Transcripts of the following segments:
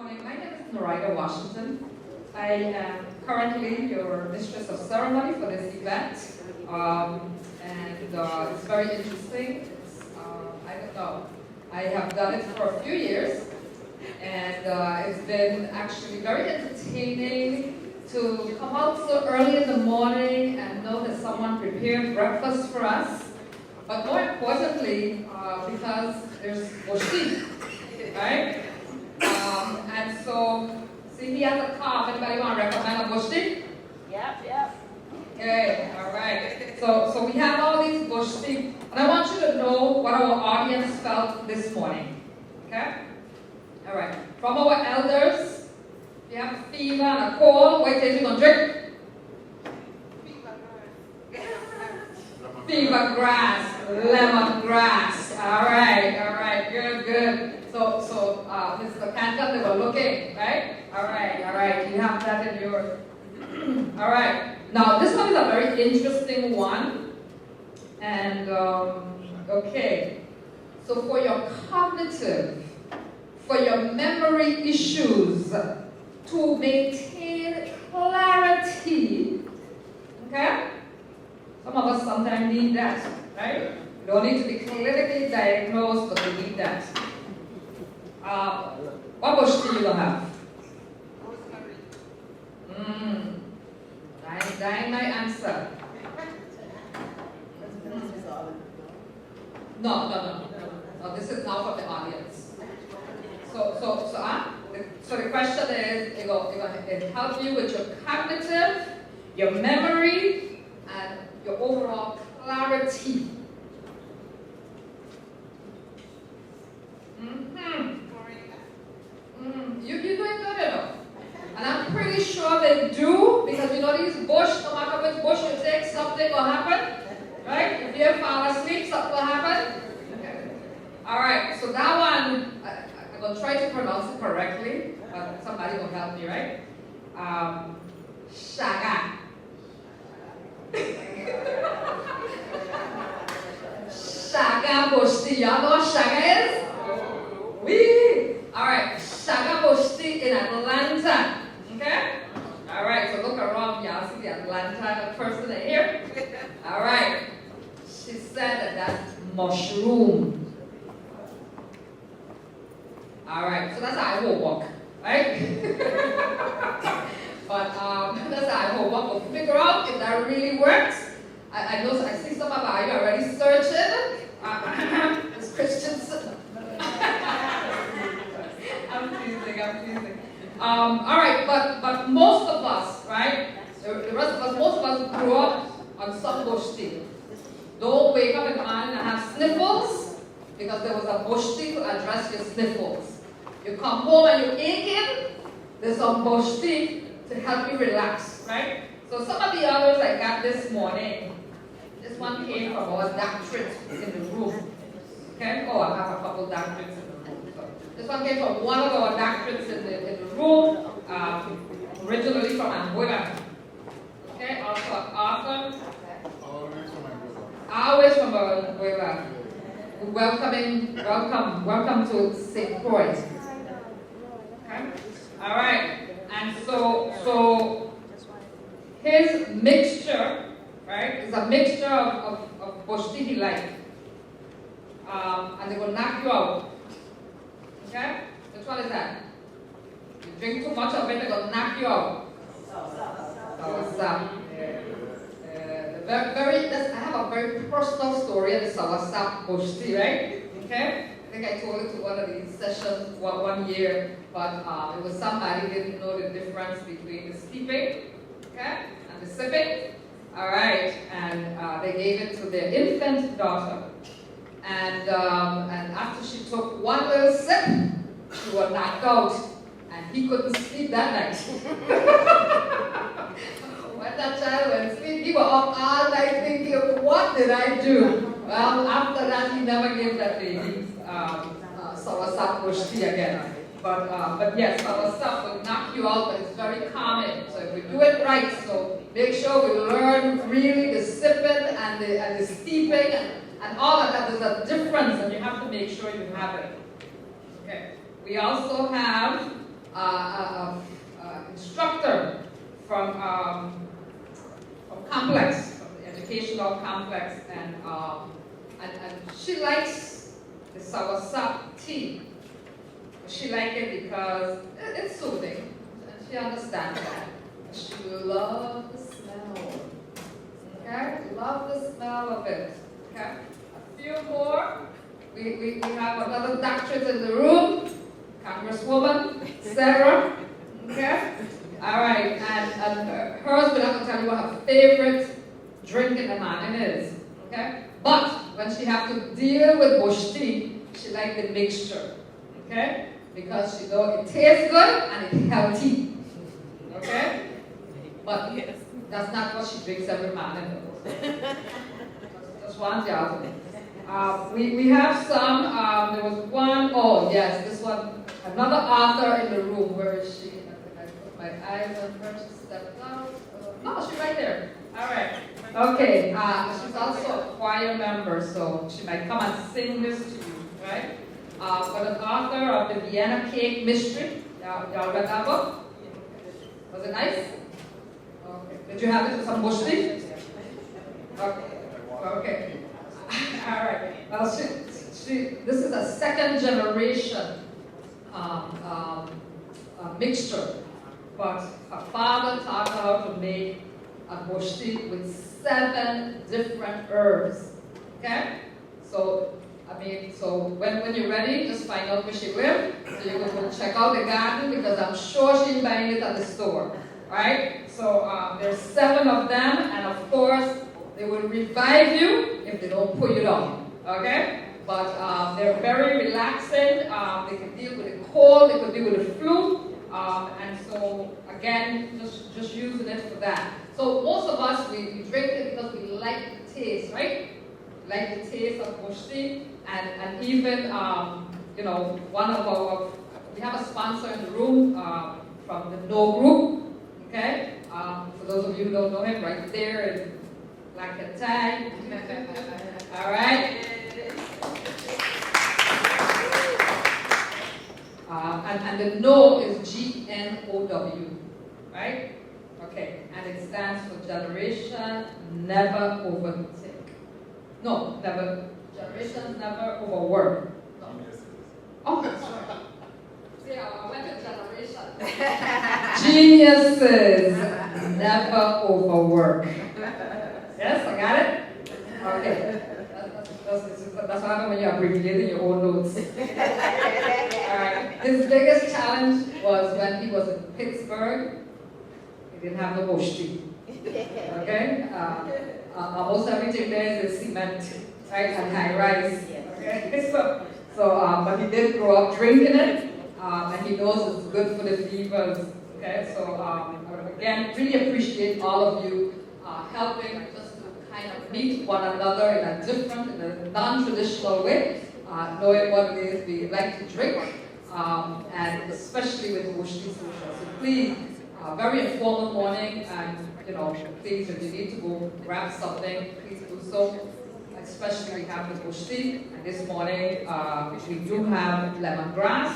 morning. My name is Norida Washington. I am currently your mistress of ceremony for this event. It's very interesting. I don't know. I have done it for a few years, and it's been actually very entertaining to come out so early in the morning and know that someone prepared breakfast for us. But more importantly, because there's boshi, right? And so, see, he has a car. Anybody want to recommend a boshi? Yep. Okay, all right. So we have all these boshi, and I want you to know what our audience felt this morning. Okay? All right. From our elders, if you have a fever and a cold, what are you going to drink? Fever grass, lemongrass. All right, good. So Mr. Canton, they were looking, right? All right, you have that in your. All right, now this one is a very interesting one. And, okay, so for your cognitive, for your memory issues, to maintain clarity, okay? Some of us sometimes need that, right? You don't need to be clinically diagnosed, but we need that. What bush do you have? Dying my answer. No. This is now for the audience. So the question is, it help you with your cognitive, your memory, and your overall clarity. You're doing good enough. And I'm pretty sure they do, because you know these bush, no matter which bush you take, something will happen. Right? If you fall asleep, something will happen. Okay. Alright, so that one, I'm going to try to pronounce it correctly. Somebody will help me, right? Shaga. Shaga Boshti. Y'all know what Shaga is? Wee! Alright, Shaga Boshti in Atlanta. Okay? Alright, so look around, y'all see the Atlanta person here? Alright. She said that's mushroom. Alright, so that's how I will walk. Right? But that's how I will walk. We'll figure out if that really works. I know I see some of you already searching. It's Christian. I'm teasing. All right, but most of us, right? The rest of us, most of us grew up on some boshti. Don't wake up in the morning and have sniffles, because there was a boshti to address your sniffles. You come home and you're aching, there's some boshti to help you relax, right? So some of the others I got this morning, this one came from our doctorate in the room. Okay? Oh, I have a couple doctorates in the room. So this one came from one of our doctorates in the room, originally from Angola. Okay, also an author. Always from Angola. Welcome to St. Croix. Okay? All right. And so his mixture, right, is a mixture of boshti he liked. And they will knock you out. Okay? Which one is that? You drink too much of it, they're going to knock you out. Soursop. I have a very personal story of the soursop boshti, right? Okay? I think I told it to one of these sessions one year, but it was somebody who didn't know the difference between the steeping, okay, and the sipping. All right, and they gave it to their infant daughter. And after she took one little sip, she was knocked out, and he couldn't sleep that night. When that child went to sleep, he was up all night thinking, what did I do? Well, after that, he never gave that baby soursop boshti again. But yes, soursop will knock you out, but it's very calming. So if we do it right, so make sure we learn really the sipping and the steeping and all of that. There's a difference, and you have to make sure you have it. Okay. We also have instructor from Complex, from the educational complex, and she likes the soursop tea. She liked it because it's soothing, and she understands that. She loves the smell. Okay, love the smell of it. Okay, a few more. We have another doctorate in the room, Congresswoman Sarah. Okay, all right, and hers will have to tell you what her favorite drink in the morning is. Okay, but when she have to deal with bush tea, she likes the mixture. Okay, because she know it tastes good and it's healthy. Okay, but that's not what she drinks every morning. Just one job. We have some, there was one, oh yes, this one, another author in the room. Where is she? I put my eyes on her, she stepped out. No, she's right there. All right. Okay, she's also a choir member, so she might come and sing this to you, right? But an author of the Vienna Cake Mystery. Y'all read that book? Was it nice? Okay. Did you have it with some bush tea? Okay. Okay. All right. Well, this is a second generation mixture, but her father taught her how to make a bush tea with 7 different herbs. Okay? So, so when you're ready, just find out where she lives. So you can go check out the garden because I'm sure she's buying it at the store. Right? So there's 7 of them, and of course, they will revive you if they don't put you down, okay? But they're very relaxing. They can deal with the cold, they can deal with the flu, and so again, just using it for that. So most of us we drink it because we like the taste, right? We like the taste of bush tea, and even one of we have a sponsor in the room from the No Group, okay? For those of you who don't know him, right there. Like a tag. All right. And the NO is GNOW, right? Okay. And it stands for Generation Never Overthink. No, never. Generation Never Overwork. No. Oh, sorry. See, I went to generation. Geniuses never overwork. Yes, I got it? Okay. That's what happens when you're abbreviating your own notes. Alright. His biggest challenge was when he was in Pittsburgh. He didn't have no bush tea. Okay? Almost everything there is cement, right? And high rise. Okay? But he did grow up drinking it. And he knows it's good for the fevers. Okay? So, again, really appreciate all of you helping just to kind of meet one another in a different, in a non-traditional way, knowing what it is we like to drink, and especially with bush tea social. So please, very informal morning, and please, if you need to go grab something, please do so. Especially we have the bush tea, and this morning we do have lemongrass.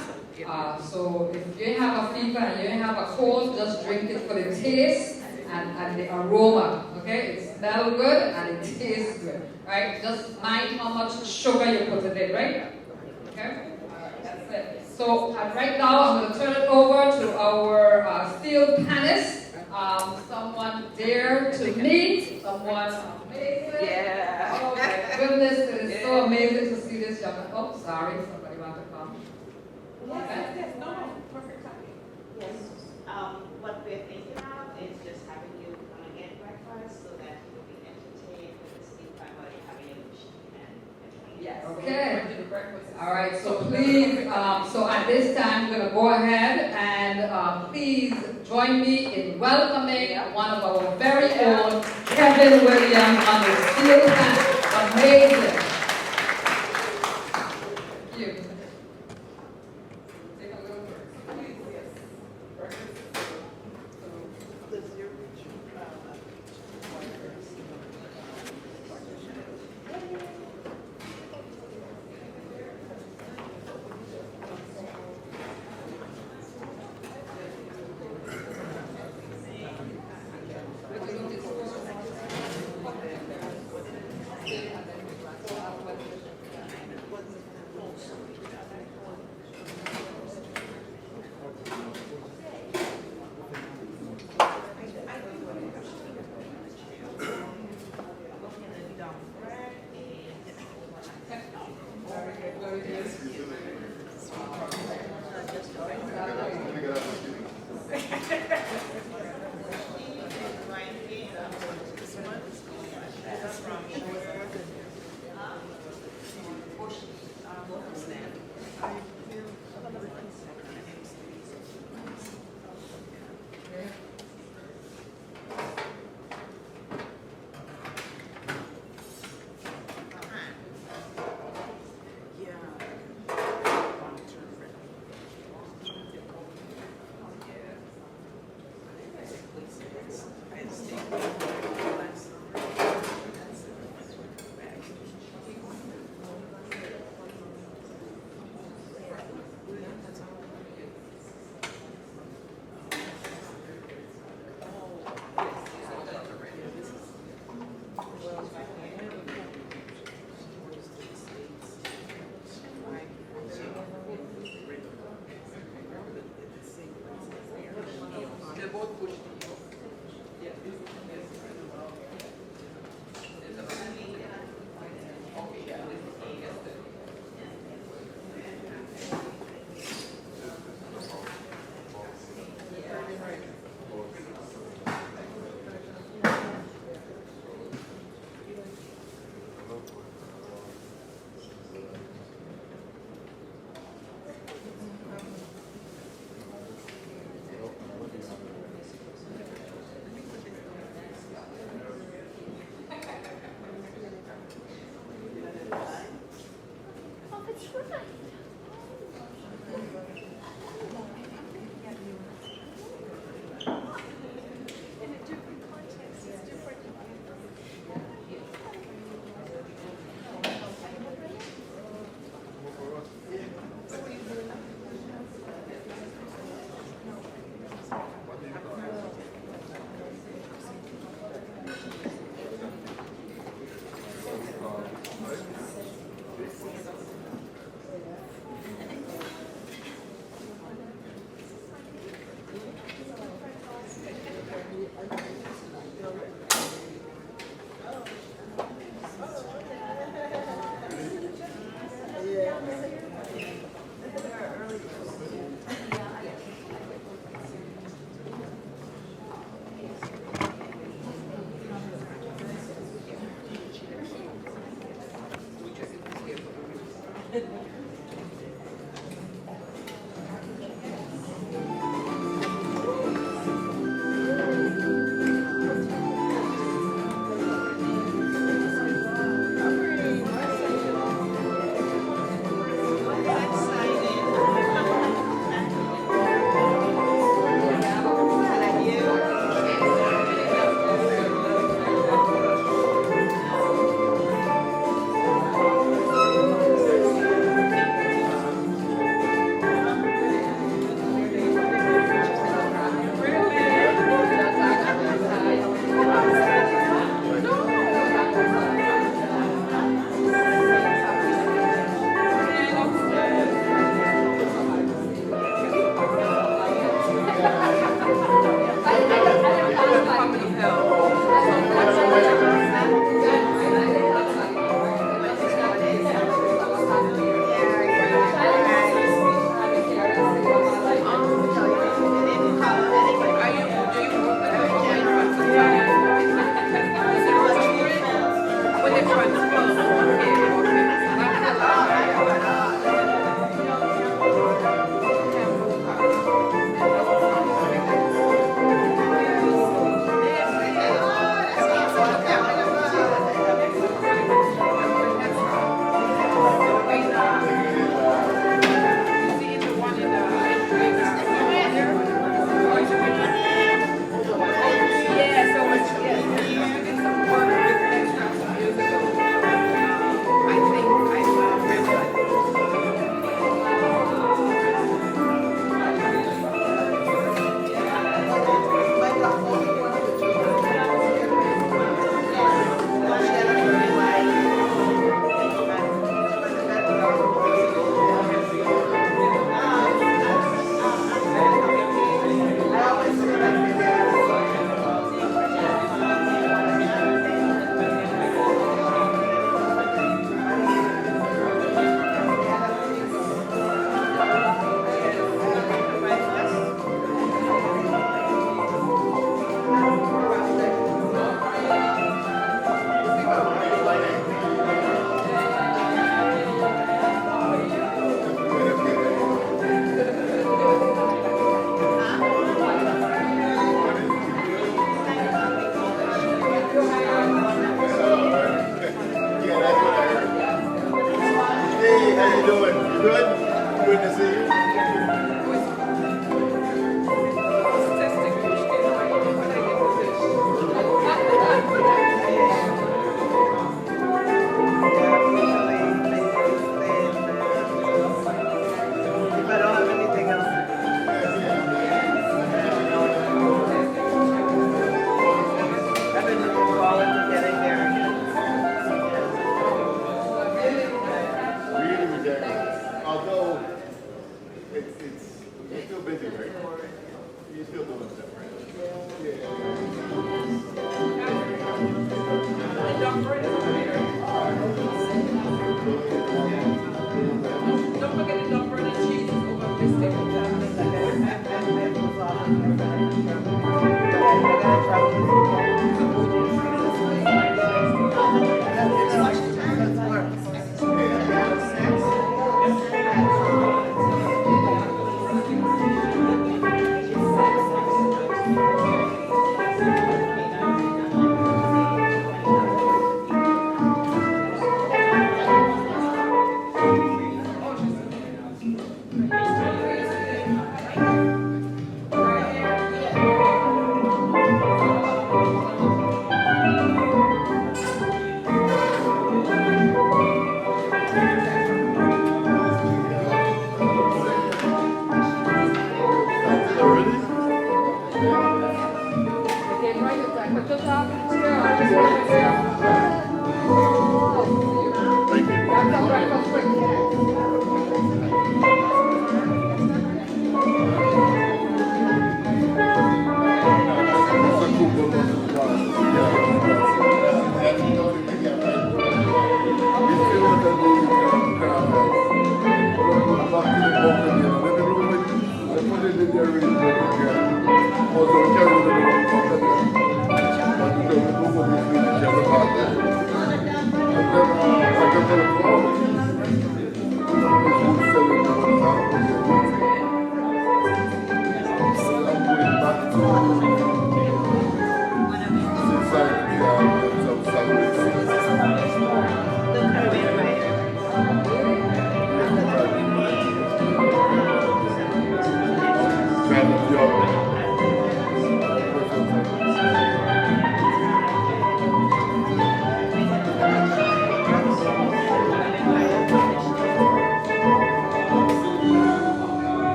So if you have a fever and you have a cold, just drink it for the taste and the aroma. Okay, it smells good and it tastes good. Right? Just mind how much sugar you put in it, right? Okay. That's it. So right now I'm going to turn it over to our field panelists. Someone dear to me, someone amazing. Yeah. Oh my goodness, it is so amazing to see this young man. Oh, sorry, somebody want to come. Yes, no, perfect timing. Yes. What we're thinking of is just having you come and get breakfast so that you will be entertained with the sleep time while you're having your machine and Yes. Okay. All right. So please, so at this time, we're going to go ahead and please join me in welcoming one of our very own Kevin Williams on the steel pan. Amazing. Thank you. Take a little break. Please, yes.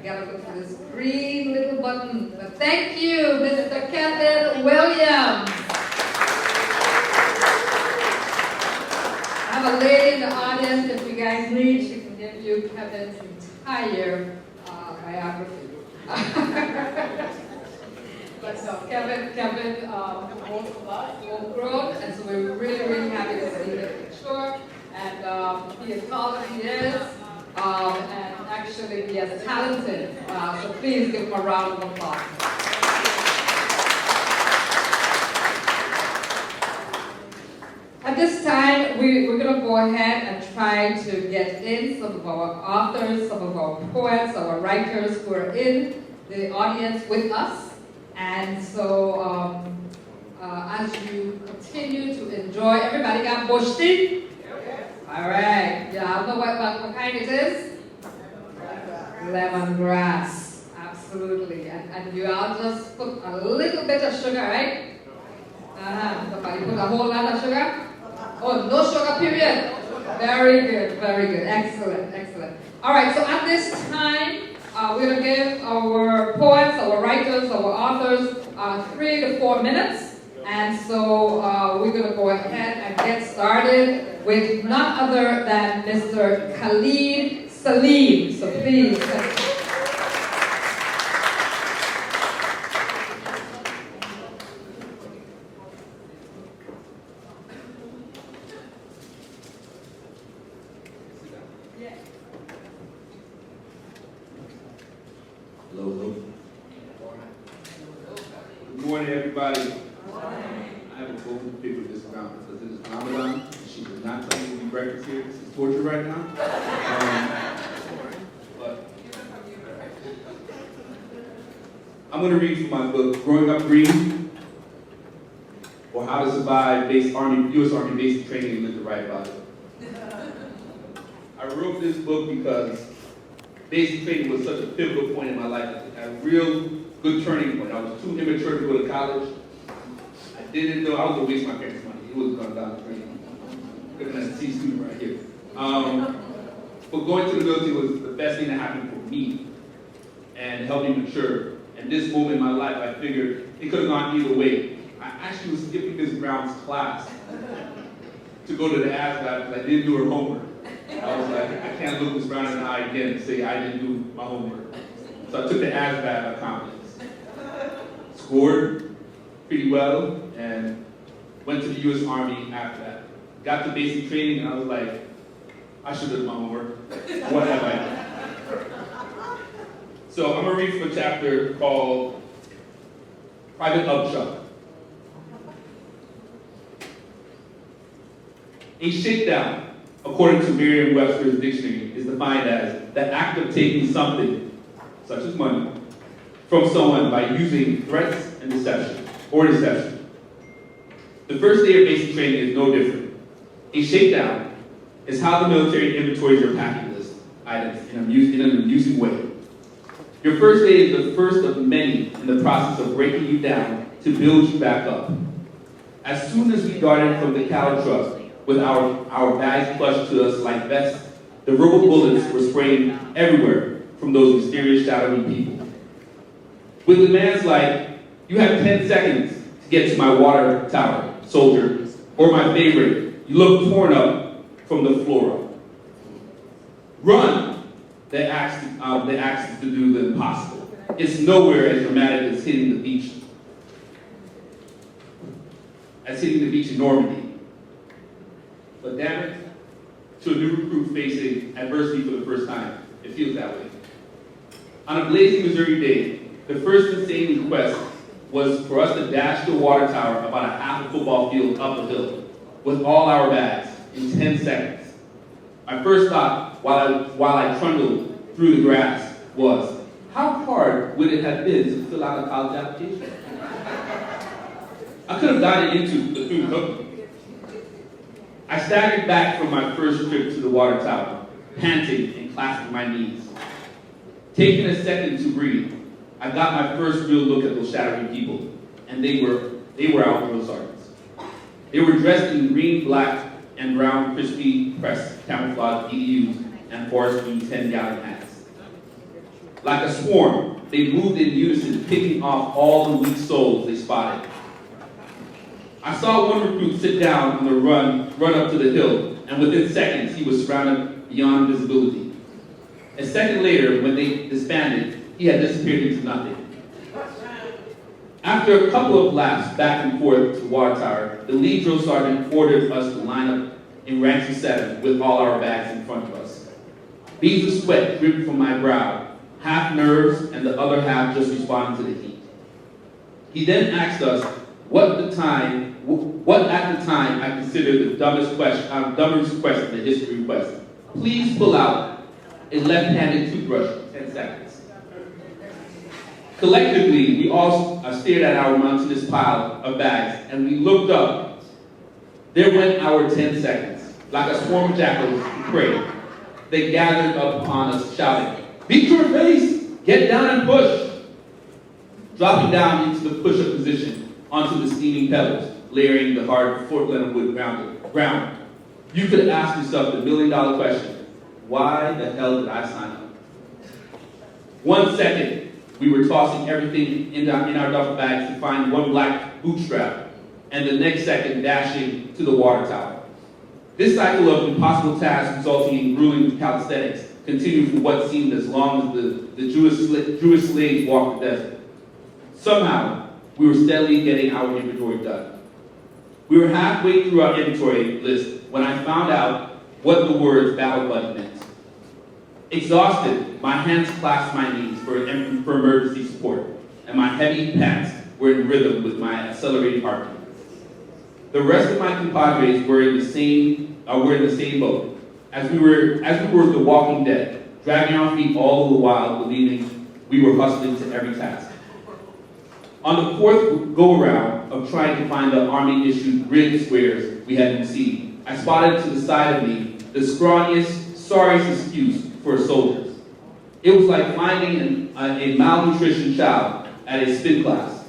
gotta look for this green little button. But thank you, Mr. Kevin Williams. I have a lady in the audience. If you guys need, she can give you Kevin's entire biography. But no, Kevin most of us homegrown, and so we're really, really happy to see him for sure. And he is tall as he is, and actually he is talented. So please give him a round of applause. At this time, we're going to go ahead and try to get in some of our authors, some of our poets, our writers who are in the audience with us. And so, as you continue to enjoy, everybody got boshti? All right. Yeah, I know what kind it is? Lemongrass. Absolutely. And you all just put a little bit of sugar, right? Somebody put a whole lot of sugar? Oh, no sugar, period. Very good, very good. Excellent, excellent. All right, so at this time, we're going to give our poets, our writers, our authors 3 to 4 minutes. And so we're going to go ahead and get started with none other than Mr. Khalid Salim. So please. Hello, hello. Good morning, everybody. I have a golden pick with this round because it is Ramadan. She did not tell me to be breakfast here. This is torture right now. But I'm going to read from my book, Growing Up Green, or How to Survive U.S. Army Basic Training and Live to Write About it. I wrote this book because basic training was such a pivotal point in my life, a real good turning point. I was too immature to go to college. I didn't know I was going to waste my parents' money. It was going down the drain. Looking at a C student right here. But going to the military was the best thing that happened for me and helped me mature. And this moment in my life, I figured it could have gone either way. I actually was skipping Ms. Brown's class to go to the ASVAB because I didn't do her homework. I was like, I can't look Ms. Brown in the eye again and say I didn't do my homework. So I took the ASVAB of confidence. Scored pretty well and went to the U.S. Army after that. Got to basic training and I was like, I should have done my homework. What have I done? So I'm going to read from a chapter called Private Upchuck. A shakedown, according to Merriam-Webster's dictionary, is defined as the act of taking something, such as money, from someone by using threats and deception. The first day of basic training is no different. A shakedown is how the military inventories your packing list items in an amusing way. Your first day is the first of many in the process of breaking you down to build you back up. As soon as we darted from the cattle truck with our bags clutched to us like vests, the rubber bullets were spraying everywhere from those mysterious shadowy people. With demands like, you have 10 seconds to get to my water tower, soldier, or my favorite, you look torn up from the floor up. Run, they asked us to do the impossible. It's nowhere as dramatic as hitting the beach in Normandy. But damn it, to a new recruit facing adversity for the first time, it feels that way. On a blazing Missouri day, the first insane request was for us to dash the water tower about a half a football field up a hill with all our bags in 10 seconds. My first thought while I trundled through the grass was, how hard would it have been to fill out a college application? I could have gotten into the food cooking. I staggered back from my first trip to the water tower, panting and clasping my knees. Taking a second to breathe, I got my first real look at those shadowy people, and they were our drill sergeants. They were dressed in green, black, and brown crispy pressed camouflage EDUs and forest green 10-gallon hats. Like a swarm, they moved in unison, picking off all the weak souls they spotted. I saw one recruit sit down on the run up to the hill, and within seconds he was surrounded beyond visibility. A second later, when they disbanded, he had disappeared into nothing. After a couple of laps back and forth to the water tower, the lead drill sergeant ordered us to line up in ranks of 7 with all our bags in front of us. Beads of sweat dripped from my brow, half nerves and the other half just responding to the heat. He then asked us what at the time I considered the dumbest request in the history request. Please pull out a left-handed toothbrush for 10 seconds. Collectively, we all stared at our mountainous pile of bags, and we looked up. There went our 10 seconds. Like a swarm of jackals who prayed, they gathered up upon us, shouting, "Beat your face! Get down and push!" Dropping down into the push-up position onto the steaming pebbles, layering the hard Fort Leonard wood ground. You could ask yourself the million-dollar question, why the hell did I sign up? 1 second, we were tossing everything in our duffel bags to find one black bootstrap, and the next second dashing to the water tower. This cycle of impossible tasks resulting in grueling calisthenics continued for what seemed as long as the Jewish slaves walked the desert. Somehow, we were steadily getting our inventory done. We were halfway through our inventory list when I found out what the words battle buddy meant. Exhausted, my hands clasped my knees for emergency support, and my heavy pants were in rhythm with my accelerated heartbeat. The rest of my compadres were in the same boat, as we were the walking dead, dragging our feet all the while, believing we were hustling to every task. On the fourth go-around of trying to find the Army-issued grid squares we had received, I spotted to the side of me the scrawniest, sorriest excuse for soldiers. It was like finding a malnutrition child at a spin class.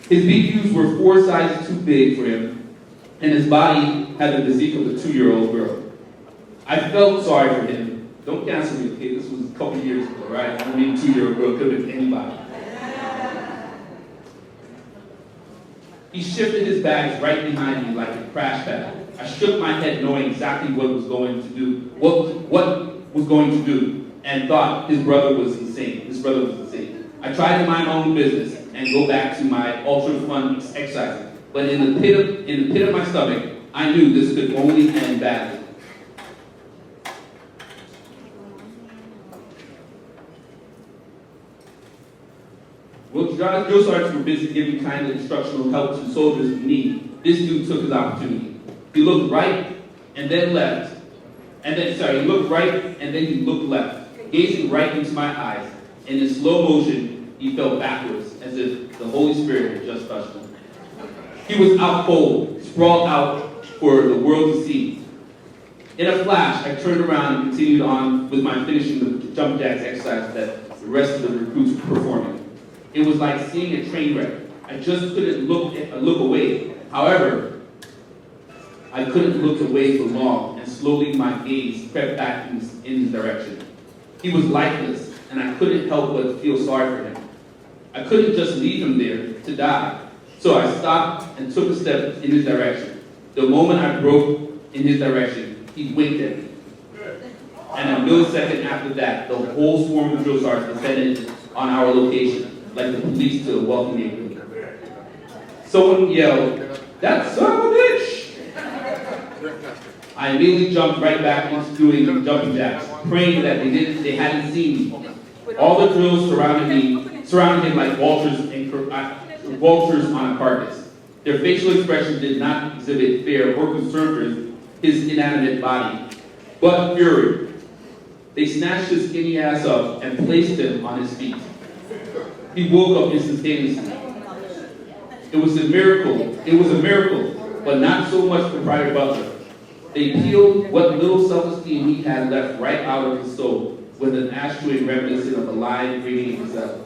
His BQs were 4 sizes too big for him, and his body had the physique of a 2-year-old girl. I felt sorry for him. Don't cancel me, okay? This was a couple years ago, right? I mean, 2-year-old girl could have been anybody. He shifted his bags right behind me like a crash pad. I shook my head knowing exactly what was going to do, and thought his brother was insane. I tried to mind my own business and go back to my ultra fun exercising, but in the pit of my stomach, I knew this could only end badly. Well, drill sergeants were busy giving kind of instructional help to soldiers in need. This dude took his opportunity. He looked right and then left. He looked right and then he looked left, gazing right into my eyes. And in slow motion, he fell backwards as if the Holy Spirit had just touched him. He was out cold, sprawled out for the world to see. In a flash, I turned around and continued on with my finishing the jump jacks exercise that the rest of the recruits were performing. It was like seeing a train wreck. I just couldn't look away. However, I couldn't look away for long, and slowly my gaze crept back in his direction. He was lifeless, and I couldn't help but feel sorry for him. I couldn't just leave him there to die. So I stopped and took a step in his direction. The moment I broke in his direction, he winked at me. And a millisecond after that, the whole swarm of drill sergeants descended on our location, like the police to a wealthy neighborhood. Someone yelled, "That son of a bitch!" I immediately jumped right back into doing jumping jacks, praying that they hadn't seen me. All the drills surrounded him like vultures on a carcass. Their facial expressions did not exhibit fear or concern for his inanimate body, but fury. They snatched his skinny ass up and placed him on his feet. He woke up instantaneously. It was a miracle, but not so much for Private Butler. They peeled what little self-esteem he had left right out of his soul with an ashtray reminiscent of a live, breathing himself.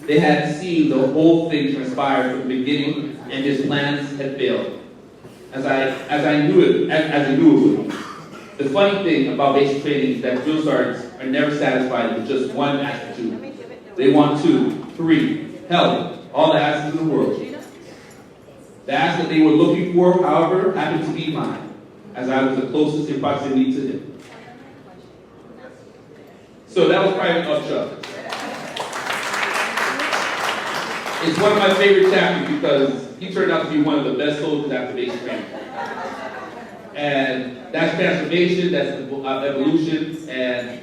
They had seen the whole thing transpire from the beginning, and his plans had failed, as I knew it would. The funny thing about basic training is that drill sergeants are never satisfied with just one attitude. They want 2, 3, hell, all the asses in the world. The ass that they were looking for, however, happened to be mine, as I was the closest in proximity to him. So that was Private Upchuck. It's one of my favorite chapters because he turned out to be one of the best soldiers after basic training. And that's transformation, that's evolution, and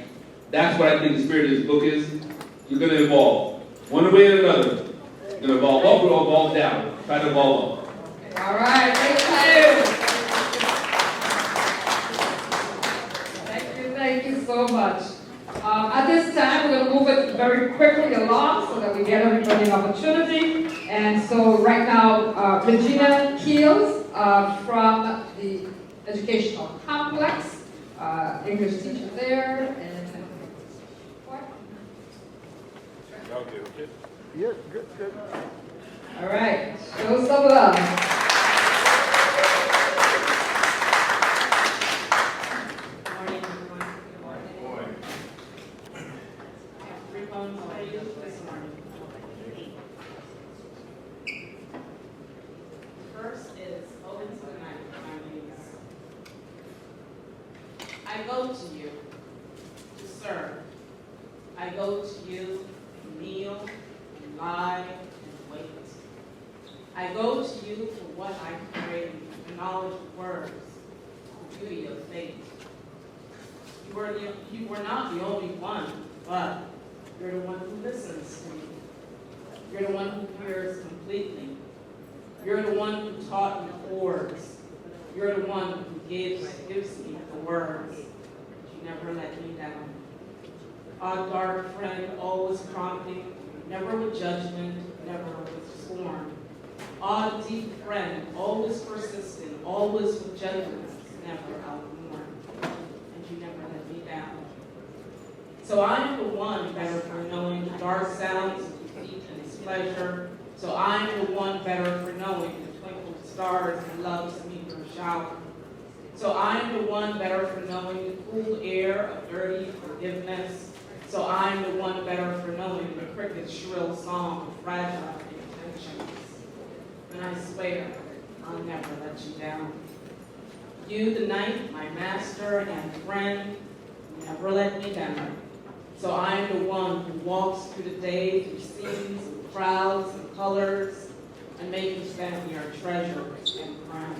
that's what I think the spirit of this book is. You're going to evolve. One way or another. You're going to evolve up or evolve down. Try to evolve up. All right, thank you. Thank you so much. At this time, we're going to move it very quickly along so that we get everybody an opportunity. And so right now, Regina Keels from the Educational Complex, English teacher there. And Yeah, good. all right, show some love. Morning, everyone. Good morning. I have 3 poems for you this morning. The first is Ode to the Night by my muse. I go to you to serve. I go to you to kneel and lie and wait. I go to you for what I crave, the knowledge of words, the beauty of fate. you were not the only one, but you're the one who listens to me. You're the one who hears completely. You're the one who taught me chords. You're the one who gives me the words. You never let me down. Our dark friend, always prompting, never with judgment, never with scorn. Our deep friend, always persistent, always with gentleness, never outworn. And you never let me down. So I'm the one better for knowing the dark sounds of defeat and displeasure. So I'm the one better for knowing the twinkled stars and love's meager shower. So I'm the one better for knowing the cool air of dirty forgiveness. So I'm the one better for knowing the cricket's shrill song of fragile intentions. And I swear, I'll never let you down. You, the night, my master and friend, never let me down. So I'm the one who walks through the day through scenes and crowds and colors and make you stand here treasures and crown.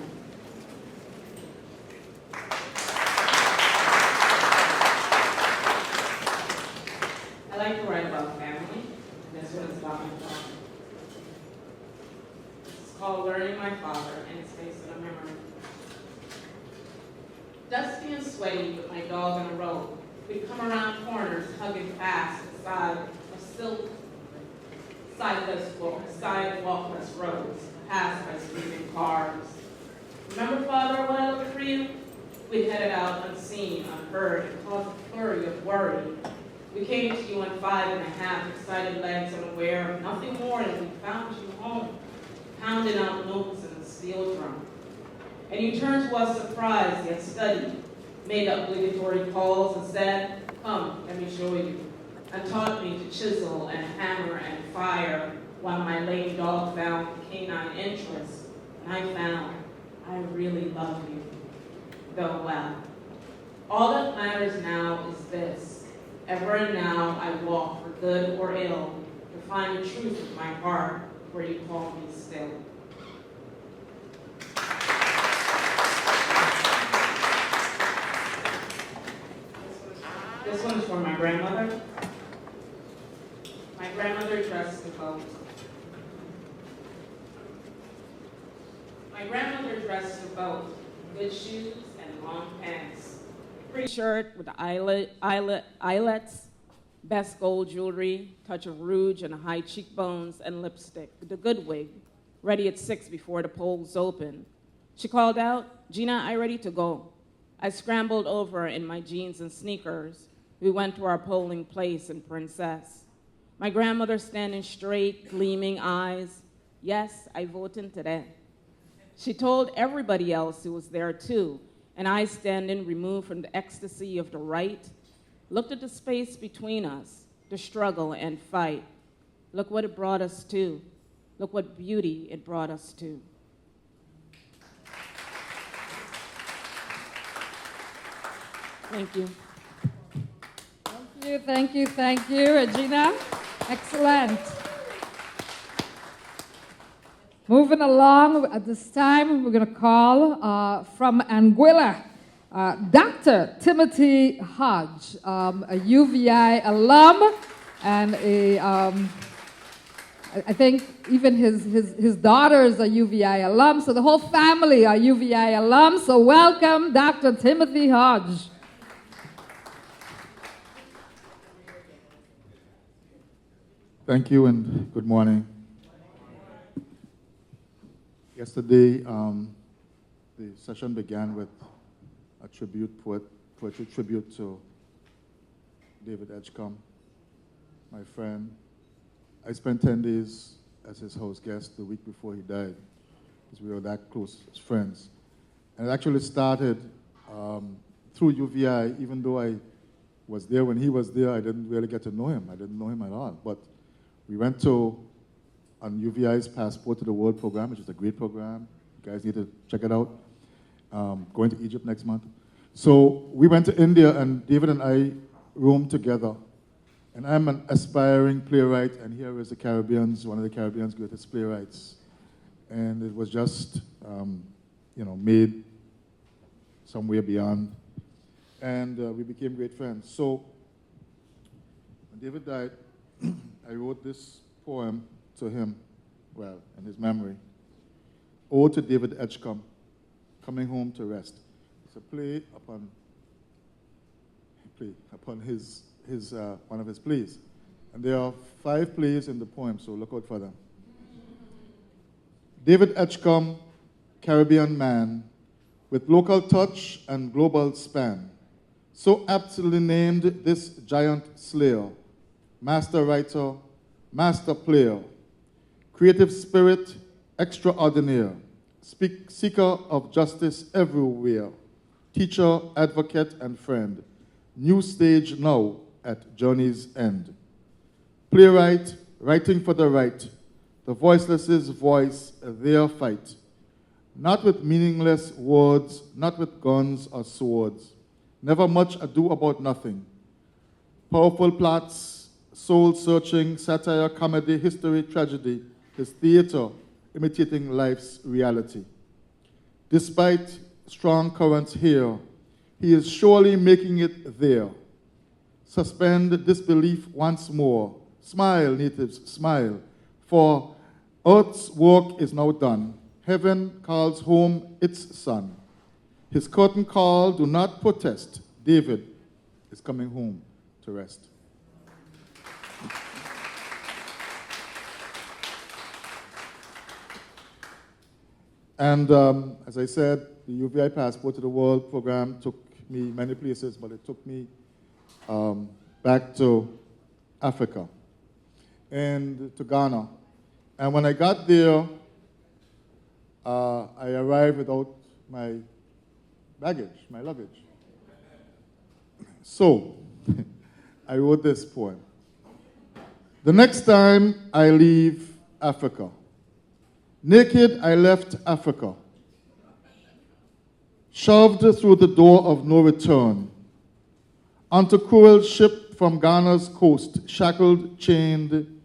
I like to write about family, and this one is about my father. This is called Learning My Father, and it's based on a memory. Dusty and sweaty with my dog on a road, we'd come around corners hugging fast beside a silk sidewalkless roads, passed by screaming cars. Remember, Father, when I looked for you? We'd headed out unseen, unheard, and caused a flurry of worry. We came to you on 5.5, excited legs unaware of nothing more than we found you home, pounding out notes in the steel drum. And you turned to us surprised yet studied, made obligatory calls and said, "Come, let me show you," and taught me to chisel and hammer and fire while my lame dog found canine interest. And I found I really love you, though well. All that matters now is this. Ever and now I walk for good or ill to find the truth of my heart where you call me still. This one's for my grandmother. My grandmother dressed to vote. My grandmother dressed to vote. Good shoes and long pants. Pretty shirt with eyelets, best gold jewelry, touch of rouge and high cheekbones and lipstick. The good wig, ready at 6 before the polls open. She called out, "Gina, I ready to go." I scrambled over in my jeans and sneakers. We went to our polling place in Princess. My grandmother standing straight, gleaming eyes. "Yes, I voted today." She told everybody else who was there too, and I, standing removed from the ecstasy of the right, looked at the space between us, the struggle and fight. Look what it brought us to. Look what beauty it brought us to. Thank you. Thank you, Regina. Excellent. Moving along, at this time, we're going to call from Anguilla, Dr. Timothy Hodge, a UVI alum, and I think even his daughters are UVI alums, so the whole family are UVI alums. So welcome, Dr. Timothy Hodge. Thank you and good morning. Yesterday, the session began with a poetry tribute to David Edgecombe, my friend. I spent 10 days as his house guest the week before he died, because we were that close as friends. And it actually started through UVI. Even though I was there when he was there, I didn't really get to know him. I didn't know him at all. But we went on UVI's Passport to the World program, which is a great program. You guys need to check it out. Going to Egypt next month. So we went to India, and David and I roamed together. And I'm an aspiring playwright, and here is one of the Caribbean's greatest playwrights. And it was just, made somewhere beyond. and we became great friends. So when David died, I wrote this poem to him, well, in his memory. Ode to David Edgecombe, Coming Home to Rest. It's a play upon his one of his plays. And there are 5 plays in the poem, so look out for them. David Edgecombe, Caribbean man, with local touch and global span, so aptly named this giant slayer, master writer, master player, creative spirit extraordinaire, seeker of justice everywhere, teacher, advocate, and friend, new stage now at journey's end. Playwright, writing for the right, the voiceless's voice, their fight. Not with meaningless words, not with guns or swords. Never much ado about nothing. Powerful plots, soul-searching, satire, comedy, history, tragedy, his theater imitating life's reality. Despite strong currents here, he is surely making it there. Suspend disbelief once more. Smile, natives, smile, for earth's work is now done. Heaven calls home its son. His curtain call, do not protest. David is coming home to rest. And as I said, the UVI Passport to the World program took me many places, but it took me back to Africa and to Ghana. And when I got there, I arrived without my baggage, my luggage. So, I wrote this poem. The next time I leave Africa, naked I left Africa, shoved through the door of no return, onto cruel ship from Ghana's coast, shackled, chained,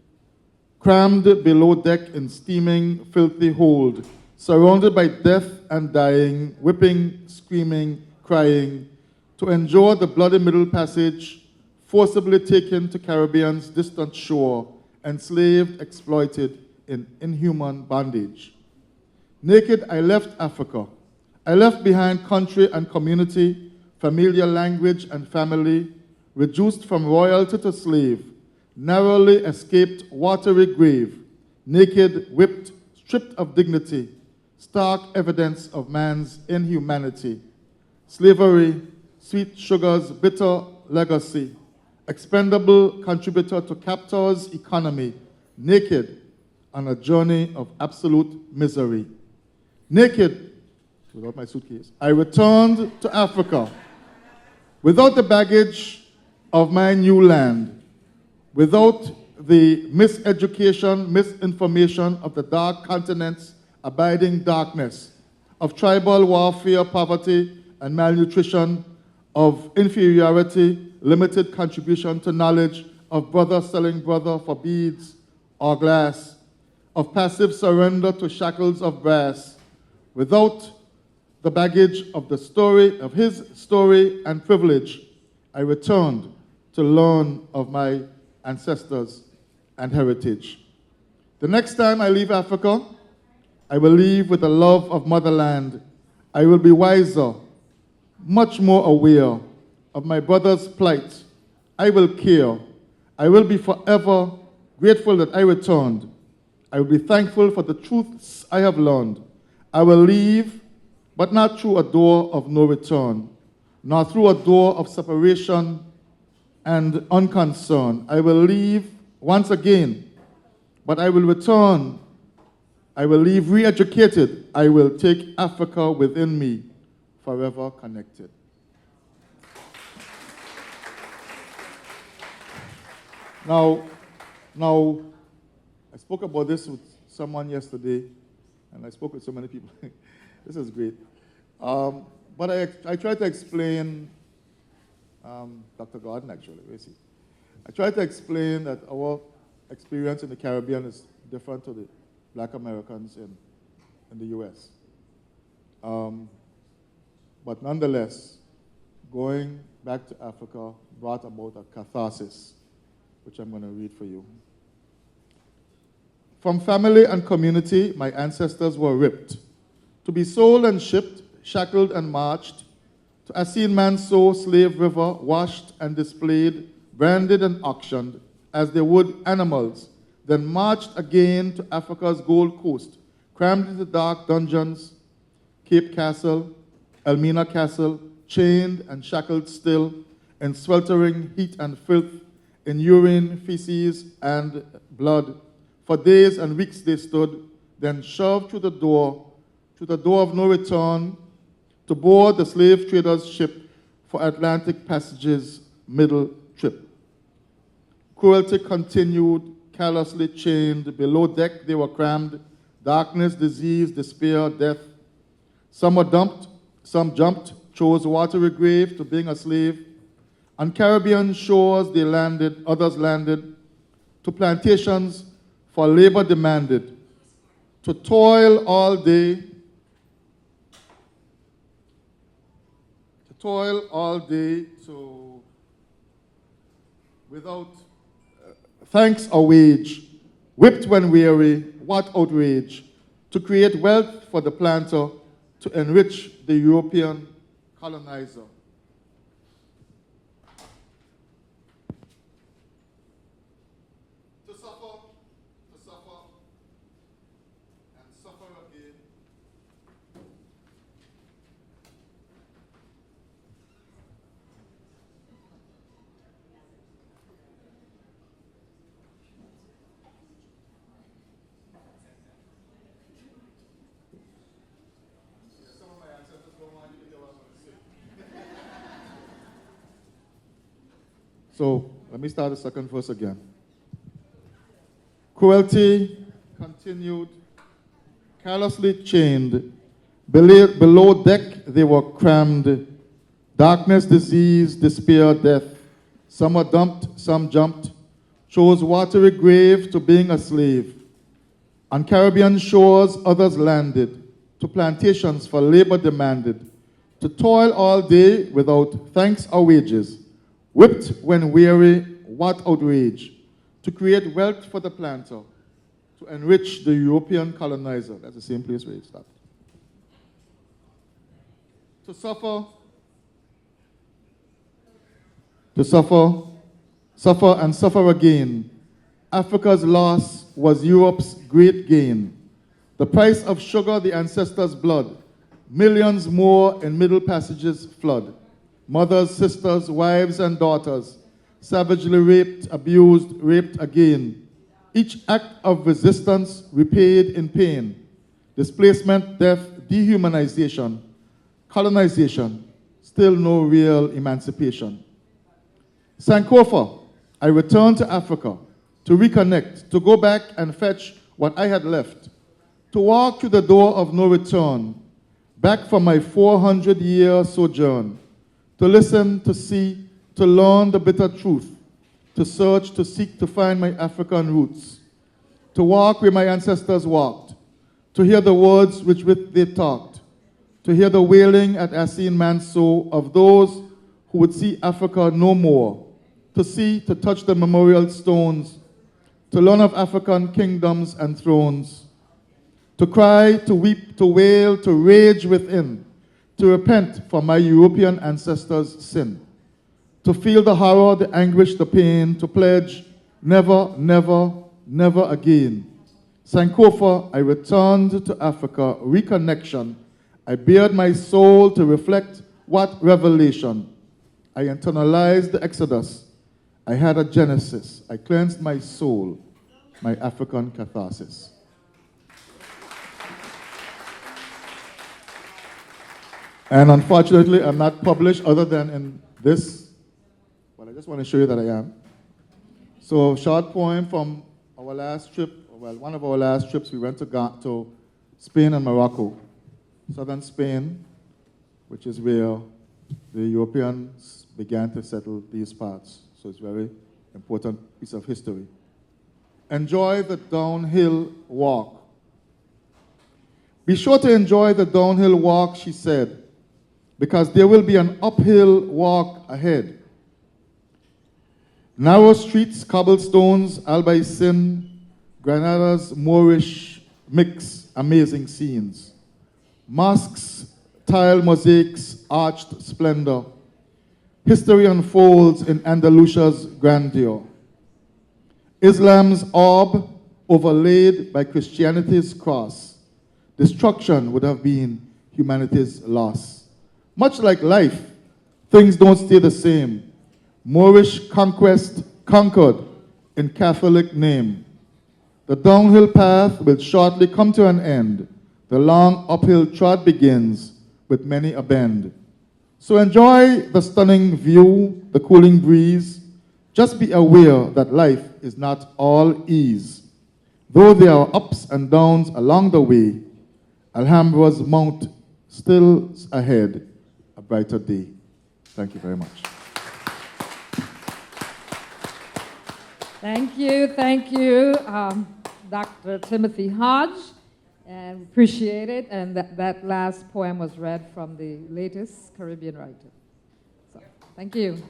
crammed below deck in steaming, filthy hold, surrounded by death and dying, whipping, screaming, crying, to endure the bloody Middle Passage, forcibly taken to Caribbean's distant shore, enslaved, exploited in inhuman bondage. Naked, I left Africa. I left behind country and community, familiar language and family, reduced from royalty to slave, narrowly escaped watery grave, naked, whipped, stripped of dignity, stark evidence of man's inhumanity. Slavery, sweet sugar's bitter legacy, expendable contributor to captor's economy, naked on a journey of absolute misery. Naked, without my suitcase, I returned to Africa without the baggage of my new land, without the miseducation, misinformation of the dark continent's abiding darkness, of tribal warfare, poverty, and malnutrition, of inferiority, limited contribution to knowledge, of brother selling brother for beads or glass, of passive surrender to shackles of brass, without the baggage of the story, of his story and privilege. I returned to learn of my ancestors and heritage. The next time I leave Africa, I will leave with a love of motherland. I will be wiser, much more aware of my brother's plight. I will care. I will be forever grateful that I returned. I will be thankful for the truths I have learned. I will leave, but not through a door of no return, nor through a door of separation and unconcern. I will leave once again, but I will return. I will leave re-educated. I will take Africa within me, forever connected. Now, I spoke about this with someone yesterday, and I spoke with so many people. This is great. But I tried to explain, Dr. Gordon actually, where is he? I tried to explain that our experience in the Caribbean is different to the Black Americans in the US. But nonetheless, going back to Africa brought about a catharsis, which I'm going to read for you. From family and community, my ancestors were ripped, to be sold and shipped, shackled and marched, to Assin Manso, Slave River, washed and displayed, branded and auctioned, as they would animals, then marched again to Africa's Gold Coast, crammed into dark dungeons, Cape Castle, Elmina Castle, chained and shackled still, in sweltering heat and filth, in urine, feces, and blood. For days and weeks they stood, then shoved to the door of no return, to board the slave trader's ship for Atlantic passage's middle trip. Cruelty continued, callously chained. Below deck they were crammed, darkness, disease, despair, death. Some were dumped, some jumped, chose watery grave to being a slave. On Caribbean shores they landed, others landed, to plantations for labor demanded, to toil all day, without thanks or wage, whipped when weary, what outrage, to create wealth for the planter, to enrich the European colonizer. To suffer, and suffer again. So let me start the second verse again. Cruelty continued, callously chained. Below deck they were crammed. Darkness, disease, despair, death. Some were dumped, some jumped. Chose watery grave to being a slave. On Caribbean shores others landed. To plantations for labor demanded. To toil all day without thanks or wages. Whipped when weary, what outrage, to create wealth for the planter, to enrich the European colonizer. That's the same place where it started. To suffer and suffer again. Africa's loss was Europe's great gain. The price of sugar, the ancestors' blood. Millions more in Middle Passage's flood. Mothers, sisters, wives, and daughters, savagely raped, abused, raped again. Each act of resistance repaid in pain. Displacement, death, dehumanization, colonization, still no real emancipation. Sankofa, I returned to Africa to reconnect, to go back and fetch what I had left, to walk to the door of no return, back from my 400-year sojourn, to listen, to see, to learn the bitter truth, to search, to seek, to find my African roots, to walk where my ancestors walked, to hear the words which with they talked, to hear the wailing at Assin Manso of those who would see Africa no more, to see, to touch the memorial stones, to learn of African kingdoms and thrones, to cry, to weep, to wail, to rage within, to repent for my European ancestors' sin, to feel the horror, the anguish, the pain, to pledge never, never, never again. Sankofa, I returned to Africa, reconnection. I bared my soul to reflect what revelation. I internalized the exodus. I had a genesis. I cleansed my soul, my African catharsis. And unfortunately, I'm not published other than in this, but I just want to show you that I am. So, short poem from our last trip, well, one of our last trips, we went to Spain and Morocco. Southern Spain, which is where the Europeans began to settle these parts. So it's a very important piece of history. Enjoy the downhill walk. Be sure to enjoy the downhill walk, she said. because there will be an uphill walk ahead. Narrow streets, cobblestones, Albaycin, Granada's Moorish mix, amazing scenes. Mosques, tile mosaics, arched splendor. History unfolds in Andalusia's grandeur. Islam's orb overlaid by Christianity's cross. Destruction would have been humanity's loss. Much like life, things don't stay the same. Moorish conquest conquered in Catholic name. The downhill path will shortly come to an end. The long uphill trot begins with many a bend. So enjoy the stunning view, the cooling breeze. Just be aware that life is not all ease. Though there are ups and downs along the way, Alhambra's mount still ahead, a brighter day. Thank you very much. Thank you, Dr. Timothy Hodge, and appreciate it. And that last poem was read from the latest Caribbean writer. So, thank you.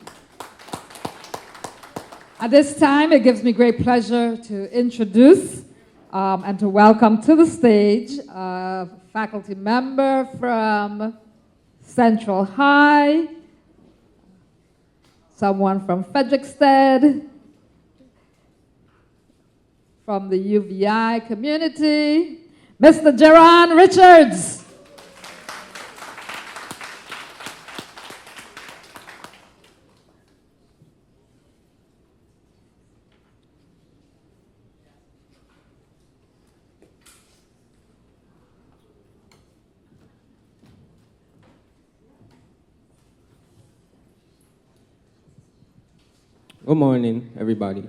At this time, it gives me great pleasure to introduce and to welcome to the stage a faculty member from Central High, someone from Frederiksted, from the UVI community, Mr. Jaron Richards. Good morning, everybody.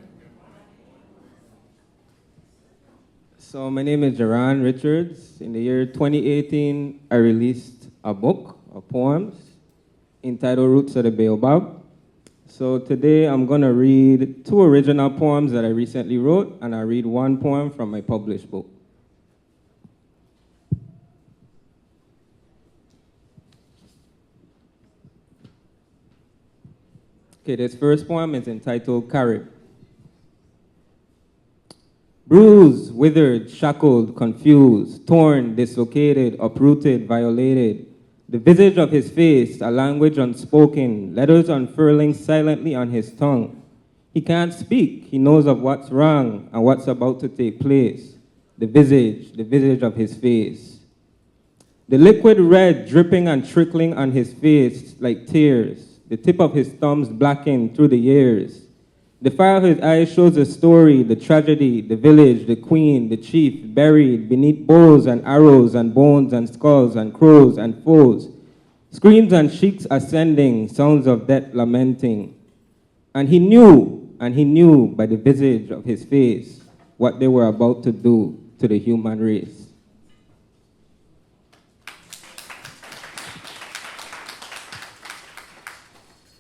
So my name is Jaron Richards. In the year 2018, I released a book of poems entitled Roots of the Baobab. So today I'm going to read 2 original poems that I recently wrote, and I'll read 1 poem from my published book. Okay, this first poem is entitled Carib. Bruised, withered, shackled, confused, torn, dislocated, uprooted, violated. The visage of his face, a language unspoken, letters unfurling silently on his tongue. He can't speak, he knows of what's wrong and what's about to take place. The visage of his face. The liquid red dripping and trickling on his face like tears. The tip of his thumbs blackened through the years. The fire of his eyes shows the story, the tragedy, the village, the queen, the chief, buried beneath bows and arrows and bones and skulls and crows and foes. Screams and shrieks ascending, sounds of death lamenting. And he knew by the visage of his face what they were about to do to the human race.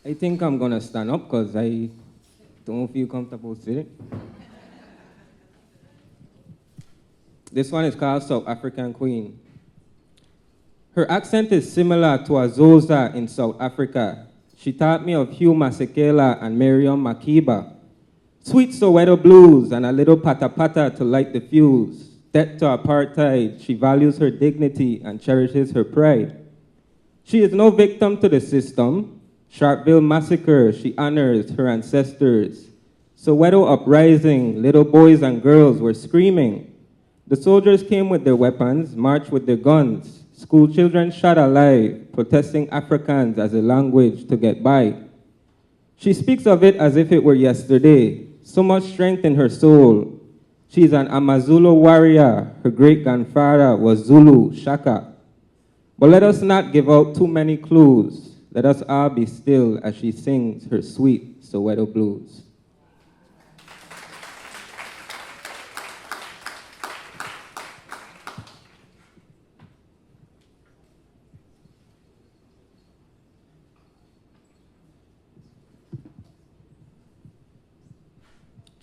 I think I'm gonna stand up because I don't feel comfortable sitting. This one is called South African Queen. Her accent is similar to a Xhosa in South Africa. She taught me of Hugh Masekela and Miriam Makeba. Sweet Soweto blues and a little pata-pata to light the fuse. Death to apartheid, she values her dignity and cherishes her pride. She is no victim to the system. Sharpeville massacre, she honors her ancestors. Soweto uprising, little boys and girls were screaming. The soldiers came with their weapons, marched with their guns. School children shot alive, protesting Afrikaans as a language to get by. She speaks of it as if it were yesterday, so much strength in her soul. She's an Amazulu warrior, her great-grandfather was Zulu, Shaka. But let us not give out too many clues. Let us all be still as she sings her sweet Soweto blues.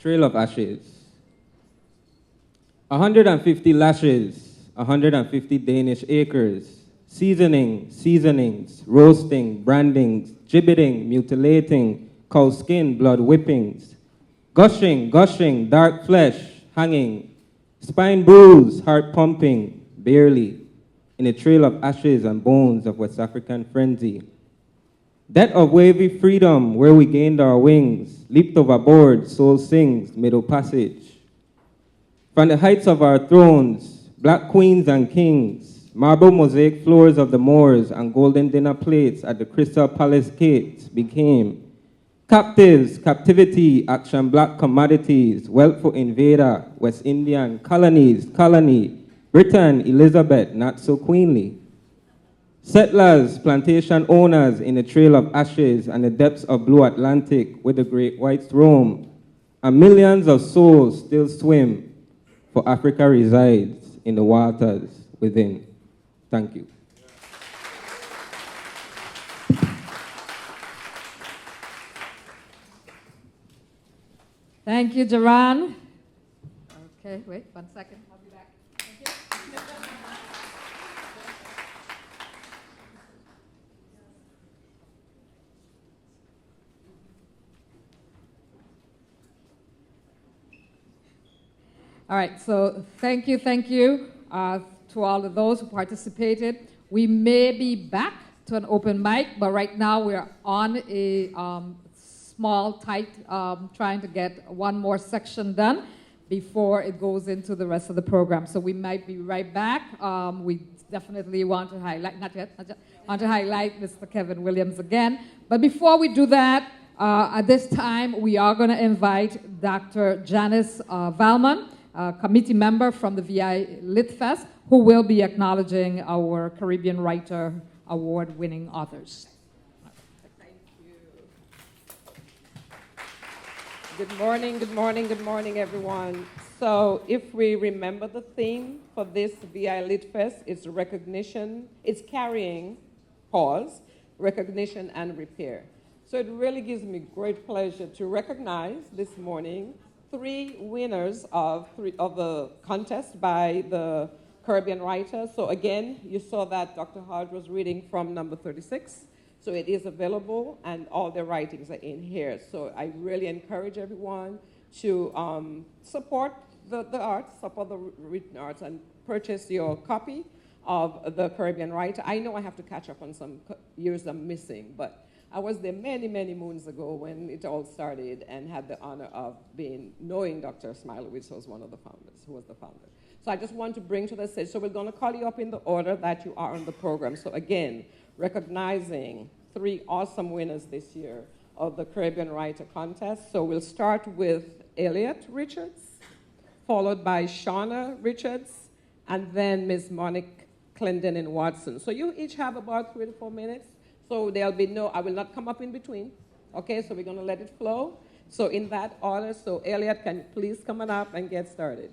Trail of Ashes. 150 lashes, 150 Danish acres. seasonings, roasting, brandings, gibbeting, mutilating, cow skin, blood whippings, gushing, dark flesh, hanging, spine bruised, heart pumping, barely, in a trail of ashes and bones of West African frenzy. Death of wavy freedom, where we gained our wings, leaped overboard, soul sings, middle passage. From the heights of our thrones, black queens and kings, marble mosaic floors of the Moors and golden dinner plates at the Crystal Palace gates became captives, captivity, action black commodities, wealth for invader, West Indian, colonies, colony, Britain, Elizabeth, not so queenly. Settlers, plantation owners in a trail of ashes and the depths of blue Atlantic where the great whites roam, and millions of souls still swim, for Africa resides in the waters within. Thank you. Thank you, Jaran. Okay, wait 1 second. I'll be back. Thank you. All right, so thank you to all of those who participated. We may be back to an open mic, but right now we're on a small, tight, trying to get one more section done before it goes into the rest of the program. So we might be right back. We definitely want to highlight, not yet, want to highlight Mr. Kevin Williams again. But before we do that, at this time, we are going to invite Dr. Janice Valmon, committee member from the VI Lit Fest, who will be acknowledging our Caribbean Writer Award-winning authors. Thank you. Good morning, everyone. So if we remember the theme for this VI Lit Fest, it's recognition, it's carrying, pause, recognition and repair. So it really gives me great pleasure to recognize this morning 3 winners of the contest by the Caribbean writers. So again, you saw that Dr. Hodge was reading from number 36. So it is available, and all the writings are in here. So I really encourage everyone to support the arts, support the written arts, and purchase your copy of the Caribbean writer. I know I have to catch up on some years I'm missing, but I was there many, many moons ago when it all started and had the honor of knowing Dr. Smilowitz, who was one of the founders, who was the founder. So I just want to bring to the stage, so we're going to call you up in the order that you are on the program. So again, recognizing 3 awesome winners this year of the Caribbean Writer Contest. So we'll start with Elliot Richards, followed by Shauna Richards, and then Ms. Monique Clendenin Watson. So you each have about 3 to 4 minutes. So there'll be I will not come up in between. Okay, so we're going to let it flow. So in that order, so Elliot, can you please come on up and get started?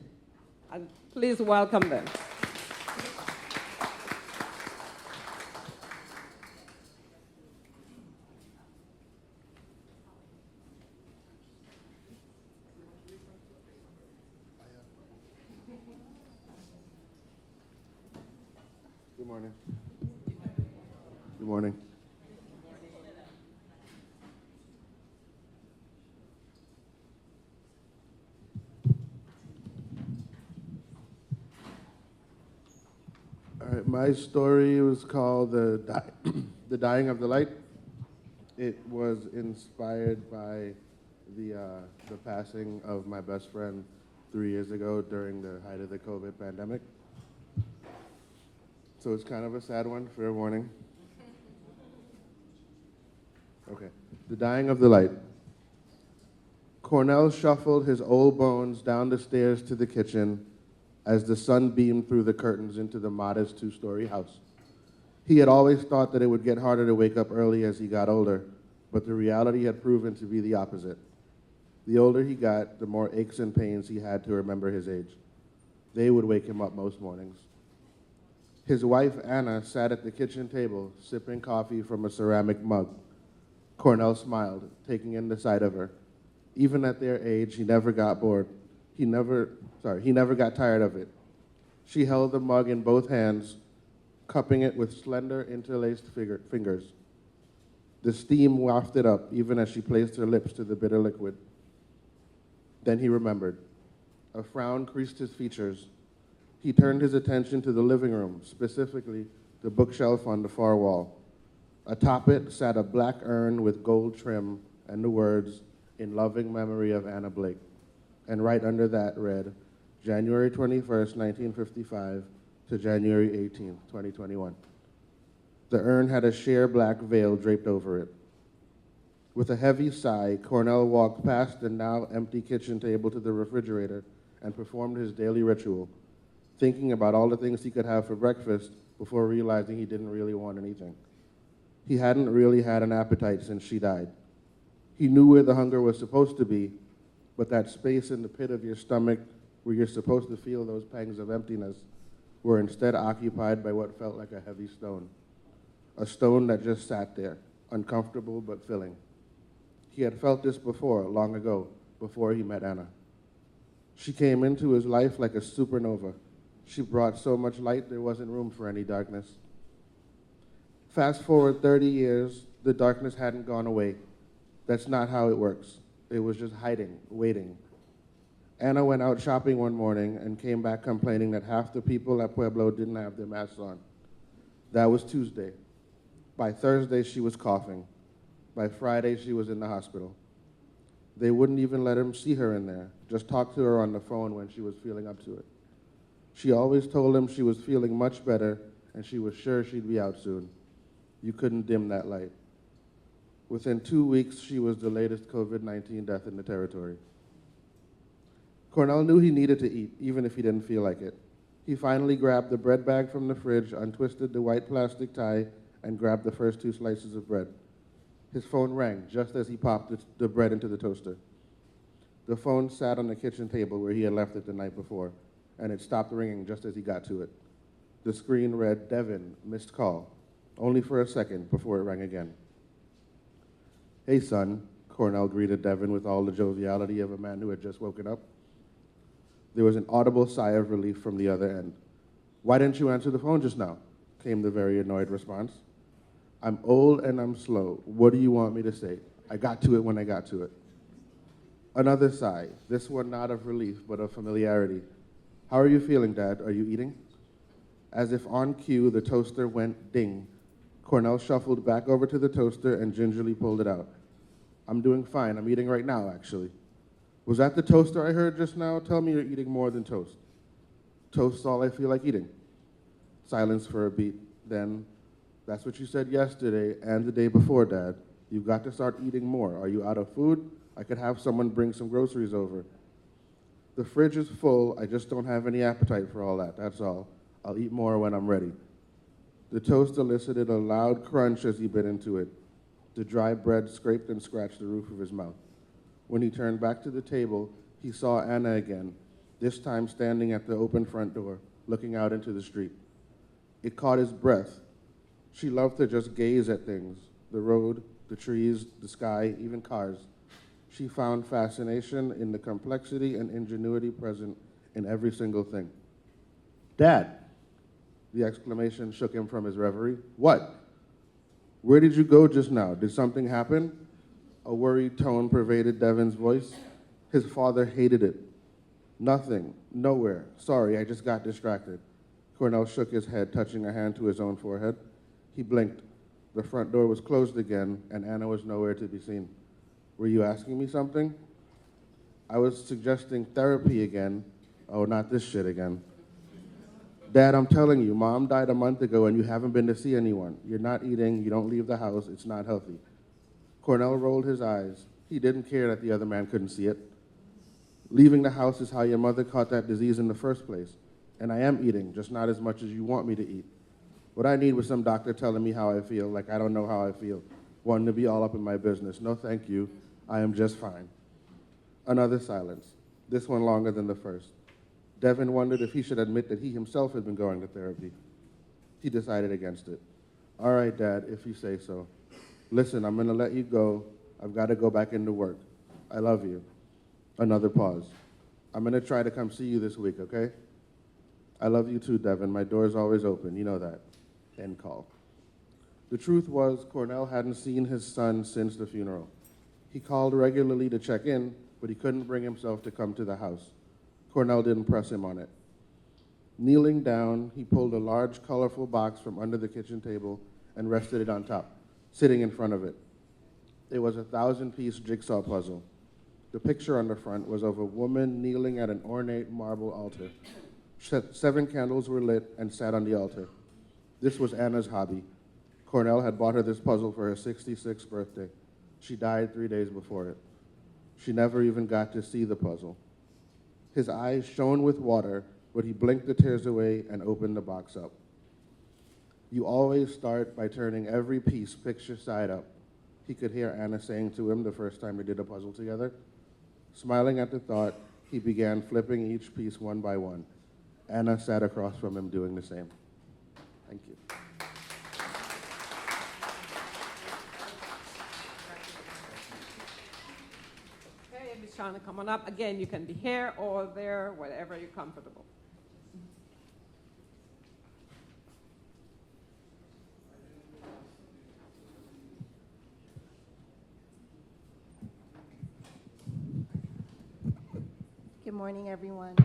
And please welcome them. Good morning. Good morning. All right, my story was called The Dying of the Light. It was inspired by the passing of my best friend 3 years ago during the height of the COVID pandemic. So it's kind of a sad one, fair warning. Okay, The Dying of the Light. Cornell shuffled his old bones down the stairs to the kitchen as the sun beamed through the curtains into the modest 2-story house. He had always thought that it would get harder to wake up early as he got older, but the reality had proven to be the opposite. The older he got, the more aches and pains he had to remember his age. They would wake him up most mornings. His wife, Anna, sat at the kitchen table, sipping coffee from a ceramic mug. Cornell smiled, taking in the sight of her. Even at their age, he never got bored. He never got tired of it. She held the mug in both hands, cupping it with slender, interlaced fingers. The steam wafted up even as she placed her lips to the bitter liquid. Then he remembered. A frown creased his features. He turned his attention to the living room, specifically the bookshelf on the far wall. Atop it sat a black urn with gold trim and the words, "In loving memory of Anna Blake." And right under that read, January 21st, 1955 to January 18th, 2021. The urn had a sheer black veil draped over it. With a heavy sigh, Cornell walked past the now empty kitchen table to the refrigerator and performed his daily ritual, thinking about all the things he could have for breakfast before realizing he didn't really want anything. He hadn't really had an appetite since she died. He knew where the hunger was supposed to be, but that space in the pit of your stomach where you're supposed to feel those pangs of emptiness were instead occupied by what felt like a heavy stone. A stone that just sat there, uncomfortable but filling. He had felt this before, long ago, before he met Anna. She came into his life like a supernova. She brought so much light there wasn't room for any darkness. Fast forward 30 years, the darkness hadn't gone away. That's not how it works. It was just hiding, waiting. Anna went out shopping one morning and came back complaining that half the people at Pueblo didn't have their masks on. That was Tuesday. By Thursday, she was coughing. By Friday, she was in the hospital. They wouldn't even let him see her in there, just talk to her on the phone when she was feeling up to it. She always told him she was feeling much better and she was sure she'd be out soon. You couldn't dim that light. Within 2 weeks, she was the latest COVID-19 death in the territory. Cornell knew he needed to eat, even if he didn't feel like it. He finally grabbed the bread bag from the fridge, untwisted the white plastic tie, and grabbed the first 2 slices of bread. His phone rang just as he popped the bread into the toaster. The phone sat on the kitchen table where he had left it the night before, and it stopped ringing just as he got to it. The screen read, "Devin, missed call," only for a second before it rang again. "Hey, son," Cornell greeted Devin with all the joviality of a man who had just woken up. There was an audible sigh of relief from the other end. "Why didn't you answer the phone just now?" came the very annoyed response. "I'm old and I'm slow. What do you want me to say? I got to it when I got to it." Another sigh, this one not of relief, but of familiarity. "How are you feeling, Dad? Are you eating?" As if on cue, the toaster went ding. Cornell shuffled back over to the toaster and gingerly pulled it out. "I'm doing fine. I'm eating right now, actually." "Was that the toaster I heard just now? Tell me you're eating more than toast." "Toast's all I feel like eating." Silence for a beat. Then, "That's what you said yesterday and the day before, Dad. You've got to start eating more. Are you out of food? I could have someone bring some groceries over." "The fridge is full. I just don't have any appetite for all that, that's all. I'll eat more when I'm ready." The toast elicited a loud crunch as he bit into it. The dry bread scraped and scratched the roof of his mouth. When he turned back to the table, he saw Anna again, this time standing at the open front door, looking out into the street. It caught his breath. She loved to just gaze at things, the road, the trees, the sky, even cars. She found fascination in the complexity and ingenuity present in every single thing. "Dad!" The exclamation shook him from his reverie. "What? Where did you go just now? Did something happen?" A worried tone pervaded Devin's voice. His father hated it. "Nothing. Nowhere. Sorry, I just got distracted." Cornell shook his head, touching a hand to his own forehead. He blinked. The front door was closed again, and Anna was nowhere to be seen. "Were you asking me something?" "I was suggesting therapy again." "Oh, not this shit again." "Dad, I'm telling you, Mom died a month ago and you haven't been to see anyone. You're not eating, you don't leave the house, it's not healthy." Cornell rolled his eyes. He didn't care that the other man couldn't see it. "Leaving the house is how your mother caught that disease in the first place. And I am eating, just not as much as you want me to eat. What I need was some doctor telling me how I feel, like I don't know how I feel, wanting to be all up in my business. No, thank you. I am just fine." Another silence, this one longer than the first. Devin wondered if he should admit that he himself had been going to therapy. He decided against it. "All right, Dad, if you say so. Listen, I'm going to let you go. I've got to go back into work. I love you." Another pause. "I'm going to try to come see you this week, okay?" "I love you too, Devin. My door's always open. You know that." end call. The truth was, Cornell hadn't seen his son since the funeral. He called regularly to check in, but he couldn't bring himself to come to the house. Cornell didn't press him on it. Kneeling down, he pulled a large, colorful box from under the kitchen table and rested it on top, sitting in front of it. It was a 1,000-piece jigsaw puzzle. The picture on the front was of a woman kneeling at an ornate marble altar. 7 candles were lit and sat on the altar. This was Anna's hobby. Cornell had bought her this puzzle for her 66th birthday. She died 3 days before it. She never even got to see the puzzle. His eyes shone with water, but he blinked the tears away and opened the box up. You always start by turning every piece picture side up, he could hear Anna saying to him the first time they did a puzzle together. Smiling at the thought, he began flipping each piece one by one. Anna sat across from him doing the same. Thank you. Okay, Miss Shauna, come on up. Again, you can be here or there, whatever you're comfortable. Good morning, everyone.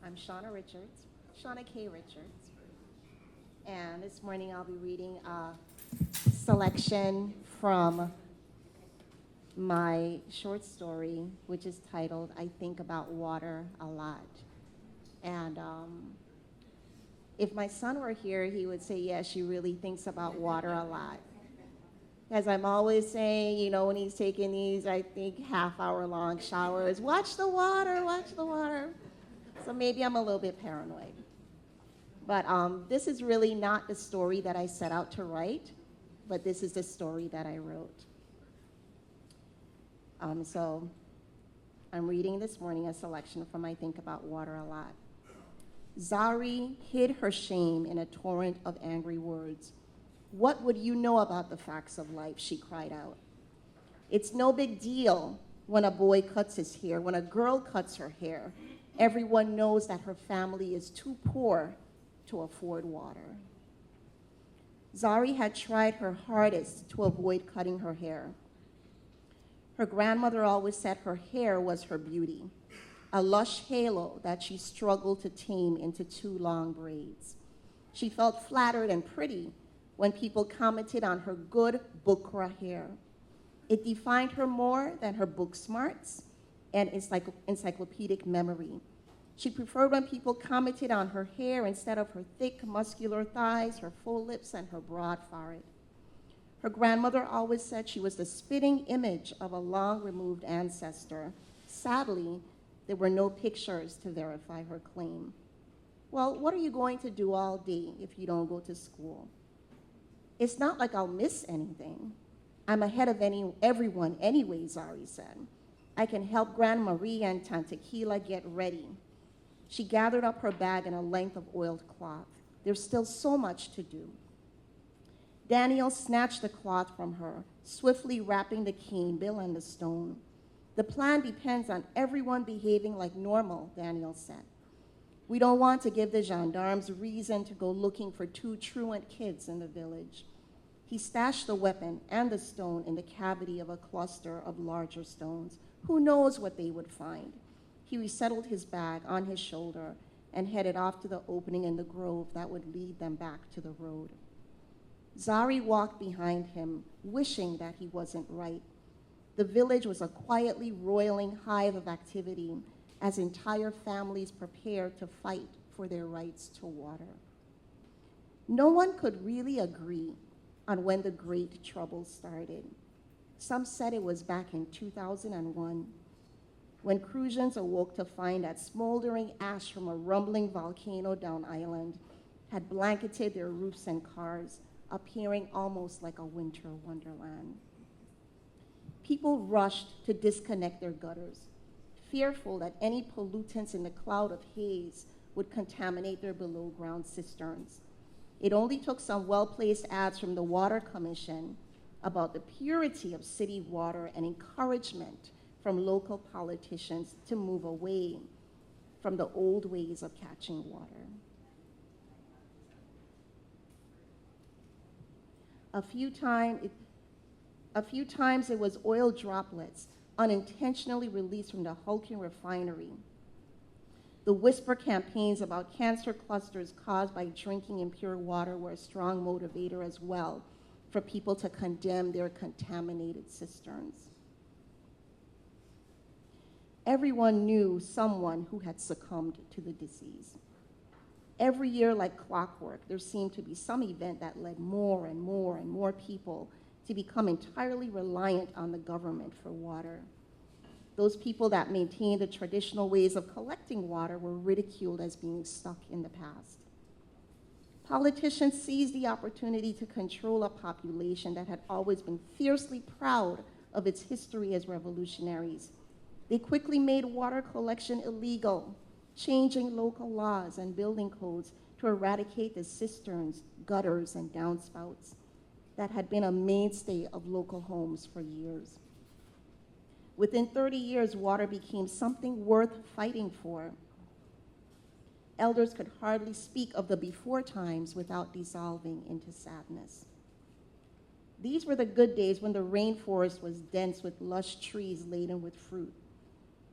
I'm Shauna Richards, Shauna K. Richards. And this morning I'll be reading a selection from my short story, which is titled, I Think About Water a Lot. And if my son were here, he would say, yes, she really thinks about water a lot. As I'm always saying, you know, when he's taking these, I think, half-hour-long showers, watch the water, watch the water. So maybe I'm a little bit paranoid. But this is really not the story that I set out to write, but this is the story that I wrote. So I'm reading this morning a selection from I Think About Water a Lot. Zari hid her shame in a torrent of angry words. What would you know about the facts of life, she cried out. It's no big deal when a boy cuts his hair, when a girl cuts her hair. Everyone knows that her family is too poor to afford water. Zari had tried her hardest to avoid cutting her hair. Her grandmother always said her hair was her beauty, a lush halo that she struggled to tame into 2 long braids. She felt flattered and pretty when people commented on her good bukra hair. It defined her more than her book smarts and encyclopedic memory. She preferred when people commented on her hair instead of her thick, muscular thighs, her full lips, and her broad forehead. Her grandmother always said she was the spitting image of a long-removed ancestor. Sadly, there were no pictures to verify her claim. Well, what are you going to do all day if you don't go to school? It's not like I'll miss anything. I'm ahead of everyone anyway, Zari said. I can help Grandma Marie and Tante Keela get ready. She gathered up her bag in a length of oiled cloth. There's still so much to do. Daniel snatched the cloth from her, swiftly wrapping the cane, bill, and the stone. The plan depends on everyone behaving like normal, Daniel said. We don't want to give the gendarmes reason to go looking for 2 truant kids in the village. He stashed the weapon and the stone in the cavity of a cluster of larger stones. Who knows what they would find? He resettled his bag on his shoulder and headed off to the opening in the grove that would lead them back to the road. Zari walked behind him, wishing that he wasn't right. The village was a quietly roiling hive of activity as entire families prepared to fight for their rights to water. No one could really agree on when the Great Trouble started. Some said it was back in 2001, when Crucians awoke to find that smoldering ash from a rumbling volcano down island had blanketed their roofs and cars, appearing almost like a winter wonderland. People rushed to disconnect their gutters, fearful that any pollutants in the cloud of haze would contaminate their below-ground cisterns. It only took some well-placed ads from the Water Commission about the purity of city water and encouragement from local politicians to move away from the old ways of catching water. A few times it was oil droplets unintentionally released from the hulking refinery. The whisper campaigns about cancer clusters caused by drinking impure water were a strong motivator as well for people to condemn their contaminated cisterns. Everyone knew someone who had succumbed to the disease. Every year, like clockwork, there seemed to be some event that led more and more and more people to become entirely reliant on the government for water. Those people that maintained the traditional ways of collecting water were ridiculed as being stuck in the past. Politicians seized the opportunity to control a population that had always been fiercely proud of its history as revolutionaries. They quickly made water collection illegal, changing local laws and building codes to eradicate the cisterns, gutters, and downspouts that had been a mainstay of local homes for years. Within 30 years, water became something worth fighting for. Elders could hardly speak of the before times without dissolving into sadness. These were the good days when the rainforest was dense with lush trees laden with fruit,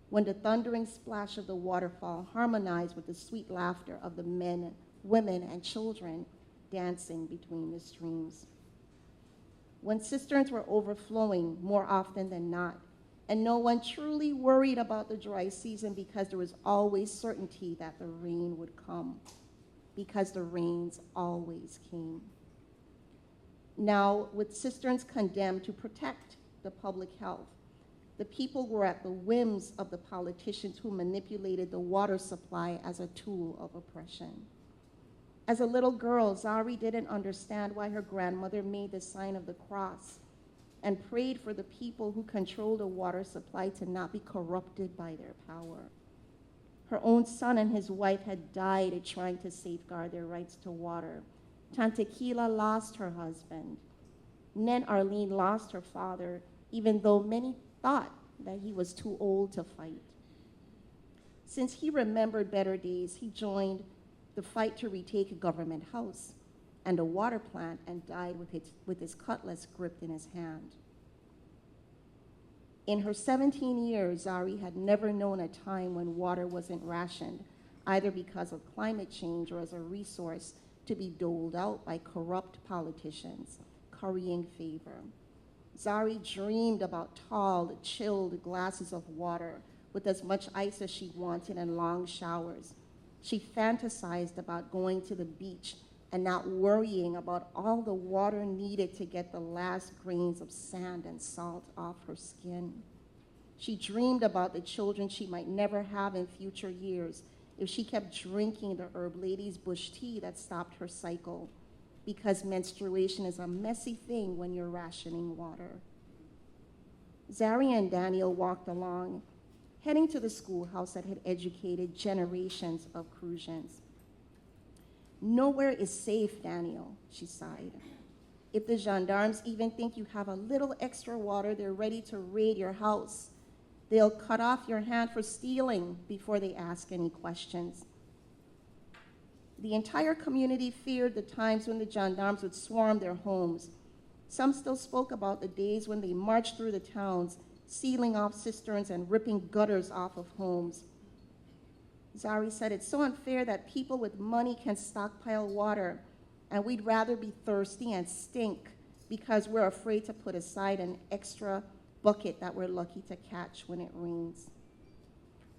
when the thundering splash of the waterfall harmonized with the sweet laughter of the men, women, and children dancing between the streams. When cisterns were overflowing more often than not, and no one truly worried about the dry season because there was always certainty that the rain would come, because the rains always came. Now, with cisterns condemned to protect the public health, the people were at the whims of the politicians who manipulated the water supply as a tool of oppression. As a little girl, Zari didn't understand why her grandmother made the sign of the cross and prayed for the people who controlled the water supply to not be corrupted by their power. Her own son and his wife had died trying to safeguard their rights to water. Tante Keela lost her husband. Nen Arlene lost her father, even though many thought that he was too old to fight. Since he remembered better days, he joined the fight to retake a government house and a water plant and died with his cutlass gripped in his hand. In her 17 years, Zari had never known a time when water wasn't rationed, either because of climate change or as a resource to be doled out by corrupt politicians, currying favor. Zari dreamed about tall, chilled glasses of water with as much ice as she wanted and long showers. She fantasized about going to the beach and not worrying about all the water needed to get the last grains of sand and salt off her skin. She dreamed about the children she might never have in future years if she kept drinking the Herb Lady's bush tea that stopped her cycle, because menstruation is a messy thing when you're rationing water. Zari and Daniel walked along, heading to the schoolhouse that had educated generations of Crucians. "Nowhere is safe, Daniel," she sighed. "If the gendarmes even think you have a little extra water, they're ready to raid your house. They'll cut off your hand for stealing before they ask any questions." The entire community feared the times when the gendarmes would swarm their homes. Some still spoke about the days when they marched through the towns, sealing off cisterns and ripping gutters off of homes. Zari said, "It's so unfair that people with money can stockpile water, and we'd rather be thirsty and stink because we're afraid to put aside an extra bucket that we're lucky to catch when it rains."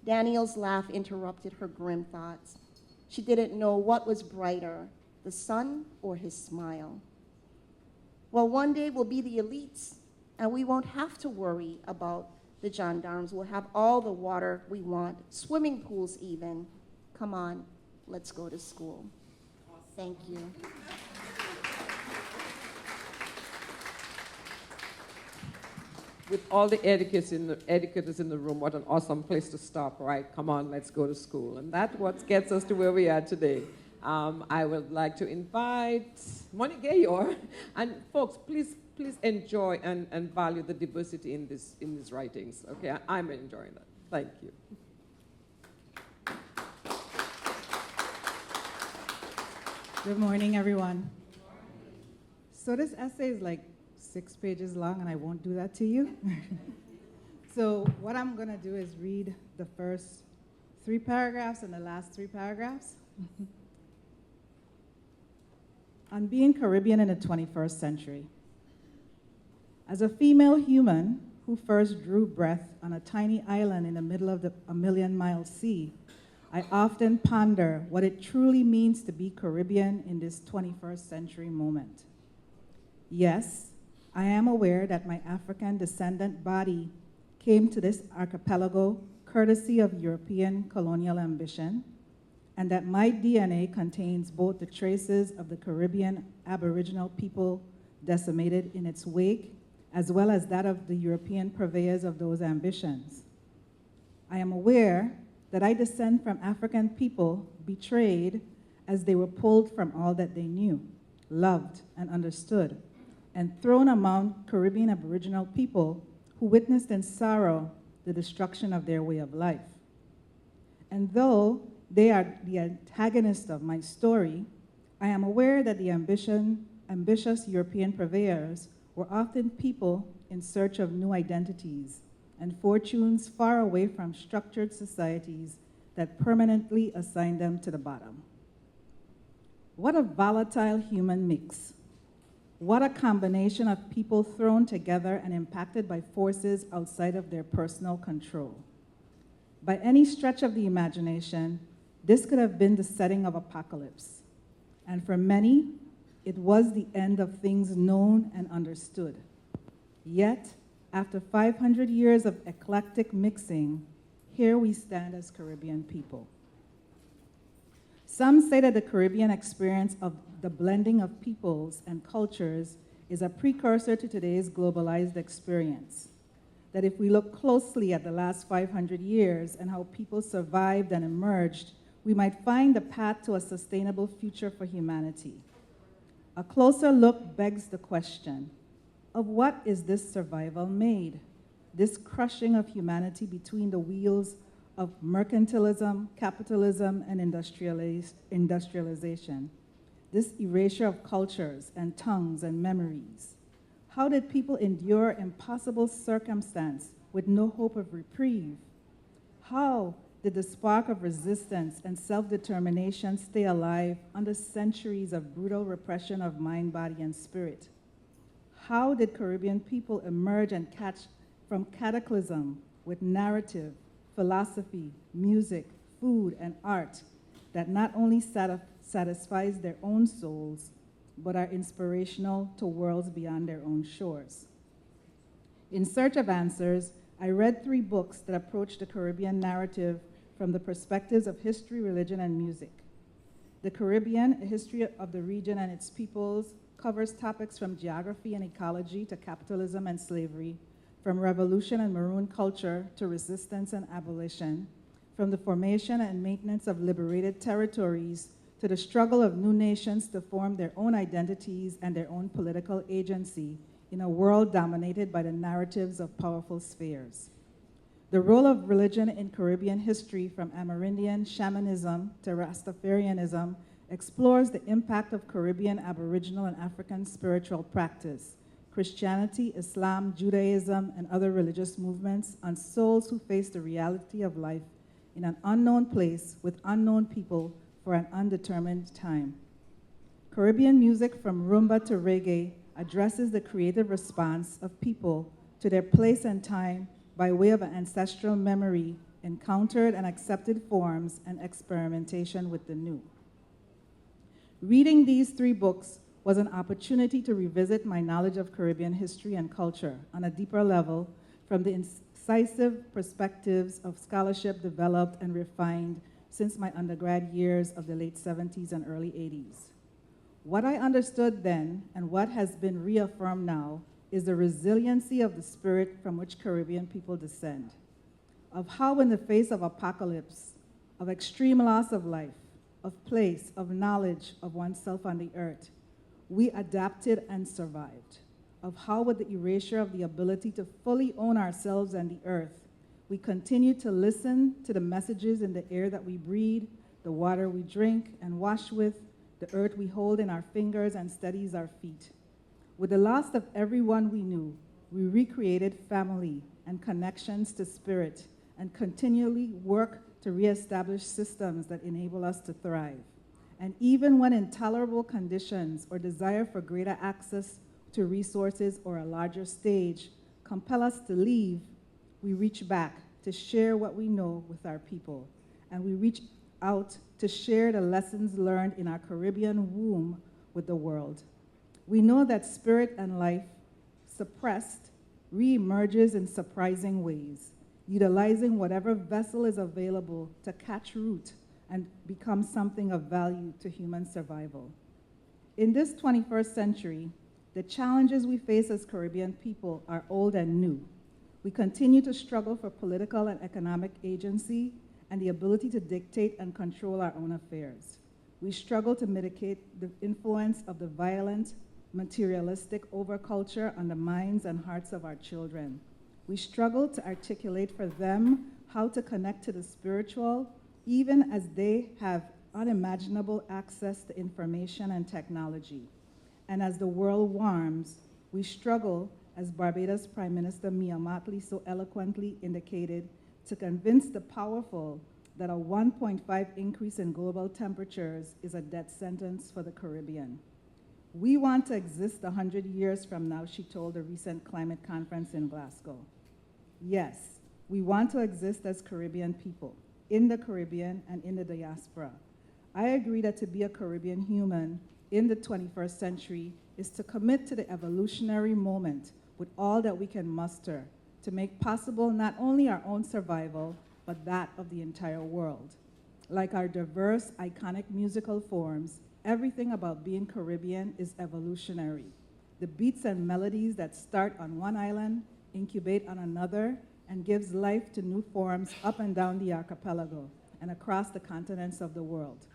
Daniel's laugh interrupted her grim thoughts. She didn't know what was brighter, the sun or his smile. "Well, one day we'll be the elites, and we won't have to worry about the gendarmes. We'll have all the water we want, swimming pools even. Come on, let's go to school." Thank you. With all the educators in the room, what an awesome place to stop, right? Come on, let's go to school. And that's what gets us to where we are today. I would like to invite Monique Gayor. And folks, please enjoy and value the diversity in these writings. Okay, I'm enjoying that. Thank you. Good morning, everyone. So this essay is like 6 pages long, and I won't do that to you. So what I'm going to do is read the first 3 paragraphs and the last 3 paragraphs. On being Caribbean in the 21st century. As a female human who first drew breath on a tiny island in the middle of a million-mile sea, I often ponder what it truly means to be Caribbean in this 21st century moment. Yes, I am aware that my African descendant body came to this archipelago courtesy of European colonial ambition, and that my DNA contains both the traces of the Caribbean Aboriginal people decimated in its wake, as well as that of the European purveyors of those ambitions. I am aware that I descend from African people betrayed as they were pulled from all that they knew, loved, and understood, and thrown among Caribbean Aboriginal people who witnessed in sorrow the destruction of their way of life. And though they are the antagonists of my story, I am aware that the ambitious European purveyors were often people in search of new identities and fortunes far away from structured societies that permanently assign them to the bottom. What a volatile human mix. What a combination of people thrown together and impacted by forces outside of their personal control. By any stretch of the imagination, this could have been the setting of apocalypse. And for many, it was the end of things known and understood. Yet, after 500 years of eclectic mixing, here we stand as Caribbean people. Some say that the Caribbean experience of the blending of peoples and cultures is a precursor to today's globalized experience. That if we look closely at the last 500 years and how people survived and emerged, we might find the path to a sustainable future for humanity. A closer look begs the question, of what is this survival made? This crushing of humanity between the wheels of mercantilism, capitalism, and industrialization. This erasure of cultures and tongues and memories. How did people endure impossible circumstance with no hope of reprieve? How did the spark of resistance and self-determination stay alive under centuries of brutal repression of mind, body, and spirit? How did Caribbean people emerge and catch from cataclysm with narrative, philosophy, music, food, and art that not only satisfies their own souls, but are inspirational to worlds beyond their own shores? In search of answers, I read 3 books that approach the Caribbean narrative from the perspectives of history, religion, and music. The Caribbean, A History of the Region and Its Peoples, covers topics from geography and ecology to capitalism and slavery, from revolution and maroon culture to resistance and abolition, from the formation and maintenance of liberated territories to the struggle of new nations to form their own identities and their own political agency in a world dominated by the narratives of powerful spheres. The role of religion in Caribbean history, from Amerindian shamanism to Rastafarianism, explores the impact of Caribbean, Aboriginal, and African spiritual practice, Christianity, Islam, Judaism, and other religious movements on souls who face the reality of life in an unknown place with unknown people for an undetermined time. Caribbean music, from rumba to reggae, addresses the creative response of people to their place and time by way of an ancestral memory, encountered and accepted forms, and experimentation with the new. Reading these 3 books was an opportunity to revisit my knowledge of Caribbean history and culture on a deeper level from the incisive perspectives of scholarship developed and refined since my undergrad years of the late 70s and early 80s. What I understood then and what has been reaffirmed now is the resiliency of the spirit from which Caribbean people descend, of how in the face of apocalypse, of extreme loss of life, of place, of knowledge of oneself on the earth, we adapted and survived, of how with the erasure of the ability to fully own ourselves and the earth, we continue to listen to the messages in the air that we breathe, the water we drink and wash with, the earth we hold in our fingers and steadies our feet, With the loss of everyone we knew, we recreated family and connections to spirit and continually work to reestablish systems that enable us to thrive. And even when intolerable conditions or desire for greater access to resources or a larger stage compel us to leave, we reach back to share what we know with our people. And we reach out to share the lessons learned in our Caribbean womb with the world. We know that spirit and life, suppressed, reemerges in surprising ways, utilizing whatever vessel is available to catch root and become something of value to human survival. In this 21st century, the challenges we face as Caribbean people are old and new. We continue to struggle for political and economic agency and the ability to dictate and control our own affairs. We struggle to mitigate the influence of the violent, materialistic overculture on the minds and hearts of our children. We struggle to articulate for them how to connect to the spiritual, even as they have unimaginable access to information and technology. And as the world warms, we struggle, as Barbados Prime Minister Mia Mottley so eloquently indicated, to convince the powerful that a 1.5 increase in global temperatures is a death sentence for the Caribbean. We want to exist 100 years from now, she told a recent climate conference in Glasgow. Yes, we want to exist as Caribbean people, in the Caribbean and in the diaspora. I agree that to be a Caribbean human in the 21st century is to commit to the evolutionary moment with all that we can muster to make possible not only our own survival, but that of the entire world. Like our diverse, iconic musical forms, everything about being Caribbean is evolutionary. The beats and melodies that start on one island incubate on another and gives life to new forms up and down the archipelago and across the continents of the world.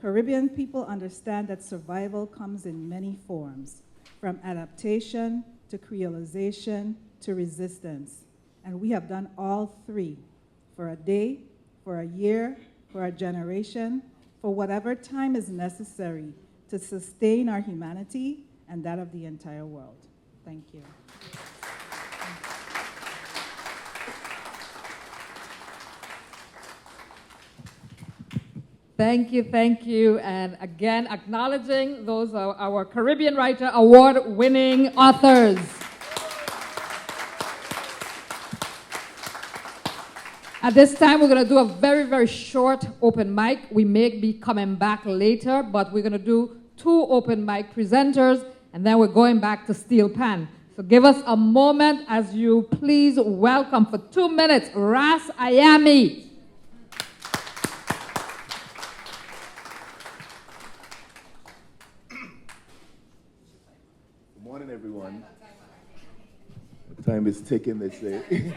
Caribbean people understand that survival comes in many forms, from adaptation to creolization to resistance. And we have done all three, for a day, for a year, for a generation, for whatever time is necessary to sustain our humanity and that of the entire world. Thank you. Thank you, and again, acknowledging those are our Caribbean Writer Award-winning authors. At this time, we're going to do a very, very short open mic. We may be coming back later, but we're going to do 2 open mic presenters, and then we're going back to Steel Pan. So give us a moment as you please welcome for 2 minutes, Ras Ayami. Good morning, everyone. Time is ticking, they say.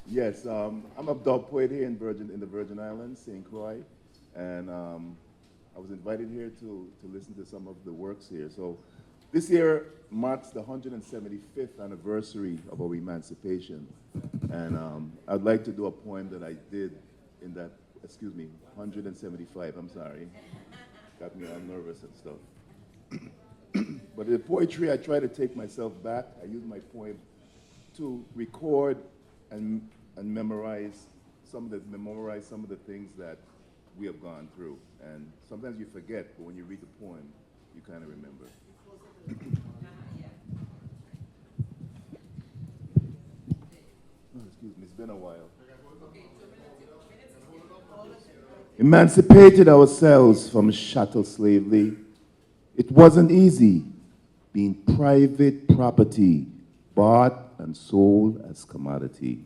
Yes, I'm a dog poet here in the Virgin Islands, St. Croix, and I was invited here to listen to some of the works here. So this year marks the 175th anniversary of our emancipation, and I'd like to do a poem that I did in that, 175, I'm sorry. Got me all nervous and stuff. But in poetry, I try to take myself back. I use my poem to record and memorize some of the things that we have gone through. And sometimes you forget, but when you read the poem, you kind of remember. Oh, excuse me, it's been a while. Emancipated ourselves from chattel slavery. It wasn't easy being private property, bought and sold as commodity.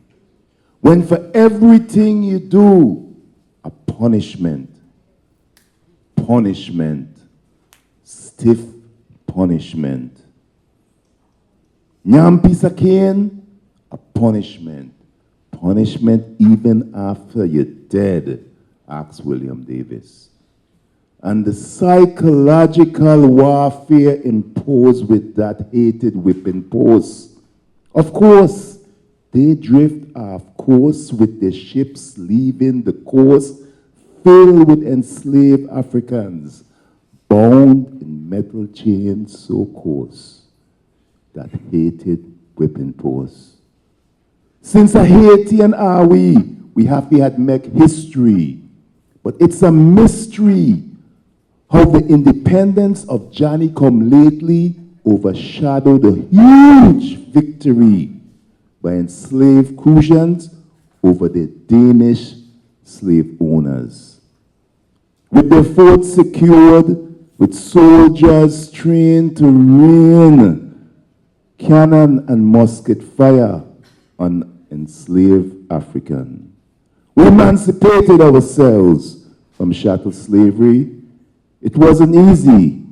When for everything you do, a punishment, stiff punishment. Nyam piece of cane, a punishment even after you're dead, asks William Davis. And the psychological warfare imposed with that hated whipping post. Of course, they drift off course with their ships leaving the coast filled with enslaved Africans, bound in metal chains so coarse. that hated whipping post. Since a Haitian are we have to admit history, but it's a mystery how the independence of Johnny come lately overshadowed the huge victory by enslaved Crucians over the Danish slave owners. With their forts secured, with soldiers trained to rain cannon and musket fire on enslaved African. We emancipated ourselves from chattel slavery. It wasn't easy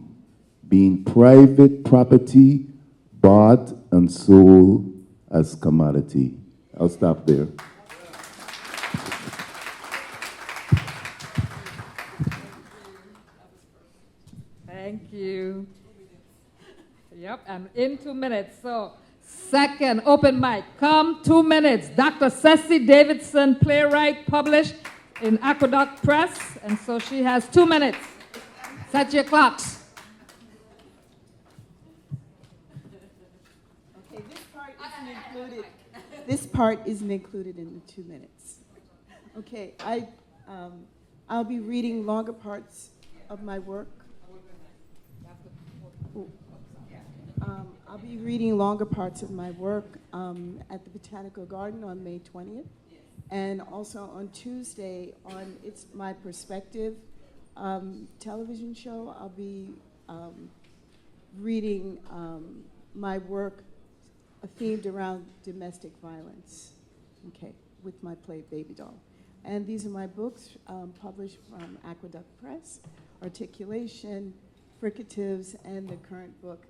being private property bought and sold as commodity. I'll stop there. Thank you. Yep, and in 2 minutes. So, second open mic. Come 2 minutes. Dr. Ceci Davidson, playwright, published in Aqueduct Press. And so she has 2 minutes. Set your clocks. Okay, this part isn't included in the 2 minutes. Okay, I'll be reading longer parts of my work. I'll be reading longer parts of my work at the Botanical Garden on May 20th, and also on Tuesday on It's My Perspective television show. I'll be reading my work themed around domestic violence, okay, with my play Baby Doll. And these are my books published from Aqueduct Press, Articulation, Fricatives, and the current book,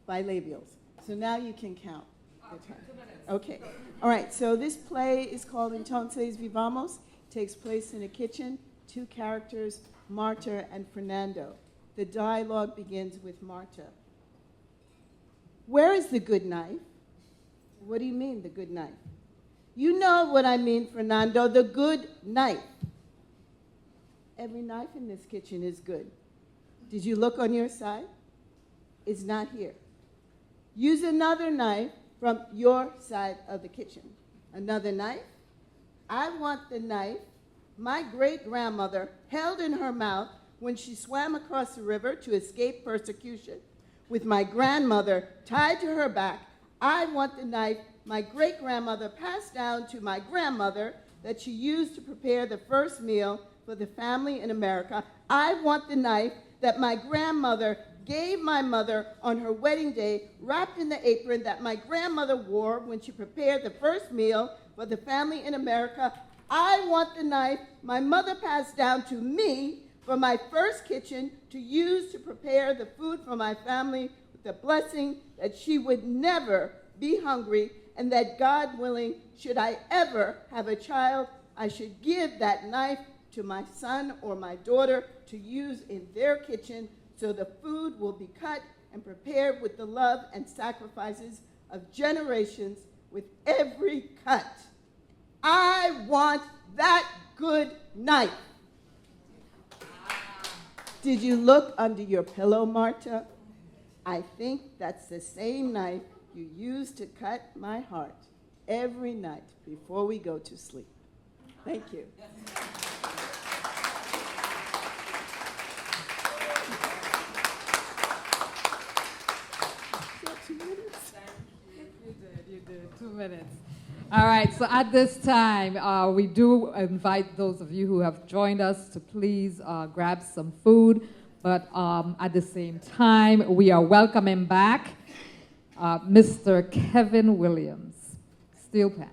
Bilabials. So now you can count the time. Okay. All right, so this play is called Entonces Vivamos. It takes place in a kitchen, 2 characters, Marta and Fernando. The dialogue begins with Marta. Where is the good knife? What do you mean, the good knife? You know what I mean, Fernando, the good knife. Every knife in this kitchen is good. Did you look on your side? It's not here. Use another knife from your side of the kitchen. Another knife? I want the knife my great-grandmother held in her mouth when she swam across the river to escape persecution. With my grandmother tied to her back, I want the knife my great-grandmother passed down to my grandmother that she used to prepare the first meal for the family in America. I want the knife that my grandmother gave my mother on her wedding day, wrapped in the apron that my grandmother wore when she prepared the first meal for the family in America. I want the knife my mother passed down to me for my first kitchen to use to prepare the food for my family with the blessing that she would never be hungry, and that, God willing, should I ever have a child, I should give that knife to my son or my daughter to use in their kitchen so the food will be cut and prepared with the love and sacrifices of generations with every cut. I want that good knife. Did you look under your pillow, Marta? I think that's the same knife you use to cut my heart every night before we go to sleep. Thank you. You did. 2 minutes. All right, so at this time, we do invite those of you who have joined us to please grab some food. But at the same time, we are welcoming back Mr. Kevin Williams, steel pan.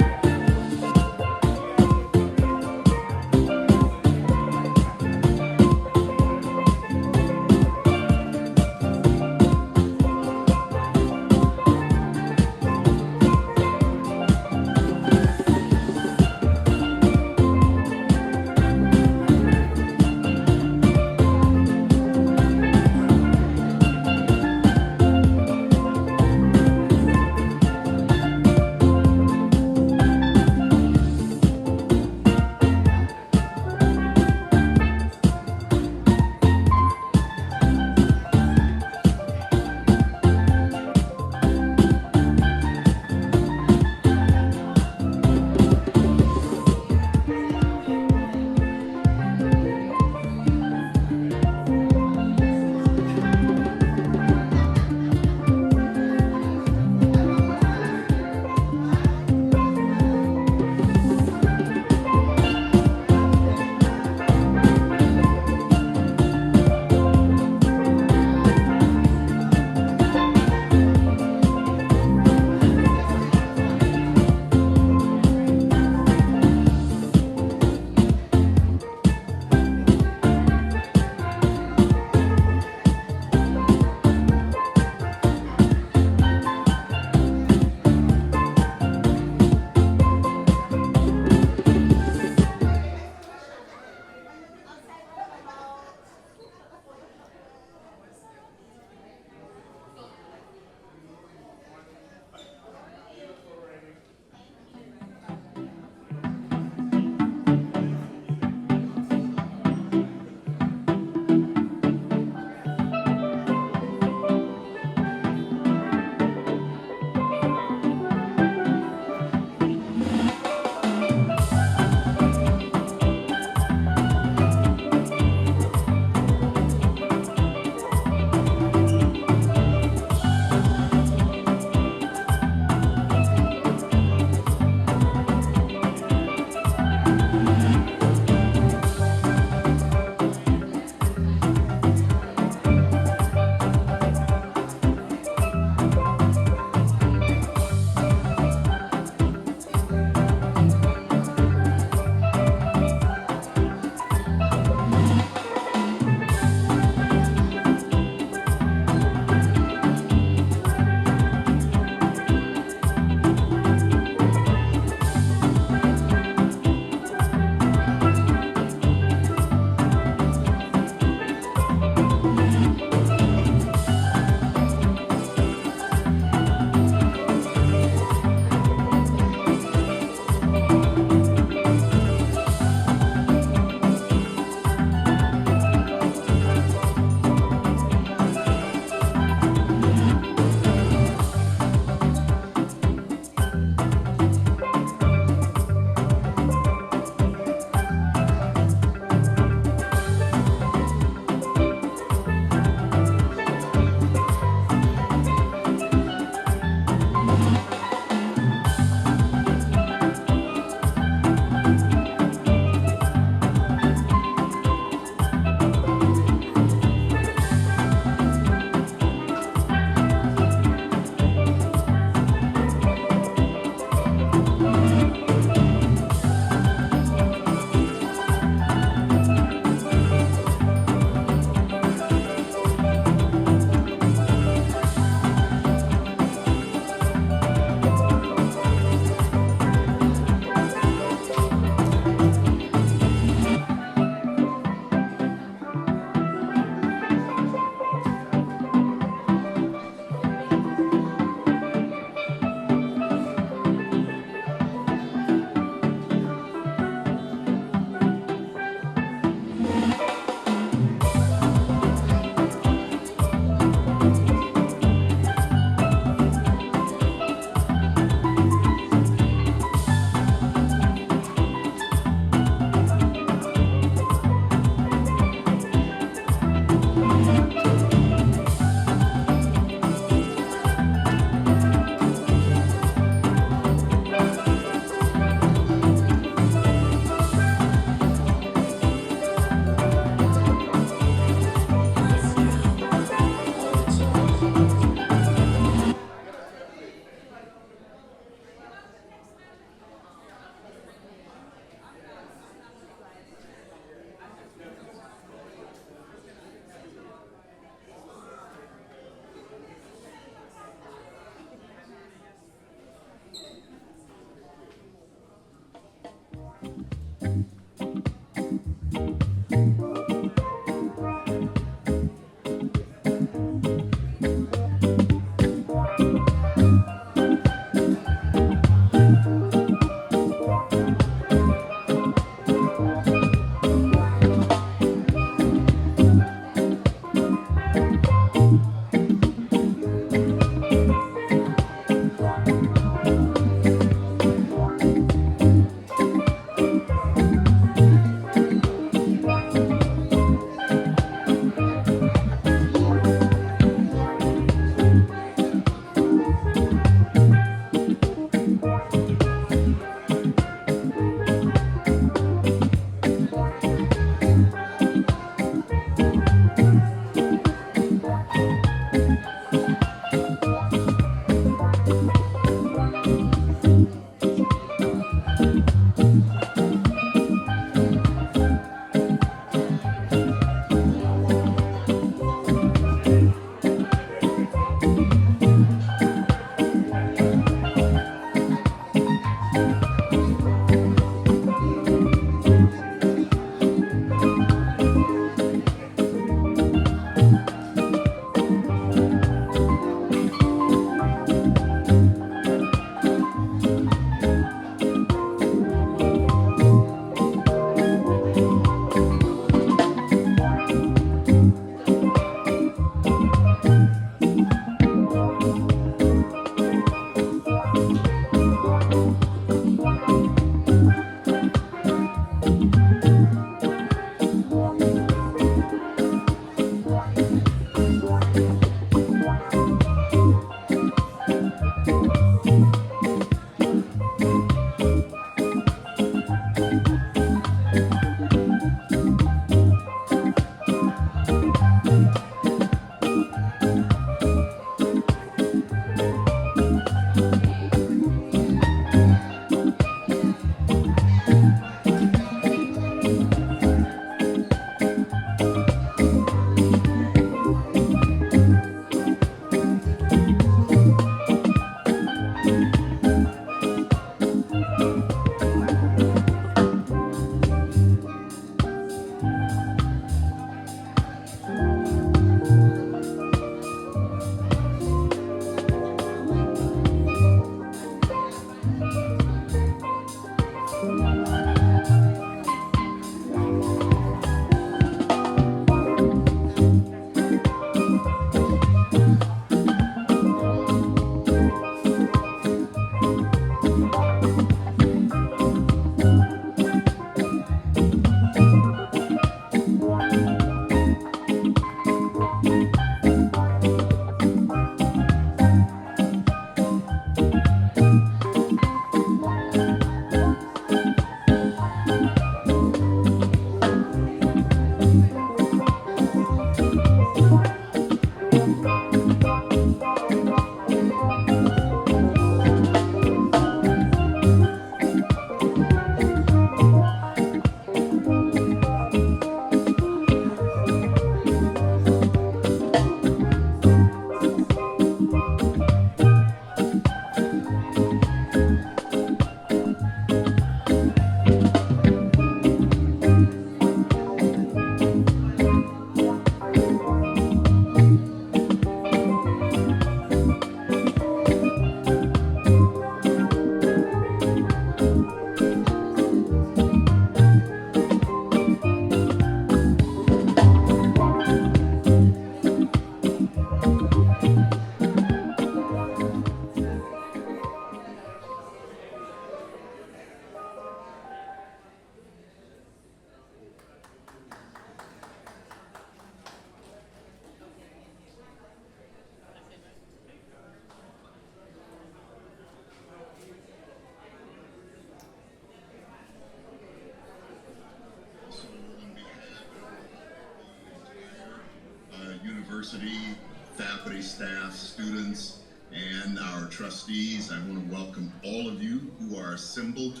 University, faculty, staff, students, and our trustees. I want to welcome all of you who are assembled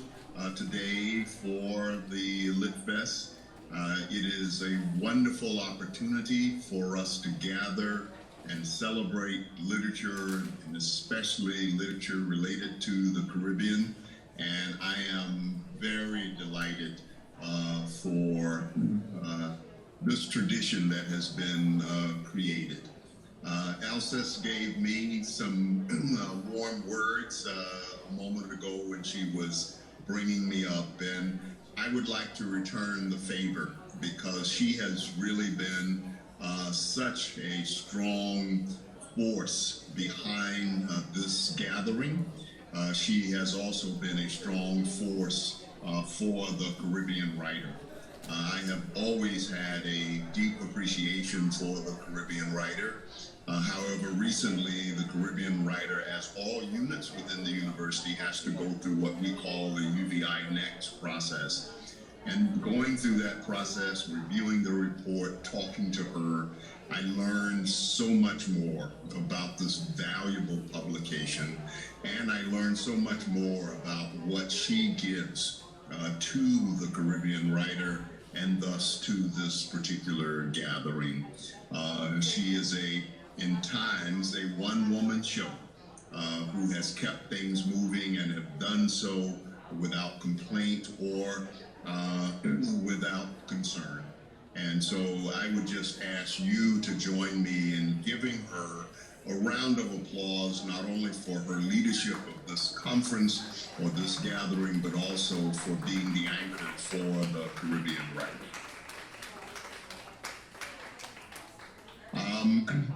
today for the Lit Fest. It is a wonderful opportunity for us to gather and celebrate literature, and especially literature related to the Caribbean. And I am very delighted for this tradition that has been created. Alcest gave me some warm words a moment ago when she was bringing me up, and I would like to return the favor because she has really been such a strong force behind this gathering. She has also been a strong force for the Caribbean writer. I have always had a deep appreciation for the Caribbean writer. However, recently, the Caribbean writer, as all units within the university, has to go through what we call the UVI Next process. And going through that process, reviewing the report, talking to her, I learned so much more about this valuable publication. And I learned so much more about what she gives to the Caribbean writer and thus to this particular gathering. She is in times, a one-woman show who has kept things moving and have done so without complaint or without concern. And so I would just ask you to join me in giving her a round of applause, not only for her leadership of this conference or this gathering, but also for being the anchor for the Caribbean writer.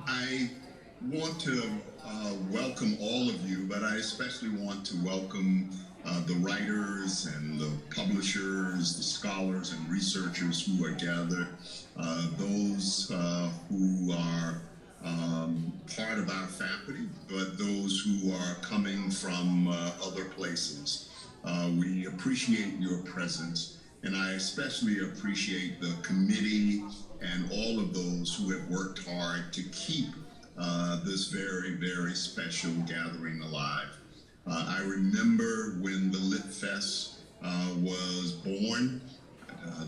I want to welcome all of you, but I especially want to welcome the writers and the publishers, the scholars and researchers who are gathered, those who are part of our faculty, but those who are coming from other places. We appreciate your presence, and I especially appreciate the committee and all of those who have worked hard to keep this very, very special gathering alive. I remember when the Lit Fest was born,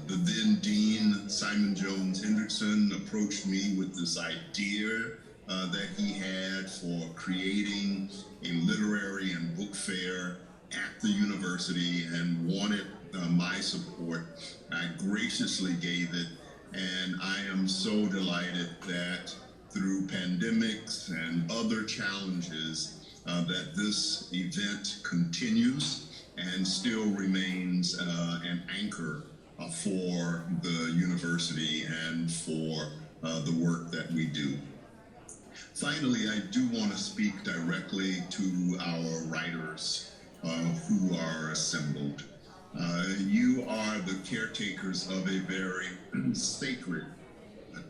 the then Dean, Simon Jones Hendrickson, approached me with this idea that he had for creating a literary and book fair at the university and wanted my support. I graciously gave it, and I am so delighted that through pandemics and other challenges, that this event continues and still remains an anchor for the university and for the work that we do. Finally, I do want to speak directly to our writers who are assembled. You are the caretakers of a very sacred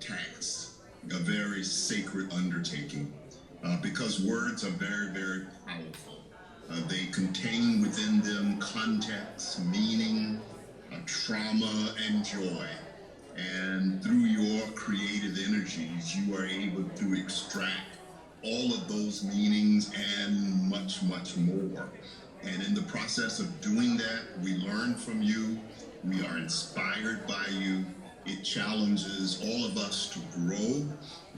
task, a very sacred undertaking, because words are very, very powerful. They contain within them context, meaning, trauma, and joy. And through your creative energies, you are able to extract all of those meanings and much, much more. And in the process of doing that, we learn from you, we are inspired by you. It challenges all of us to grow.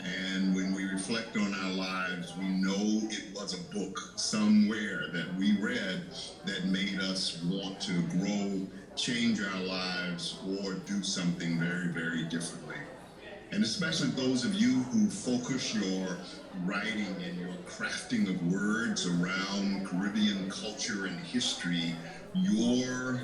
And when we reflect on our lives, we know it was a book somewhere that we read that made us want to grow, change our lives, or do something very, very differently. And especially those of you who focus your writing and your crafting of words around Caribbean culture and history, your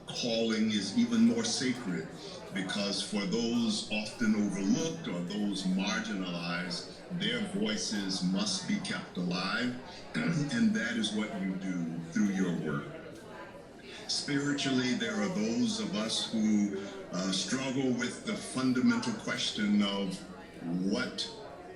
calling is even more sacred, because for those often overlooked or those marginalized, their voices must be kept alive, and that is what you do through your work. Spiritually, there are those of us who struggle with the fundamental question of what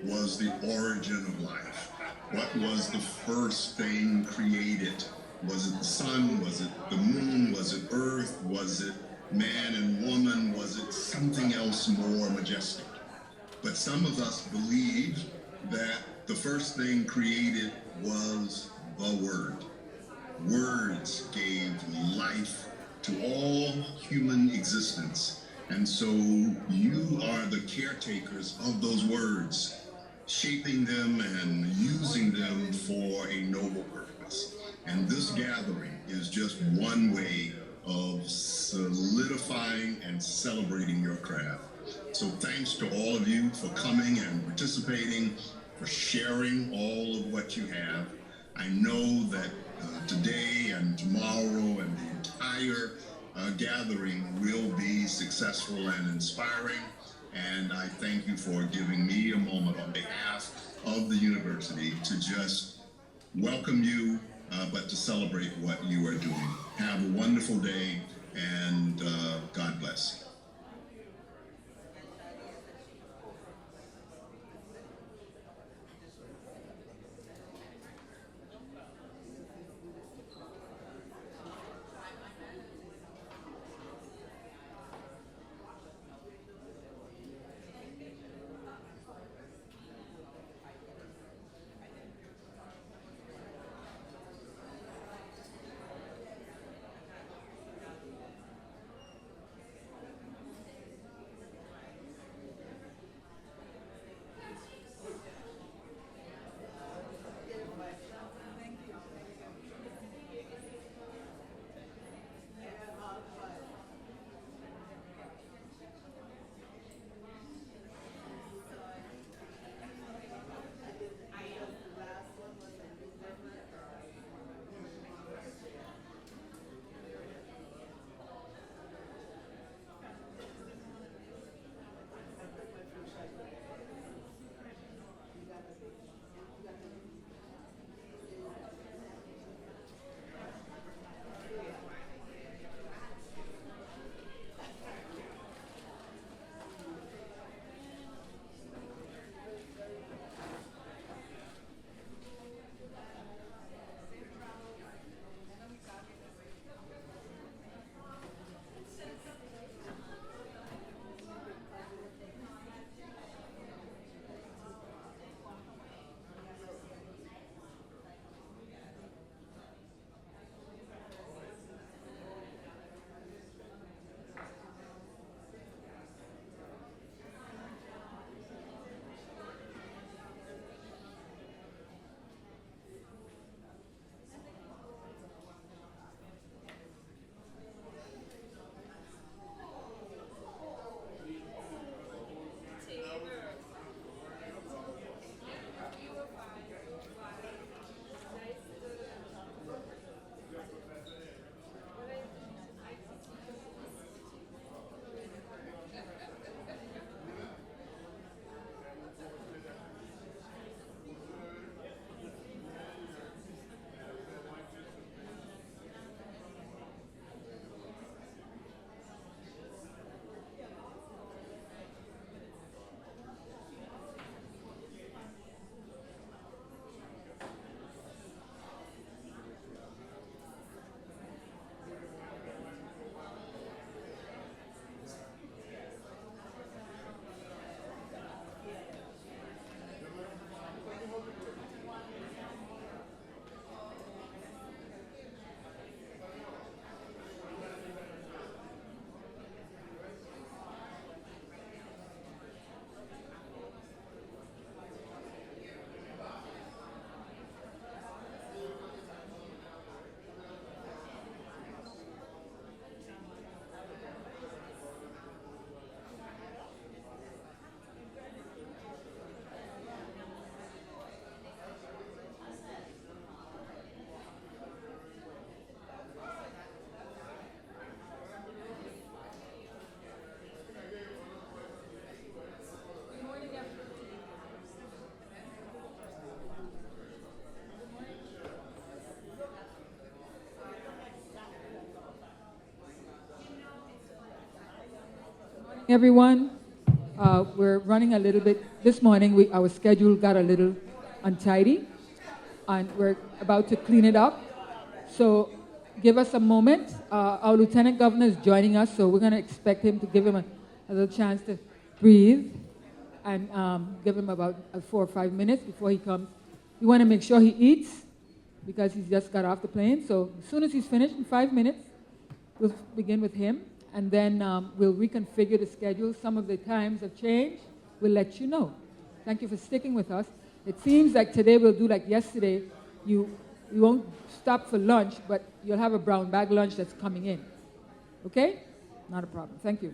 was the origin of life? What was the first thing created? Was it the sun? Was it the moon? Was it earth? Was it man and woman? Was it something else more majestic? But some of us believe that the first thing created was the Word. Words gave life to all human existence. And so you are the caretakers of those words, shaping them and using them for a noble purpose. And this gathering is just one way of solidifying and celebrating your craft. So thanks to all of you for coming and participating, for sharing all of what you have. I know that today and tomorrow and the entire gathering will be successful and inspiring. And I thank you for giving me a moment on behalf of the university to just welcome you, but to celebrate what you are doing. Have a wonderful day, and God bless. Everyone, we're running a little bit. This morning, our schedule got a little untidy, and we're about to clean it up. So give us a moment. Our Lieutenant Governor is joining us, so we're going to expect him to give him a little chance to breathe and give him about 4 or 5 minutes before he comes. We want to make sure he eats because he's just got off the plane. So as soon as he's finished in 5 minutes, we'll begin with him, and then we'll reconfigure the schedule. Some of the times have changed. We'll let you know. Thank you for sticking with us. It seems like today we'll do like yesterday. You won't stop for lunch, but you'll have a brown bag lunch that's coming in. Okay? Not a problem. Thank you.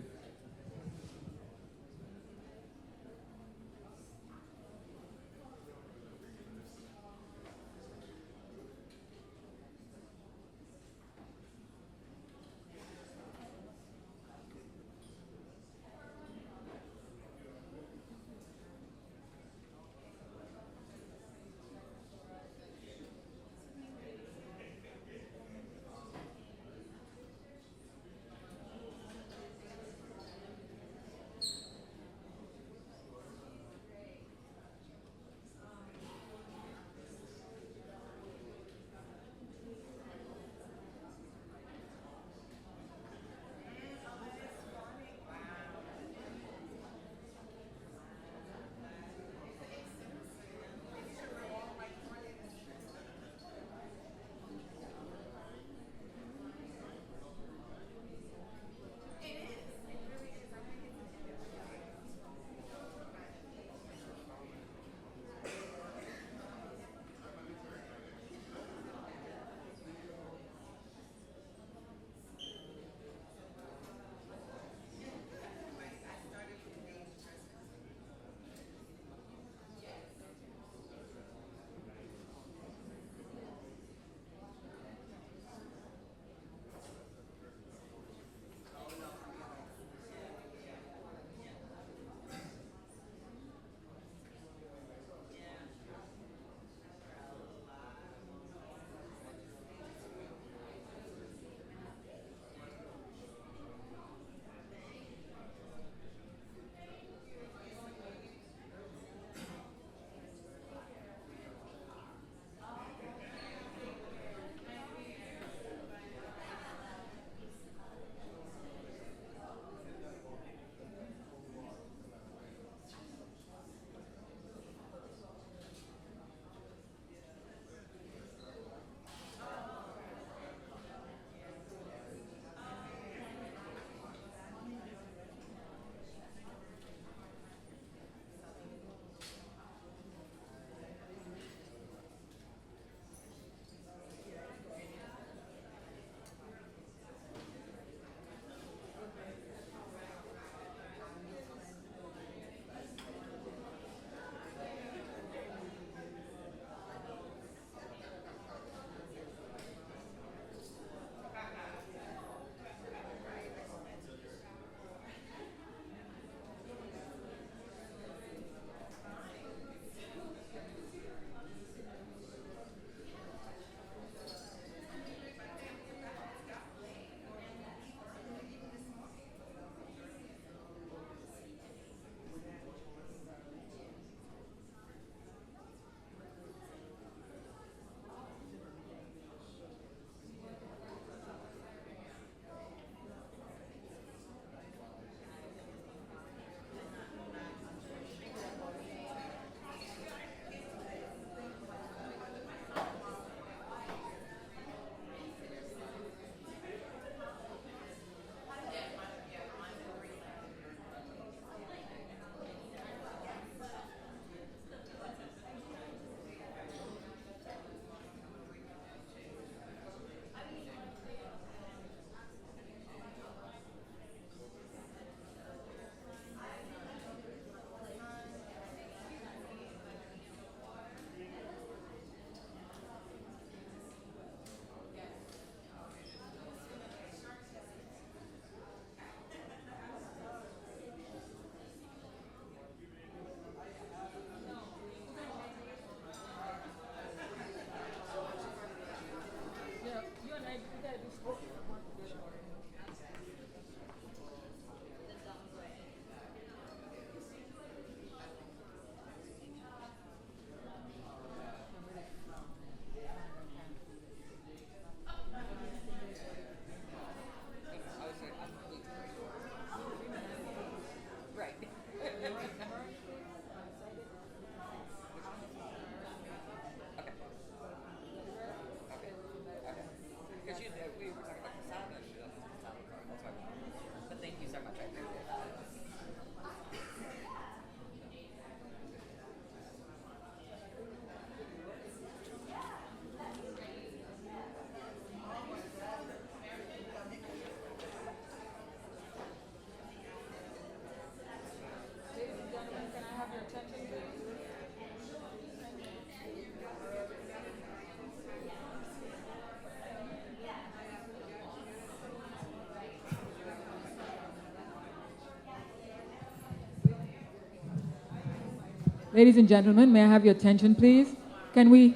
Ladies and gentlemen, may I have your attention, please? Can we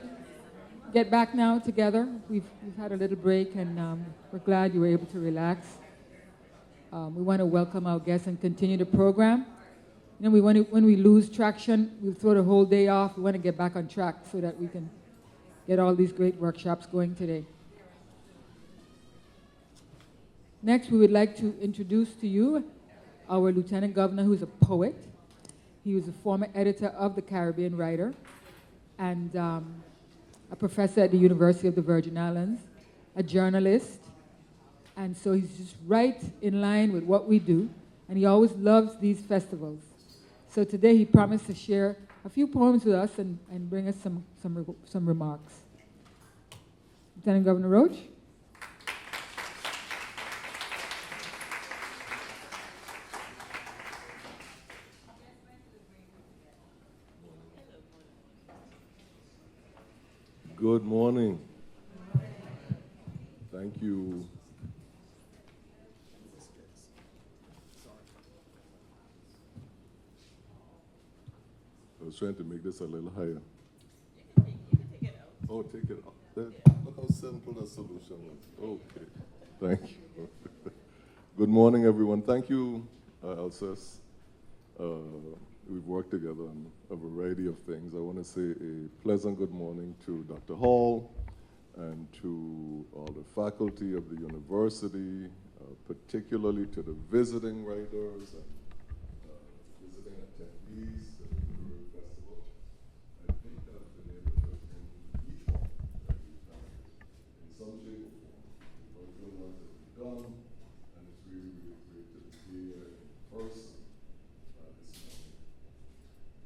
get back now together? We've had a little break, and we're glad you were able to relax. We want to welcome our guests and continue the program. You know, when we lose traction, we'll throw the whole day off. We want to get back on track so that we can get all these great workshops going today. Next, we would like to introduce to you our Lieutenant Governor, who's a poet. He was a former editor of the Caribbean Writer and a professor at the University of the Virgin Islands, a journalist. And so he's just right in line with what we do, and he always loves these festivals. So today he promised to share a few poems with us and bring us some remarks. Lieutenant Governor Roach. Good morning. Thank you. I was trying to make this a little higher. You can take it out. Oh, take it out. Look how simple the solution was. Okay. Thank you. Good morning, everyone. Thank you, Elsass. We've worked together on a variety of things. I want to say a pleasant good morning to Dr. Hall and to all the faculty of the university, particularly to the visiting writers and visiting attendees to the Literary Festival. I think I've been able to attend each one that we've done in some shape or form. The virtual ones that we've done, and it's really, really great to be here in person.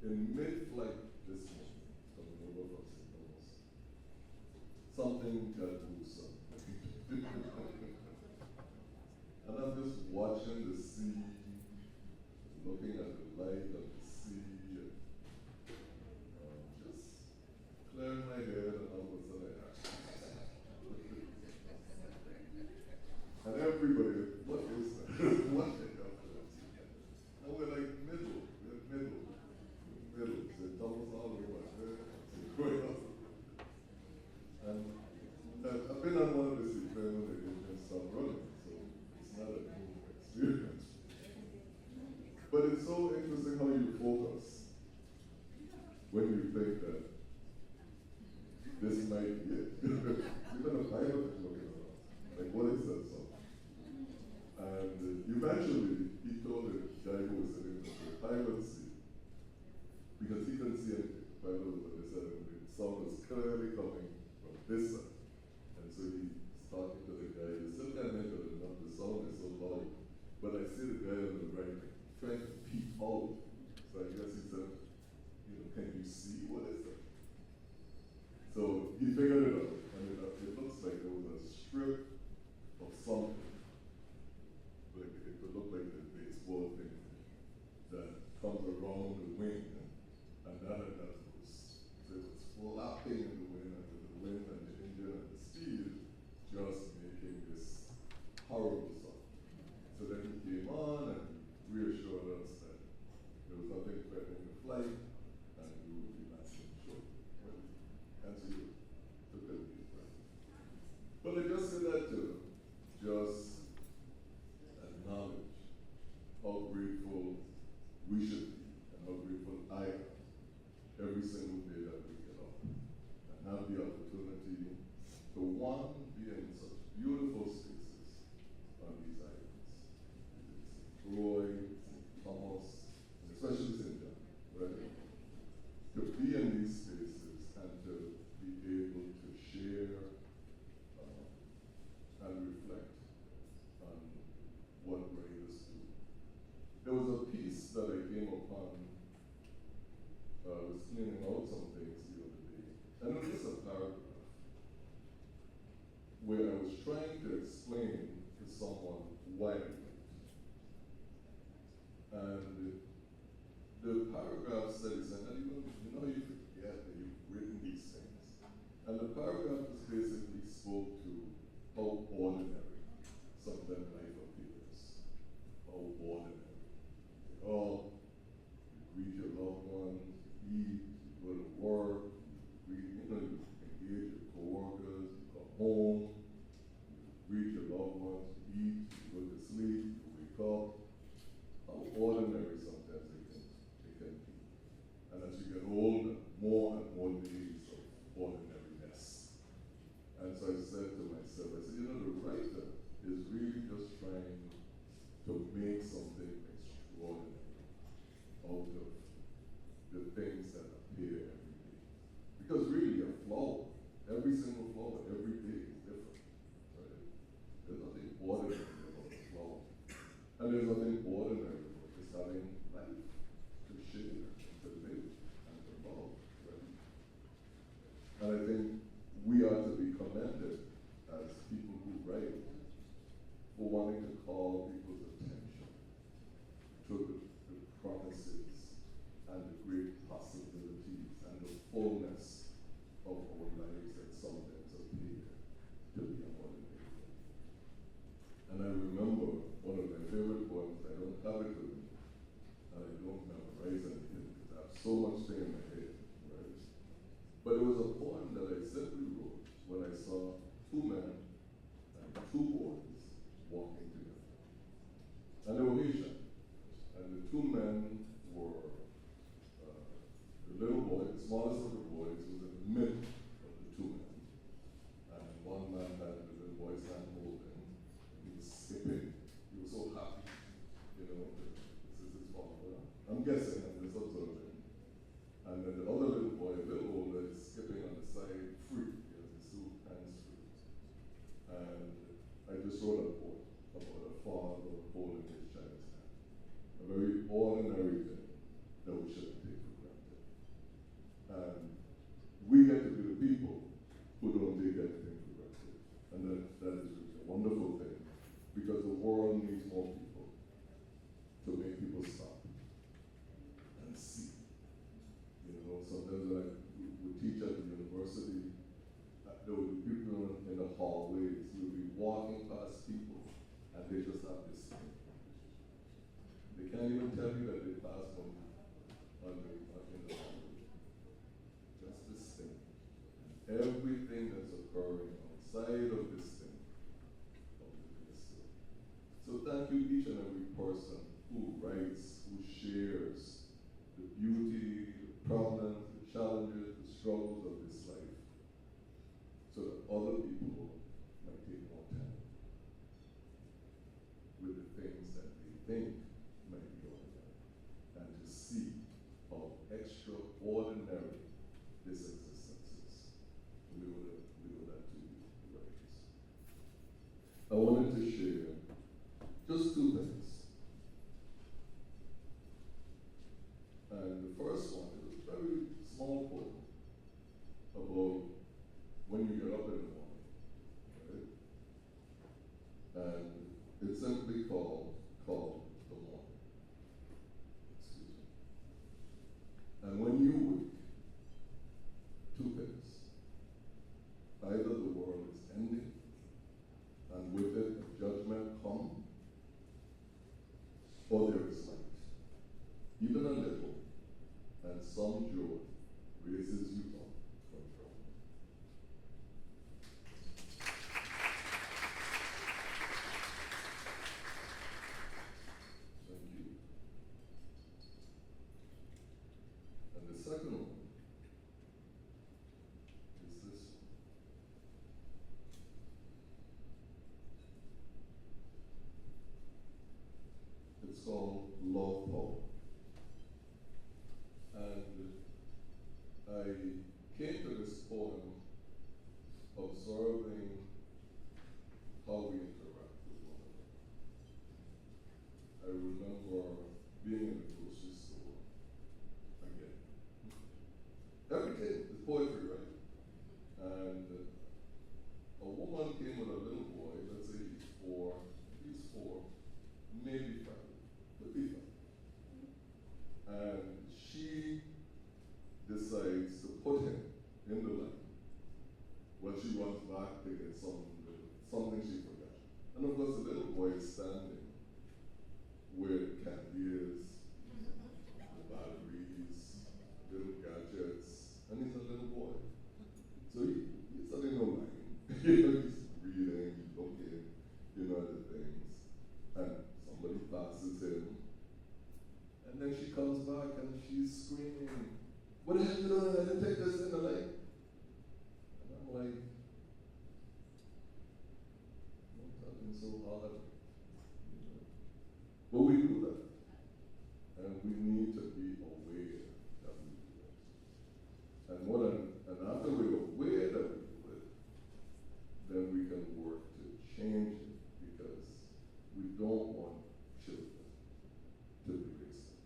In mid-flight this morning, coming over from St. Thomas, something got loose. And I'm just watching the sea, looking at the light of the sea, and just clearing my head, and all of a sudden, and everybody, what is that? What the hell is that? And we're like middle. St. Thomas all the way back there. And I've been on one of the seaplanes when they didn't stop running, so it's not a new experience. But it's so interesting how you focus when you think that this might be it. Even a pilot is looking around. Like, what is that song? And eventually, he told the guy who was sitting in the pilot seat, because he couldn't see anything. The pilot was on this side, and the sound was clearly coming from this side. And so he's talking to the guy. You still can't make it enough. The sound is so loud. But I see the guy on the right trying to peep out. So I guess he said, can you see? What is that? So he figured it out. And it looks like there was a strip of something. Like it could look like the baseball thing that comes around the wing. And that had got loose. So it was flapping in the wind, and with the wind and the engine and the speed, just making this horrible sound. So then he came on and reassured us that there was nothing threatening the flight, and we would be nice and short. And so you took a deep breath. But I just said that to just acknowledge how grateful we should be, and how grateful I am every single day that we get up and have the opportunity to, one, be in such beautiful spaces on these islands. St. Croix, St. Thomas, and especially St. John, right? To be in these spaces and to be able to share and reflect on what writers do. There was a piece that I came upon. I was cleaning out some things the other day, and it was just a paragraph where I was trying to explain to someone why I wrote. And the paragraph said, and you know you forget that you've written these things. And the paragraph just basically spoke to how ordinary sometimes life appears. How ordinary. Oh, you greet your loved ones, eat, wanting to call people's attention to the promises and the great possibilities and the fullness of our lives that sometimes appear to be unmotivated. And I remember one of my favorite poems, I don't have it with me, and I don't memorize anything because I have so much thing in my head, right? But it was a poem that I simply wrote when I saw two men and two boys walking together. And they were Haitian. And the two men were, the little boy, the smallest of the boys, was in the middle of the two men. And one man had the little boy's hand holding, and he was skipping. He was so happy, you know, that this is his father. I'm guessing, I'm just observing. And then the other little boy, a little older, is skipping on the side free. He has his two hands free. And I just wrote a poem about a father holding his child's hand. A very ordinary thing that we shouldn't take for granted. And we get to be the people who don't take anything for granted. And that is a wonderful thing, because the world needs more people to make people stop and see. You know, sometimes when we teach at the university, there will be people in the hallways, you'll be walking past people, and they just have this thing. They can't even tell you that they passed one in the hallway. Just this thing. Everything that's occurring outside of this thing, so thank you, each and every person who writes, who shares the beauty, the problems, the challenges, the struggles of this life, so that other people might take more time with the things that they think might be ordinary, and to see how extraordinary this existence is. We owe that to you, the writers. I wanted to share just two things. And the first one is a very small poem about when you get up in the morning, right? And it's simply called The Morning. Excuse me. And when you wake, two things. Either the world is ending, and with it a judgment come, or there is light, even a little, and some joy raises you up from drowning. Thank you. And the second one is this one. It's called Love Poem. And I came to this poem observing how we interact with one another. I remember being in the grocery store again. Everything is poetry, right? And a woman came with a little boy, let's say he's four, maybe five, could be five. And she decides to put him in the line when she runs back to get something she forgot. And of course, the little boy is standing where the candy is, the batteries, little gadgets, and he's a little boy. So he's suddenly no line. He's reading, he's looking, at the things. And somebody passes him. And then she comes back and she's screaming, "What the hell you doing? I didn't take this in the light." And I'm like, "Don't talking so hard." But we do that. And we need to be aware that we do it. And after we're aware that we do it, then we can work to change it, because we don't want children to be racist.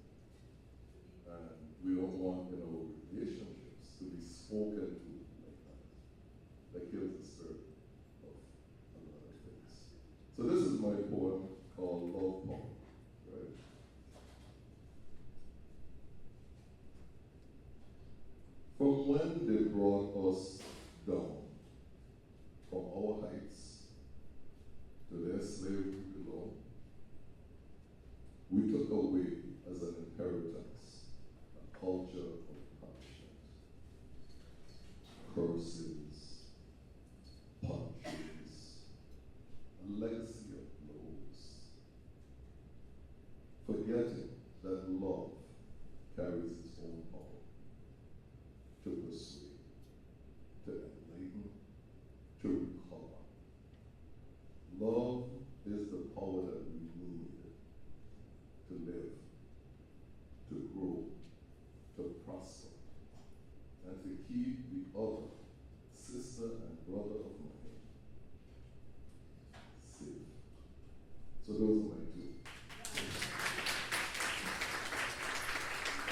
And we don't want in our relationships to be spoken to like that. That kills the spirit of a lot of things. So this is my poem called Love Poem, right? From when they brought us down from our heights to their slavery below, we took away as an inheritance a culture of punishment, curses, punches, a legacy of blows, forgetting that love carries its own power to persuade, to enlighten, to recover. Love is the power that we need to live, to grow, to prosper, and to keep the other sister and brother of mine safe. So those are my two.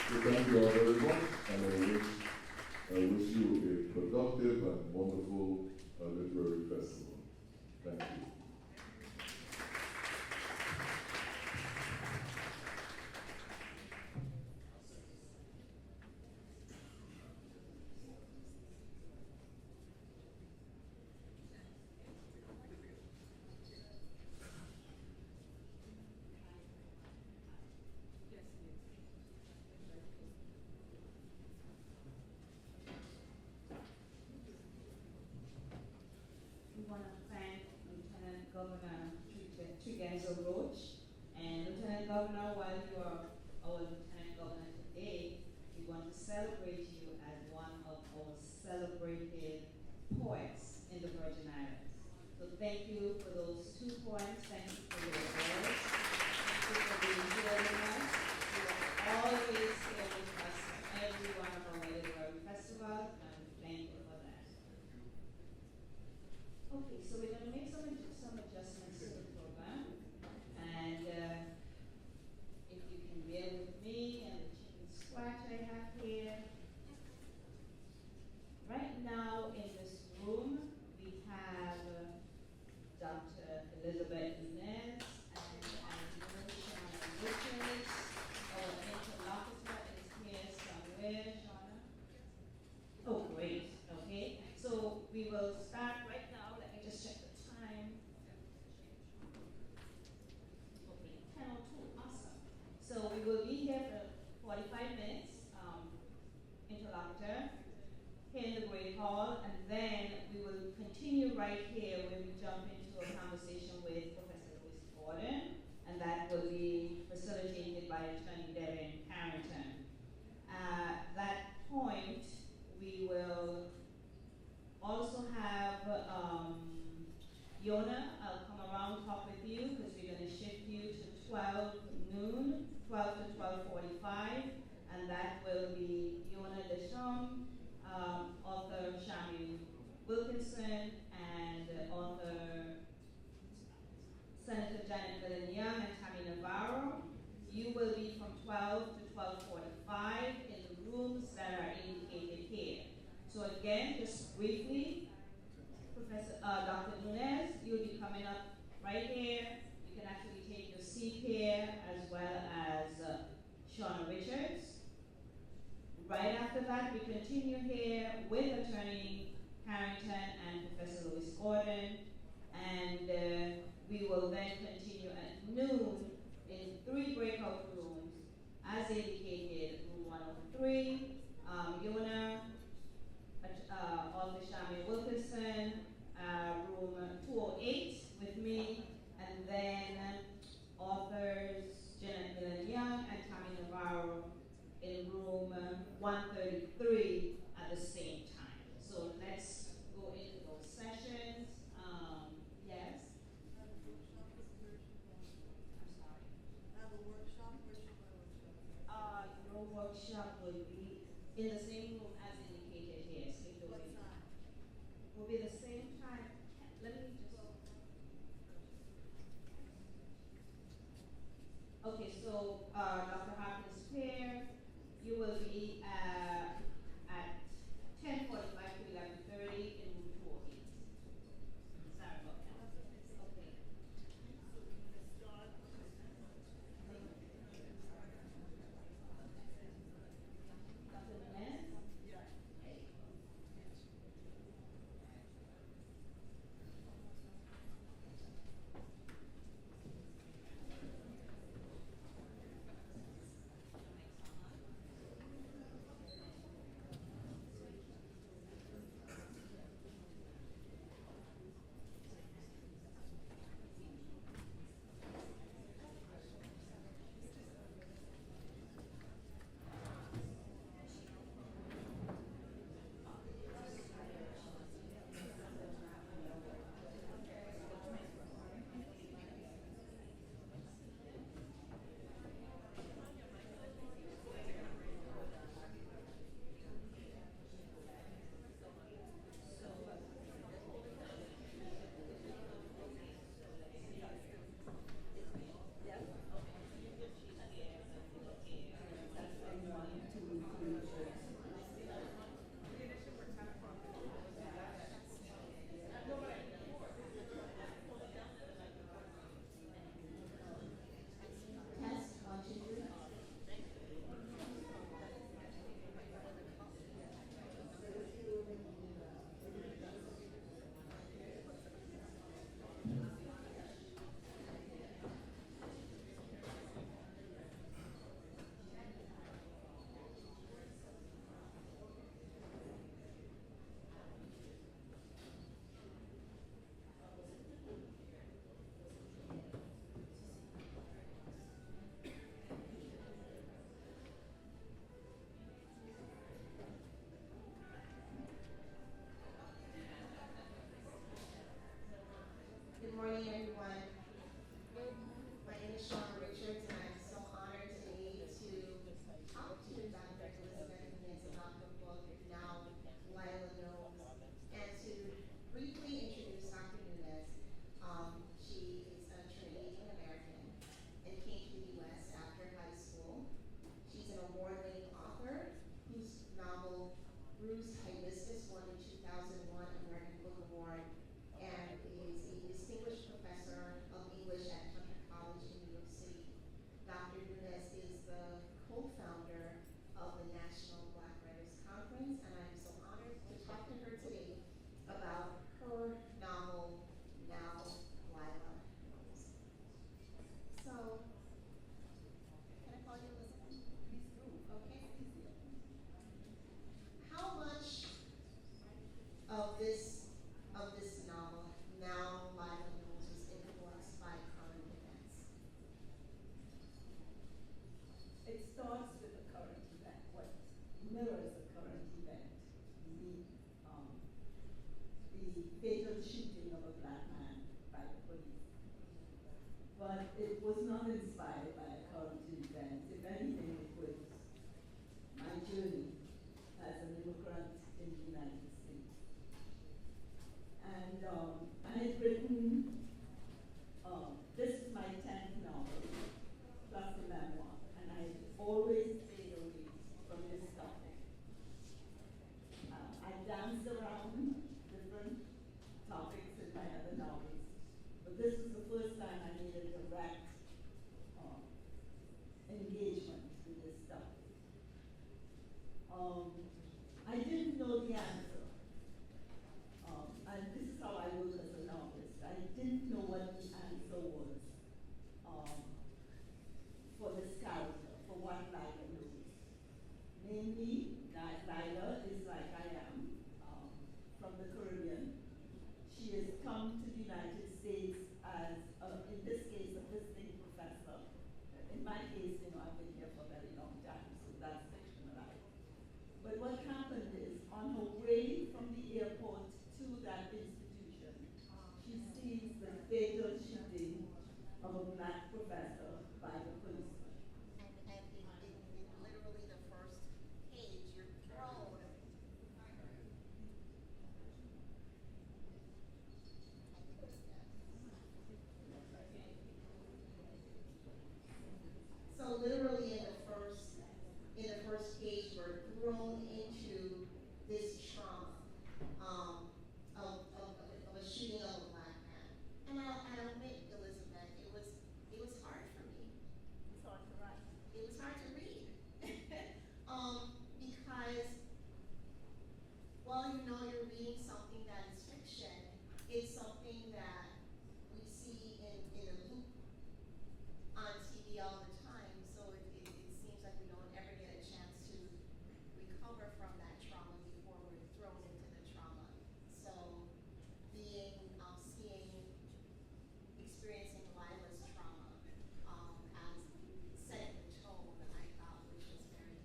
So thank you all very much, and I wish you a productive and wonderful literary festival. Thank you. We want to thank Lieutenant Governor Trigenzo Roach. And Lieutenant Governor, while you are our Lieutenant Governor today, we want to celebrate you as one of our celebrated poets in the Virgin Islands. So thank you for those 2 poems. Thank you for your words. Thank you for being here with us. You are always here with us at every one of our literary festivals, and thank you for that. Okay, so we're going to make some adjustments to the program, and if you can bear with me and the chicken scratch I have here. Right now in this room, we have Dr. Elizabeth Nunez and Shauna Richards. Our interlocutor is here somewhere, Shauna. Oh, great, okay. So we will start right now. Let me just check the time. Okay, 10:02, awesome. So we will be here for 45 minutes, interlocutor, here in the Great Hall, and then we will continue right here where we jump into a conversation with Professor Louis Gordon, and that will be facilitated by Attorney Devin Carrington. At that point, we will also have Yona. I'll come around, talk with you, because we're going to shift you to 12 noon, 12 to 12:45, and that will be Yona Deschamps, author Shami Wilkinson, and author Senator Janet Millen Young and Tammy Navarro. You will be from 12 to 12:45 in the rooms that are indicated here. So again, just briefly, Dr. Nunez, you'll be coming up right here. You can actually take your seat here, as well as Shauna Richards. Right after that, we continue here with Attorney Carrington and Professor Louis Gordon, and we will then continue at noon in 3 breakout rooms, as indicated, room 103, Yona, author Shami Wilkinson, room 208 with me, and then authors Janet Millen Young and Tammy Navarro in room 133 at the same time. So let's go into those sessions. Yes? I'm sorry. Have a workshop? Your workshop will be in the same room as indicated here. What time? Will be the same time. Let me just. Okay, so Dr. Hopkins Fair, you will be at 10:45 to 11:30 in room 208. Sorry about that. Okay. it was not inspired by current events. If anything, it was my journey as an immigrant in the United States. And I had written, this is my 10th novel, plus the memoir, and I had always stayed away from this topic. I danced around different topics in my other novels, but this was the first time I made a direct engagement with this topic. I didn't know the answer, and this is how I work as a novelist. I didn't know what the answer was for this character, for what Lila knows. Namely, that Lila is like I am, from the Caribbean. She has come to the United States as, in this case, a visiting professor. In my case, I've been here for a very long time, so that's fictionalized. But what happened is, on her way from the airport to that institution, she sees the fatal shooting of a black professor by the policeman. And literally the first page, you're thrown. So literally in the first page, we're thrown into this trauma of a shooting of a black man. And I'll admit, Elizabeth, it was hard for me. It's hard to write. It was hard to read. Because while you know you're reading something that is fiction, it's something that we see in a loop on TV all the time, so it seems like we don't ever get a chance to recover from that trauma before we're thrown into the trauma. So experiencing Lila's trauma as setting the tone, I thought, which was very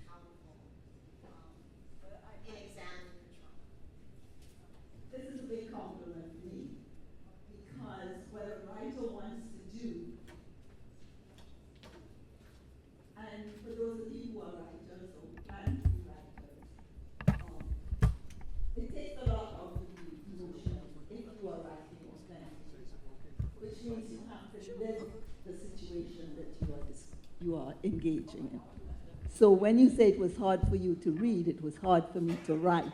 powerful in examining the trauma. This is a big compliment for me, because what a writer wants to do, and for those of you who are writers or plan to be writers, it takes a lot out of the emotion if you are writing authentically, which means you have to live the situation that you are engaging in. So when you say it was hard for you to read, it was hard for me to write,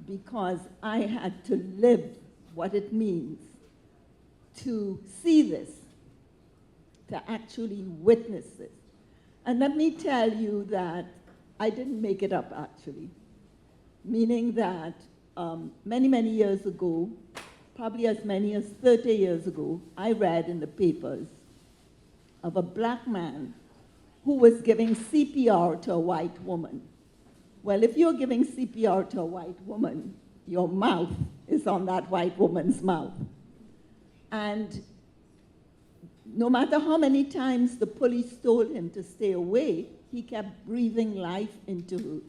because I had to live what it means to see this, to actually witness this. And let me tell you that I didn't make it up, actually, meaning that many, many years ago, probably as many as 30 years ago, I read in the papers of a black man who was giving CPR to a white woman. Well, if you're giving CPR to a white woman, your mouth is on that white woman's mouth. And no matter how many times the police told him to stay away, he kept breathing life into her.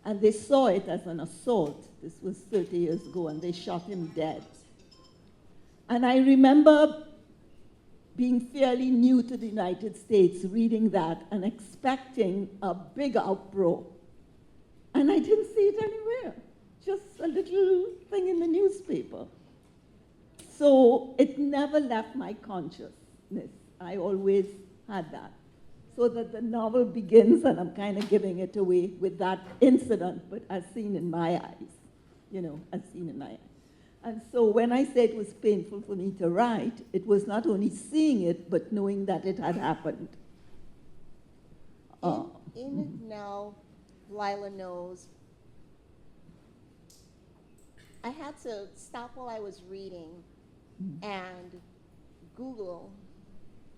And they saw it as an assault. This was 30 years ago, and they shot him dead. And I remember being fairly new to the United States, reading that and expecting a big uproar. And I didn't see it anywhere, just a little thing in the newspaper. So it never left my consciousness. I always had that. So that the novel begins, and I'm kind of giving it away with that incident, but as seen in my eyes, as seen in my eyes. And so when I say it was painful for me to write, it was not only seeing it, but knowing that it had happened. In Now, Lila Knows, I had to stop while I was reading and Google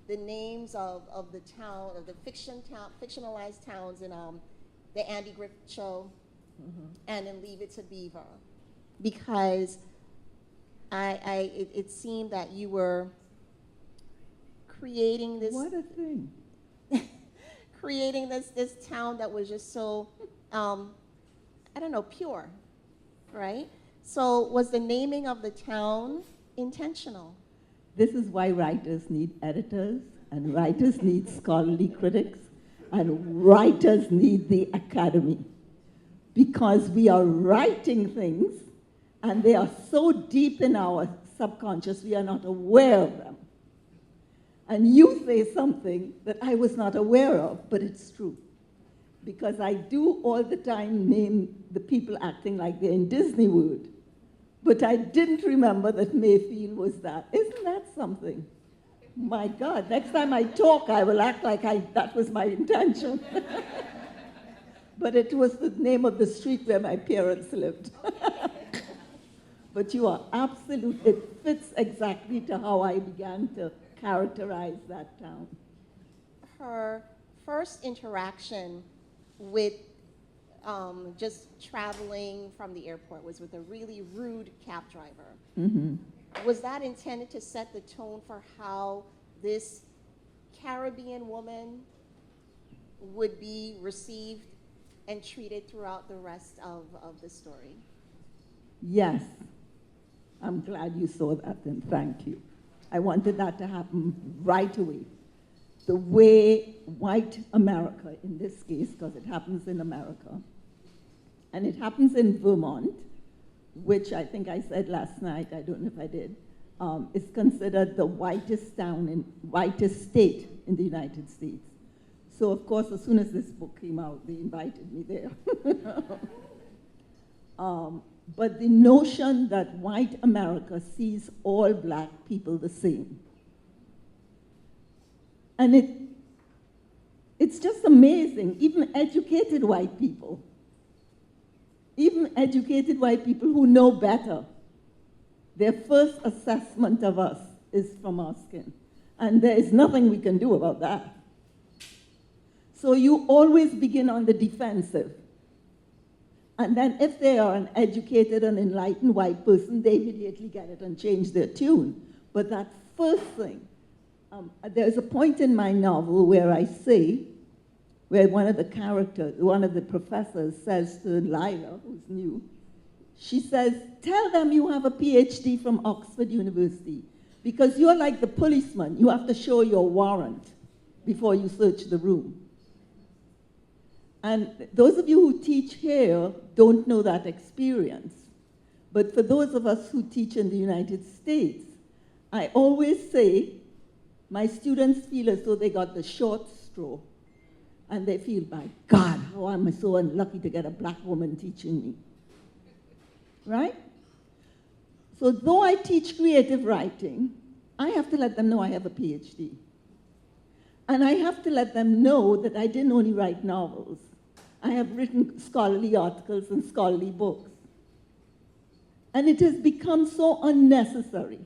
the names of the town, of the fictionalized towns in the Andy Griffith Show and in Leave It to Beaver, because it seemed that you were creating this. What a thing. Creating this town that was just so, pure, right? So was the naming of the town intentional? This is why writers need editors, and writers need scholarly critics, and writers need the academy. Because we are writing things, and they are so deep in our subconscious, we are not aware of them. And you say something that I was not aware of, but it's true. Because I do all the time name the people acting like they're in Disney World. But I didn't remember that Mayfield was that. Isn't that something? My God, next time I talk, I will act like that was my intention. But it was the name of the street where my parents lived. But you are absolute. It fits exactly to how I began to characterize that town. Her first interaction with just traveling from the airport was with a really rude cab driver. Mm-hmm. Was that intended to set the tone for how this Caribbean woman would be received and treated throughout the rest of the story? Yes. I'm glad you saw that, and thank you. I wanted that to happen right away. The way white America, in this case, because it happens in America, and it happens in Vermont, which I think I said last night, I don't know if I did, is considered the whitest state in the United States. So, of course, as soon as this book came out, they invited me there. But the notion that white America sees all black people the same. And it's just amazing, even educated white people who know better, their first assessment of us is from our skin. And there is nothing we can do about that. So you always begin on the defensive. And then if they are an educated and enlightened white person, they immediately get it and change their tune. But that first thing, there's a point in my novel where I say, where one of the professors says to Lila, who's new, she says, tell them you have a PhD from Oxford University, because you're like the policeman. You have to show your warrant before you search the room. And those of you who teach here don't know that experience. But for those of us who teach in the United States, I always say, my students feel as though they got the short straw. And they feel, my God, how am I so unlucky to get a black woman teaching me. Right? So though I teach creative writing, I have to let them know I have a PhD. And I have to let them know that I didn't only write novels. I have written scholarly articles and scholarly books. And it has become so unnecessary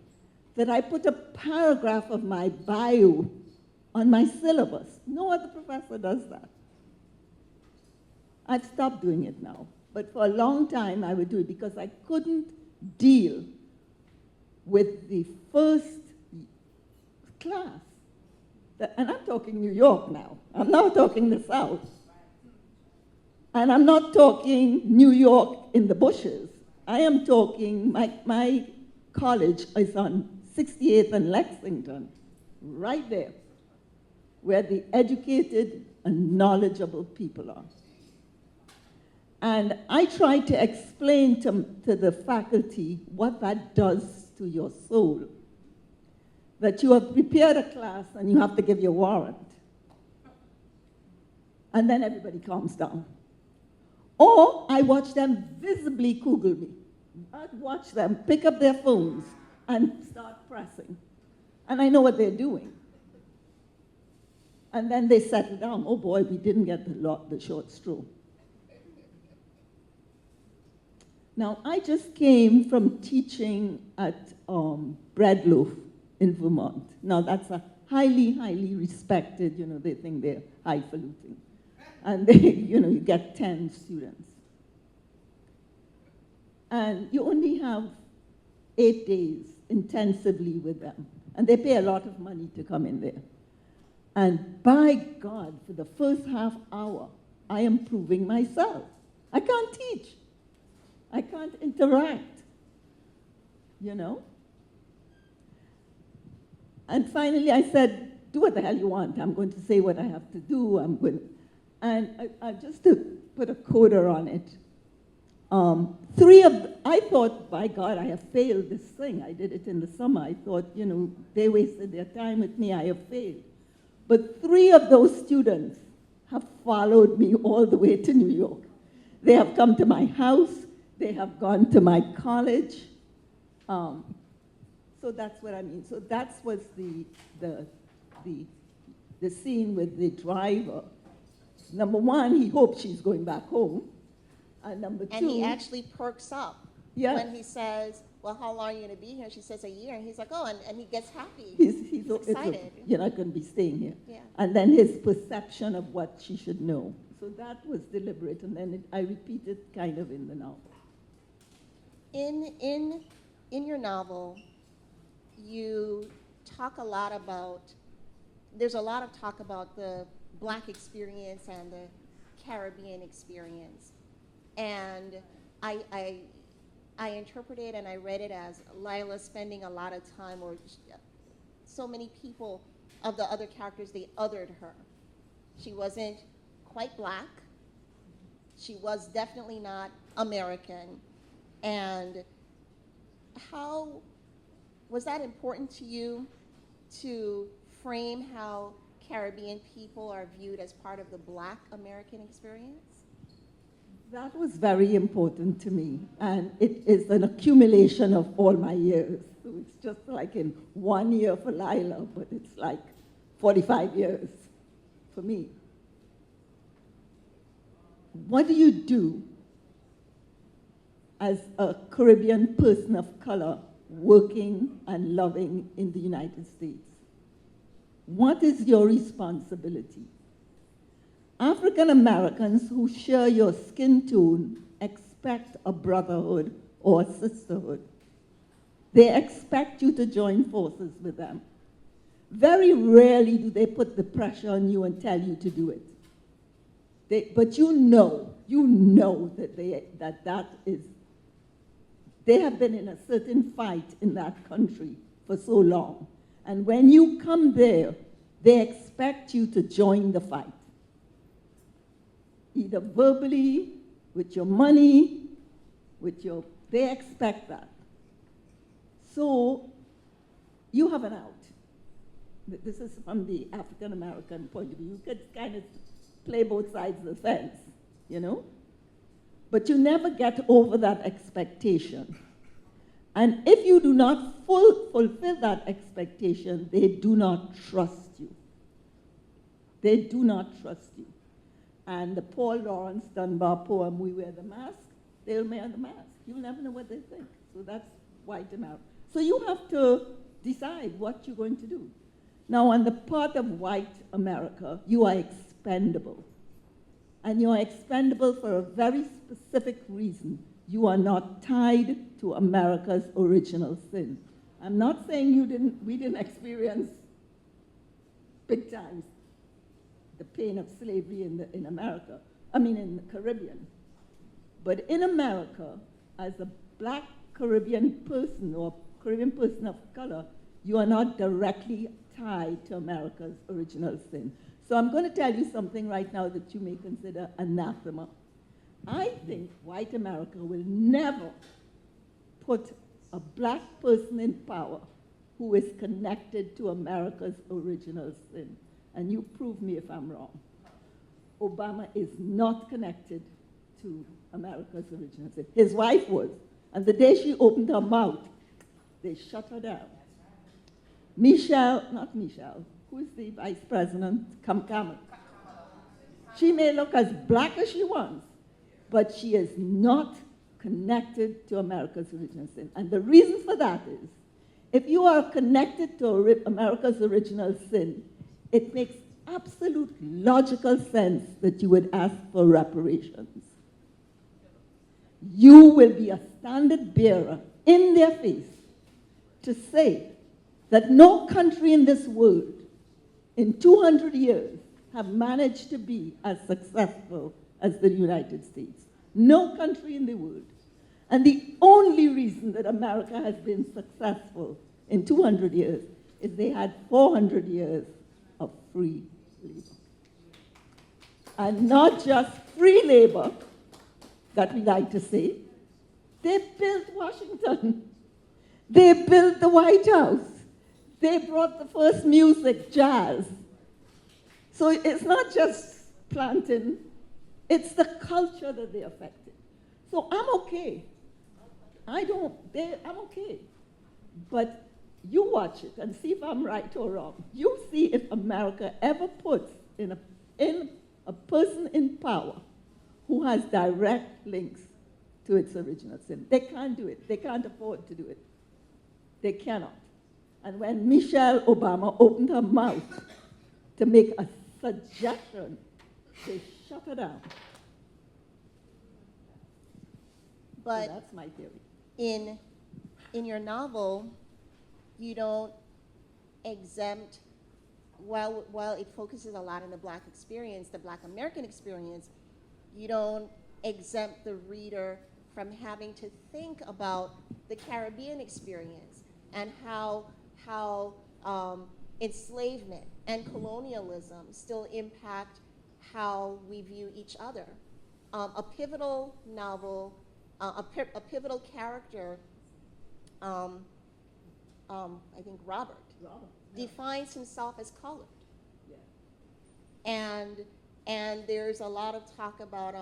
that I put a paragraph of my bio on my syllabus. No other professor does that. I've stopped doing it now. But for a long time, I would do it because I couldn't deal with the first class. And I'm talking New York now. I'm not talking the South. And I'm not talking New York in the bushes. I am talking, my college is on 68th and Lexington, right there, where the educated and knowledgeable people are. And I try to explain to the faculty what that does to your soul. That you have prepared a class and you have to give your warrant. And then everybody calms down. Or I watch them visibly Google me. I watch them pick up their phones and start pressing. And I know what they're doing. And then they settle down. Oh boy, we didn't get the short straw. Now, I just came from teaching at Breadloaf in Vermont. Now, that's a highly, highly respected, they think they're highfalutin. And they, you get 10 students. And you only have 8 days intensively with them. And they pay a lot of money to come in there. And by God, for the first half hour, I am proving myself. I can't teach. I can't interact, And finally I said, do what the hell you want. I'm going to say what I have to do. And just to put a coda on it, I thought, by God, I have failed this thing. I did it in the summer. I thought, they wasted their time with me. I have failed. But 3 of those students have followed me all the way to New York. They have come to my house. They have gone to my college. So that's what I mean. So that was the scene with the driver. Number 1, he hopes she's going back home. And number 2... And he actually perks up yeah. when he says, well, how long are you going to be here? She says a year. And he's like, oh, and he gets happy. He's excited. You're not going to be staying here. Yeah. And then his perception of what she should know. So that was deliberate. And then I repeated kind of in the novel. In your novel, you talk a lot about, there's a lot of talk about the Black experience and the Caribbean experience. And I interpreted and I read it as Lila spending a lot of time, or so many people of the other characters, they othered her. She wasn't quite Black. She was definitely not American. And how was that important to you to frame how Caribbean people are viewed as part of the Black American experience? That was very important to me, and it is an accumulation of all my years. So it's just like in 1 year for Lila, but it's like 45 years for me. What do you do as a Caribbean person of color working and loving in the United States? What is your responsibility? African Americans who share your skin tone expect a brotherhood or a sisterhood. They expect you to join forces with them. Very rarely do they put the pressure on you and tell you to do it. But you know that they have been in a certain fight in that country for so long. And when you come there, they expect you to join the fight. Either verbally, with your money, they expect that. So you have an out. This is from the African American point of view. You could kind of play both sides of the fence, But you never get over that expectation. And if you do not fulfill that expectation, they do not trust you. They do not trust you. And the Paul Laurence Dunbar poem, We Wear the Mask, they'll wear the mask. You'll never know what they think. So that's white America. So you have to decide what you're going to do. Now, on the part of white America, you are expendable. And you are expendable for a very specific reason. You are not tied to America's original sin. I'm not saying we didn't experience big times the pain of slavery in the Caribbean. But in America, as a Black Caribbean person or Caribbean person of color, you are not directly tied to America's original sin. So I'm going to tell you something right now that you may consider anathema. I think white America will never put a Black person in power who is connected to America's original sin. And you prove me if I'm wrong. Obama is not connected to America's original sin. His wife was. And the day she opened her mouth, they shut her down. Who is the vice president? Kamala. She may look as Black as she wants, but she is not connected to America's original sin. And the reason for that is, if you are connected to America's original sin, it makes absolute logical sense that you would ask for reparations. You will be a standard bearer in their face to say that no country in this world in 200 years have managed to be as successful as the United States. No country in the world. And the only reason that America has been successful in 200 years is they had 400 years of free labor. And not just free labor that we like to say. They built Washington. They built the White House. They brought the first music, jazz. So it's not just planting, it's the culture that they affected. So I'm okay. I'm okay. But you watch it and see if I'm right or wrong. You see if America ever puts in a person in power who has direct links to its original sin. They can't do it. They can't afford to do it. They cannot. And when Michelle Obama opened her mouth to make a suggestion, they shut her down. But so that's my theory. In your novel, you don't exempt, while it focuses a lot on the Black experience, the Black American experience, you don't exempt the reader from having to think about the Caribbean experience and how enslavement and colonialism still impact how we view each other. A pivotal novel, a pivotal character, I think Robert, defines himself as colored. Yeah. And there's a lot of talk about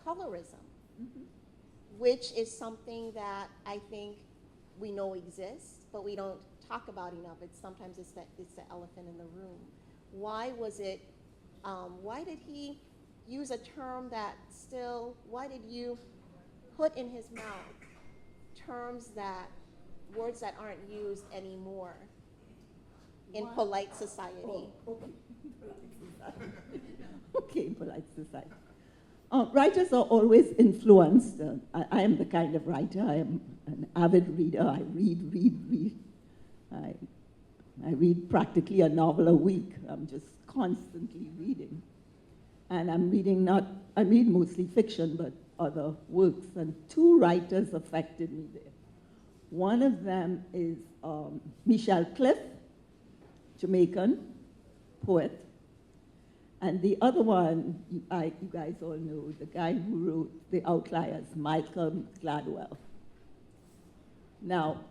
colorism, which is something that I think we know exists, but we don't talk about enough. Sometimes it's the elephant in the room. Why was it, why did he use a term that still, why did you put in his mouth words that aren't used anymore in polite society? Okay, polite society. Writers are always influenced. I am the kind of writer. I am an avid reader. I read. I read practically a novel a week. I'm just constantly reading. And I read mostly fiction, but other works. And two writers affected me there. One of them is Michelle Cliff, Jamaican poet. And the other one, you guys all know, the guy who wrote The Outliers, Malcolm Gladwell. Now,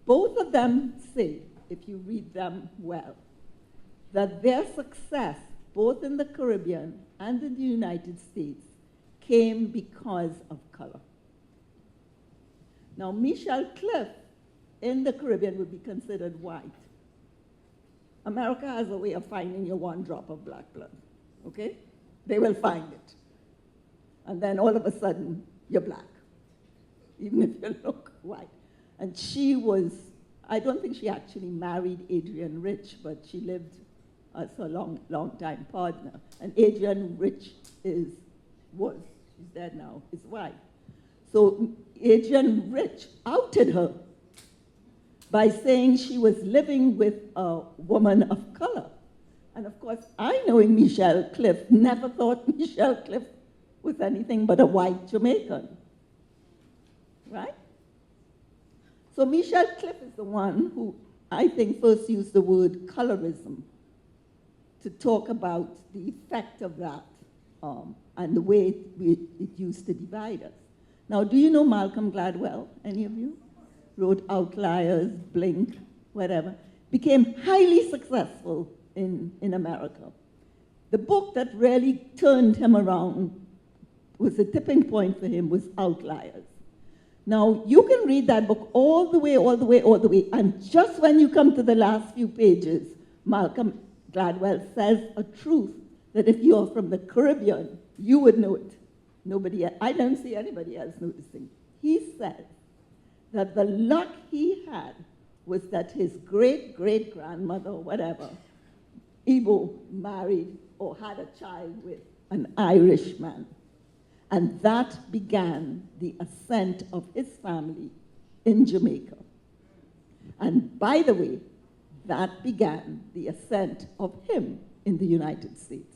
both of them say, if you read them well, that their success, both in the Caribbean and in the United States, came because of color. Now, Michelle Cliff in the Caribbean would be considered white. America has a way of finding your one drop of black blood, okay? They will find it. And then all of a sudden, you're black, even if you look white. And she was, I don't think she actually married Adrian Rich, but she lived as her long-time partner. And Adrian Rich she's dead now, his wife. So Adrian Rich outed her by saying she was living with a woman of color. And of course, I, knowing Michelle Cliff, never thought Michelle Cliff was anything but a white Jamaican, right? So Michelle Cliff is the one who I think first used the word colorism to talk about the effect of that and the way it used to divide us. Now, do you know Malcolm Gladwell, any of you? Wrote Outliers, Blink, whatever, became highly successful in America. The book that really turned him around, was a tipping point for him, was Outliers. Now, you can read that book all the way, and just when you come to the last few pages, Malcolm Gladwell says a truth that if you're from the Caribbean, you would know it. I don't see anybody else noticing. He says that the luck he had was that his great-great-grandmother, or whatever, Igbo, married or had a child with an Irish man. And that began the ascent of his family in Jamaica. And by the way, that began the ascent of him in the United States.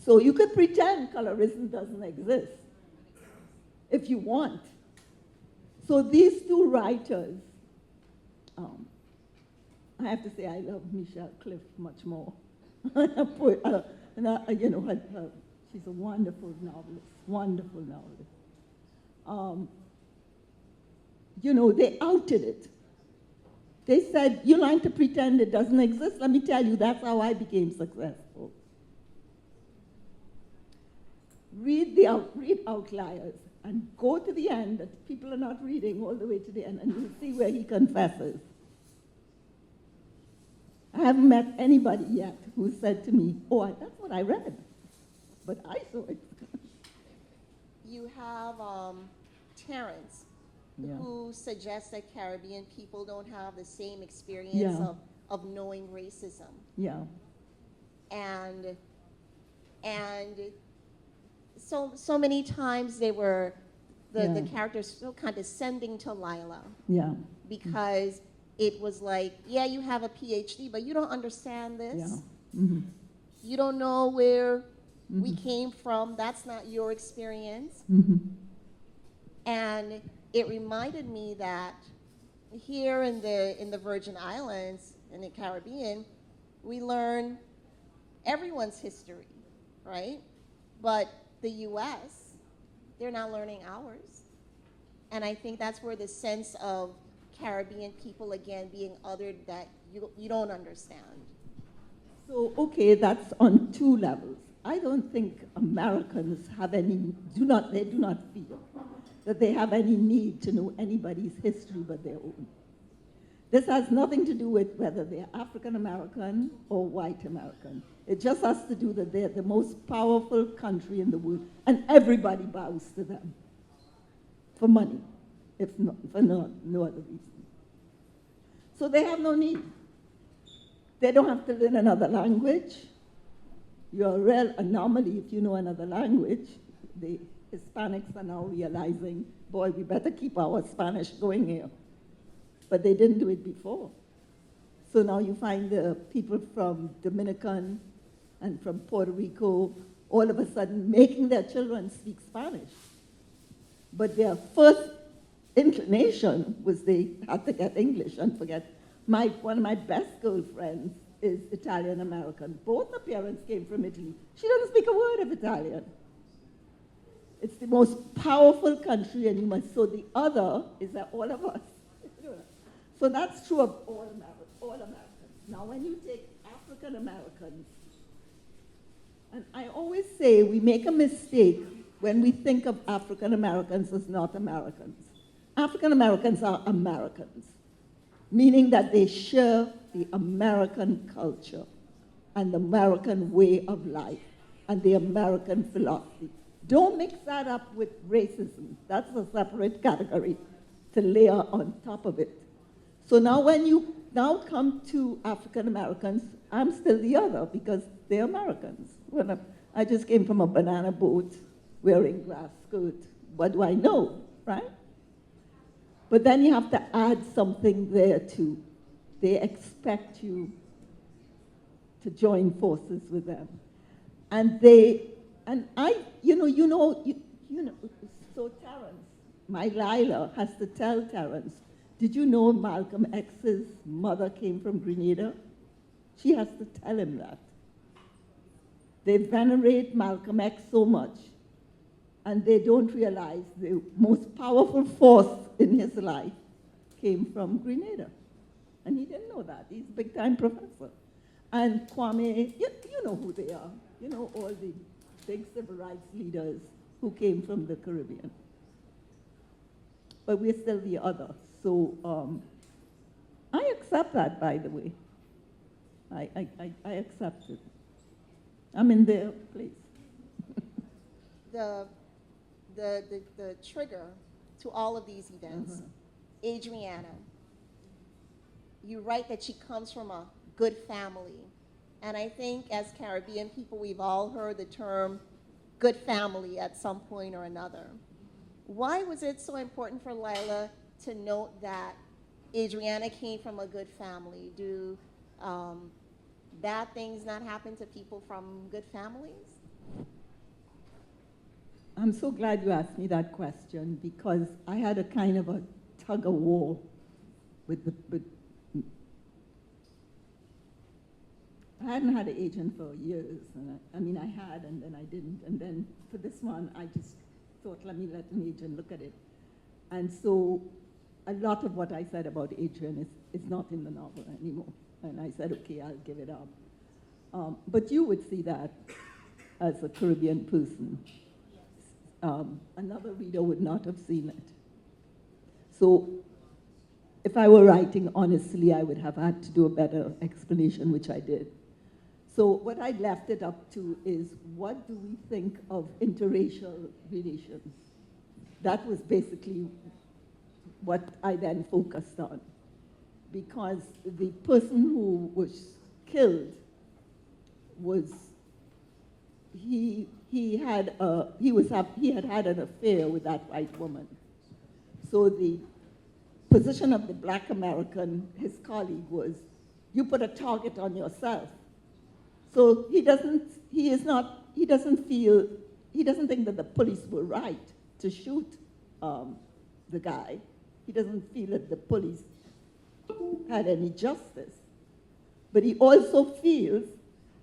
So you could pretend colorism doesn't exist if you want. So these two writers, I have to say I love Michelle Cliff much more. She's a wonderful novelist. They outed it. They said, you like to pretend it doesn't exist? Let me tell you, that's how I became successful. Read Outliers and go to the end, that people are not reading all the way to the end, and you'll see where he confesses. I haven't met anybody yet who said to me, oh, that's what I read, but I saw it. You have Terrence, who suggests that Caribbean people don't have the same experience of knowing racism. Yeah. And so many times they were, the characters so condescending to Lila. Yeah. Because it was like, yeah, you have a PhD, but you don't understand this. Yeah. Mm-hmm. You don't know where we came from. That's not your experience. Mm-hmm. And it reminded me that here in the Virgin Islands, in the Caribbean, we learn everyone's history, right? But the US, they're not learning ours. And I think that's where the sense of Caribbean people, again, being othered, that you don't understand. So, okay, that's on two levels. I don't think Americans have they do not feel that they have any need to know anybody's history but their own. This has nothing to do with whether they're African American or white American. It just has to do that they're the most powerful country in the world, and everybody bows to them for money, if not for no other reason. So they have no need. They don't have to learn another language. You're a real anomaly if you know another language. The Hispanics are now realizing, boy, we better keep our Spanish going here. But they didn't do it before. So now you find the people from Dominican and from Puerto Rico all of a sudden making their children speak Spanish. But their first inclination was they had to get English, and forget. One of my best girlfriends is Italian American. Both her parents came from Italy. She doesn't speak a word of Italian. It's the most powerful country, and so the other is that all of us. So that's true of all Americans. Now when you take African Americans, and I always say we make a mistake when we think of African Americans as not Americans. African Americans are Americans, meaning that they share the American culture and the American way of life and the American philosophy. Don't mix that up with racism. That's a separate category to layer on top of it. So now when you now come to African Americans, I'm still the other because they're Americans. I just came from a banana boat wearing grass skirt. What do I know, right? But then you have to add something there too. They expect you to join forces with them. So Terrence, my Lila has to tell Terrence, did you know Malcolm X's mother came from Grenada? She has to tell him that. They venerate Malcolm X so much, and they don't realize the most powerful force in his life came from Grenada. And he didn't know that. He's a big-time professor. And Kwame, you know who they are. You know all the big civil rights leaders who came from the Caribbean. But we're still the other. So I accept that, by the way. I accept it. I'm in their place. The trigger to all of these events, Adriana, you write that she comes from a good family. And I think as Caribbean people, we've all heard the term good family at some point or another. Why was it so important for Lila to note that Adriana came from a good family? Do bad things not happen to people from good families? I'm so glad you asked me that question, because I had a kind of a tug of war with I hadn't had an agent for years. And I mean, I had, and then I didn't. And then for this one, I just thought, let me let an agent look at it. And so a lot of what I said about Adrian is not in the novel anymore. And I said, okay, I'll give it up. But you would see that as a Caribbean person. Another reader would not have seen it. So if I were writing honestly, I would have had to do a better explanation, which I did. So what I left it up to is, what do we think of interracial relations? That was basically what I then focused on. Because the person who was killed was, he had had an affair with that white woman. So the position of the black American, his colleague, was, you put a target on yourself. So he doesn't think that the police were right to shoot the guy. He doesn't feel that the police had any justice. But he also feels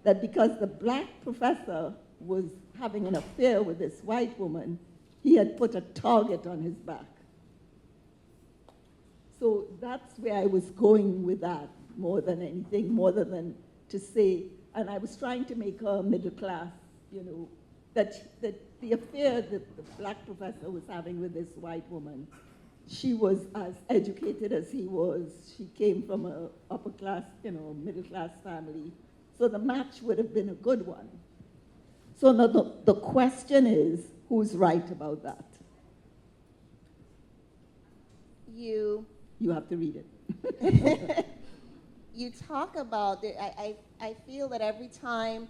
that because the black professor was having an affair with this white woman, he had put a target on his back. So that's where I was going with that more than anything, more than to say, and I was trying to make her middle class, you know, that the affair that the black professor was having with this white woman, she was as educated as he was. She came from a upper class, you know, middle class family. So the match would have been a good one. So now the question is, who's right about that? You have to read it. You talk about, I feel that every time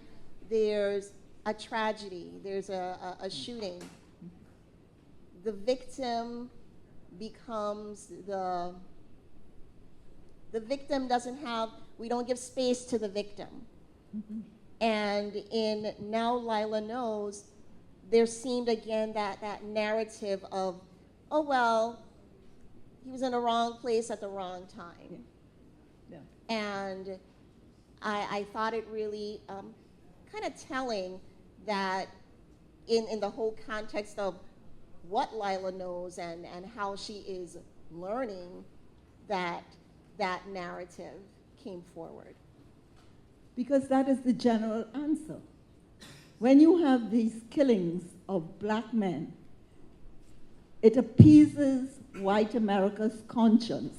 there's a tragedy, there's a shooting, the victim becomes the victim doesn't have, we don't give space to the victim. Mm-hmm. And in Now Lila Knows, there seemed again that narrative of, oh, well, he was in the wrong place at the wrong time. Yeah. And I thought it really kind of telling that in the whole context of what Lila knows and how she is learning, that narrative came forward. Because that is the general answer. When you have these killings of black men, it appeases white America's conscience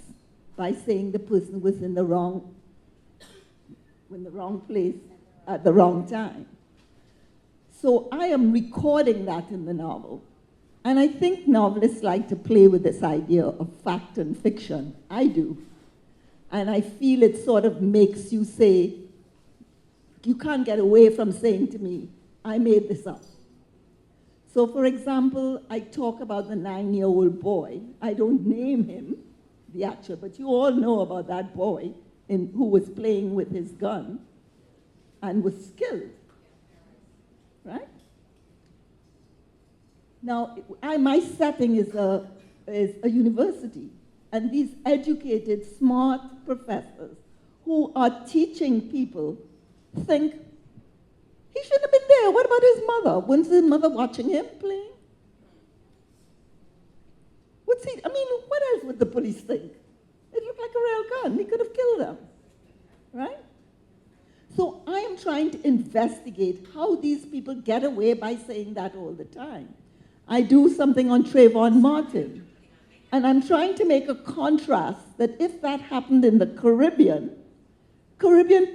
by saying the person was in the wrong place at the wrong time. So I am recording that in the novel. And I think novelists like to play with this idea of fact and fiction. I do. And I feel it sort of makes you say, you can't get away from saying to me, I made this up. So for example, I talk about the 9-year-old boy. I don't name him, the actor, but you all know about that boy who was playing with his gun and was killed, right? Now, my setting is a university, and these educated, smart professors who are teaching people think, he shouldn't have been there. What about his mother? Wasn't his mother watching him playing? What else would the police think? It looked like a real gun. He could have killed them, right? So I am trying to investigate how these people get away by saying that all the time. I do something on Trayvon Martin, and I'm trying to make a contrast that if that happened in the Caribbean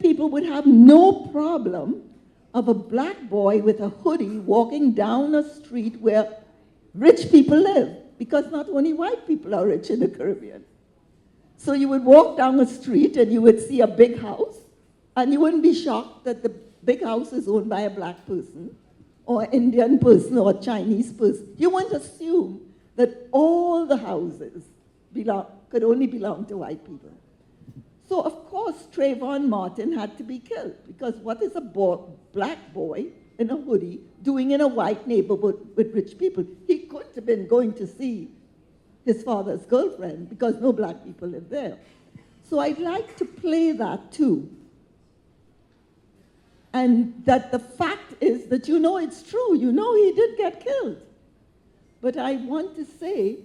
people would have no problem of a black boy with a hoodie walking down a street where rich people live, because not only white people are rich in the Caribbean. So you would walk down a street and you would see a big house, and you wouldn't be shocked that the big house is owned by a black person, or Indian person, or Chinese person. You wouldn't assume that all the houses could only belong to white people. So, of course, Trayvon Martin had to be killed, because what is a black boy in a hoodie doing in a white neighborhood with rich people? He couldn't have been going to see his father's girlfriend, because no black people live there. So I'd like to play that too. And that the fact is that you know it's true. You know he did get killed. But I want to say,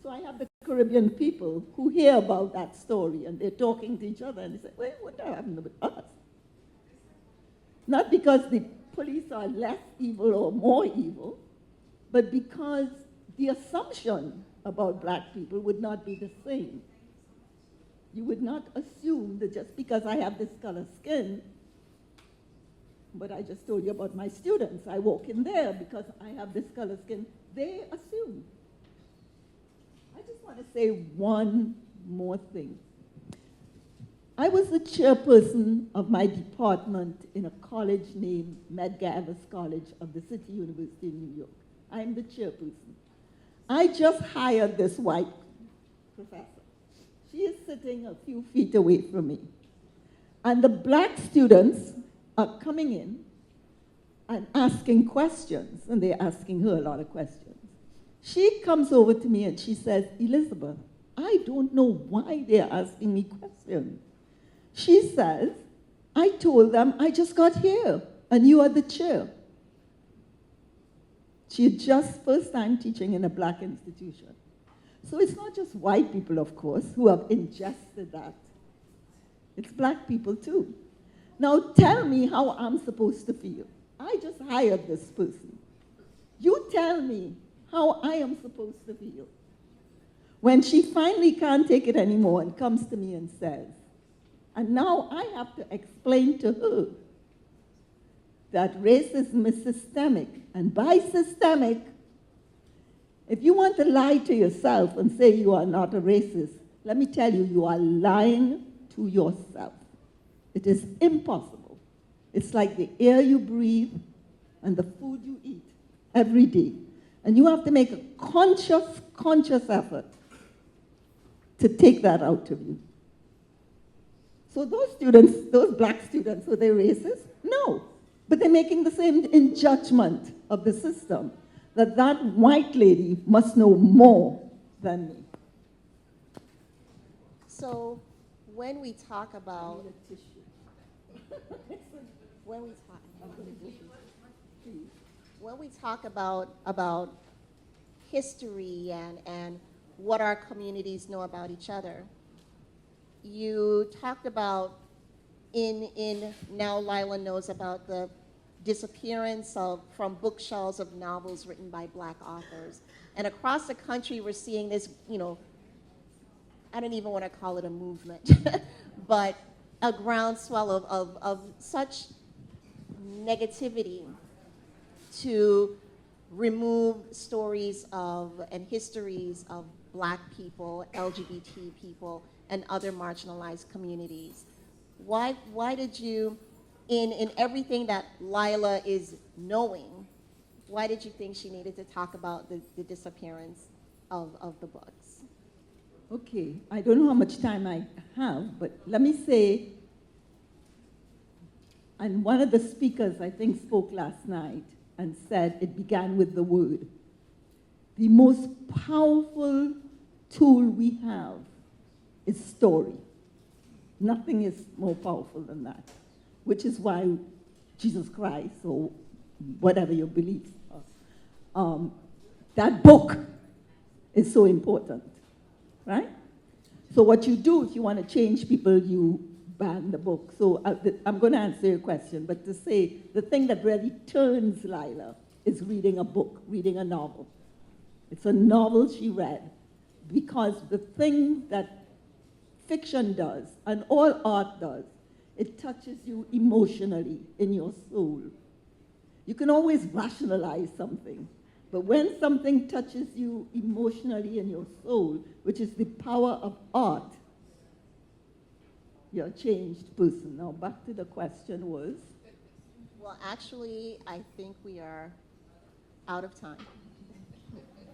so I have the Caribbean people who hear about that story and they're talking to each other and they say, wait, what happened with us? Not because the police are less evil or more evil, but because the assumption about black people would not be the same. You would not assume that just because I have this color skin, but I just told you about my students. I walk in there because I have this color skin. They assume. I just want to say one more thing. I was the chairperson of my department in a college named Medgar College of the City University in New York. I'm the chairperson. I just hired this white professor. She is sitting a few feet away from me. And the black students are coming in and asking questions, and they're asking her a lot of questions. She comes over to me and she says, Elizabeth, I don't know why they're asking me questions. She says, I told them I just got here and you are the chair. She had just first time teaching in a black institution. So it's not just white people, of course, who have ingested that. It's black people too. Now tell me how I'm supposed to feel. I just hired this person. You tell me how I am supposed to feel. When she finally can't take it anymore and comes to me and says, and now I have to explain to her that racism is systemic. And by systemic, if you want to lie to yourself and say you are not a racist, let me tell you, you are lying to yourself. It is impossible. It's like the air you breathe and the food you eat every day. And you have to make a conscious effort to take that out of you. So those students, those black students, were they racist? No. But they're making the same in judgment of the system, that that white lady must know more than me. So when we talk about when we talk about history and what our communities know about each other, you talked about now Lila knows about the disappearance from bookshelves of novels written by black authors. And across the country, we're seeing this, I don't even want to call it a movement, but a groundswell of such negativity to remove stories and histories of black people, LGBT people, and other marginalized communities. Why did you, in everything that Lila is knowing, why did you think she needed to talk about the disappearance of the books? Okay, I don't know how much time I have, but let me say, and one of the speakers I think spoke last night and said it began with the word. The most powerful tool we have is story. Nothing is more powerful than that, which is why Jesus Christ, or whatever your beliefs are, that book is so important, right? So what you do if you want to change people, you ban the book. So I'm going to answer your question, but to say the thing that really turns Lila is reading a book, reading a novel. It's a novel she read, because the thing that fiction does, and all art does, it touches you emotionally in your soul. You can always rationalize something, but when something touches you emotionally in your soul, which is the power of art, you're a changed person. Now back to the question was? Well, actually, I think we are out of time.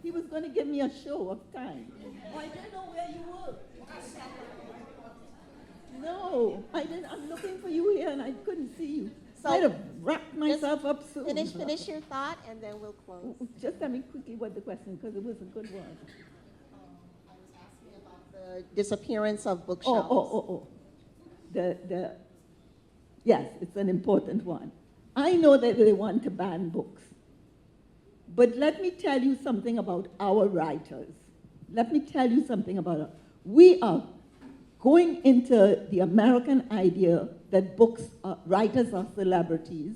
He was going to give me a show of time. Oh, I didn't know where you were. No, I didn't. I'm looking for you here and I couldn't see you. So I'd have wrapped myself up soon. Finish your thought and then we'll close. Just tell me quickly what the question, because it was a good one. The disappearance of Oh, bookshelves. Yes, it's an important one. I know that they want to ban books. But let me tell you something about our writers. Let me tell you something about it. We are going into the American idea that writers are celebrities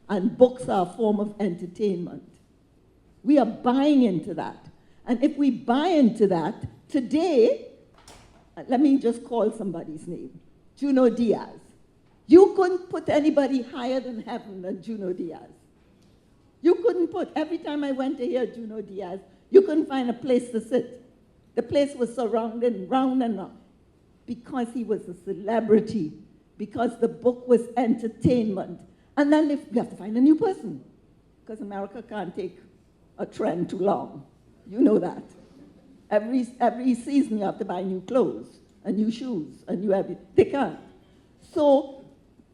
and books are a form of entertainment. We are buying into that. And if we buy into that, today, let me just call somebody's name, Juno Diaz. You couldn't put anybody higher than heaven than Juno Diaz. You couldn't put, every time I went to hear Juno Diaz, you couldn't find a place to sit. The place was surrounded round and round. Because he was a celebrity, because the book was entertainment. And then you have to find a new person, because America can't take a trend too long. You know that. Every season you have to buy new clothes, and new shoes, and new everything. They can't. So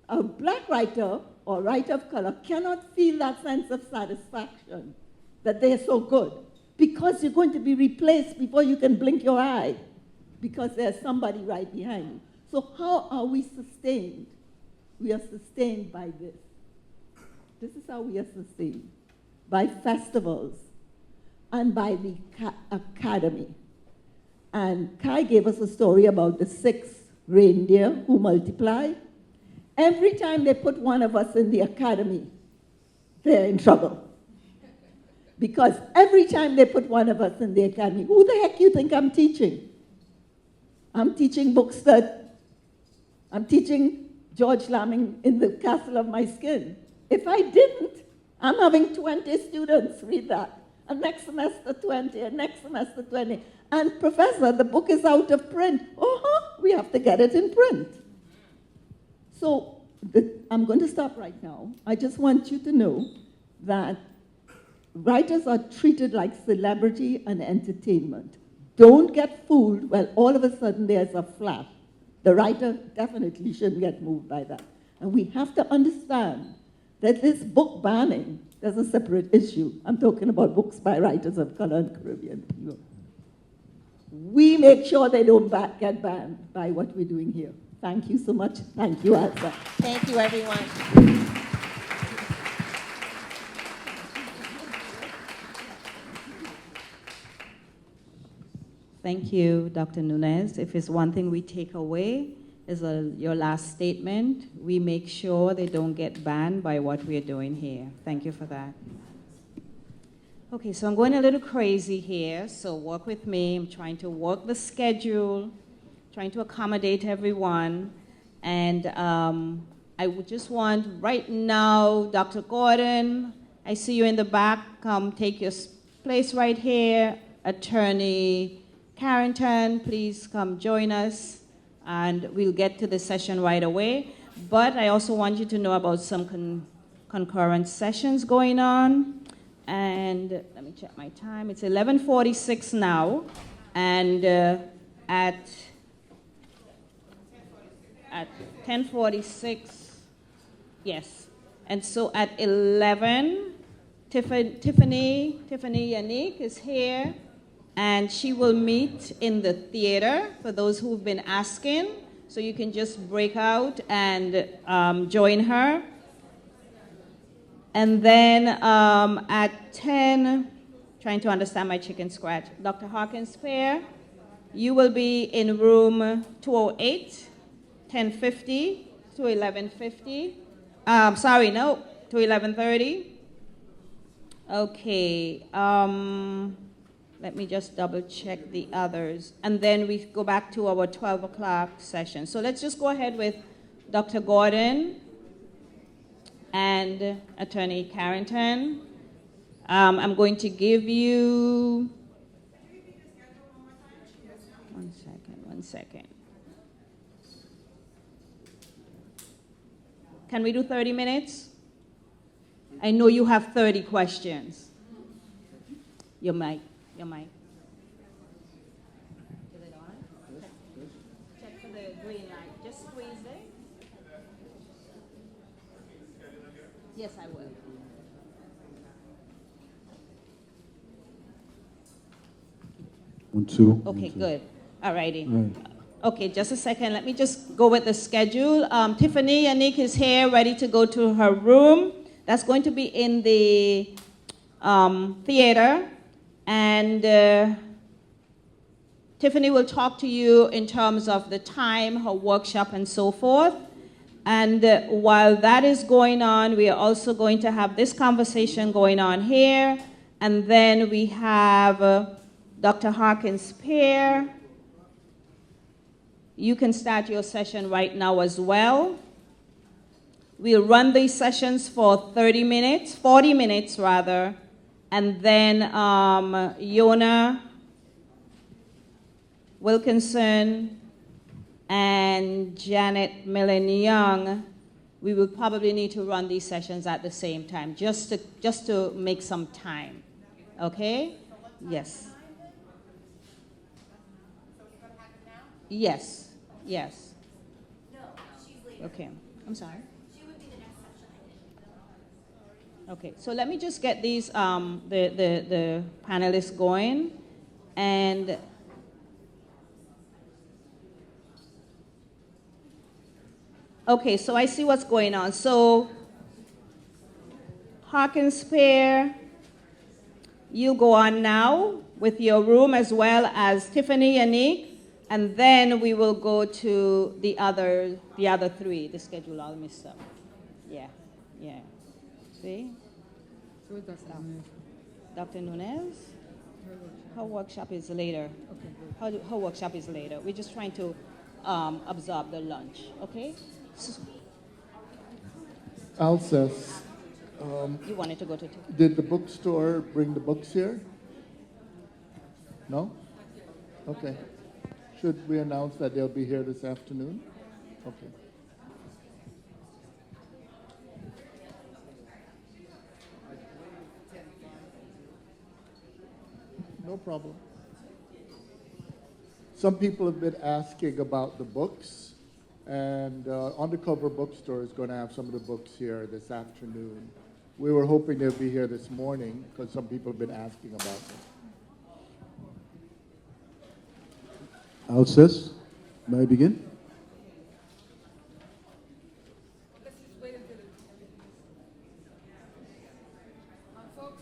a black writer or writer of color cannot feel that sense of satisfaction that they're so good, because you're going to be replaced before you can blink your eye, because there's somebody right behind you. So how are we sustained? We are sustained by this. This is how we are sustained. By festivals and by the academy. And Kai gave us a story about the 6 reindeer who multiplied. Every time they put one of us in the academy, they're in trouble. Because every time they put one of us in the academy, who the heck you think I'm teaching? I'm teaching books I'm teaching George Lamming in the Castle of My Skin. If I didn't, I'm having 20 students read that. And next semester 20, and next semester 20. And professor, the book is out of print. We have to get it in print. So I'm going to stop right now. I just want you to know that writers are treated like celebrity and entertainment. Don't get fooled when all of a sudden there's a flash. The writer definitely shouldn't get moved by that. And we have to understand that this book banning, there's a separate issue. I'm talking about books by writers of color and Caribbean people. We make sure they don't get banned by what we're doing here. Thank you so much. Thank you, Elsa. Thank you, everyone. Thank you, Dr. Nunez. If it's one thing we take away, is your last statement. We make sure they don't get banned by what we're doing here. Thank you for that. Okay, so I'm going a little crazy here, so work with me. I'm trying to work the schedule, trying to accommodate everyone. And I would just want right now, Dr. Gordon, I see you in the back. Come take your place right here. Attorney Carrington, please come join us, and we'll get to the session right away. But I also want you to know about some concurrent sessions going on. And let me check my time. It's 11:46 now, and at 10:46, yes. And so at 11, Tiffany Yannick is here. And she will meet in the theater for those who've been asking. So you can just break out and join her. And then at 10, trying to understand my chicken scratch, Dr. Hawkins Fair, you will be in room 208, 1050 to 1150. To 1130. Okay. Let me just double check the others. And then we go back to our 12 o'clock session. So let's just go ahead with Dr. Gordon and Attorney Carrington. I'm going to give you, one second. Can we do 30 minutes? I know you have 30 questions. Your mic. Is it on? Check for the green light. Just squeeze it. Yes, I will. One, two. Okay, good. All righty. Okay, just a second. Let me just go with the schedule. Tiffany Yannick is here, ready to go to her room. That's going to be in the theater. And Tiffany will talk to you in terms of the time, her workshop, and so forth. And while that is going on, we are also going to have this conversation going on here. And then we have Dr. Harkins Peer. You can start your session right now as well. We'll run these sessions for 40 minutes rather. And then Yona Wilkinson and Janet Millen Young, we will probably need to run these sessions at the same time, just to make some time. Okay? Yes. Yes. Yes. No, she's later. Okay. I'm sorry. She would be the next section. Okay. So let me just get these the panelists going, and okay. So I see what's going on. So Harkins Peer, you go on now with your room as well as Tiffany Yannick. And then we will go to the other three, the schedule all messed up. Yeah. See? So it's Dr. Nunez. Dr. Nunez? Her workshop is later. Okay, Her workshop is later. We're just trying to absorb the lunch, okay? Alsace, You wanted to go to did the bookstore bring the books here? No? Okay. Should we announce that they'll be here this afternoon? Okay. No problem. Some people have been asking about the books, and Undercover Bookstore is going to have some of the books here this afternoon. We were hoping they'd be here this morning because some people have been asking about them. Alsace, may I begin? Let's just wait until folks,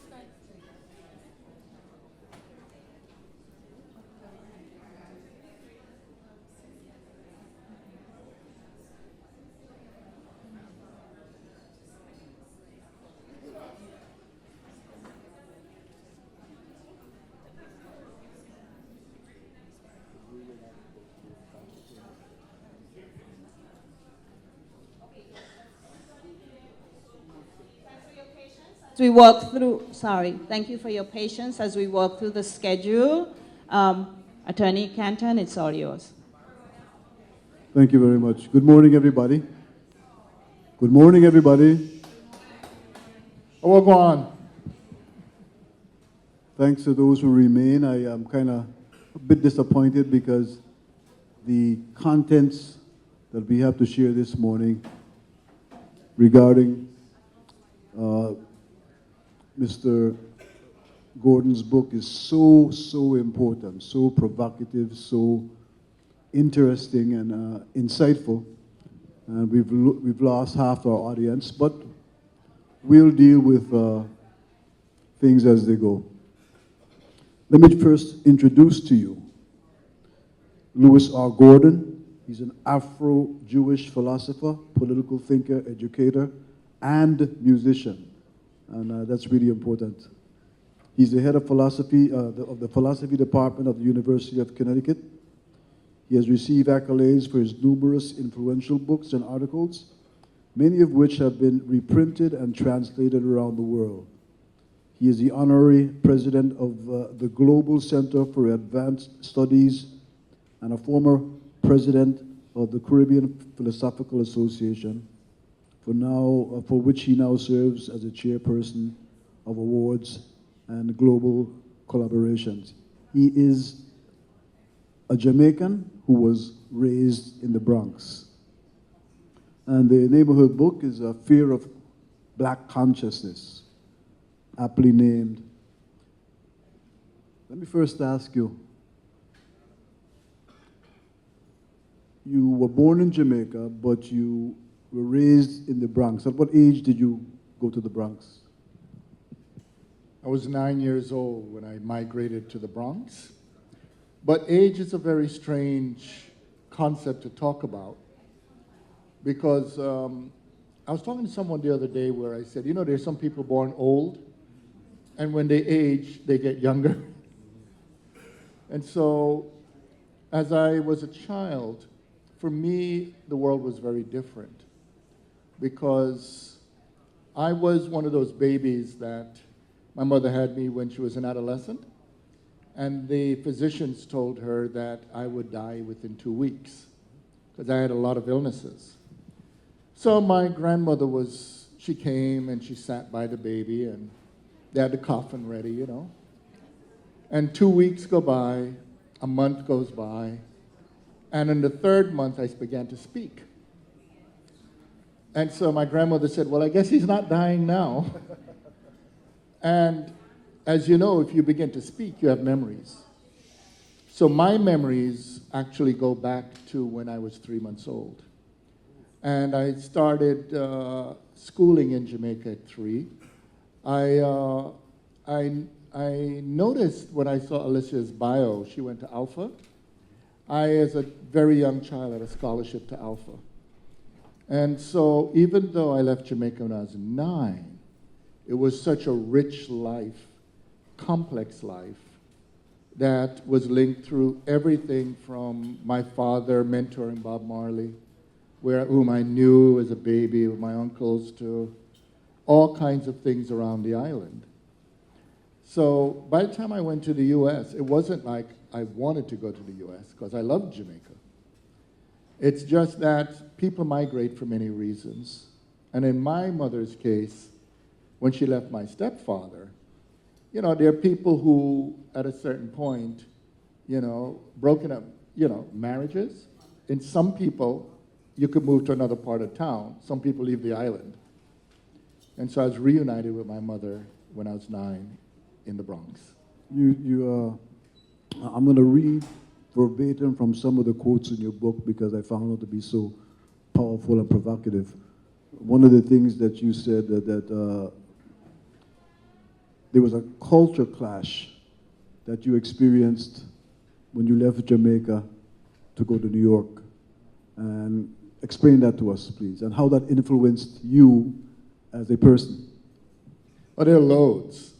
As we walk through, thank you for your patience as we walk through the schedule. Attorney Canton, it's all yours. Thank you very much. Good morning, everybody. Good morning, everybody. Oh, go on. Thanks to those who remain. I am kind of a bit disappointed because the contents that we have to share this morning regarding Mr. Gordon's book is so important, so provocative, so interesting and insightful. And we've lost half our audience, but we'll deal with things as they go. Let me first introduce to you Louis R. Gordon. He's an Afro-Jewish philosopher, political thinker, educator, and musician. And that's really important. He's the head of philosophy of the philosophy department of the University of Connecticut. He has received accolades for his numerous influential books and articles, many of which have been reprinted and translated around the world. He is the honorary president of the Global Center for Advanced Studies and a former president of the Caribbean Philosophical Association, for which he now serves as a chairperson of awards and global collaborations. He is a Jamaican who was raised in the Bronx. And the name of her book is A Fear of Black Consciousness, aptly named. Let me first ask you, you were born in Jamaica, but you were raised in the Bronx. At what age did you go to the Bronx? I was 9 years old when I migrated to the Bronx. But age is a very strange concept to talk about because I was talking to someone the other day where I said, you know, there's some people born old, and when they age, they get younger. And so, as I was a child, for me, the world was very different because I was one of those babies that my mother had me when she was an adolescent, and the physicians told her that I would die within 2 weeks because I had a lot of illnesses. So my grandmother she came and she sat by the baby, and they had the coffin ready, you know. And 2 weeks go by, a month goes by, and in the third month I began to speak. And so my grandmother said, well, I guess he's not dying now. And as you know, if you begin to speak, you have memories. So my memories actually go back to when I was 3 months old. And I started schooling in Jamaica at 3. I noticed when I saw Alicia's bio, she went to Alpha. I, as a very young child, had a scholarship to Alpha. And so even though I left Jamaica when I was 9, it was such a rich life, complex life, that was linked through everything from my father mentoring Bob Marley, whom I knew as a baby with my uncles, to all kinds of things around the island. So by the time I went to the U.S., it wasn't like I wanted to go to the U.S. because I loved Jamaica. It's just that people migrate for many reasons. And in my mother's case, when she left my stepfather, you know, there are people who, at a certain point, you know, broken up, you know, marriages. In some people, you could move to another part of town. Some people leave the island. And so I was reunited with my mother when I was 9 in the Bronx. I'm going to read verbatim from some of the quotes in your book because I found it to be so powerful and provocative. One of the things that you said that there was a culture clash that you experienced when you left Jamaica to go to New York. And explain that to us, please, and how that influenced you as a person. Well, there are loads.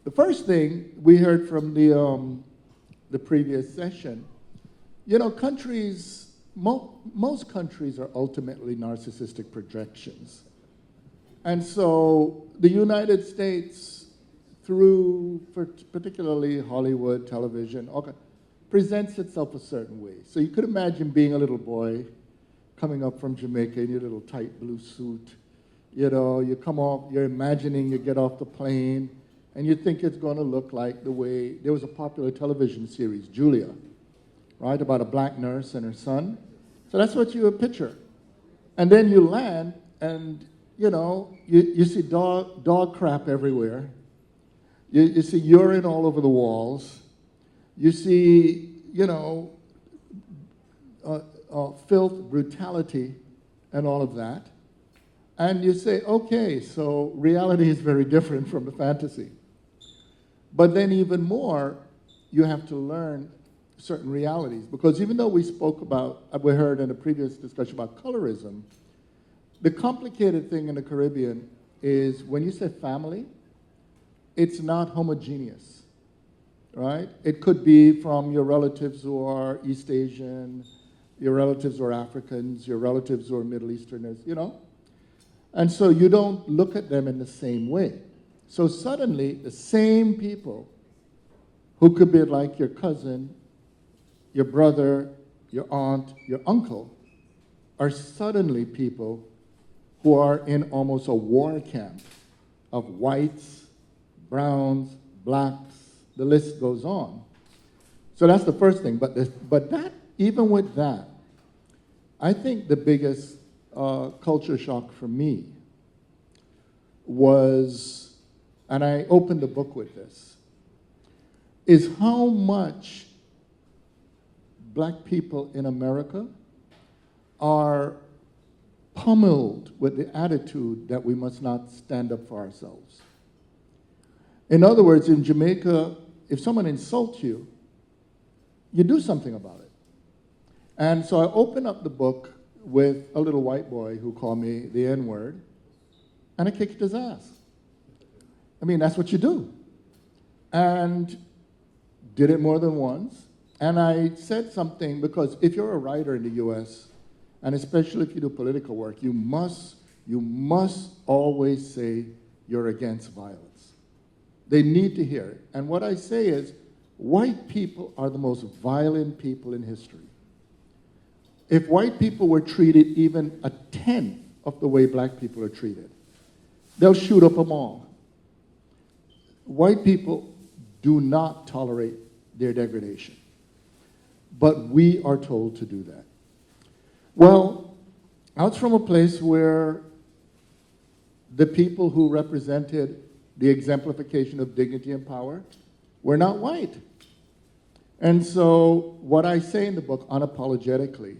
The first thing we heard from the previous session, you know, most countries are ultimately narcissistic projections. And so the United States, through particularly Hollywood, television, presents itself a certain way. So you could imagine being a little boy coming up from Jamaica in your little tight blue suit. You know, you come off, you're imagining you get off the plane, and you think it's going to look like the way, there was a popular television series, Julia, right, about a black nurse and her son. So that's what you would picture. And then you land, and, you know, you see dog crap everywhere. You see urine all over the walls. You see, you know, filth, brutality, and all of that. And you say, okay, so reality is very different from the fantasy. But then even more, you have to learn certain realities. Because even though we heard in a previous discussion about colorism, the complicated thing in the Caribbean is when you say family, it's not homogeneous, right? It could be from your relatives who are East Asian, your relatives who are Africans, your relatives who are Middle Easterners, you know? And so you don't look at them in the same way. So suddenly, the same people who could be like your cousin, your brother, your aunt, your uncle, are suddenly people who are in almost a war camp of whites, browns, blacks, the list goes on. So that's the first thing. But that, even with that, I think the biggest culture shock for me was, and I opened the book with this, is how much black people in America are pummeled with the attitude that we must not stand up for ourselves. In other words, in Jamaica, if someone insults you, you do something about it. And so I open up the book with a little white boy who called me the N-word, and I kicked his ass. I mean, that's what you do. And did it more than once. And I said something, because if you're a writer in the US, and especially if you do political work, you must always say you're against violence. They need to hear it. And what I say is, white people are the most violent people in history. If white people were treated even a tenth of the way black people are treated, they'll shoot up a mall. White people do not tolerate their degradation, but we are told to do that. Well, I was from a place where the people who represented the exemplification of dignity and power were not white. And so what I say in the book unapologetically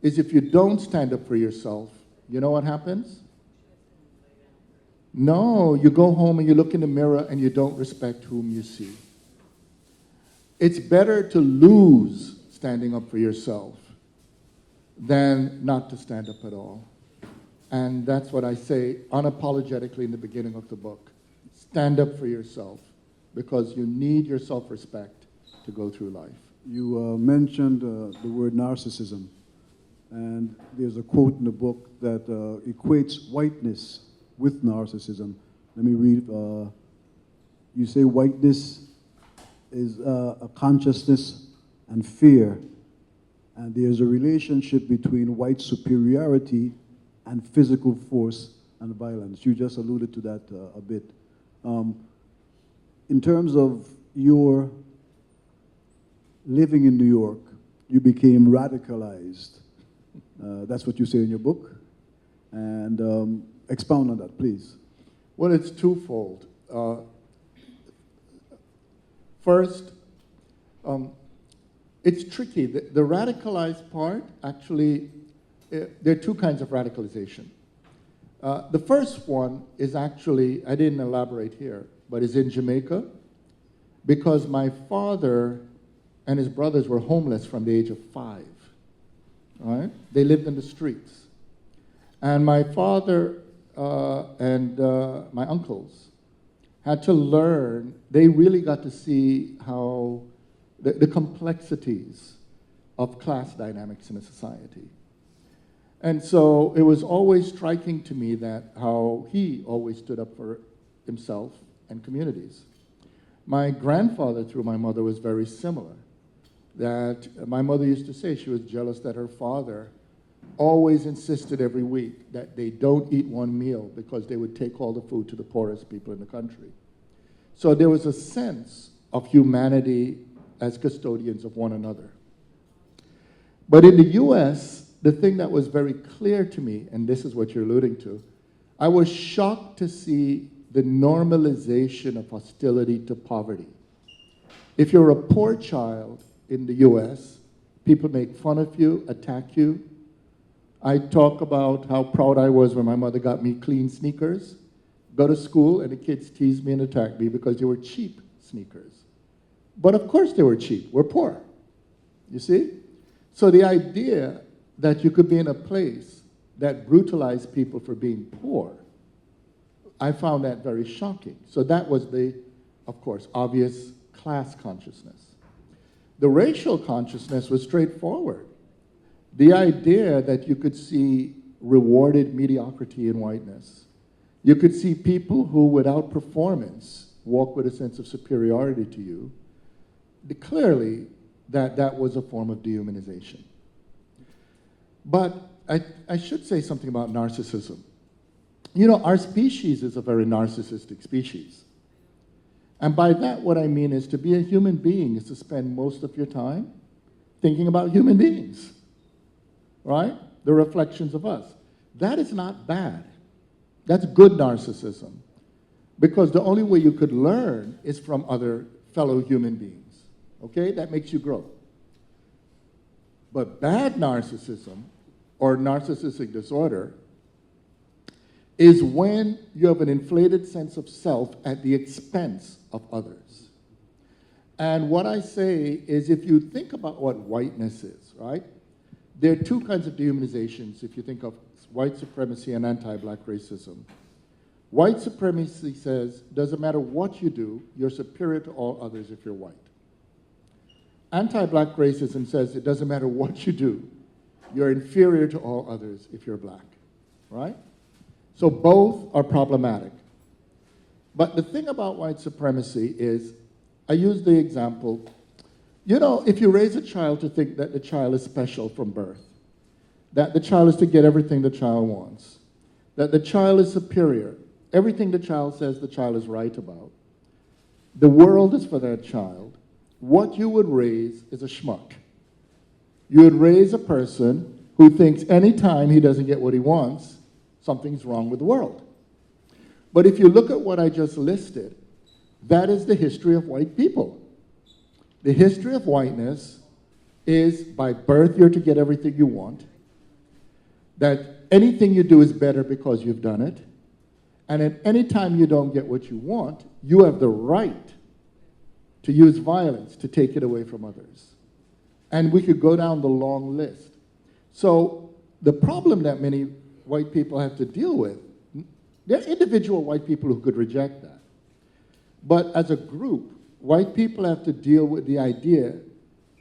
is, if you don't stand up for yourself, you know what happens? No, you go home and you look in the mirror and you don't respect whom you see. It's better to lose standing up for yourself than not to stand up at all. And that's what I say unapologetically in the beginning of the book. Stand up for yourself, because you need your self-respect to go through life. You mentioned the word narcissism, and there's a quote in the book that equates whiteness with narcissism. Let me read. You say whiteness is a consciousness and fear, and there's a relationship between white superiority and physical force and violence. You just alluded to that a bit. In terms of your living in New York, you became radicalized. That's what you say in your book. And expound on that, please. Well, it's twofold. First, it's tricky. The radicalized part, actually, there are two kinds of radicalization. The first one is actually, I didn't elaborate here, but is in Jamaica, because my father and his brothers were homeless from the age of 5. Right? They lived in the streets. And my father and my uncles had to learn, they really got to see how the complexities of class dynamics in a society. And so it was always striking to me that how he always stood up for himself and communities. My grandfather, through my mother, was very similar. That my mother used to say she was jealous that her father always insisted every week that they don't eat one meal because they would take all the food to the poorest people in the country. So there was a sense of humanity as custodians of one another. But in the US, the thing that was very clear to me, and this is what you're alluding to, I was shocked to see the normalization of hostility to poverty. If you're a poor child in the US, people make fun of you, attack you. I talk about how proud I was when my mother got me clean sneakers. Go to school and the kids teased me and attacked me because they were cheap sneakers. But of course they were cheap. We're poor. You see? So the idea that you could be in a place that brutalized people for being poor, I found that very shocking. So that was the, of course, obvious class consciousness. The racial consciousness was straightforward. The idea that you could see rewarded mediocrity in whiteness. You could see people who, without performance, walk with a sense of superiority to you. Clearly, that was a form of dehumanization. But I should say something about narcissism. You know, our species is a very narcissistic species. And by that, what I mean is to be a human being is to spend most of your time thinking about human beings, right? The reflections of us. That is not bad. That's good narcissism. Because the only way you could learn is from other fellow human beings, okay? That makes you grow. But bad narcissism or narcissistic disorder is when you have an inflated sense of self at the expense of others. And what I say is, if you think about what whiteness is, right? There are two kinds of dehumanizations if you think of white supremacy and anti-black racism. White supremacy says, doesn't matter what you do, you're superior to all others if you're white. Anti-black racism says it doesn't matter what you do, you're inferior to all others if you're black, right? So both are problematic. But the thing about white supremacy is, I use the example, you know, if you raise a child to think that the child is special from birth, that the child is to get everything the child wants, that the child is superior, everything the child says the child is right about, the world is for that child, what you would raise is a schmuck. You would raise a person who thinks anytime he doesn't get what he wants, something's wrong with the world. But if you look at what I just listed, that is the history of white people. The history of whiteness is by birth you're to get everything you want, that anything you do is better because you've done it, and at any time you don't get what you want, you have the right to use violence to take it away from others. And we could go down the long list. So the problem that many white people have to deal with, there are individual white people who could reject that. But as a group, white people have to deal with the idea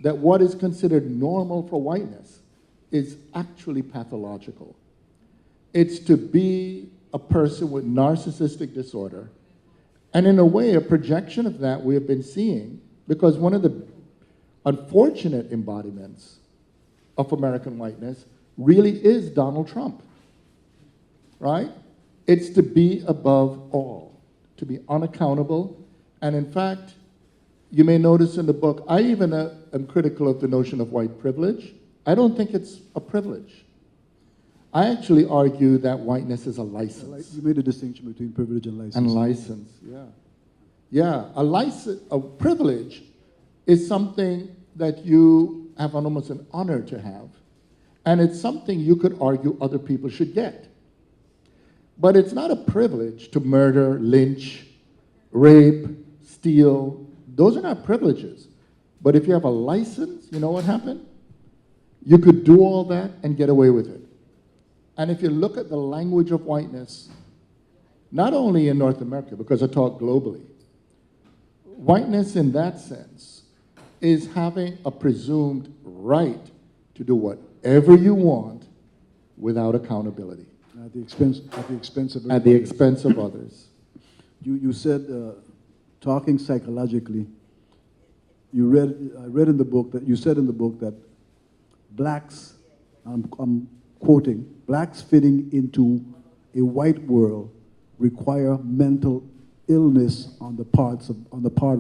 that what is considered normal for whiteness is actually pathological. It's to be a person with narcissistic disorder, and in a way, a projection of that we have been seeing, because one of the unfortunate embodiments of American whiteness really is Donald Trump, right? It's to be above all, to be unaccountable, and in fact, you may notice in the book, I even am critical of the notion of white privilege. I don't think it's a privilege. I actually argue that whiteness is a license. You made a distinction between privilege and license. And license, yeah. Yeah, a privilege is something that you have almost an honor to have, and it's something you could argue other people should get. But it's not a privilege to murder, lynch, rape, steal. Those are not privileges. But if you have a license, you know what happened? You could do all that and get away with it. And if you look at the language of whiteness, not only in North America, because I talk globally, whiteness in that sense is having a presumed right to do whatever you want without accountability. At the expense of everybody. At the expense of others. You said, talking psychologically, I read in the book that you said in the book that blacks, I'm quoting, blacks fitting into a white world require mental illness on the part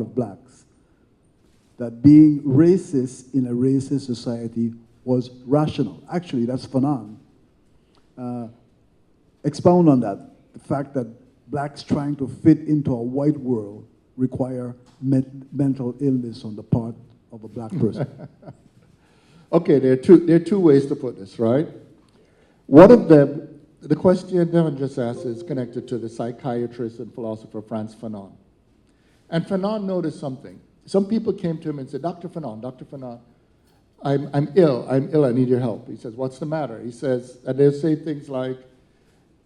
of blacks. That being racist in a racist society was rational. Actually, that's Fanon. Expound on that. The fact that blacks trying to fit into a white world require mental illness on the part of a black person. Okay, there are two ways to put this, right? One of them, the question Devin just asked, is connected to the psychiatrist and philosopher Frantz Fanon. And Fanon noticed something. Some people came to him and said, Dr. Fanon, I'm ill, I need your help. He says, what's the matter? He says, and they'll say things like,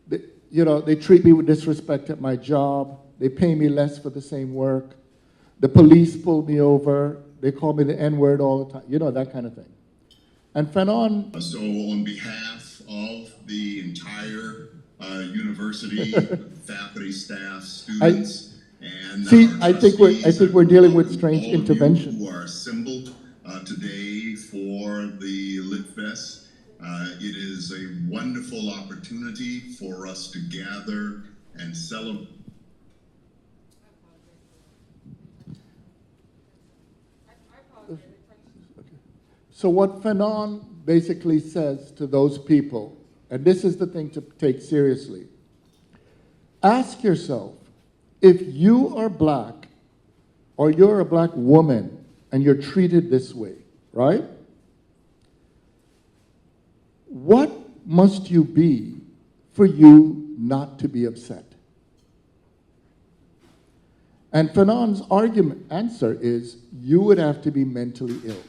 they treat me with disrespect at my job, they pay me less for the same work, the police pull me over, they call me the N-word all the time, that kind of thing. And Fanon... So on behalf of the entire university, faculty, staff, students, I think we're dealing with strange intervention. Who are assembled today for the Lit Fest. It is a wonderful opportunity for us to gather and celebrate. So what Fanon basically says to those people, and this is the thing to take seriously, ask yourself, if you are black, or you're a black woman, and you're treated this way, right? What must you be for you not to be upset? And Fanon's answer is, you would have to be mentally ill.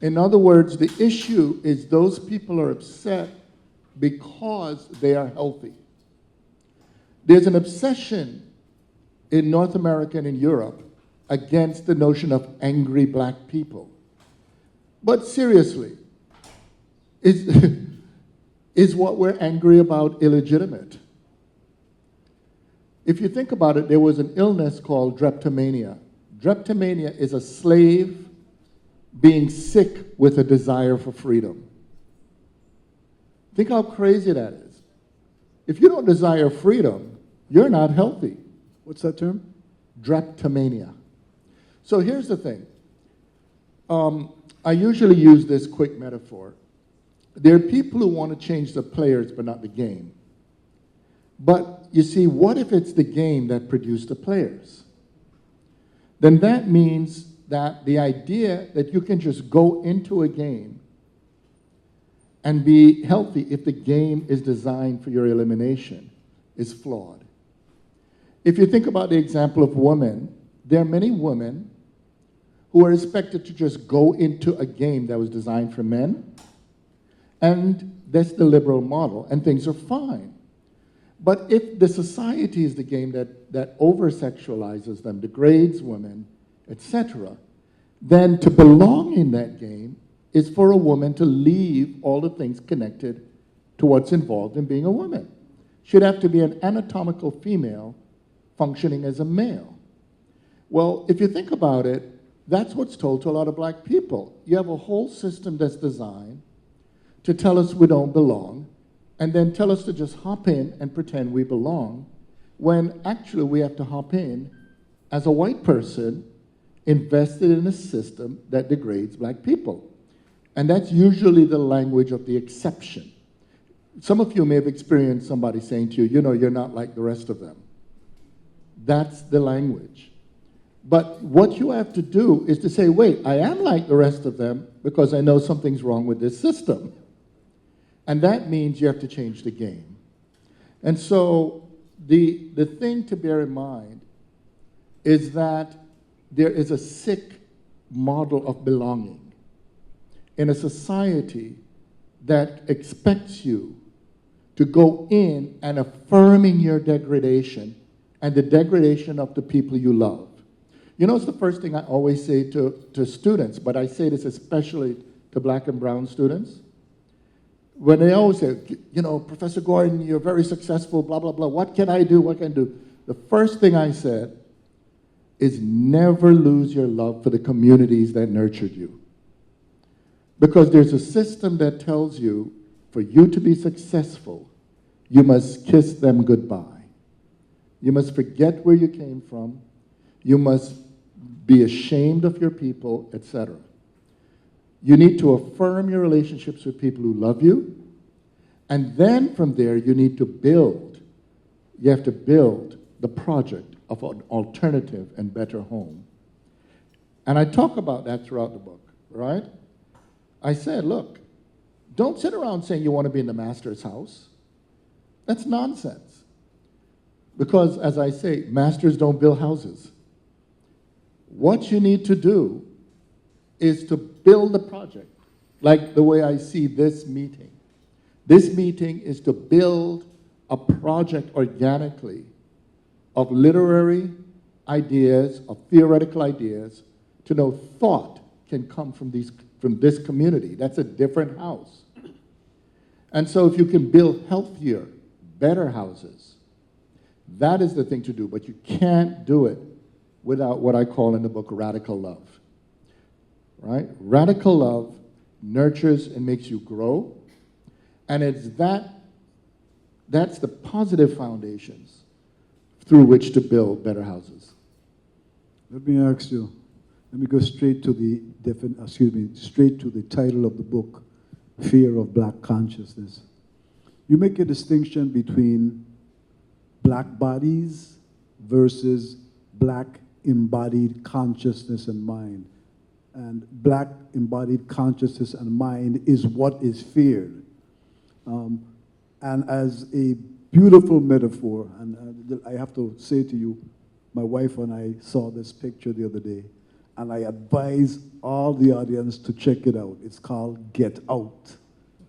In other words, the issue is those people are upset because they are healthy. There's an obsession in North America and in Europe against the notion of angry black people. But seriously, is what we're angry about illegitimate? If you think about it, there was an illness called drapetomania. Drapetomania is a slave being sick with a desire for freedom. Think how crazy that is. If you don't desire freedom, you're not healthy. What's that term? Drapetomania. So here's the thing. I usually use this quick metaphor. There are people who want to change the players but not the game. But you see, what if it's the game that produced the players? Then that means that the idea that you can just go into a game and be healthy if the game is designed for your elimination is flawed. If you think about the example of women, there are many women who are expected to just go into a game that was designed for men, and that's the liberal model, and things are fine. But if the society is the game that over-sexualizes them, degrades women, etc., then to belong in that game is for a woman to leave all the things connected to what's involved in being a woman. She'd have to be an anatomical female functioning as a male. Well, if you think about it, that's what's told to a lot of black people. You have a whole system that's designed to tell us we don't belong, and then tell us to just hop in and pretend we belong, when actually we have to hop in as a white person invested in a system that degrades black people. And that's usually the language of the exception. Some of you may have experienced somebody saying to you, you know, you're not like the rest of them. That's the language. But what you have to do is to say, wait, I am like the rest of them because I know something's wrong with this system. And that means you have to change the game. And so the thing to bear in mind is that there is a sick model of belonging in a society that expects you to go in and affirming your degradation and the degradation of the people you love. You know, it's the first thing I always say to students, but I say this especially to black and brown students. When they always say, you know, Professor Gordon, you're very successful, blah, blah, blah, what can I do, what can I do? The first thing I said is never lose your love for the communities that nurtured you. Because there's a system that tells you, for you to be successful, you must kiss them goodbye. You must forget where you came from. You must be ashamed of your people, etc. You need to affirm your relationships with people who love you. And then from there, you need to build. You have to build the project of an alternative and better home. And I talk about that throughout the book, right? I said, look, don't sit around saying you want to be in the master's house. That's nonsense. Because, as I say, masters don't build houses. What you need to do is to build a project, like the way I see this meeting. This meeting is to build a project organically of literary ideas, of theoretical ideas, to know thought can come from this community. That's a different house. And so if you can build healthier, better houses, that is the thing to do. But you can't do it without what I call in the book radical love. Right? Radical love nurtures and makes you grow. And it's that's the positive foundations through which to build better houses. Let me ask you, let me go straight to straight to the title of the book, Fear of Black Consciousness. You make a distinction between black bodies versus black embodied consciousness and mind. And black embodied consciousness and mind is what is feared. And as a beautiful metaphor, and I have to say to you, my wife and I saw this picture the other day, and I advise all the audience to check it out. It's called Get Out.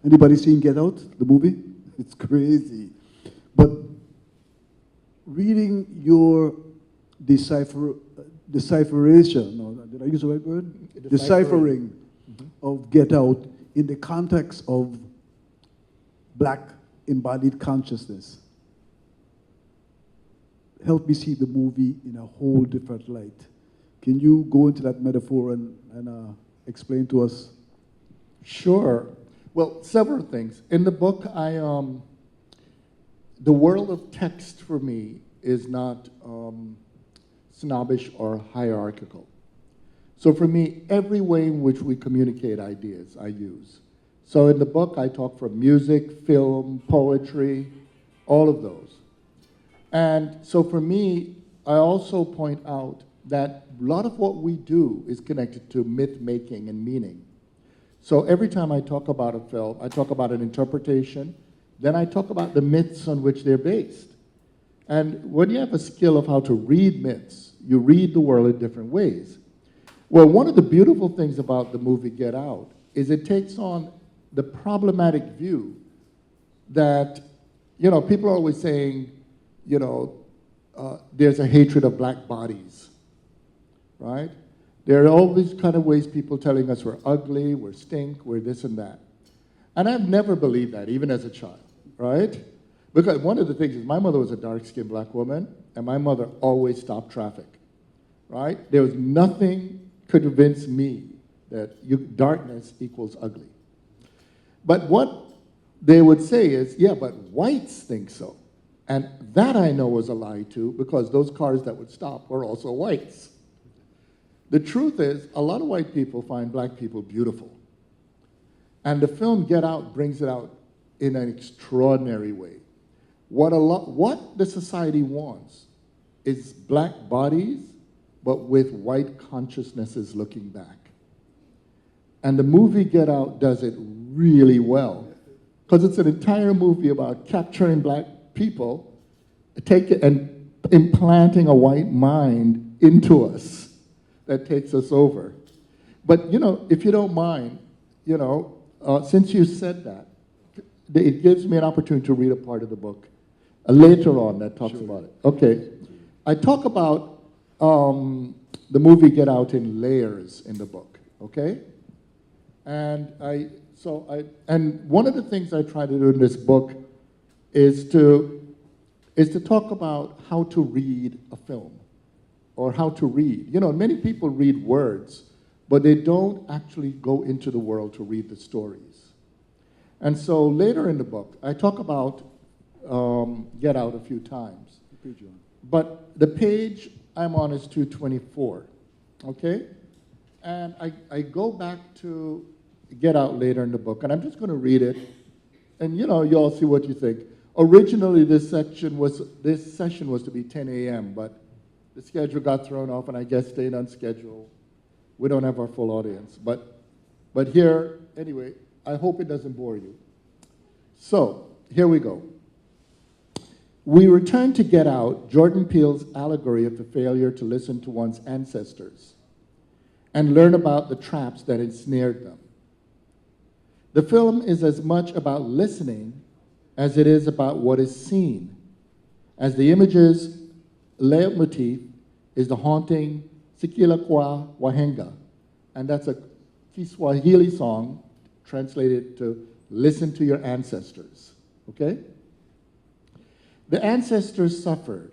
Anybody seen Get Out, the movie? It's crazy. But reading your decipheration, or did I use the right word? Deciphering of Get Out in the context of Black embodied consciousness. Help me see the movie in a whole different light. Can you go into that metaphor and explain to us? Sure. Well, several things. In the book, the world of text for me is not snobbish or hierarchical. So for me, every way in which we communicate ideas, I use. So in the book, I talk from music, film, poetry, all of those. And so for me, I also point out that a lot of what we do is connected to myth-making and meaning. So every time I talk about a film, I talk about an interpretation, then I talk about the myths on which they're based. And when you have a skill of how to read myths, you read the world in different ways. Well, one of the beautiful things about the movie Get Out is it takes on the problematic view that, people are always saying, there's a hatred of black bodies, right? There are all these kind of ways people telling us we're ugly, we're stink, we're this and that. And I've never believed that, even as a child, right? Because one of the things is my mother was a dark-skinned black woman, and my mother always stopped traffic, right? There was nothing could convince me that darkness equals ugly. But what they would say is, yeah, but whites think so. And that I know was a lie too, because those cars that would stop were also whites. The truth is, a lot of white people find black people beautiful. And the film Get Out brings it out in an extraordinary way. What the society wants is black bodies, but with white consciousnesses looking back. And the movie Get Out does it really well, because it's an entire movie about capturing black people, and implanting a white mind into us that takes us over. But, if you don't mind, since you said that, it gives me an opportunity to read a part of the book later on that talks about it. Okay. I talk about the movie Get Out in layers in the book, okay? And one of the things I try to do in this book is to talk about how to read a film, or how to read. Many people read words, but they don't actually go into the world to read the stories. And so later in the book, I talk about Get Out a few times. But the page I'm on is 224, okay? And I go back to Get Out later in the book, and I'm just going to read it, and you all see what you think. Originally, this session was to be 10 a.m., but the schedule got thrown off, and I guess stayed on schedule. We don't have our full audience, but here, anyway, I hope it doesn't bore you. So, here we go. We return to Get Out, Jordan Peele's allegory of the failure to listen to one's ancestors and learn about the traps that ensnared them. The film is as much about listening as it is about what is seen, as the image's leitmotif is the haunting Sikila Kwa Wahenga, and that's a Kiswahili song translated to listen to your ancestors, okay? The ancestors suffered.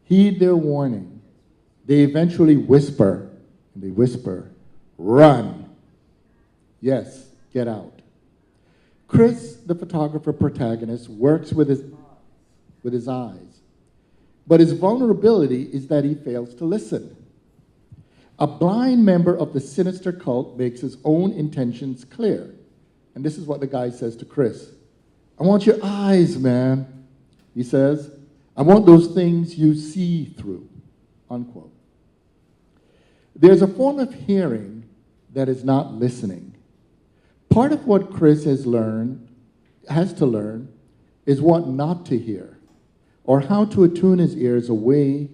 Heed their warning. They eventually whisper, and they whisper, run. Yes, get out. Chris, the photographer protagonist, works with his eyes. But his vulnerability is that he fails to listen. A blind member of the sinister cult makes his own intentions clear. And this is what the guy says to Chris. I want your eyes, man. He says, I want those things you see through, unquote. There's a form of hearing that is not listening. Part of what Chris has learned has to learn is what not to hear, or how to attune his ears away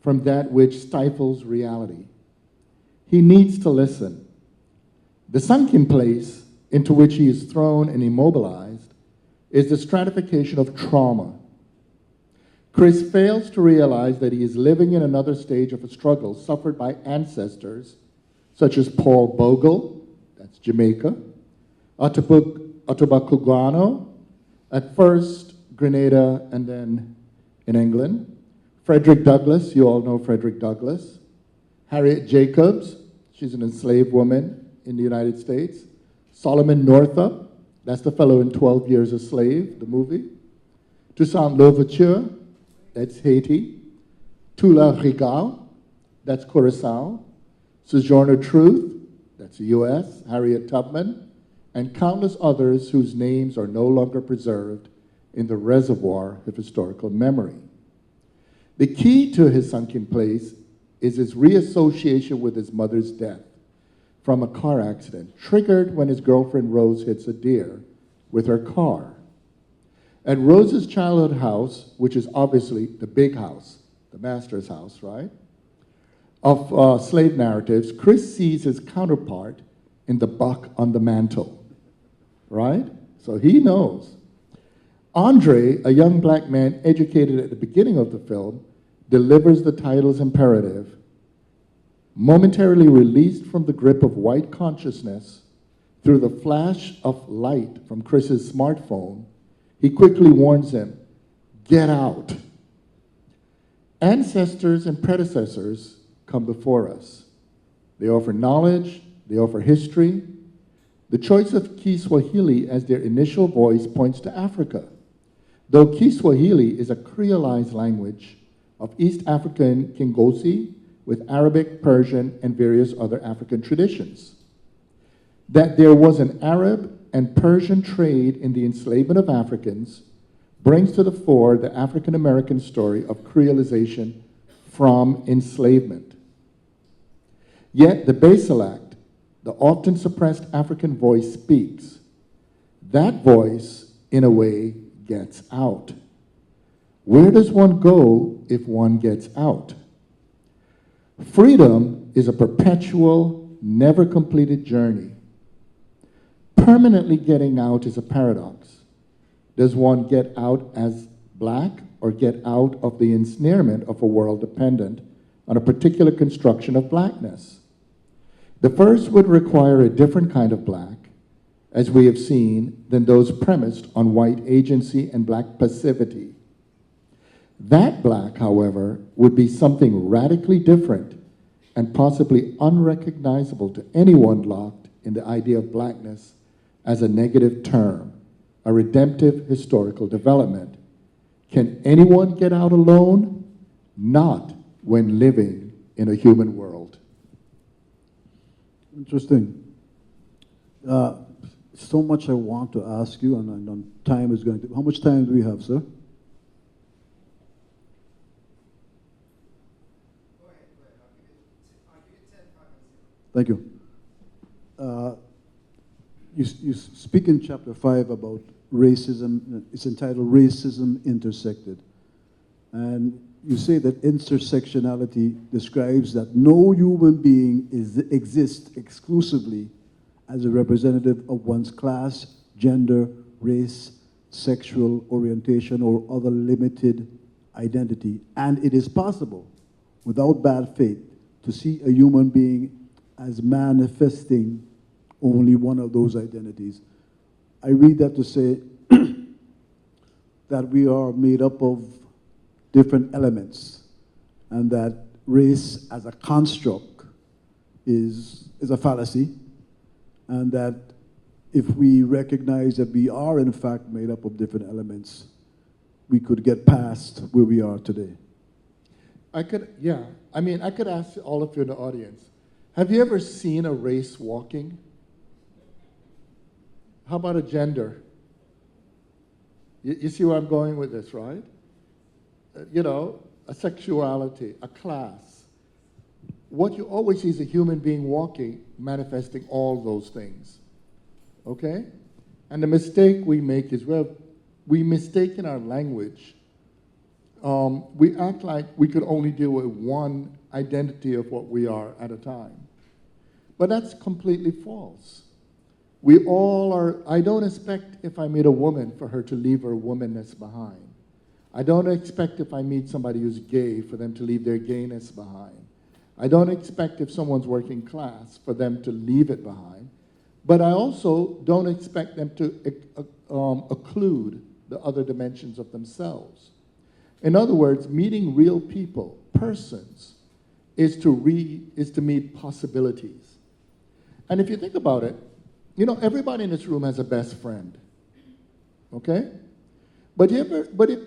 from that which stifles reality. He needs to listen. The sunken place into which he is thrown and immobilized is the stratification of trauma. Chris fails to realize that he is living in another stage of a struggle suffered by ancestors such as Paul Bogle, that's Jamaica, Ottobah Cubano, at first Grenada and then in England, Frederick Douglass, you all know Frederick Douglass, Harriet Jacobs, she's an enslaved woman in the United States, Solomon Northup, that's the fellow in 12 Years a Slave, the movie, Toussaint Louverture, that's Haiti, Tula Rigal, that's Curacao, Sojourner Truth, that's the US, Harriet Tubman, and countless others whose names are no longer preserved in the reservoir of historical memory. The key to his sunken place is his reassociation with his mother's death from a car accident, triggered when his girlfriend Rose hits a deer with her car. At Rose's childhood house, which is obviously the big house, the master's house, right, of slave narratives, Chris sees his counterpart in the buck on the mantle, right? So he knows. Andre, a young black man educated at the beginning of the film, delivers the title's imperative. Momentarily released from the grip of white consciousness through the flash of light from Chris's smartphone, he quickly warns him, get out. Ancestors and predecessors come before us. They offer knowledge, they offer history. The choice of Kiswahili as their initial voice points to Africa, though Kiswahili is a creolized language of East African Kingosi with Arabic, Persian, and various other African traditions. That there was an Arab and Persian trade in the enslavement of Africans brings to the fore the African-American story of creolization from enslavement. Yet the Basel Act, the often suppressed African voice, speaks. That voice, in a way, gets out. Where does one go if one gets out? Freedom is a perpetual, never completed journey. Permanently getting out is a paradox. Does one get out as black or get out of the ensnarement of a world dependent on a particular construction of blackness? The first would require a different kind of black, as we have seen, than those premised on white agency and black passivity. That black, however, would be something radically different and possibly unrecognizable to anyone locked in the idea of blackness as a negative term, a redemptive historical development. Can anyone get out alone? Not when living in a human world. Interesting. So much I want to ask you, and time is going to... How much time do we have, sir? Thank you. You speak in chapter 5 about racism. It's entitled Racism Intersected. And you say that intersectionality describes that no human being exists exclusively as a representative of one's class, gender, race, sexual orientation, or other limited identity. And it is possible, without bad faith, to see a human being as manifesting only one of those identities. I read that to say that we are made up of different elements, and that race as a construct is a fallacy, and that if we recognize that we are in fact made up of different elements, we could get past where we are today. I could ask all of you in the audience, have you ever seen a race walking? How about a gender? You see where I'm going with this, right? A sexuality, a class. What you always see is a human being walking, manifesting all those things. Okay? And the mistake we make is we mistake in our language. We act like we could only deal with one identity of what we are at a time. But that's completely false. We all are, I don't expect if I meet a woman for her to leave her womanness behind. I don't expect if I meet somebody who's gay for them to leave their gayness behind. I don't expect if someone's working class for them to leave it behind. But I also don't expect them to occlude the other dimensions of themselves. In other words, meeting real people, persons, is to meet possibilities. And if you think about it, you know, everybody in this room has a best friend, okay? But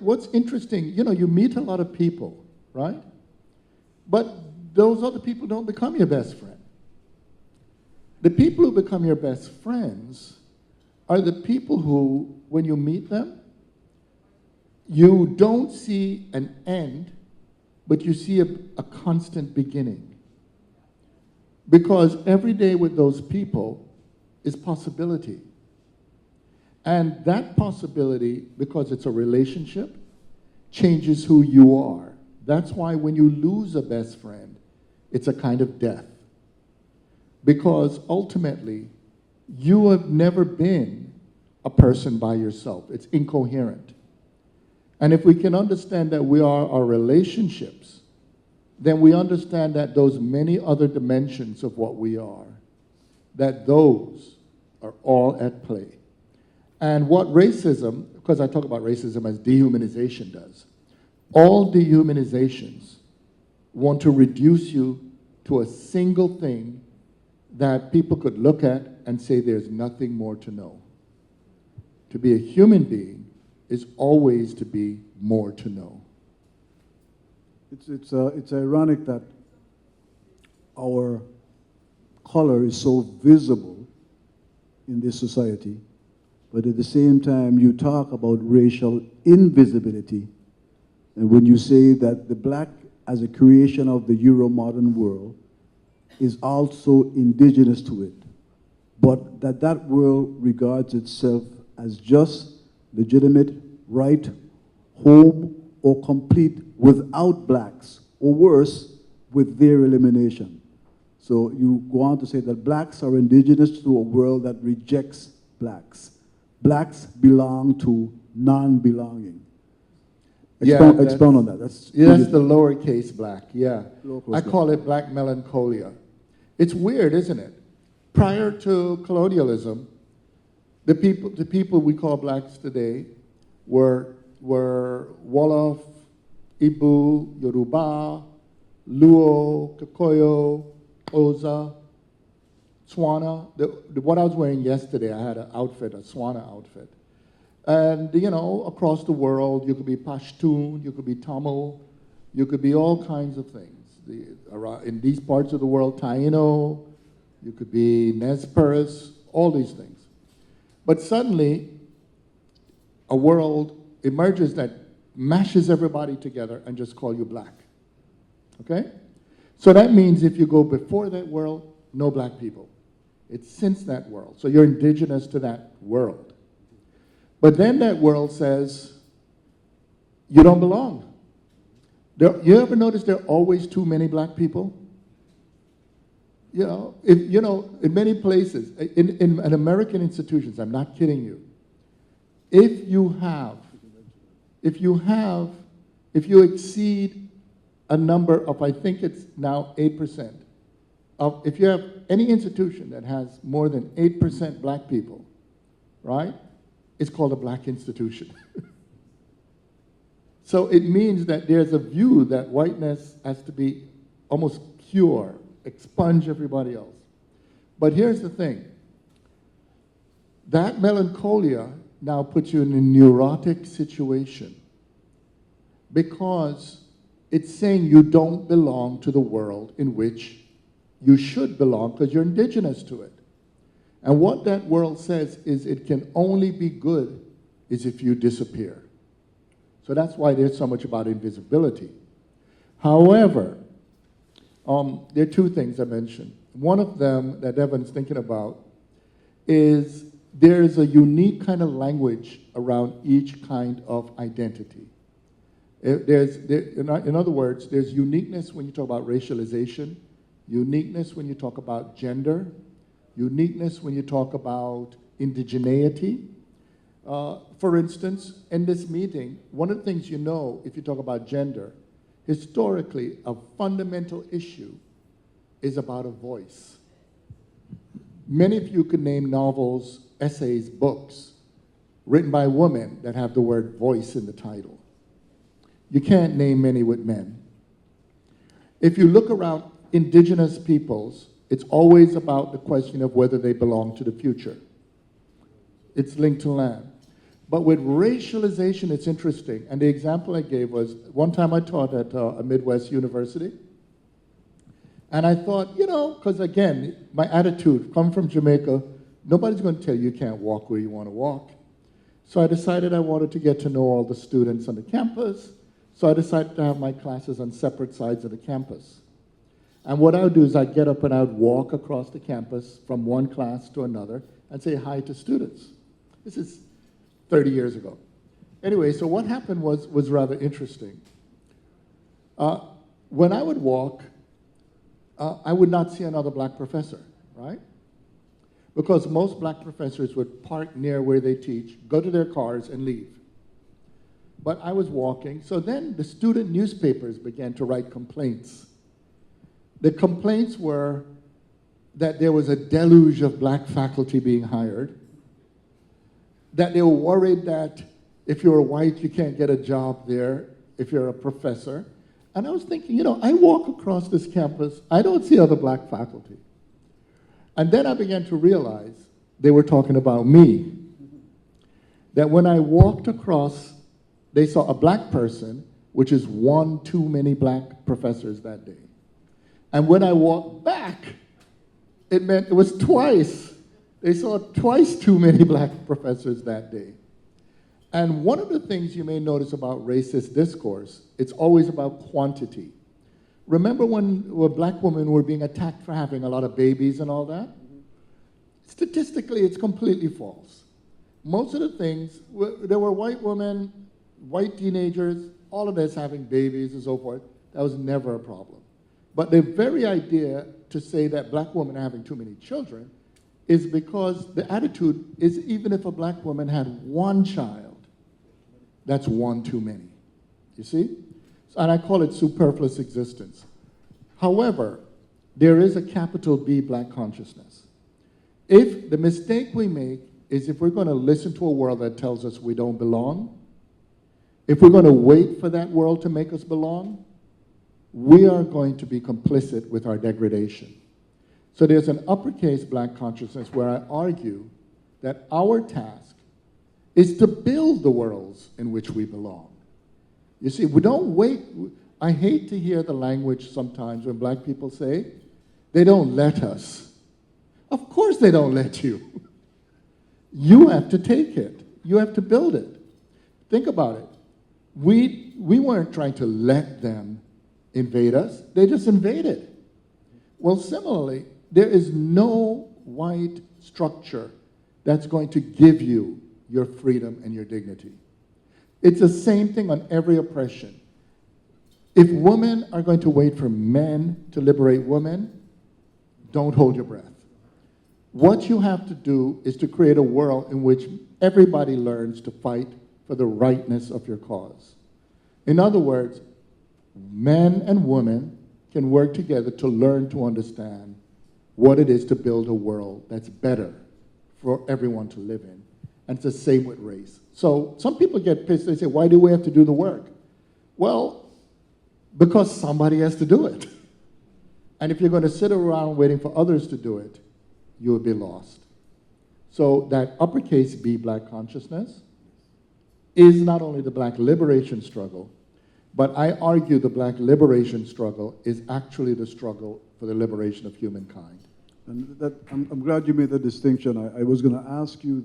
what's interesting, you know, you meet a lot of people, right? But those other people don't become your best friend. The people who become your best friends are the people who, when you meet them, you don't see an end, but you see a constant beginning. Because every day with those people is possibility. And that possibility, because it's a relationship, changes who you are. That's why when you lose a best friend, it's a kind of death. Because ultimately, you have never been a person by yourself. It's incoherent. And if we can understand that we are our relationships, then we understand that those many other dimensions of what we are, that those are all at play. And what racism, because I talk about racism as dehumanization does, all dehumanizations want to reduce you to a single thing that people could look at and say there's nothing more to know. To be a human being is always to be more to know. It's ironic that our color is so visible in this society, but at the same time you talk about racial invisibility, and when you say that the black as a creation of the Euro-modern world is also indigenous to it, but that world regards itself as just, legitimate, right, home, or complete without blacks, or worse, with their elimination. So you go on to say that blacks are indigenous to a world that rejects blacks. Blacks belong to non-belonging. Expound on that. That's the lowercase black, yeah. I call it black melancholia. It's weird, isn't it? Prior to colonialism, the people we call blacks today were Wolof, Ibu, Yoruba, Luo, Kikoyo, Oza, Swana. What I was wearing yesterday, I had an outfit, a Swana outfit. And, you know, across the world, you could be Pashtun, you could be Tamil, you could be all kinds of things. In these parts of the world, Taino, you could be Nez Perce, all these things. But suddenly, a world emerges that mashes everybody together and just call you black. Okay? So that means if you go before that world, no black people. It's since that world. So you're indigenous to that world. But then that world says, you don't belong. You ever notice there are always too many black people? You know, in many places, in American institutions, I'm not kidding you, if you exceed a number of, I think it's now 8%, if you have any institution that has more than 8% black people, right, it's called a black institution. So it means that there's a view that whiteness has to be almost pure, expunge everybody else. But here's the thing. That melancholia now puts you in a neurotic situation because it's saying you don't belong to the world in which you should belong because you're indigenous to it. And what that world says is it can only be good is if you disappear. So that's why there's so much about invisibility. However, there are two things I mentioned. One of them that Evan's thinking about is there's a unique kind of language around each kind of identity. In other words, there's uniqueness when you talk about racialization, uniqueness when you talk about gender, uniqueness when you talk about indigeneity. For instance, in this meeting, one of the things you know, if you talk about gender, historically, a fundamental issue is about a voice. Many of you could name novels, essays, books written by women that have the word voice in the title. You can't name many with men. If you look around indigenous peoples, it's always about the question of whether they belong to the future. It's linked to land. But with racialization, it's interesting. And the example I gave was, one time I taught at a Midwest university. And I thought, you know, because again, my attitude, come from Jamaica, nobody's going to tell you you can't walk where you want to walk. So I decided I wanted to get to know all the students on the campus. So I decided to have my classes on separate sides of the campus. And what I would do is I'd get up and I would walk across the campus from one class to another and say hi to students. This is 30 years ago. Anyway, so what happened was rather interesting. When I would walk, I would not see another black professor, right? Because most black professors would park near where they teach, go to their cars, and leave. But I was walking, so then the student newspapers began to write complaints. The complaints were that there was a deluge of black faculty being hired, that they were worried that if you're white, you can't get a job there if you're a professor. And I was thinking, you know, I walk across this campus, I don't see other black faculty. And then I began to realize they were talking about me. That when I walked across, they saw a black person, which is one too many black professors that day. And when I walked back, it meant it was twice. They saw twice too many black professors that day. And one of the things you may notice about racist discourse, it's always about quantity. Remember when black women were being attacked for having a lot of babies and all that? Statistically, it's completely false. Most of the things, there were white women, white teenagers, all of this having babies and so forth. That was never a problem. But the very idea to say that black women are having too many children is because the attitude is even if a black woman had one child, that's one too many. You see? And I call it superfluous existence. However, there is a capital B black consciousness. If the mistake we make is if we're going to listen to a world that tells us we don't belong, if we're going to wait for that world to make us belong, we are going to be complicit with our degradation. So there's an uppercase black consciousness where I argue that our task is to build the worlds in which we belong. You see, we don't wait. I hate to hear the language sometimes when black people say, they don't let us. Of course they don't let you. You have to take it. You have to build it. Think about it. We weren't trying to let them invade us. They just invaded. Well, similarly, there is no white structure that's going to give you your freedom and your dignity. It's the same thing on every oppression. If women are going to wait for men to liberate women, don't hold your breath. What you have to do is to create a world in which everybody learns to fight for the rightness of your cause. In other words, men and women can work together to learn to understand what it is to build a world that's better for everyone to live in. And it's the same with race. So some people get pissed. They say, why do we have to do the work? Well, because somebody has to do it. And if you're going to sit around waiting for others to do it, you will be lost. So that uppercase B black consciousness is not only the black liberation struggle, but I argue the black liberation struggle is actually the struggle for the liberation of humankind. And that, I'm glad you made that distinction. I was going to ask you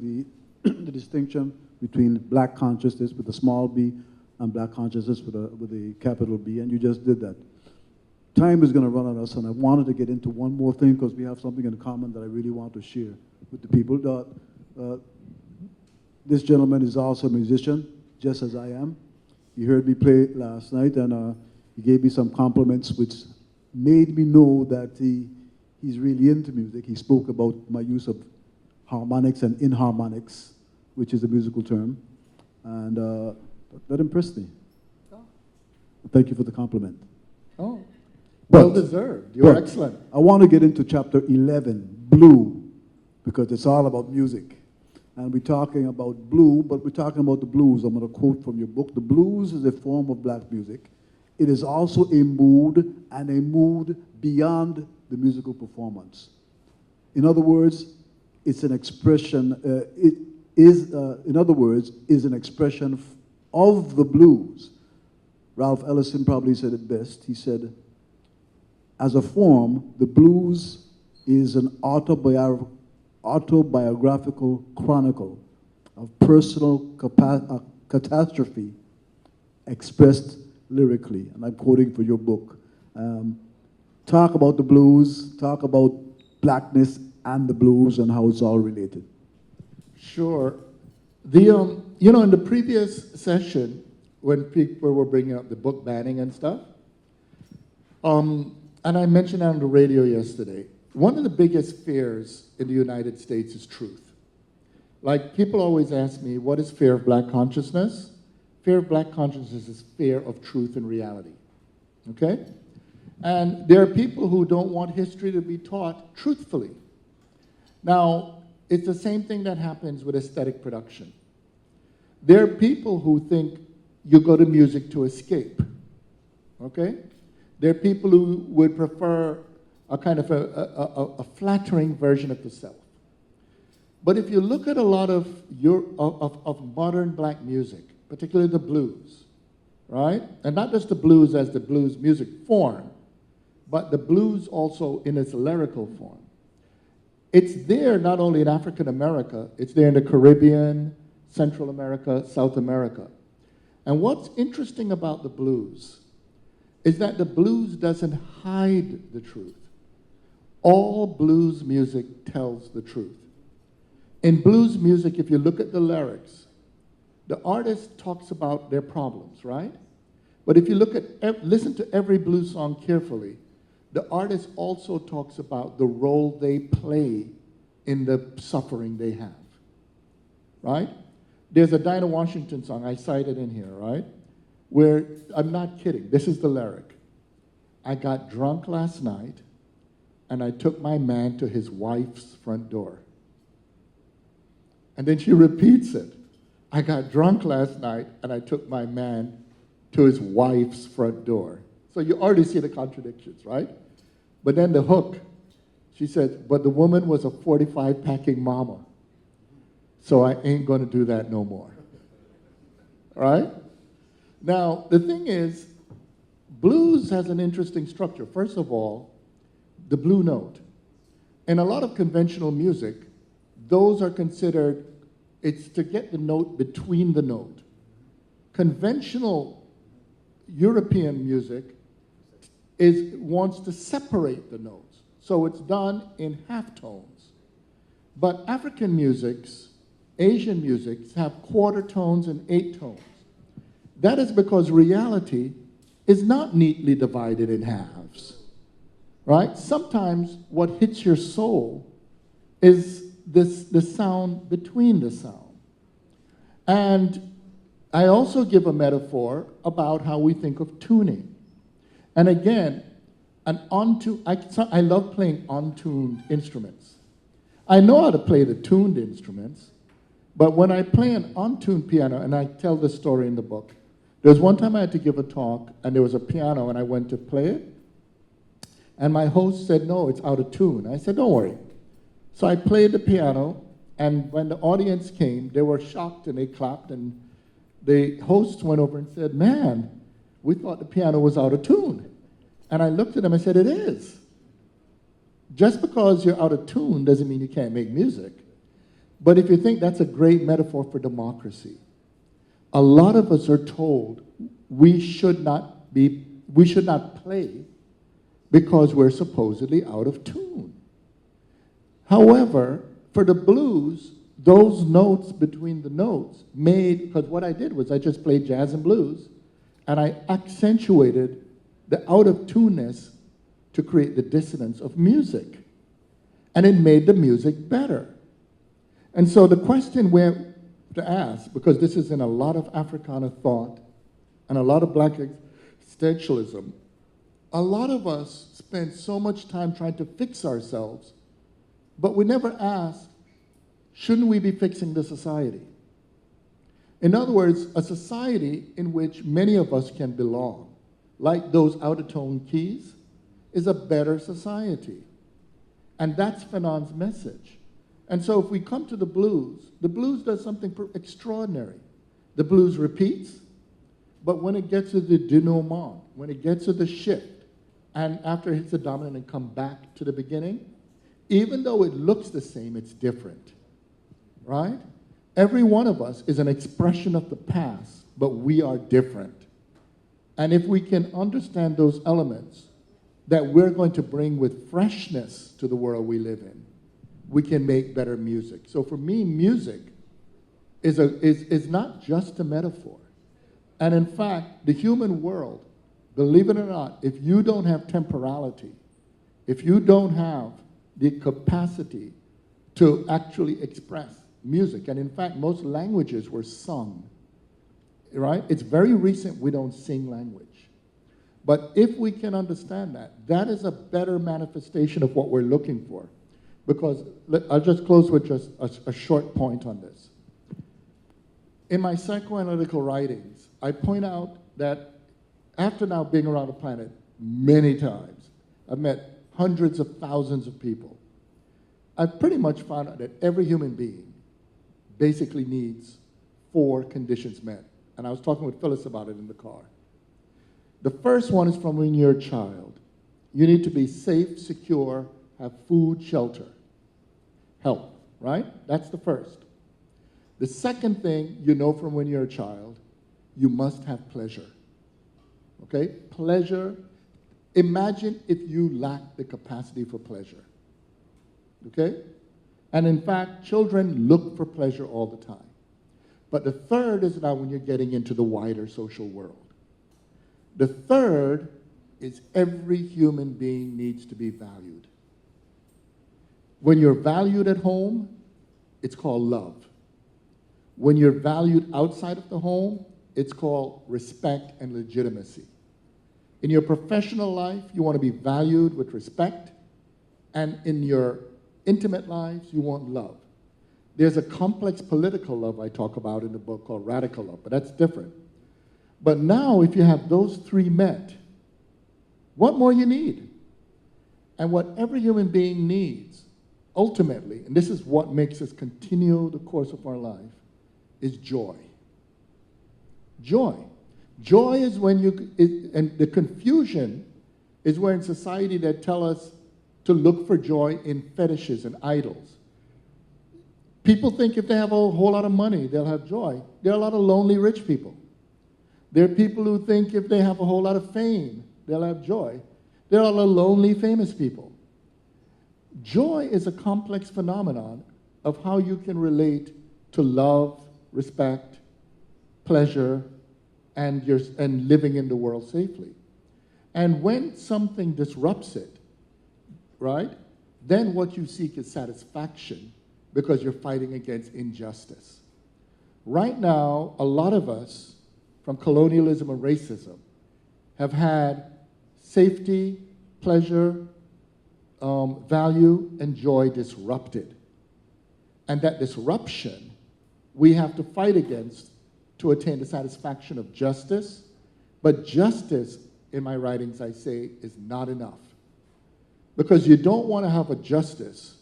the distinction between black consciousness with a small b and black consciousness with a capital B, and you just did that. Time is going to run on us, and I wanted to get into one more thing because we have something in common that I really want to share with the people. This gentleman is also a musician, just as I am. He heard me play last night, and he gave me some compliments, which made me know that he's really into music. He spoke about my use of harmonics and inharmonics, which is a musical term, and that impressed me. Thank you for the compliment. Oh, well deserved. You're excellent. I want to get into chapter 11, Blue, because it's all about music. And we're talking about blue, but we're talking about the blues. I'm going to quote from your book. The blues is a form of black music. It is also a mood, and a mood beyond the musical performance. In other words, it's an expression, is an expression of the blues. Ralph Ellison probably said it best. He said, as a form, the blues is an autobiographical chronicle of personal catastrophe expressed lyrically. And I'm quoting for your book. Talk about the blues, talk about blackness and the blues and how it's all related. Sure. In the previous session, when people were bringing up the book banning and stuff, and I mentioned on the radio yesterday, one of the biggest fears in the United States is truth. Like, people always ask me, what is fear of black consciousness? Fear of black consciousness is fear of truth and reality, okay? And there are people who don't want history to be taught truthfully. Now, it's the same thing that happens with aesthetic production. There are people who think you go to music to escape, okay? There are people who would prefer a kind of a flattering version of the self. But if you look at a lot of modern black music, particularly the blues, right? And not just the blues as the blues music form, but the blues also in its lyrical form. It's there not only in African America, it's there in the Caribbean, Central America, South America. And what's interesting about the blues is that the blues doesn't hide the truth. All blues music tells the truth. In blues music, if you look at the lyrics, the artist talks about their problems, right? But if you listen to every blues song carefully, the artist also talks about the role they play in the suffering they have, right? There's a Dinah Washington song, I cited in here, right? Where, I'm not kidding, this is the lyric. I got drunk last night, and I took my man to his wife's front door. And then she repeats it. I got drunk last night, and I took my man to his wife's front door. So you already see the contradictions, right? But then the hook, she said, but the woman was a 45-packing mama, so I ain't going to do that no more. Right? Now, the thing is, blues has an interesting structure. First of all, the blue note. In a lot of conventional music, those are considered, it's to get the note between the note. Conventional European music wants to separate the notes. So it's done in half tones. But African musics, Asian musics, have quarter tones and 8 tones. That is because reality is not neatly divided in halves, right? Sometimes what hits your soul is the sound between the sound. And I also give a metaphor about how we think of tuning. And again, I love playing untuned instruments. I know how to play the tuned instruments, but when I play an untuned piano, and I tell this story in the book, there was one time I had to give a talk, and there was a piano, and I went to play it, and my host said, no, it's out of tune. I said, don't worry. So I played the piano, and when the audience came, they were shocked, and they clapped, and the host went over and said, man, we thought the piano was out of tune. And I looked at him and said, it is. Just because you're out of tune doesn't mean you can't make music. But if you think that's a great metaphor for democracy, a lot of us are told we should not play because we're supposedly out of tune. However, for the blues, those notes between the notes made, because what I did was I just played jazz and blues, and I accentuated the out-of-tuneness to create the dissonance of music. And it made the music better. And so the question we're to ask, because this is in a lot of Africana thought and a lot of black existentialism, a lot of us spend so much time trying to fix ourselves, but we never ask, shouldn't we be fixing the society? In other words, a society in which many of us can belong, like those out-of-tone keys, is a better society. And that's Fanon's message. And so if we come to the blues does something extraordinary. The blues repeats, but when it gets to the denouement, when it gets to the shift, and after it hits the dominant and come back to the beginning, even though it looks the same, it's different, right? Every one of us is an expression of the past, but we are different. And if we can understand those elements that we're going to bring with freshness to the world we live in, we can make better music. So for me, music is not just a metaphor. And in fact, the human world, believe it or not, if you don't have temporality, if you don't have the capacity to actually express music, and in fact, most languages were sung, right? It's very recent we don't sing language. But if we can understand that, that is a better manifestation of what we're looking for. Because I'll just close with just a short point on this. In my psychoanalytical writings, I point out that after now being around the planet many times, I've met hundreds of thousands of people. I've pretty much found out that every human being basically needs 4 conditions met. And I was talking with Phyllis about it in the car. The first one is from when you're a child. You need to be safe, secure, have food, shelter, health, right? That's the first. The second thing you know from when you're a child, you must have pleasure. Okay? Pleasure. Imagine if you lack the capacity for pleasure. Okay? And in fact, children look for pleasure all the time. But the third is now when you're getting into the wider social world. The third is every human being needs to be valued. When you're valued at home, it's called love. When you're valued outside of the home, it's called respect and legitimacy. In your professional life, you want to be valued with respect, and in your intimate lives, you want love. There's a complex political love I talk about in the book called radical love, but that's different. But now, if you have those 3 met, what more you need? And what every human being needs, ultimately, and this is what makes us continue the course of our life, is joy. Joy. Joy is when and the confusion is where in society they tell us to look for joy in fetishes and idols. People think if they have a whole lot of money, they'll have joy. There are a lot of lonely rich people. There are people who think if they have a whole lot of fame, they'll have joy. There are a lot of lonely, famous people. Joy is a complex phenomenon of how you can relate to love, respect, pleasure, and living in the world safely. And when something disrupts it, right, then what you seek is satisfaction because you're fighting against injustice. Right now, a lot of us, from colonialism and racism, have had safety, pleasure, value, and joy disrupted. And that disruption we have to fight against to attain the satisfaction of justice. But justice, in my writings, I say, is not enough. Because you don't want to have a justice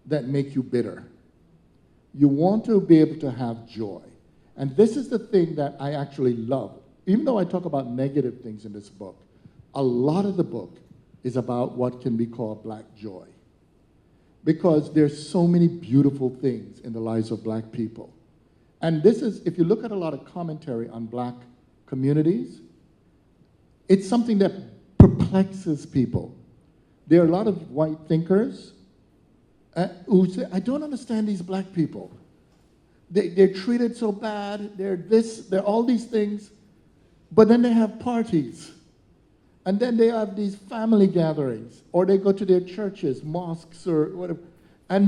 that make you bitter. You want to be able to have joy. And this is the thing that I actually love. Even though I talk about negative things in this book, a lot of the book is about what can be called black joy. Because there's so many beautiful things in the lives of black people. And this is, if you look at a lot of commentary on black communities, it's something that perplexes people. There are a lot of white thinkers who say, I don't understand these black people. They're treated so bad, they're this, they're all these things, but then they have parties. And then they have these family gatherings, or they go to their churches, mosques, or whatever, and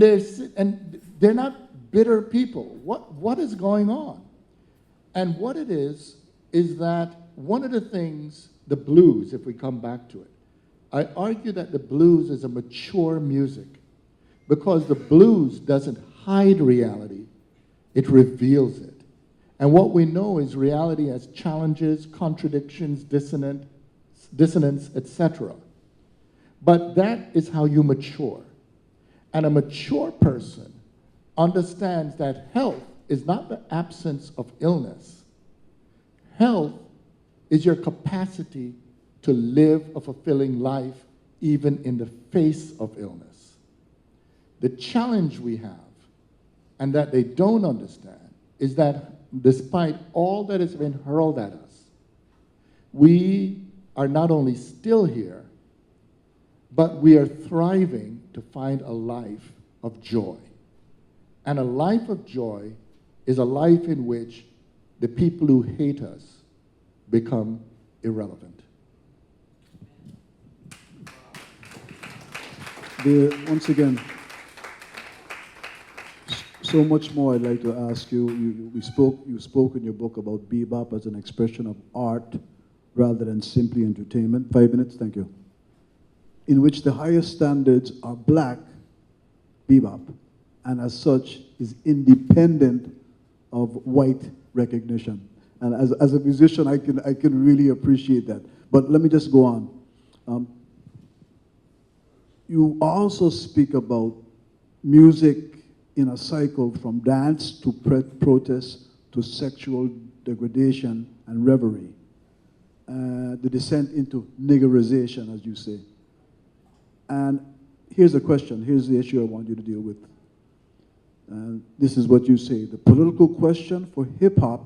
they're not bitter people. What is going on? And what it is that one of the things, the blues, if we come back to it, I argue that the blues is a mature music because the blues doesn't hide reality, it reveals it. And what we know is reality has challenges, contradictions, dissonance, etc. But that is how you mature. And a mature person understands that health is not the absence of illness. Health is your capacity to live a fulfilling life even in the face of illness. The challenge we have, and that they don't understand, is that despite all that has been hurled at us, we are not only still here, but we are thriving to find a life of joy. And a life of joy is a life in which the people who hate us become irrelevant. Once again, so much more I'd like to ask you. You spoke in your book about bebop as an expression of art rather than simply entertainment. 5 minutes, thank you. In which the highest standards are black bebop, and as such is independent of white recognition. And as a musician, I can really appreciate that. But let me just go on. You also speak about music in a cycle from dance to protest to sexual degradation and revelry. The descent into niggerization, as you say. And here's a question, here's the issue I want you to deal with. And this is what you say: the political question for hip-hop/rap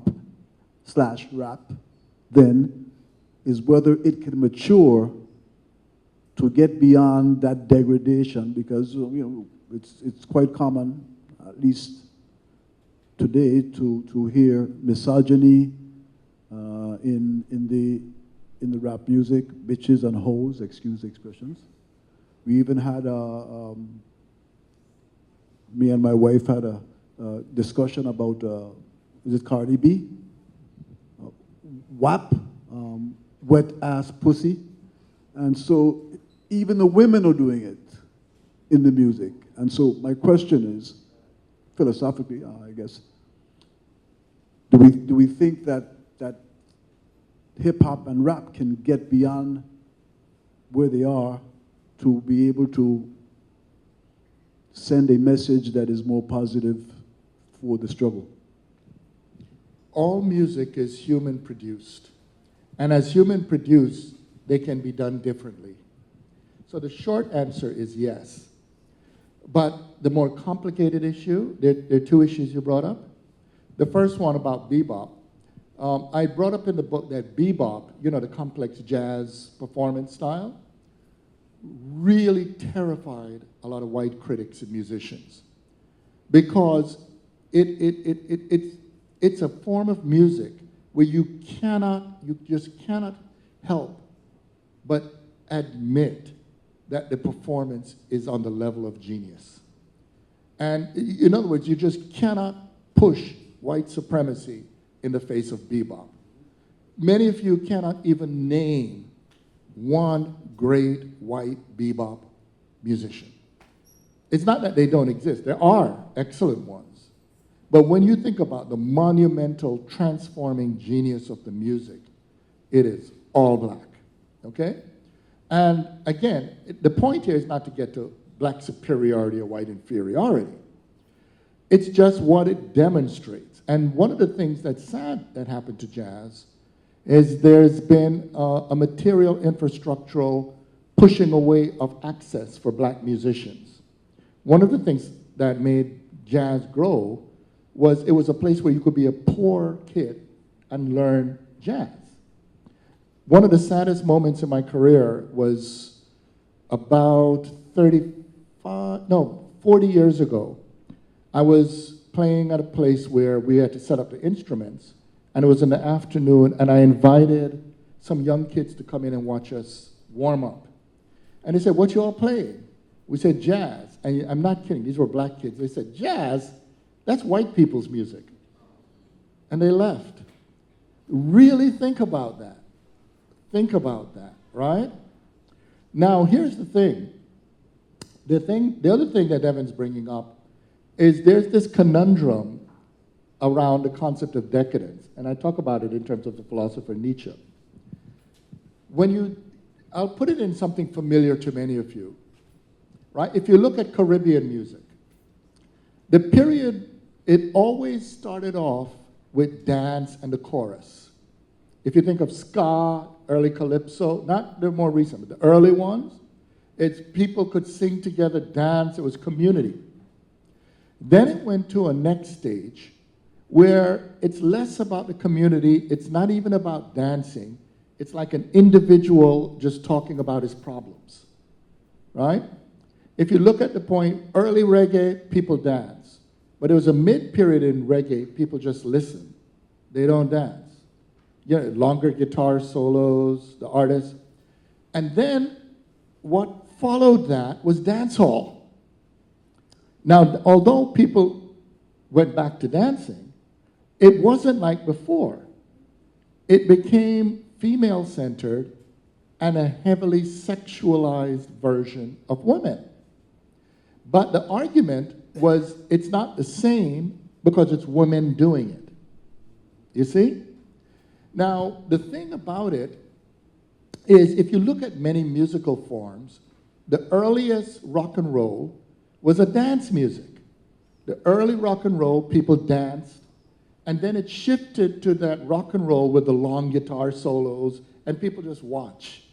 then is whether it can mature to get beyond that degradation, because it's quite common, at least today, to hear misogyny in the rap music, bitches and hoes, excuse the expressions. We even had me and my wife had a discussion about, is it Cardi B? WAP, wet ass pussy. And so even the women are doing it in the music. And so my question is, philosophically, I guess, do we think that hip-hop and rap can get beyond where they are to be able to send a message that is more positive for the struggle? All music is human produced. And as human produced, they can be done differently. So the short answer is yes. But the more complicated issue, there are two issues you brought up. The first one about bebop. I brought up in the book that bebop, the complex jazz performance style, really terrified a lot of white critics and musicians because it's a form of music where you just cannot help but admit that the performance is on the level of genius. And in other words, you just cannot push white supremacy in the face of bebop. Many of you cannot even name one great white bebop musician. It's not that they don't exist. There are excellent ones. But when you think about the monumental transforming genius of the music, it is all black, okay? And again, the point here is not to get to black superiority or white inferiority. It's just what it demonstrates. And one of the things that's sad that happened to jazz is there's been a material infrastructural pushing away of access for black musicians. One of the things that made jazz grow was it was a place where you could be a poor kid and learn jazz. One of the saddest moments in my career was about 40 40 years ago, I was playing at a place where we had to set up the instruments, and it was in the afternoon, and I invited some young kids to come in and watch us warm up. And they said, "What you all playing?" We said, "Jazz." And I'm not kidding, these were black kids. They said, "Jazz? That's white people's music." And they left. Really think about that. Think about that, right? Now, here's the thing. The other thing that Evan's bringing up is there's this conundrum around the concept of decadence, and I talk about it in terms of the philosopher Nietzsche. I'll put it in something familiar to many of you, right? If you look at Caribbean music, the period, it always started off with dance and the chorus. If you think of ska, early calypso, not the more recent, but the early ones, it's people could sing together, dance, it was community. Then it went to a next stage where it's less about the community, it's not even about dancing, it's like an individual just talking about his problems, right? If you look at the point, early reggae, people dance. But it was a mid-period in reggae, people just listen. They don't dance. You know, longer guitar solos, the artists. And then what followed that was dancehall. Now, although people went back to dancing, it wasn't like before. It became female-centered and a heavily sexualized version of women. But the argument was it's not the same because it's women doing it. You see? Now, the thing about it is if you look at many musical forms, the earliest rock and roll was a dance music. The early rock and roll, people danced, and then it shifted to that rock and roll with the long guitar solos, and people just watch.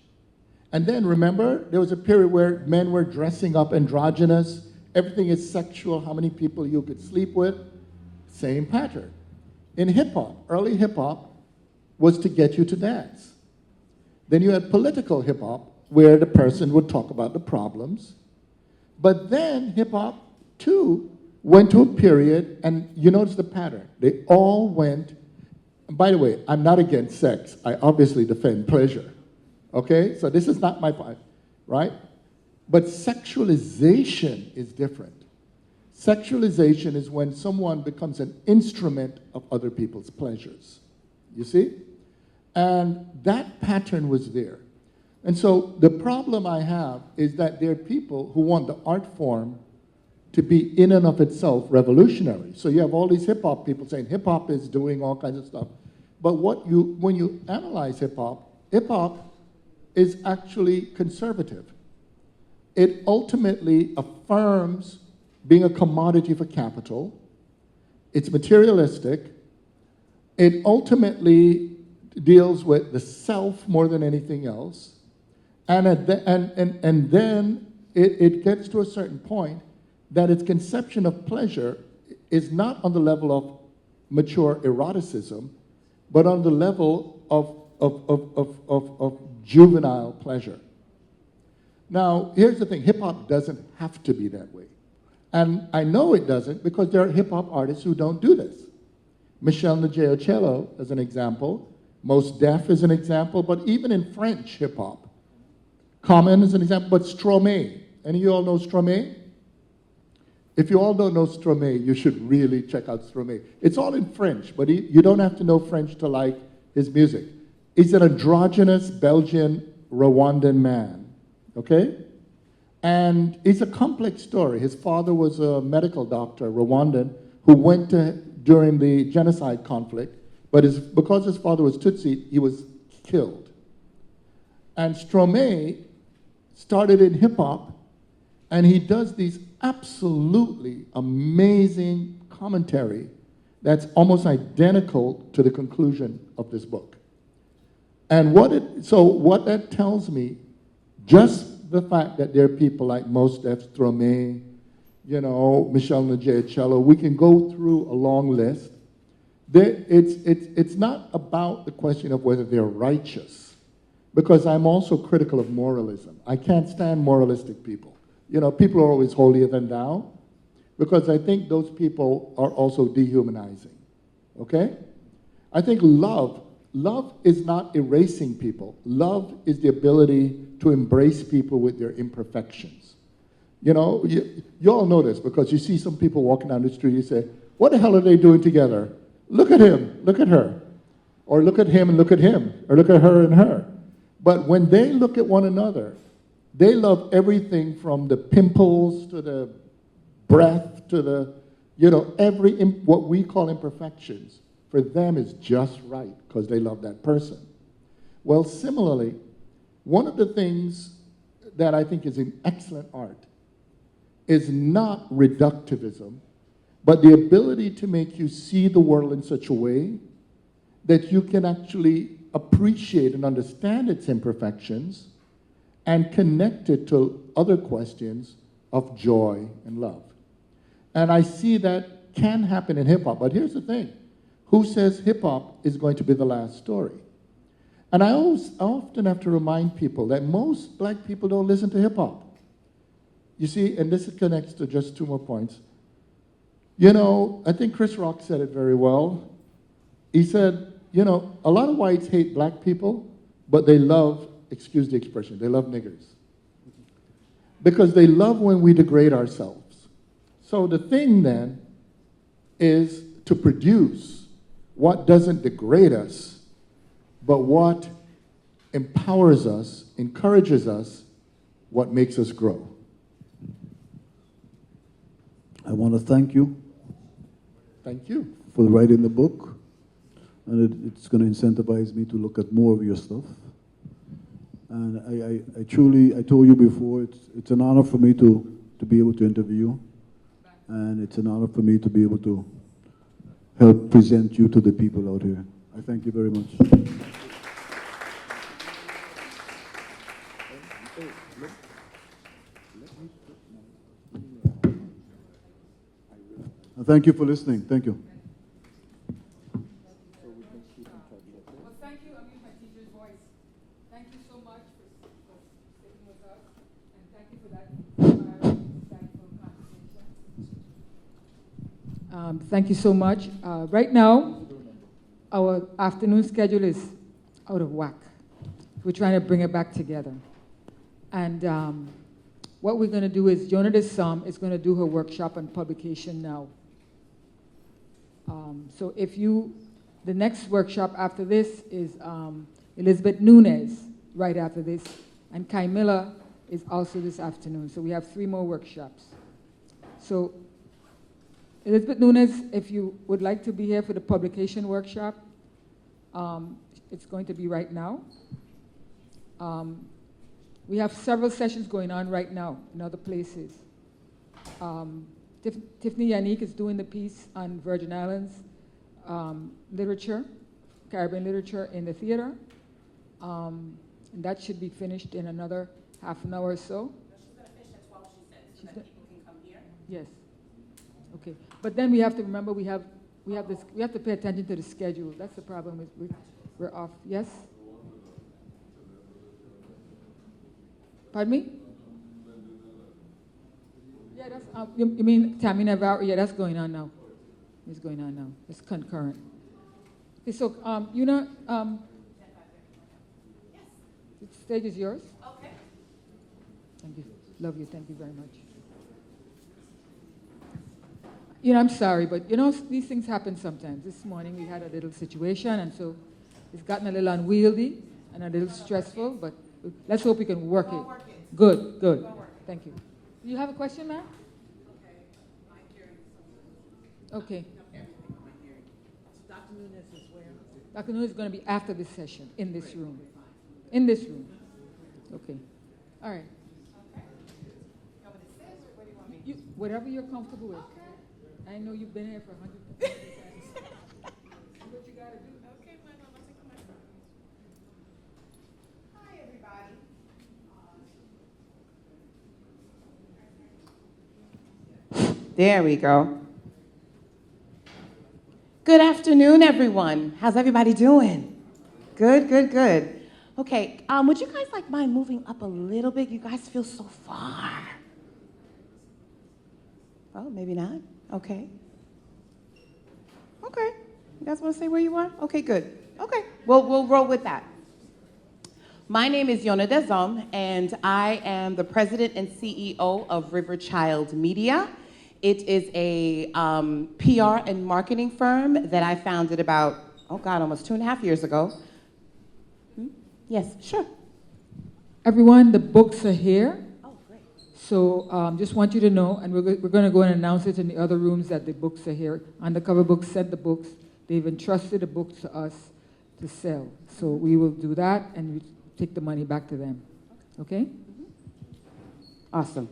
And then, remember, there was a period where men were dressing up androgynous, everything is sexual, how many people you could sleep with, same pattern. In hip-hop, early hip-hop was to get you to dance. Then you had political hip-hop, where the person would talk about the problems. But then hip-hop, too, went to a period, and you notice the pattern. They all went, and by the way, I'm not against sex. I obviously defend pleasure. Okay? So this is not my point, right? But sexualization is different. Sexualization is when someone becomes an instrument of other people's pleasures. You see? And that pattern was there. And so the problem I have is that there are people who want the art form to be in and of itself revolutionary. So you have all these hip-hop people saying hip-hop is doing all kinds of stuff. But when you analyze hip-hop is actually conservative. It ultimately affirms being a commodity for capital. It's materialistic. It ultimately deals with the self more than anything else. And then it gets to a certain point that its conception of pleasure is not on the level of mature eroticism, but on the level of juvenile pleasure. Now, here's the thing, hip-hop doesn't have to be that way. And I know it doesn't because there are hip-hop artists who don't do this. Michel Njeocello, as an example, Mos Def is an example, but even in French hip-hop, Common is an example, but Stromae. Any of you all know Stromae? If you all don't know Stromae, you should really check out Stromae. It's all in French, but you don't have to know French to like his music. He's an androgynous Belgian Rwandan man, okay? And it's a complex story. His father was a medical doctor, Rwandan, who went during the genocide conflict, but because his father was Tutsi, he was killed. And Stromae started in hip-hop, and he does these absolutely amazing commentary that's almost identical to the conclusion of this book. And what that tells me, just the fact that there are people like Mos Def, Stromae, you know, Michel Njeocello, we can go through a long list. It's not about the question of whether they're righteous, because I'm also critical of moralism. I can't stand moralistic people. You know, people are always holier than thou. because I think those people are also dehumanizing, okay? I think love is not erasing people. Love is the ability to embrace people with their imperfections. You know, you all know this because you see some people walking down the street, you say, what the hell are they doing together? Look at him, look at her. Or look at him and look at him. Or look at her and her. But when they look at one another, they love everything from the pimples to the breath to the, you know, what we call imperfections. For them is just right because they love that person. Well, similarly, one of the things that I think is an excellent art is not reductivism, but the ability to make you see the world in such a way that you can actually appreciate and understand its imperfections and connect it to other questions of joy and love. And I see that can happen in hip-hop, but here's the thing. Who says hip-hop is going to be the last story? And I often have to remind people that most black people don't listen to hip-hop. You see, and this connects to just two more points. You know, I think Chris Rock said it very well. He said, you know, a lot of whites hate black people, but they love, excuse the expression, they love niggers. Because they love when we degrade ourselves. So the thing then is to produce what doesn't degrade us, but what empowers us, encourages us, what makes us grow. I want to thank you. Thank you. For writing the book. And it's going to incentivize me to look at more of your stuff. And I truly, I told you before, it's an honor for me to be able to interview you. And it's an honor for me to be able to help present you to the people out here. I thank you very much. Thank you for listening. Thank you. Well, thank you. I'm using my teacher's voice. Thank you so much for sticking with us, and thank you for that insightful conversation. Thank you so much. Right now, our afternoon schedule is out of whack. We're trying to bring it back together. And what we're going to do is Jonah Desam is going to do her workshop on publication now. So the next workshop after this is Elizabeth Nunez right after this, and Kai Miller is also this afternoon. So we have 3 more workshops. So Elizabeth Nunez, if you would like to be here for the publication workshop, it's going to be right now. We have several sessions going on right now in other places. Tiffany Yannick is doing the piece on Virgin Islands literature, Caribbean literature in the theater. And that should be finished in another half an hour or so. She's going to finish at 12, she said, so that people can come here. Yes. Okay. But then we have to remember we have to pay attention to the schedule. That's the problem. We're off. Yes? Pardon me? Yeah, that's, you mean Tammy Navarro? Yeah, that's going on now. It's going on now. It's concurrent. Okay, so, the stage is yours. Okay. Thank you. Love you. Thank you very much. You know, I'm sorry, but, you know, these things happen sometimes. This morning we had a little situation, and so it's gotten a little unwieldy and a little stressful, but let's hope we can work it. Good, good. Thank you. Do you have a question, ma'am? Okay. Dr. Nunez is where? Dr. Nunez is going to be after this session, in this room. In this room. Okay. All right. Whatever you're comfortable with. I know you've been here for 100 times. Do what you got to do. Okay, well, let's take a microphone. Hi, everybody. There we go. Good afternoon, everyone. How's everybody doing? Good, good, good. Okay, would you guys like mind moving up a little bit? You guys feel so far. Oh, maybe not. Okay. Okay. You guys want to say where you are? Okay, good. Okay. We'll roll with that. My name is Yona Dezom, and I am the president and CEO of Riverchild Media. It is a PR and marketing firm that I founded about, almost 2.5 years ago. Yes, sure. Everyone, the books are here. So just want you to know, and we're going to go and announce it in the other rooms that the books are here. Undercover Books sent the books. They've entrusted the books to us to sell. So we will do that, and we take the money back to them. Okay? Awesome.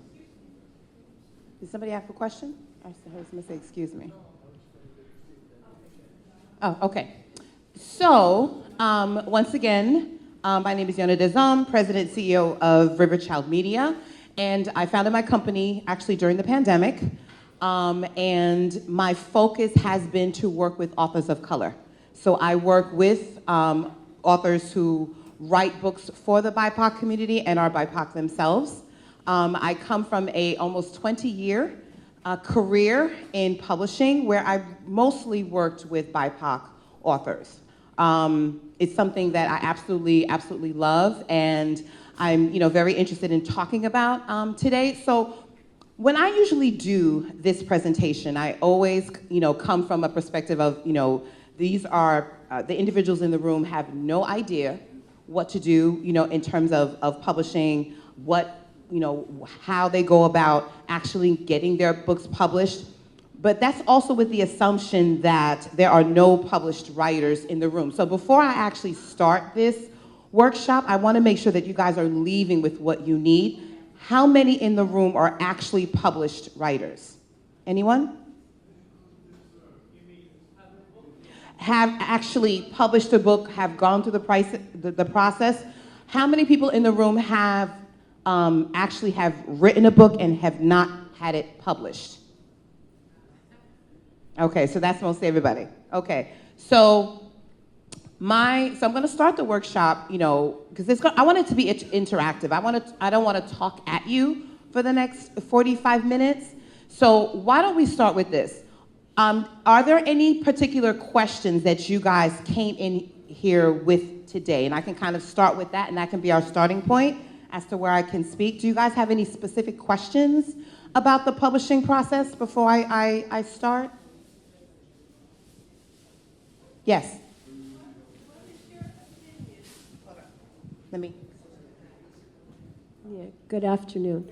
Did somebody have a question? I was going to say, excuse me. Oh, okay. So, once again, my name is Yona Dezom, President and CEO of Riverchild Media. And I founded my company actually during the pandemic. And my focus has been to work with authors of color. So I work with authors who write books for the BIPOC community and are BIPOC themselves. I come from a almost 20-year career in publishing where I mostly worked with BIPOC authors. It's something that I absolutely love, and I'm very interested in talking about today. So when I usually do this presentation, I always come from a perspective of these are the individuals in the room have no idea what to do in terms of publishing, how they go about actually getting their books published. But that's also with the assumption that there are no published writers in the room. So before I actually start this workshop, I want to make sure that you guys are leaving with what you need. How many in the room are actually published writers? Anyone? Have actually published a book, have gone through the process? How many people in the room have actually have written a book and have not had it published? Okay, so that's mostly everybody. Okay, so I'm going to start the workshop, because I want it to be interactive. I don't want to talk at you for the next 45 minutes. So why don't we start with this? Are there any particular questions that you guys came in here with today? And I can kind of start with that, and that can be our starting point as to where I can speak. Do you guys have any specific questions about the publishing process before I start? Yes. Let me. Yeah, good afternoon.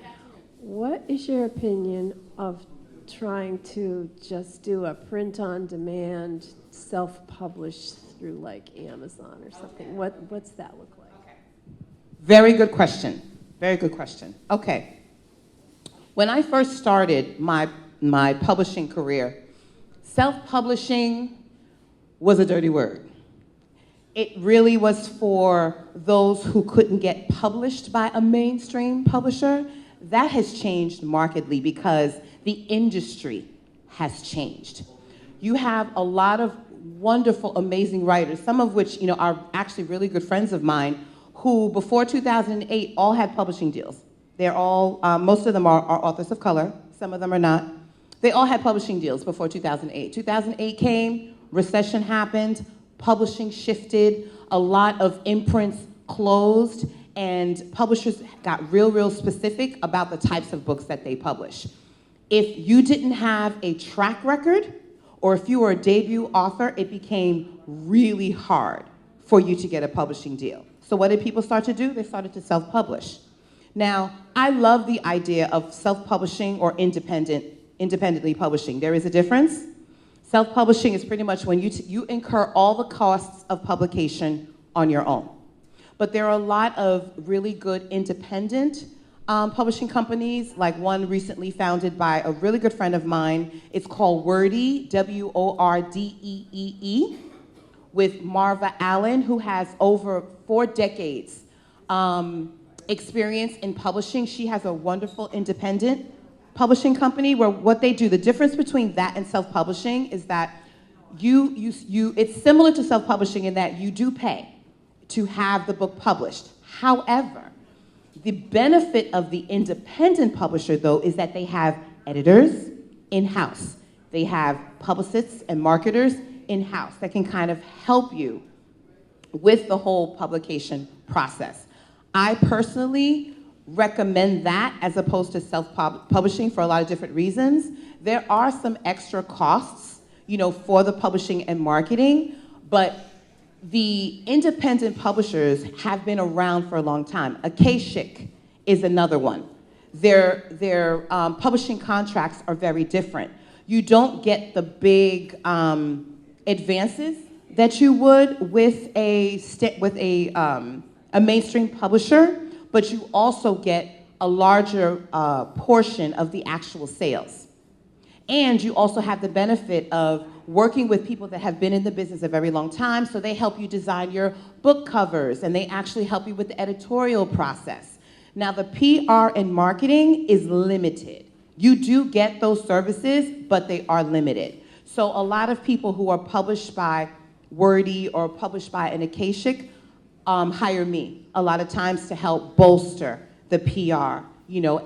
What is your opinion of trying to just do a print-on-demand, self-publish through like Amazon or something? What's that look like? Very good question. Very good question. Okay. When I first started my publishing career, self-publishing was a dirty word. It really was for those who couldn't get published by a mainstream publisher. That has changed markedly because the industry has changed. You have a lot of wonderful, amazing writers, some of which are actually really good friends of mine, who before 2008 all had publishing deals. They're all, most of them are authors of color, some of them are not. They all had publishing deals before 2008. 2008 came, recession happened, publishing shifted, a lot of imprints closed, and publishers got real specific about the types of books that they publish. If you didn't have a track record, or if you were a debut author, it became really hard for you to get a publishing deal. So what did people start to do? They started to self-publish. Now, I love the idea of self-publishing or independently publishing. There is a difference. Self-publishing is pretty much when you incur all the costs of publication on your own. But there are a lot of really good independent publishing companies, like one recently founded by a really good friend of mine. It's called Wordee, Wordee, with Marva Allen, who has over 4 decades experience in publishing. She has a wonderful independent publishing company where what they do, the difference between that and self-publishing is that it's similar to self-publishing in that you do pay to have the book published. However, the benefit of the independent publisher, though, is that they have editors, in-house. They have publicists and marketers in-house that can kind of help you with the whole publication process. I personally recommend that as opposed to self-publishing for a lot of different reasons. There are some extra costs, for the publishing and marketing, but the independent publishers have been around for a long time. Akashic is another one. Their publishing contracts are very different. You don't get the big advances that you would with a mainstream publisher, but you also get a larger portion of the actual sales. And you also have the benefit of working with people that have been in the business a very long time, so they help you design your book covers, and they actually help you with the editorial process. Now, the PR and marketing is limited. You do get those services, but they are limited. So a lot of people who are published by Wordy or published by an Akashic hire me a lot of times to help bolster the PR,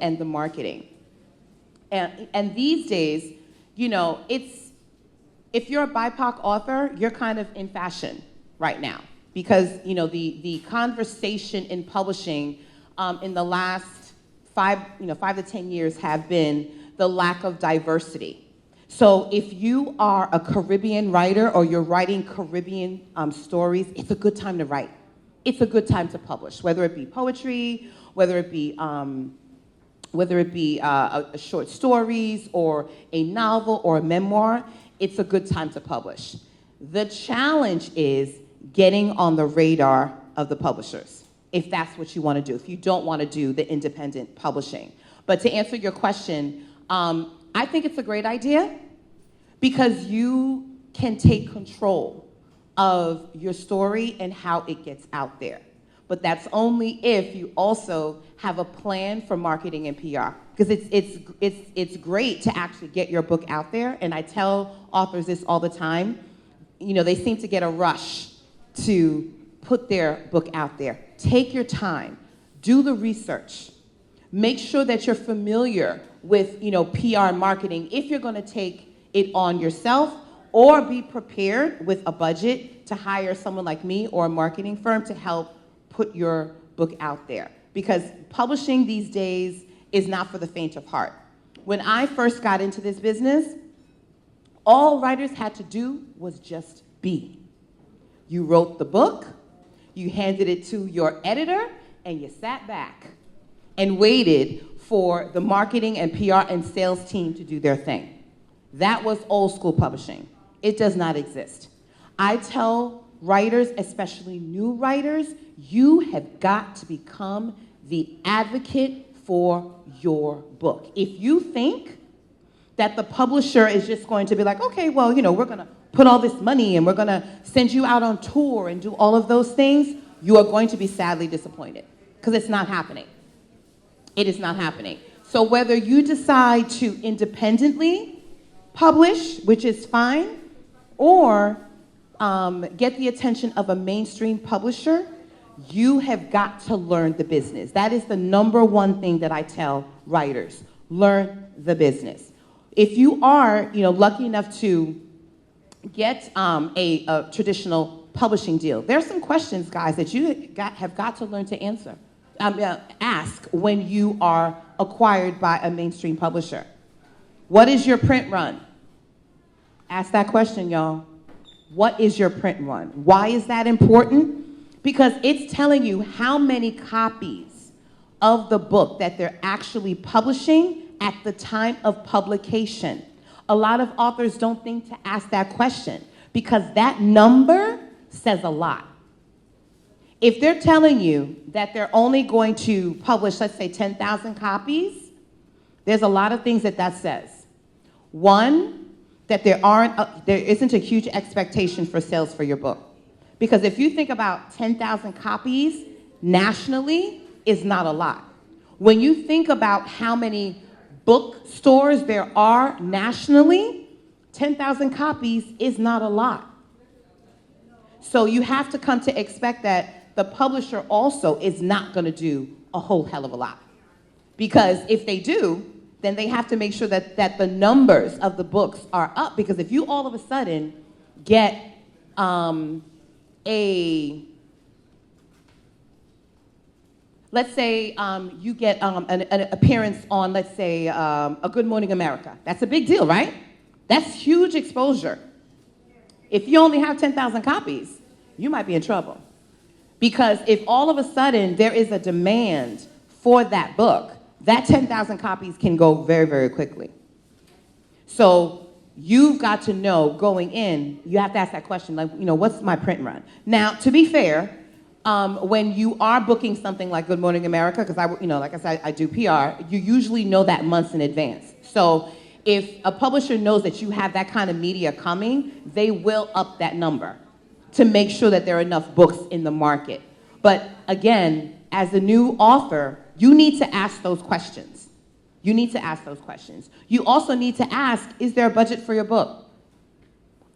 and the marketing. And these days, if you're a BIPOC author, you're kind of in fashion right now because, the conversation in publishing in the last 5 to 10 years have been the lack of diversity. So if you are a Caribbean writer or you're writing Caribbean stories, it's a good time to write. It's a good time to publish, whether it be poetry, whether it be short stories or a novel or a memoir. It's a good time to publish. The challenge is getting on the radar of the publishers, if that's what you want to do, if you don't want to do the independent publishing. But to answer your question, I think it's a great idea because you can take control of your story and how it gets out there. But that's only if you also have a plan for marketing and PR. Because it's great to actually get your book out there, and I tell authors this all the time. They seem to get a rush to put their book out there. Take your time, do the research, make sure that you're familiar with PR and marketing if you're going to take it on yourself, or be prepared with a budget to hire someone like me or a marketing firm to help put your book out there. Because publishing these days is not for the faint of heart. When I first got into this business, all writers had to do was just be. You wrote the book, you handed it to your editor, and you sat back and waited for the marketing and PR and sales team to do their thing. That was old school publishing. It does not exist. I tell writers, especially new writers, you have got to become the advocate for your book. If you think that the publisher is just going to be like, okay, well, we're going to put all this money and we're going to send you out on tour and do all of those things, you are going to be sadly disappointed because it's not happening. It is not happening. So whether you decide to independently publish, which is fine, or get the attention of a mainstream publisher, you have got to learn the business. That is the number one thing that I tell writers. Learn the business. If you are, lucky enough to get a traditional publishing deal, there are some questions, guys, that you have got to learn to ask when you are acquired by a mainstream publisher. What is your print run? Ask that question, y'all. What is your print run? Why is that important? Because it's telling you how many copies of the book that they're actually publishing at the time of publication. A lot of authors don't think to ask that question because that number says a lot. If they're telling you that they're only going to publish, let's say, 10,000 copies, there's a lot of things that says. One, that there isn't a huge expectation for sales for your book. Because if you think about 10,000 copies nationally is not a lot. When you think about how many bookstores there are nationally, 10,000 copies is not a lot. So you have to come to expect that the publisher also is not going to do a whole hell of a lot. Because if they do, then they have to make sure that the numbers of the books are up. Because if you all of a sudden get let's say you get an appearance on, let's say, a Good Morning America. That's a big deal, right? That's huge exposure. If you only have 10,000 copies, you might be in trouble. Because if all of a sudden there is a demand for that book, that 10,000 copies can go very, very quickly. So you've got to know going in, you have to ask that question, like, what's my print run? Now, to be fair, when you are booking something like Good Morning America, because like I said, I do PR, you usually know that months in advance. So if a publisher knows that you have that kind of media coming, they will up that number to make sure that there are enough books in the market. But again, as a new author, you need to ask those questions. You need to ask those questions. You also need to ask, is there a budget for your book?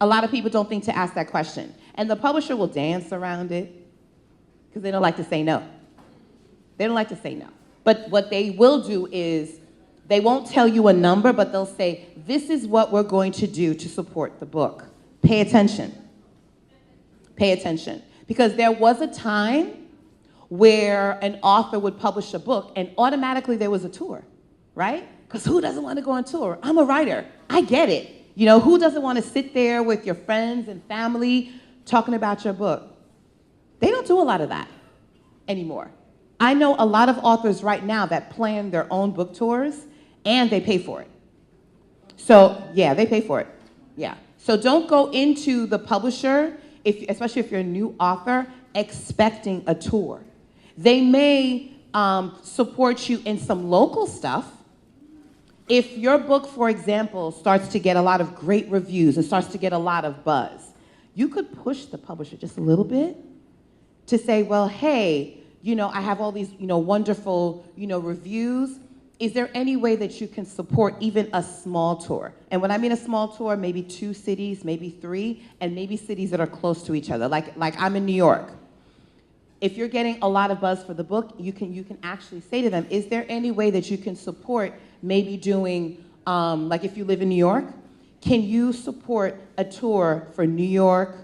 A lot of people don't think to ask that question. And the publisher will dance around it because they don't like to say no. They don't like to say no. But what they will do is they won't tell you a number, but they'll say, this is what we're going to do to support the book. Pay attention. Pay attention. Because there was a time where an author would publish a book and automatically there was a tour, right? Because who doesn't want to go on tour? I'm a writer. I get it. Who doesn't want to sit there with your friends and family talking about your book? They don't do a lot of that anymore. I know a lot of authors right now that plan their own book tours and they pay for it. So, yeah, they pay for it. Yeah. So don't go into the publisher, especially if you're a new author, expecting a tour. They may support you in some local stuff. If your book, for example, starts to get a lot of great reviews and starts to get a lot of buzz, you could push the publisher just a little bit to say, well, hey, I have all these, wonderful, reviews. Is there any way that you can support even a small tour? And when I mean a small tour, maybe 2 cities, maybe 3, and maybe cities that are close to each other. Like I'm in New York. If you're getting a lot of buzz for the book, you can actually say to them, is there any way that you can support maybe doing, like if you live in New York, can you support a tour for New York,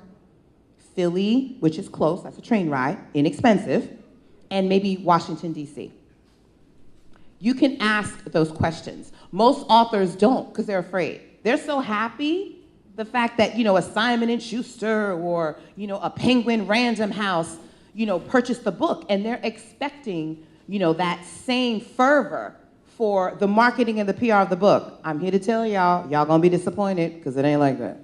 Philly, which is close, that's a train ride, inexpensive, and maybe Washington, D.C.? You can ask those questions. Most authors don't because they're afraid. They're so happy the fact that, a Simon & Schuster or, a Penguin Random House, purchased the book, and they're expecting, that same fervor for the marketing and the PR of the book. I'm here to tell y'all gonna be disappointed because it ain't like that.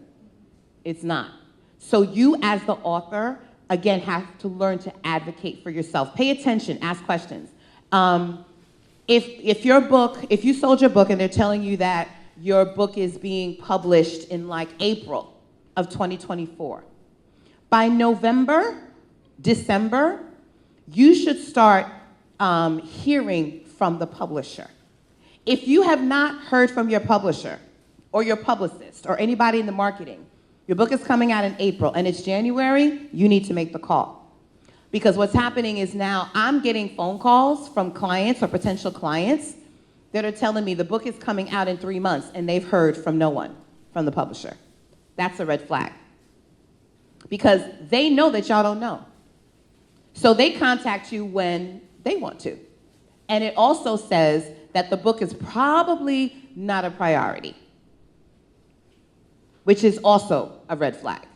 It's not. So you as the author, again, have to learn to advocate for yourself. Pay attention, ask questions. If you sold your book and they're telling you that your book is being published in like April of 2024, by November, December, you should start hearing from the publisher. If you have not heard from your publisher or your publicist or anybody in the marketing, your book is coming out in April and it's January, you need to make the call. Because what's happening is now I'm getting phone calls from clients or potential clients that are telling me the book is coming out in 3 months and they've heard from no one from the publisher. That's a red flag. Because they know that y'all don't know. So they contact you when they want to. And it also says that the book is probably not a priority, which is also a red flag.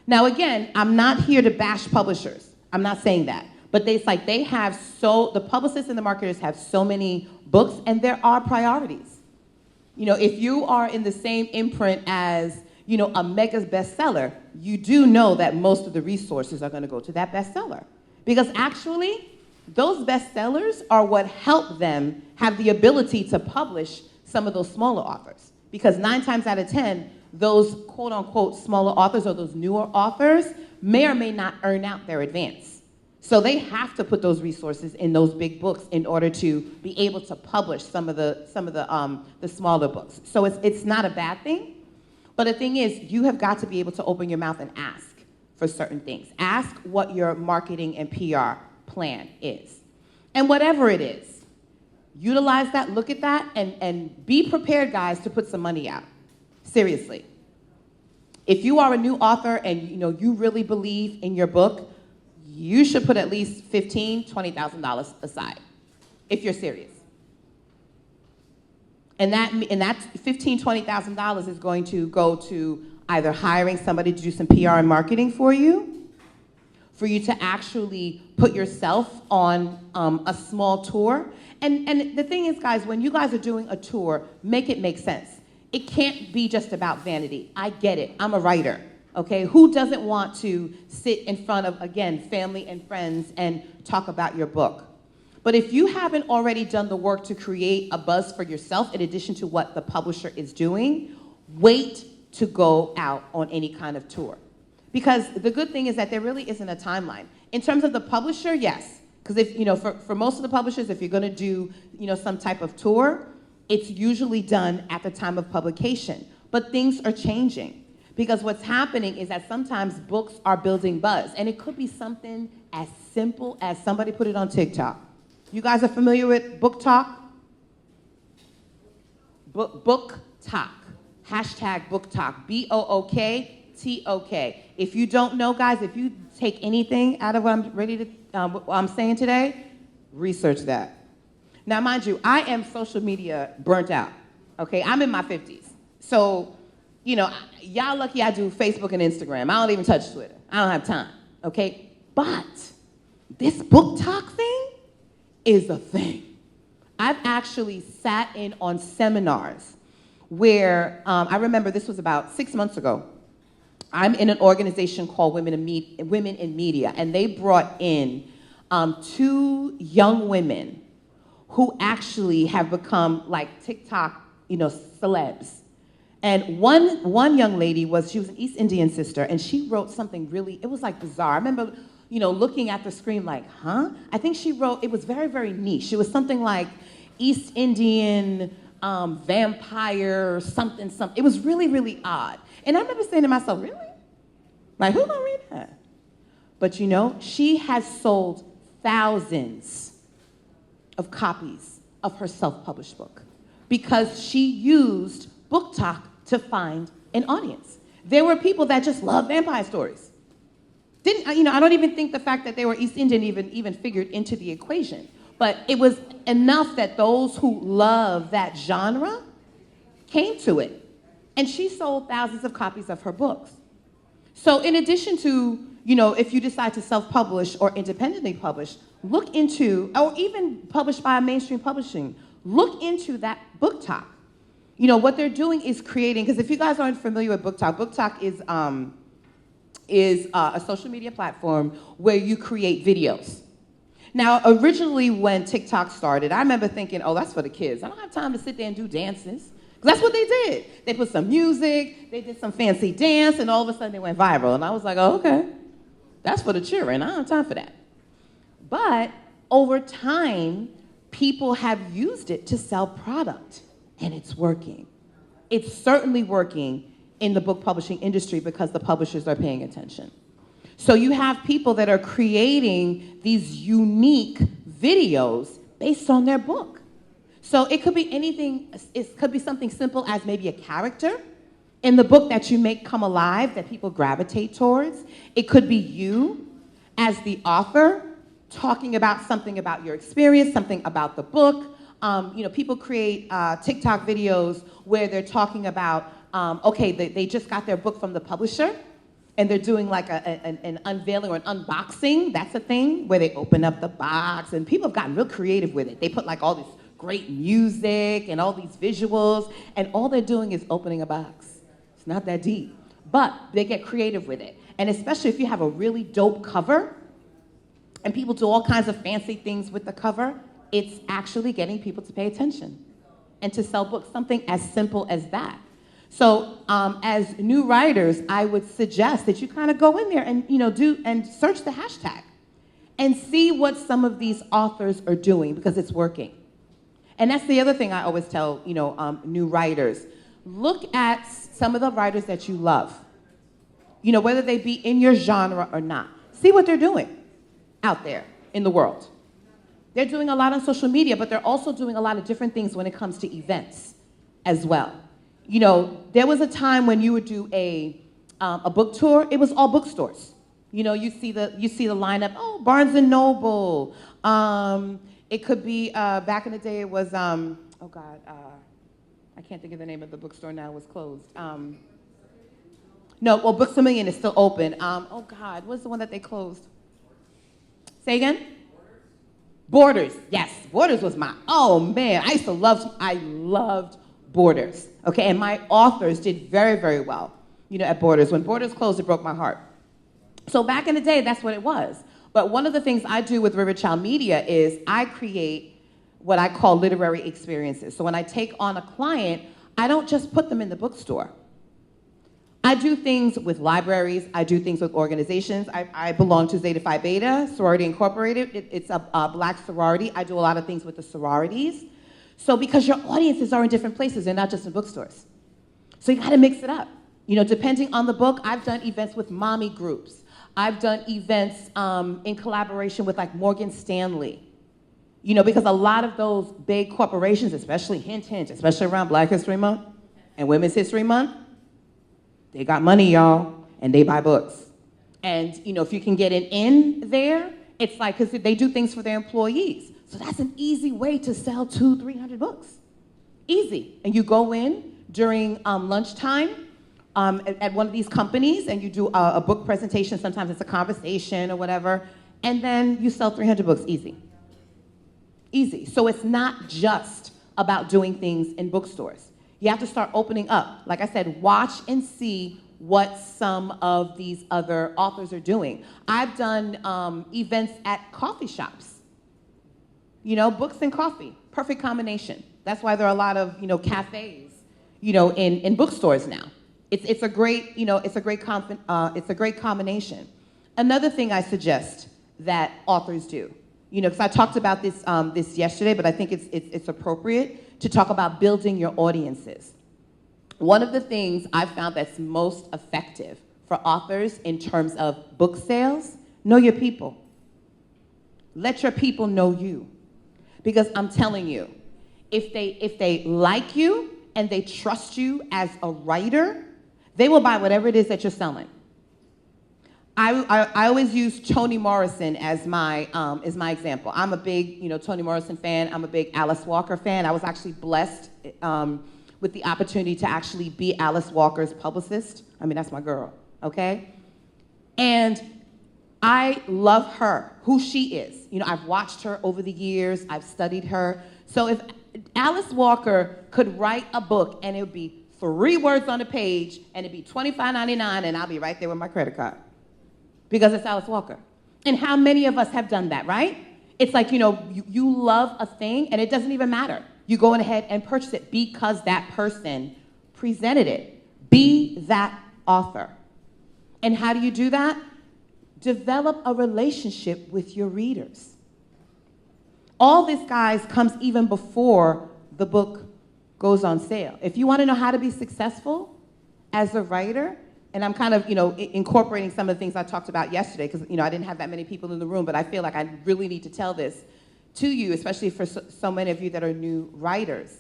Now again, I'm not here to bash publishers. I'm not saying that. But the publicists and the marketers have so many books, and there are priorities. If you are in the same imprint as, a mega bestseller, you do know that most of the resources are going to go to that bestseller. Because actually, those bestsellers are what help them have the ability to publish some of those smaller authors. Because 9 times out of 10, those quote-unquote smaller authors or those newer authors may or may not earn out their advance. So they have to put those resources in those big books in order to be able to publish some of the smaller books. So it's not a bad thing, but the thing is, you have got to be able to open your mouth and ask for certain things. Ask what your marketing and PR plan is. And whatever it is, Utilize that, look at that, and be prepared, guys, to put some money out. Seriously. If you are a new author and you really believe in your book, you should put at least $15,000, $20,000 aside if you're serious. And that $15,000, $20,000 is going to go to either hiring somebody to do some PR and marketing for you to actually put yourself on a small tour. And the thing is, guys, when you guys are doing a tour, make it make sense. It can't be just about vanity. I get it. I'm a writer, okay? Who doesn't want to sit in front of, again, family and friends and talk about your book? But if you haven't already done the work to create a buzz for yourself in addition to what the publisher is doing, wait to go out on any kind of tour. Because the good thing is that there really isn't a timeline. In terms of the publisher, yes. Because if for most of the publishers, if you're going to do some type of tour, it's usually done at the time of publication. But things are changing. Because what's happening is that sometimes books are building buzz. And it could be something as simple as somebody put it on TikTok. You guys are familiar with Book Talk? Book Talk. Hashtag Book Talk. BOOKTOK. If you don't know, guys, if you take anything out of what I'm saying today, research that. Now, mind you, I am social media burnt out. Okay, I'm in my 50s. So, y'all lucky I do Facebook and Instagram. I don't even touch Twitter. I don't have time. Okay, but this Book Talk thing is a thing. I've actually sat in on seminars where I remember this was about 6 months ago. I'm in an organization called Women in Media, and they brought in 2 young women who actually have become like TikTok, celebs. And one young lady she was an East Indian sister, and she wrote something it was like bizarre. I remember, looking at the screen like, huh? I think she wrote, it was very, very niche. It was something like East Indian vampire something. It was really, really odd. And I remember saying to myself, really? Like, who's gonna read that? But she has sold thousands of copies of her self-published book because she used Book Talk to find an audience. There were people that just love vampire stories. I don't even think the fact that they were East Indian even figured into the equation. But it was enough that those who love that genre came to it. And she sold thousands of copies of her books. So in addition to, if you decide to self-publish or independently publish, look into, or even published by a mainstream publishing, look into that Book Talk. What they're doing is creating, because if you guys aren't familiar with Book Talk is a social media platform where you create videos. Now, originally when TikTok started, I remember thinking, oh, that's for the kids. I don't have time to sit there and do dances. Because that's what they did. They put some music, they did some fancy dance, and all of a sudden they went viral. And I was like, oh, okay. That's for the children. I don't have time for that. But over time, people have used it to sell product, and it's working. It's certainly working in the book publishing industry because the publishers are paying attention. So you have people that are creating these unique videos based on their book. So it could be anything, it could be something simple as maybe a character in the book that you make come alive that people gravitate towards. It could be you as the author talking about something about your experience, something about the book. People create TikTok videos where they're talking about, they just got their book from the publisher and they're doing like an unveiling or an unboxing. That's a thing where they open up the box, and people have gotten real creative with it. They put like all this great music and all these visuals, and all they're doing is opening a box. It's not that deep, but they get creative with it. And especially if you have a really dope cover, and people do all kinds of fancy things with the cover, it's actually getting people to pay attention and to sell books, something as simple as that. So as new writers, I would suggest that you kind of go in there and do and search the hashtag and see what some of these authors are doing, because it's working. And that's the other thing I always tell new writers. Look at some of the writers that you love, whether they be in your genre or not. See what they're doing out there in the world. They're doing a lot on social media, but they're also doing a lot of different things when it comes to events as well. You know, there was a time when you would do a book tour, it was all bookstores. You know, you see the lineup, oh, Barnes and Noble. It could be, back in the day, it was, I can't think of the name of the bookstore now, it was closed. No, well, Books A Million is still open. What's the one that they closed? Say again? Borders, yes. Borders was oh man, I loved Borders, okay? And my authors did very, very well, you know, at Borders. When Borders closed, it broke my heart. So back in the day, that's what it was. But one of the things I do with River Child Media is I create what I call literary experiences. So when I take on a client, I don't just put them in the bookstore. I do things with libraries. I do things with organizations. I belong to Zeta Phi Beta, Sorority Incorporated. It's a black sorority. I do a lot of things with the sororities. So because your audiences are in different places, they're not just in bookstores. So you gotta mix it up. You know, depending on the book, I've done events with mommy groups. I've done events in collaboration with like Morgan Stanley. You know, because a lot of those big corporations, especially hint, especially around Black History Month and Women's History Month, they got money, y'all, and they buy books. And, you know, if you can get an in there, it's like, because they do things for their employees. So that's an easy way to sell 200-300 books. Easy. And you go in during lunchtime at one of these companies, and you do a book presentation. Sometimes it's a conversation or whatever. And then you sell 300 books, easy. Easy. So it's not just about doing things in bookstores. You have to start opening up. Like I said, watch and see what some of these other authors are doing. I've done events at coffee shops. You know, books and coffee, perfect combination. That's why there are a lot of, you know, cafes, you know, in bookstores now. It's a great, you know, it's a great combination. Another thing I suggest that authors do, you know, because I talked about this this yesterday, but I think it's appropriate to talk about building your audiences. One of the things I've found that's most effective for authors in terms of book sales, know your people. Let your people know you. Because I'm telling you, if they like you and they trust you as a writer, they will buy whatever it is that you're selling. I always use Toni Morrison as my example. I'm a big, you know, Toni Morrison fan. I'm a big Alice Walker fan. I was actually blessed with the opportunity to actually be Alice Walker's publicist. I mean, that's my girl, okay? And I love her, who she is. You know, I've watched her over the years. I've studied her. So if Alice Walker could write a book and it would be 3 words on a page and it'd be $25.99 and I'll be right there with my credit card. Because it's Alice Walker. And how many of us have done that, right? It's like, you know, you love a thing and it doesn't even matter. You go ahead and purchase it because that person presented it. Be that author. And how do you do that? Develop a relationship with your readers. All this, guys, comes even before the book goes on sale. If you want to know how to be successful as a writer, and I'm kind of, you know, incorporating some of the things I talked about yesterday because, you know, I didn't have that many people in the room, but I feel like I really need to tell this to you, especially for so many of you that are new writers.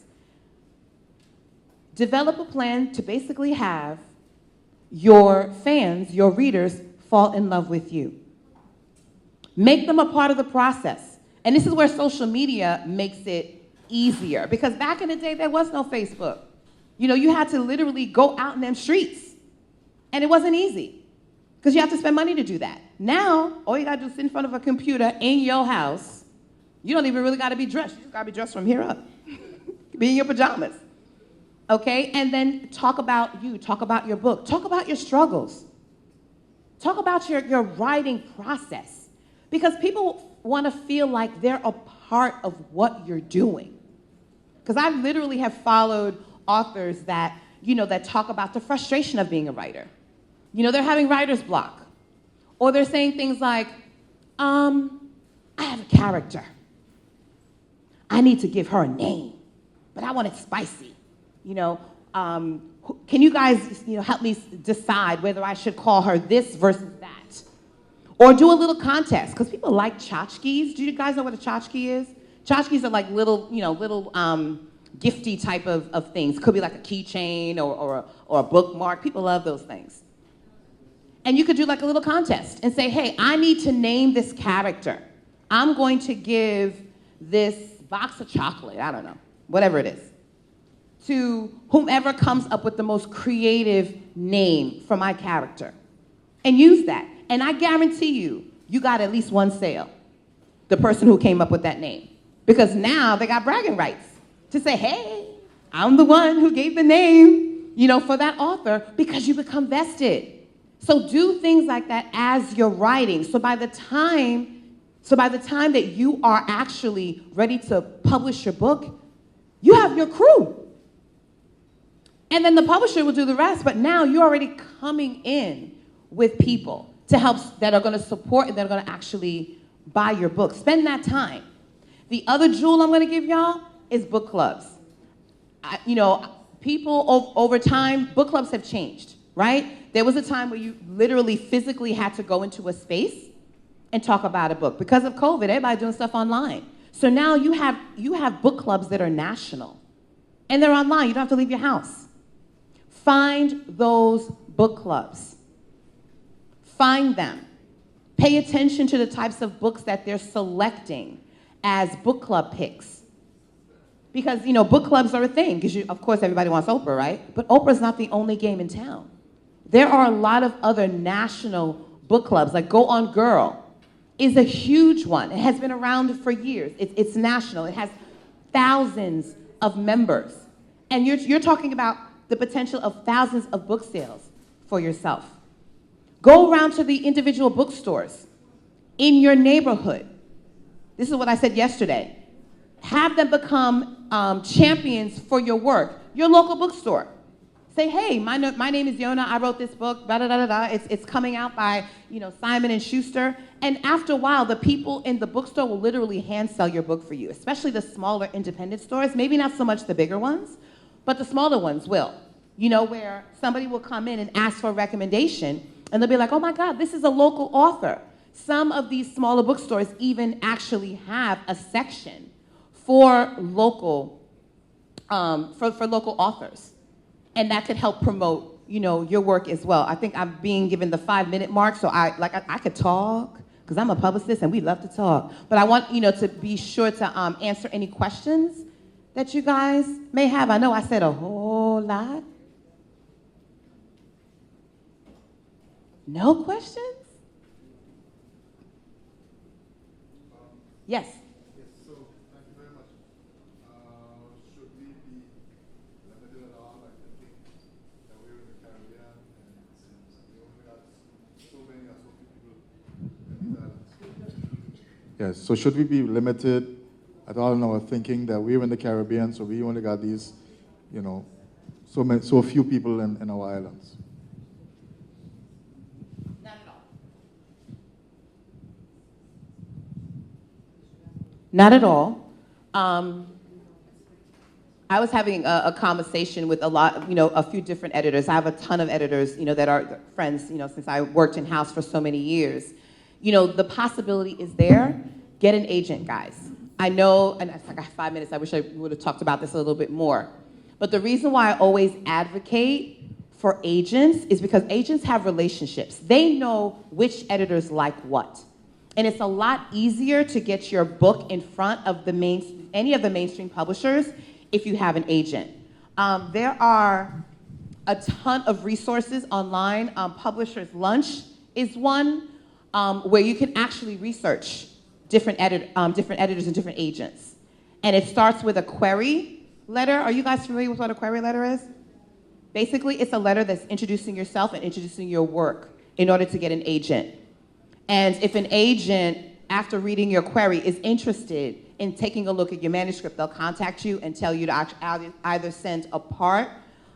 Develop a plan to basically have your fans, your readers, fall in love with you. Make them a part of the process. And this is where social media makes it easier because back in the day, there was no Facebook. You know, you had to literally go out in them streets. And it wasn't easy because you have to spend money to do that. Now, all you got to do is sit in front of a computer in your house. You don't even really got to be dressed. You just got to be dressed from here up. Be in your pajamas. Okay? And then talk about you. Talk about your book. Talk about your struggles. Talk about your writing process. Because people want to feel like they're a part of what you're doing. Because I literally have followed authors that, you know, that talk about the frustration of being a writer. You know, they're having writer's block. Or they're saying things like, I have a character. I need to give her a name, but I want it spicy. You know, can you guys, you know, help me decide whether I should call her this versus that? Or do a little contest, because people like tchotchkes. Do you guys know what a tchotchke is? Tchotchkes are like little, gifty type of things. Could be like a keychain or a bookmark. People love those things. And you could do like a little contest and say, hey, I need to name this character. I'm going to give this box of chocolate, I don't know, whatever it is, to whomever comes up with the most creative name for my character. And use that. And I guarantee you got at least one sale, the person who came up with that name. Because now they got bragging rights to say, hey, I'm the one who gave the name, for that author, because you become vested. So do things like that as you're writing. So by the time that you are actually ready to publish your book, you have your crew. And then the publisher will do the rest, but now you're already coming in with people to help that are going to support and that are going to actually buy your book. Spend that time. The other jewel I'm going to give y'all is book clubs. People over time, book clubs have changed, right? There was a time where you literally physically had to go into a space and talk about a book. Because of COVID, everybody's doing stuff online. So now you have book clubs that are national. And they're online. You don't have to leave your house. Find those book clubs. Find them. Pay attention to the types of books that they're selecting as book club picks. Because, book clubs are a thing. Because, of course, everybody wants Oprah, right? But Oprah's not the only game in town. There are a lot of other national book clubs, like Go On Girl is a huge one. It has been around for years. It's national. It has thousands of members. And you're talking about the potential of thousands of book sales for yourself. Go around to the individual bookstores in your neighborhood. This is what I said yesterday. Have them become champions for your work. Your local bookstore. Say, hey, my name is Yona. I wrote this book. Da da da da da. It's coming out by Simon & Schuster. And after a while, the people in the bookstore will literally hand sell your book for you. Especially the smaller independent stores. Maybe not so much the bigger ones, but the smaller ones will. Where somebody will come in and ask for a recommendation, and they'll be like, oh my God, this is a local author. Some of these smaller bookstores even actually have a section for local authors. And that could help promote, your work as well. I think I'm being given the 5-minute mark, so I could talk, because I'm a publicist and we love to talk. But I want, to be sure to answer any questions that you guys may have. I know I said a whole lot. No questions? Yes. Yes, so thank you very much. Should we be limited at all? Like I think that we're in the Caribbean and we only got so many people in these islands. Yes, so should we be limited at all in our thinking that we're in the Caribbean, so we only got these, so few people in our islands? Not at all. I was having a conversation with a few different editors. I have a ton of editors, that are friends, since I worked in-house for so many years. The possibility is there. Get an agent, guys. I know, and I got 5 minutes. I wish I would have talked about this a little bit more. But the reason why I always advocate for agents is because agents have relationships. They know which editors like what. And it's a lot easier to get your book in front of any of the mainstream publishers if you have an agent. There are a ton of resources online. Publishers Lunch is one where you can actually research different editors and different agents. And it starts with a query letter. Are you guys familiar with what a query letter is? Basically, it's a letter that's introducing yourself and introducing your work in order to get an agent. And if an agent, after reading your query, is interested in taking a look at your manuscript, they'll contact you and tell you to either send a part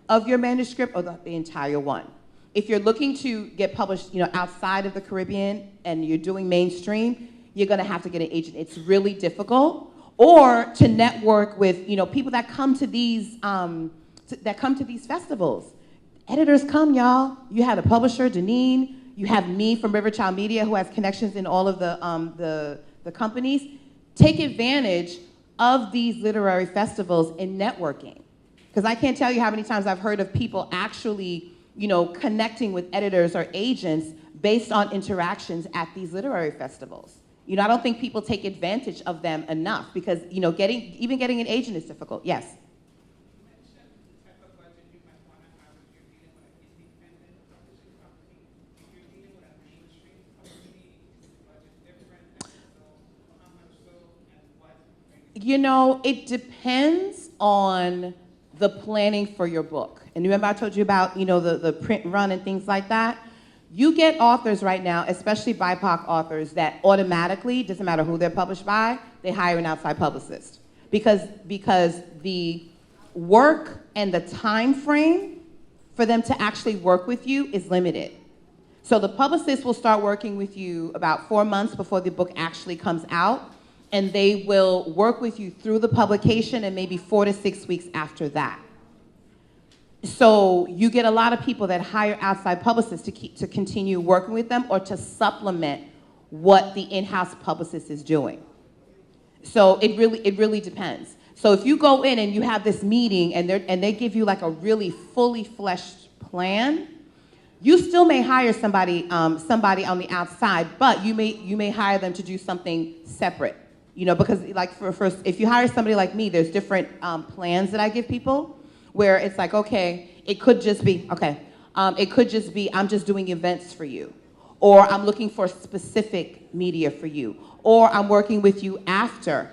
of your manuscript or the entire one. If you're looking to get published, outside of the Caribbean and you're doing mainstream, you're going to have to get an agent. It's really difficult. Or to network with, people that come to these festivals. Editors come, y'all. You have the publisher, Deneen. You have me from River Child Media, who has connections in all of the companies. Take advantage of these literary festivals in networking. Because I can't tell you how many times I've heard of people actually, connecting with editors or agents based on interactions at these literary festivals. I don't think people take advantage of them enough because, getting an agent is difficult. Yes? It depends on the planning for your book. And remember I told you about, the print run and things like that? You get authors right now, especially BIPOC authors, that automatically, doesn't matter who they're published by, they hire an outside publicist. Because the work and the time frame for them to actually work with you is limited. So the publicist will start working with you about 4 months before the book actually comes out, and they will work with you through the publication and maybe 4 to 6 weeks after that. So you get a lot of people that hire outside publicists to continue working with them or to supplement what the in-house publicist is doing. So it really depends. So if you go in and you have this meeting and they give you like a really fully fleshed plan, you still may hire somebody on the outside, but you may hire them to do something separate. Because like if you hire somebody like me, there's different plans that I give people where it's like, okay, it could just be I'm just doing events for you, or I'm looking for specific media for you, or I'm working with you after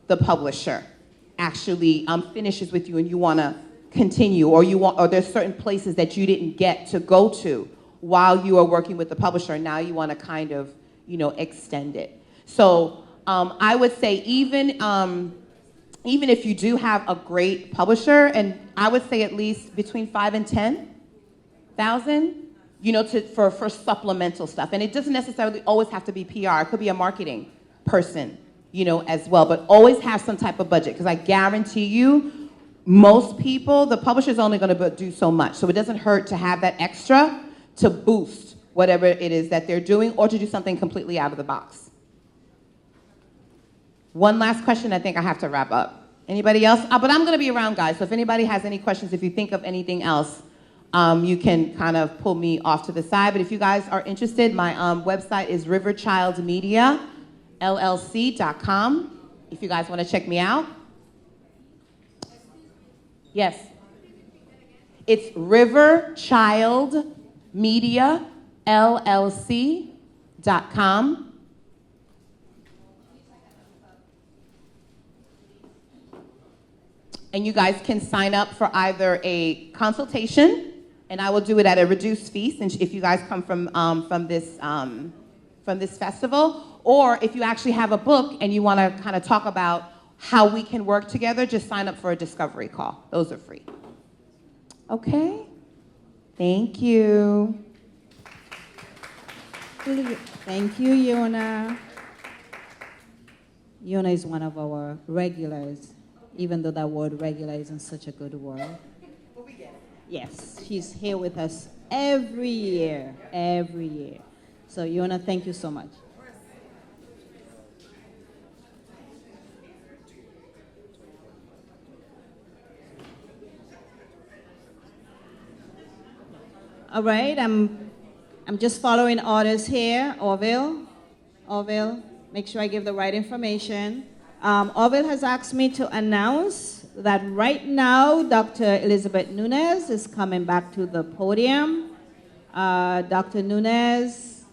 the publisher actually finishes with you and you want to continue, or there's certain places that you didn't get to go to while you are working with the publisher, and now you want to kind of extend it. So I would say even if you do have a great publisher, and I would say at least between 5 and 10,000, for supplemental stuff. And it doesn't necessarily always have to be PR. It could be a marketing person, as well. But always have some type of budget, because I guarantee you, most people, the publisher's only going to do so much. So it doesn't hurt to have that extra to boost whatever it is that they're doing, or to do something completely out of the box. One last question, I think I have to wrap up. Anybody else? But I'm going to be around, guys, so if anybody has any questions, if you think of anything else, you can kind of pull me off to the side. But if you guys are interested, my website is riverchildmediallc.com, if you guys want to check me out. Yes. It's riverchildmediallc.com. And you guys can sign up for either a consultation, and I will do it at a reduced fee, since if you guys come from this festival, or if you actually have a book and you want to kind of talk about how we can work together, just sign up for a discovery call. Those are free. Okay? Thank you. Thank you, Yona. Yona is one of our regulars, even though that word regular isn't such a good word. Yes, she's here with us every year. So, Yona, thank you so much. All right, I'm just following orders here. Orville, make sure I give the right information. Orville has asked me to announce that right now, Dr. Elizabeth Nunez is coming back to the podium. Dr. Nunez,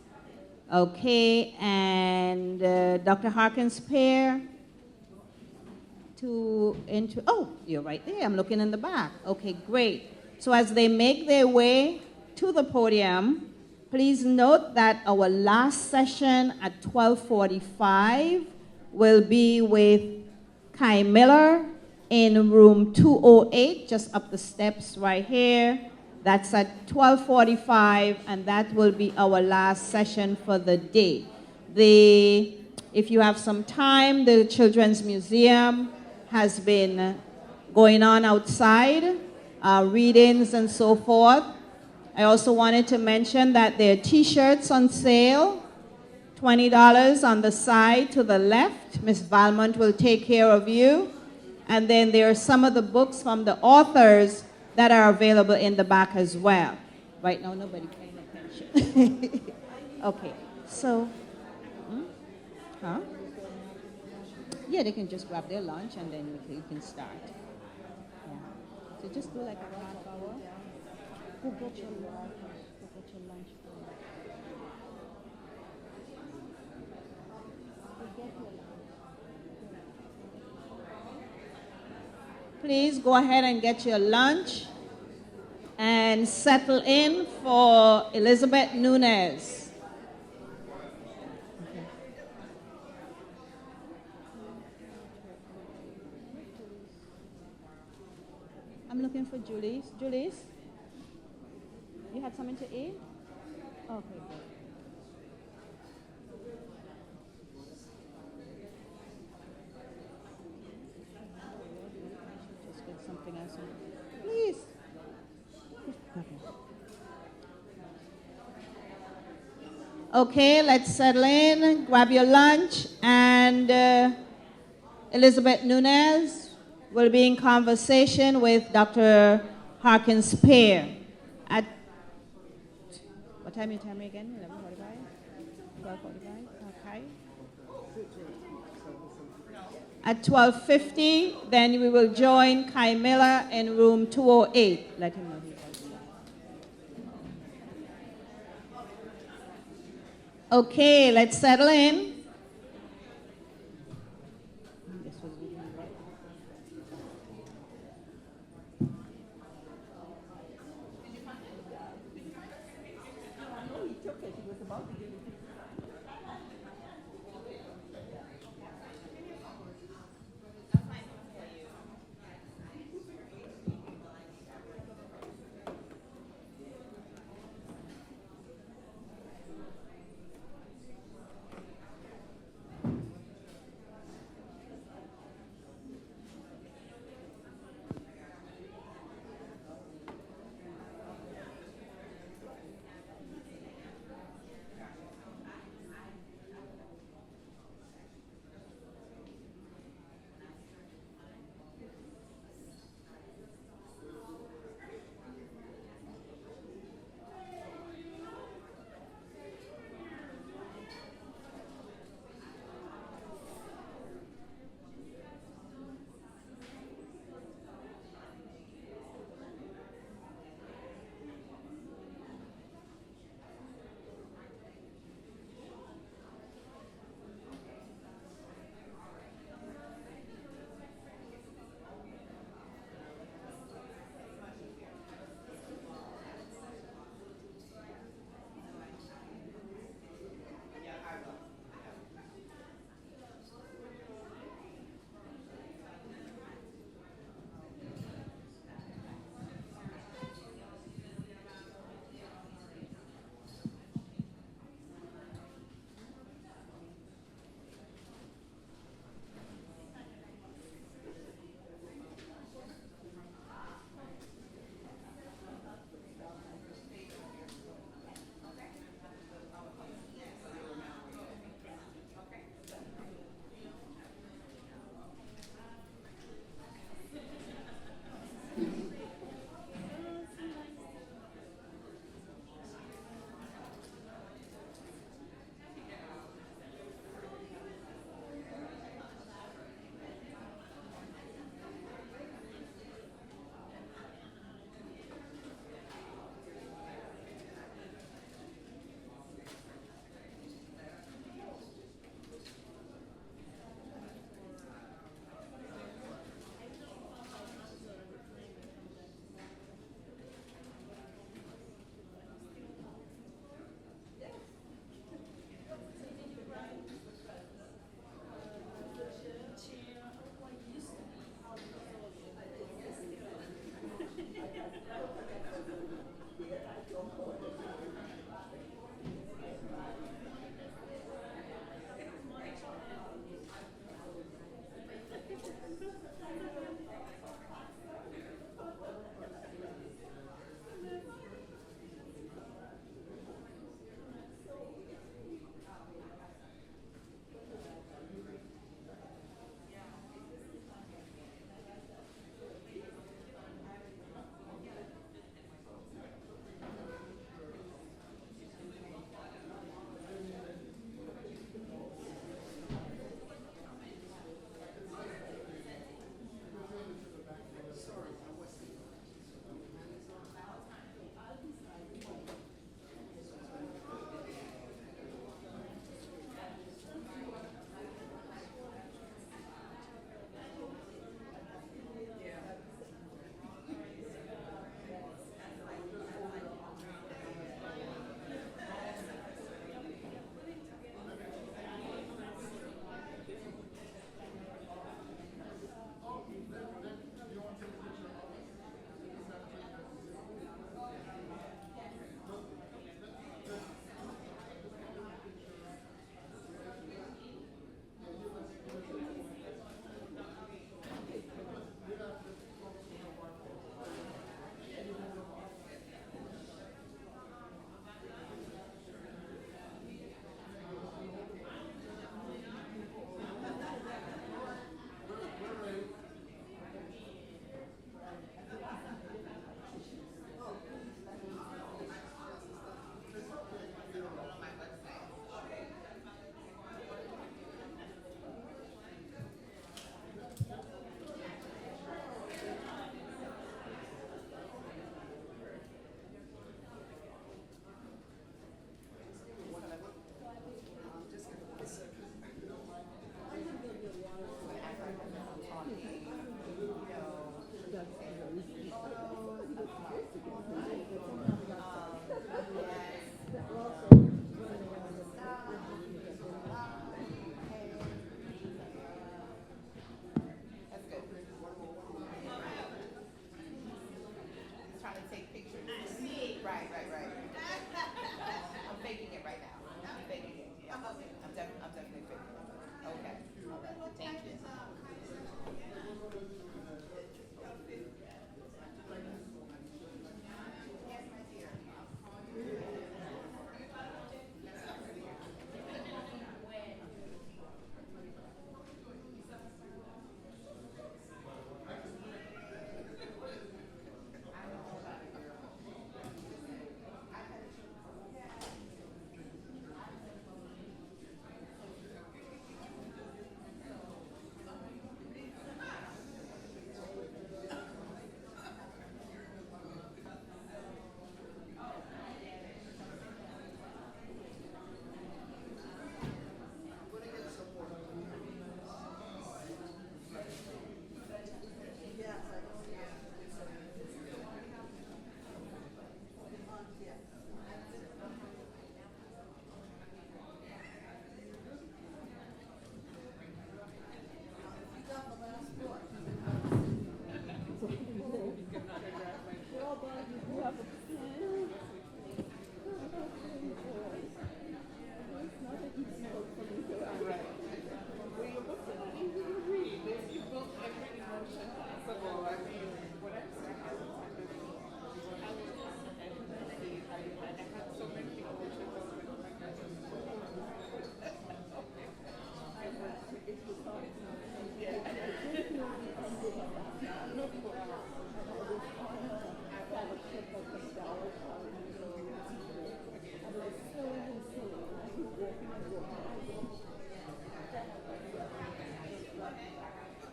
okay, and Dr. Harkins pair oh, you're right there, I'm looking in the back. Okay, great. So as they make their way to the podium, please note that our last session at 12:45 will be with Kai Miller in room 208, just up the steps right here. That's at 12:45, and that will be our last session for the day. If you have some time, the Children's Museum has been going on outside, readings and so forth. I also wanted to mention that there are t-shirts on sale, $20 on the side to the left. Miss Valmont will take care of you. And then there are some of the books from the authors that are available in the back as well. Right now, nobody paying attention. Okay, so, huh? Yeah, they can just grab their lunch and then you can start. Yeah. So just do like a half hour. Go get your lunch. Go get your lunch. Go get your lunch. Please go ahead and get your lunch and settle in for Elizabeth Nunez. I'm looking for Julie's. Julie's? You had something to eat? Okay, good. Just get something else. Please. Okay, let's settle in. Grab your lunch. And Elizabeth Nunez will be in conversation with Dr. Harkins Pear at what time you tell me again? 11:45? 12:45? Okay. At 12:50, then we will join Kai Miller in room 208. Let him know he does that. Okay, let's settle in.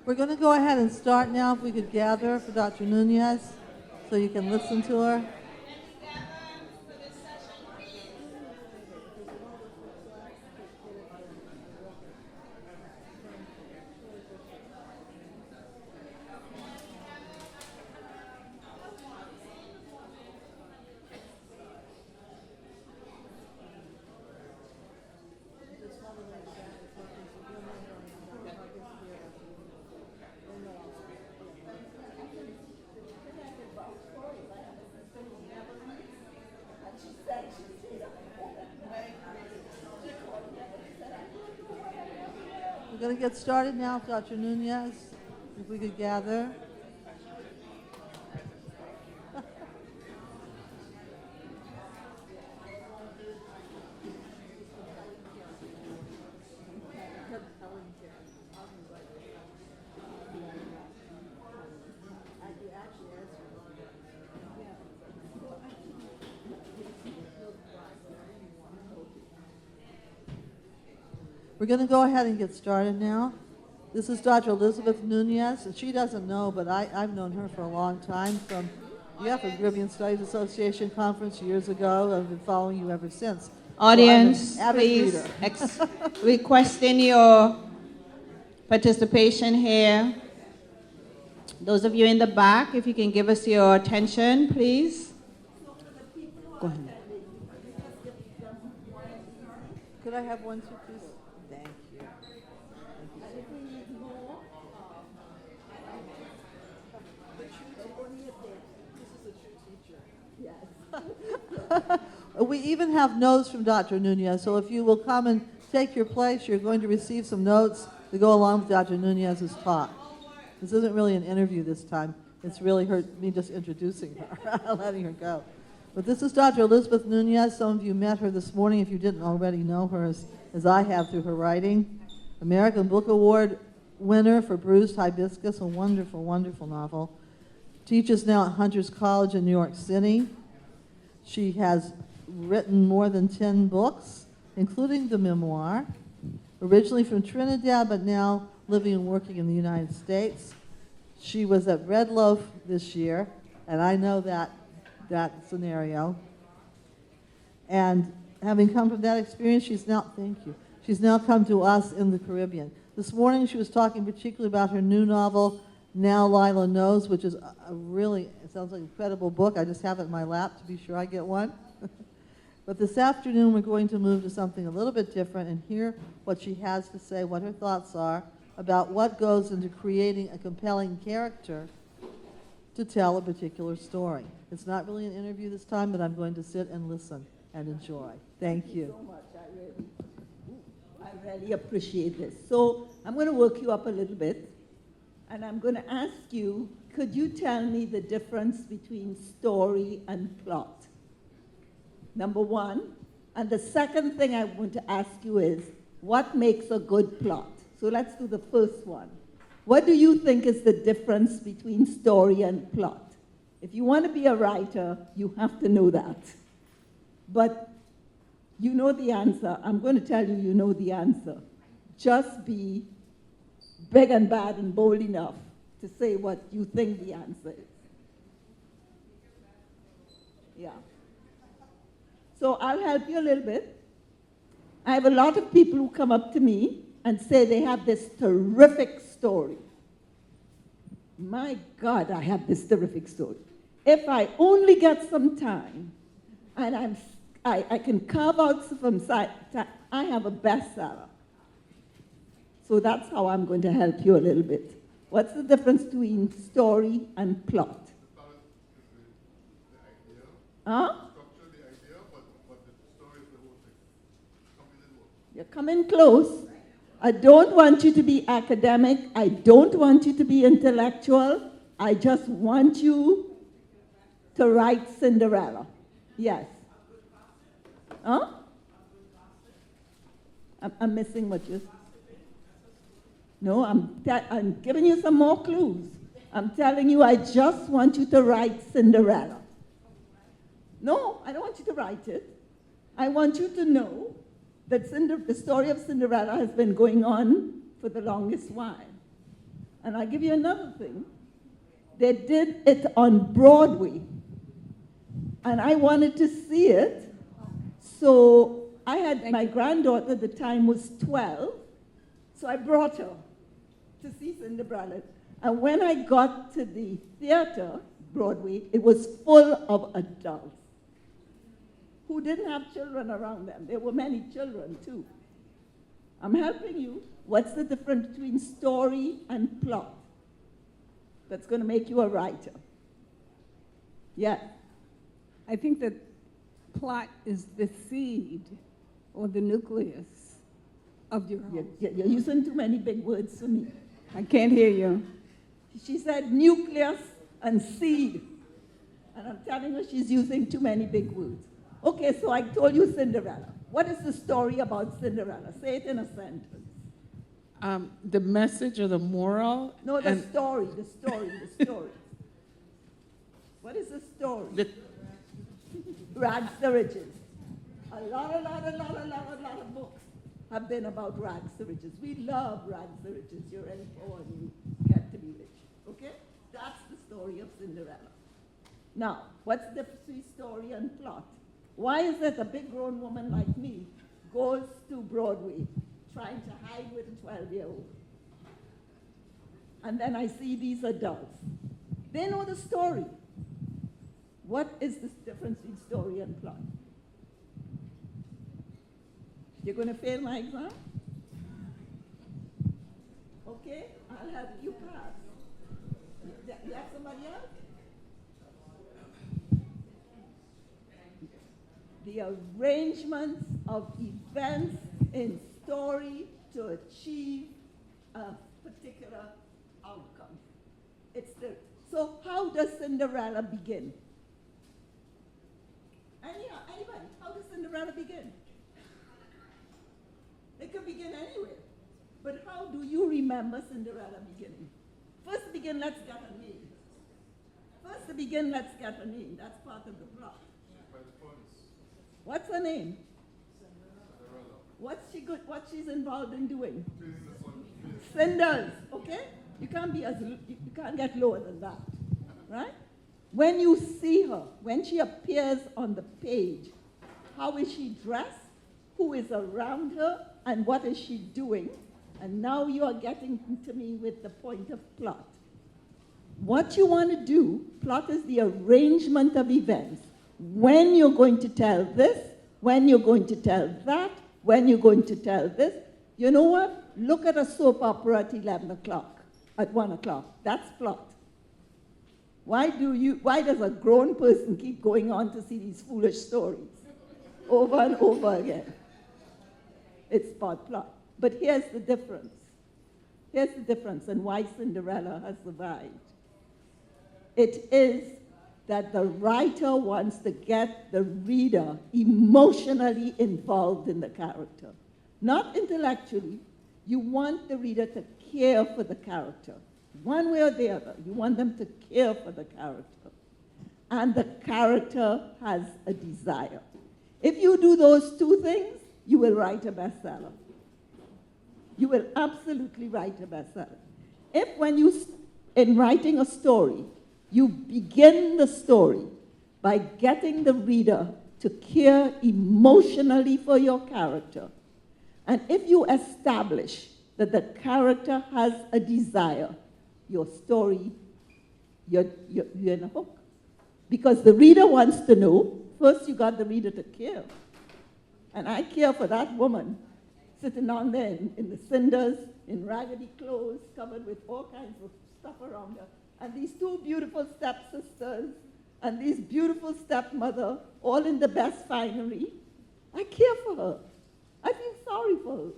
We're going to go ahead and start now. If we could gather for Dr. Nunez so you can listen to her. We're going to get started now, Dr. Nunez, if we could gather. We're going to go ahead and get started now. This is Dr. Elizabeth Nunez, and she doesn't know, but I've known her for a long time from the Caribbean Studies Association conference years ago. I've been following you ever since. Audience, so please requesting your participation here. Those of you in the back, if you can give us your attention, please. Go ahead. Could I have one, too, please? Thank you. We even have notes from Dr. Nunez, so if you will come and take your place, you're going to receive some notes to go along with Dr. Nunez's talk. This isn't really an interview this time. It's really me just introducing her, letting her go. But this is Dr. Elizabeth Nunez. Some of you met her this morning if you didn't already know her, as I have through her writing. American Book Award winner for Bruised Hibiscus, a wonderful, wonderful novel. Teaches now at Hunter's College in New York City. She has written more than 10 books, including the memoir. Originally from Trinidad, but now living and working in the United States. She was at Red Loaf this year, and I know that scenario. And having come from that experience, she's now come to us in the Caribbean. This morning she was talking particularly about her new novel, Now Lila Knows, which is a really, it sounds like an incredible book. I just have it in my lap to be sure I get one. But this afternoon we're going to move to something a little bit different and hear what she has to say, what her thoughts are about what goes into creating a compelling character to tell a particular story. It's not really an interview this time, but I'm going to sit and listen and enjoy. Thank you. So much. I really appreciate this. So I'm going to work you up a little bit, and I'm going to ask you, could you tell me the difference between story and plot? Number one. And the second thing I want to ask you is, what makes a good plot? So let's do the first one. What do you think is the difference between story and plot? If you want to be a writer, you have to know that. But you know the answer. I'm going to tell you, you know the answer. Just be big and bad and bold enough to say what you think the answer is. Yeah. So I'll help you a little bit. I have a lot of people who come up to me and say they have this terrific story. My God, I have this terrific story. If I only get some time and I can carve out some time, I have a bestseller. So that's how I'm going to help you a little bit. What's the difference between story and plot? Huh? You're coming close. I don't want you to be academic. I don't want you to be intellectual. I just want you to write Cinderella. Yes. Huh? I'm missing what you... No, I'm giving you some more clues. I'm telling you, I just want you to write Cinderella. No, I don't want you to write it. I want you to know that the story of Cinderella has been going on for the longest while. And I'll give you another thing. They did it on Broadway. And I wanted to see it. So I had my granddaughter at the time was 12. So I brought her to see Cinderella. And when I got to the theater, Broadway, it was full of adults who didn't have children around them. There were many children, too. I'm helping you. What's the difference between story and plot? That's going to make you a writer. Yeah. I think that plot is the seed or the nucleus of your whole. You're using too many big words for me. I can't hear you. She said nucleus and seed. And I'm telling her she's using too many big words. Okay, so I told you Cinderella. What is the story about Cinderella? Say it in a sentence. The message or the moral? No, the story. What is the story? Rags to riches. A lot of books have been about rags to riches. We love rags to riches. You're ready for when you get to be rich. Okay? That's the story of Cinderella. Now, what's the difference between story and plot? Why is it a big grown woman like me goes to Broadway trying to hide with a 12-year-old? And then I see these adults. They know the story. What is the difference between story and plot? You're going to fail my exam? Okay, I'll help you pass. You have somebody else? The arrangements of events in story to achieve a particular outcome. So how does Cinderella begin? Anybody, how does Cinderella begin? It could begin anywhere. But how do you remember Cinderella beginning? First to begin, let's get her name. That's part of the plot. What's her name? What's she's involved in doing? Cinders, okay? You can't get lower than that, right? When you see her, when she appears on the page, how is she dressed? Who is around her? And what is she doing? And now you are getting to me with the point of plot. What you want to do, plot is the arrangement of events. When you're going to tell this, when you're going to tell that, when you're going to tell this. You know what? Look at a soap opera at 11 o'clock, at 1 o'clock. That's plot. Why does a grown person keep going on to see these foolish stories over and over again? It's part plot. But here's the difference. Here's the difference and why Cinderella has survived. It is that the writer wants to get the reader emotionally involved in the character. Not intellectually. You want the reader to care for the character. One way or the other, you want them to care for the character. And the character has a desire. If you do those two things, you will write a bestseller. You will absolutely write a bestseller. If in writing a story, you begin the story by getting the reader to care emotionally for your character, and if you establish that the character has a desire, your story, you're in a hook. Because the reader wants to know, first you got the reader to care. And I care for that woman sitting down there in the cinders, in raggedy clothes, covered with all kinds of stuff around her. And these two beautiful stepsisters and this beautiful stepmother, all in the best finery. I care for her. I feel sorry for her.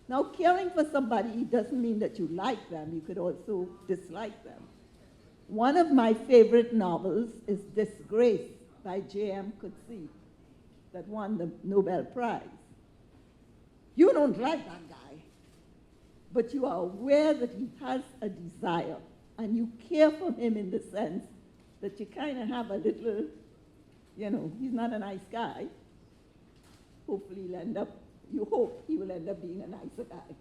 Now, caring for somebody doesn't mean that you like them. You could also dislike them. One of my favorite novels is Disgrace by J.M. Coetzee that won the Nobel Prize. You don't like that guy, but you are aware that he has a desire, and you care for him in the sense that you kind of have a little, he's not a nice guy. Hopefully you hope he will end up being a nicer guy.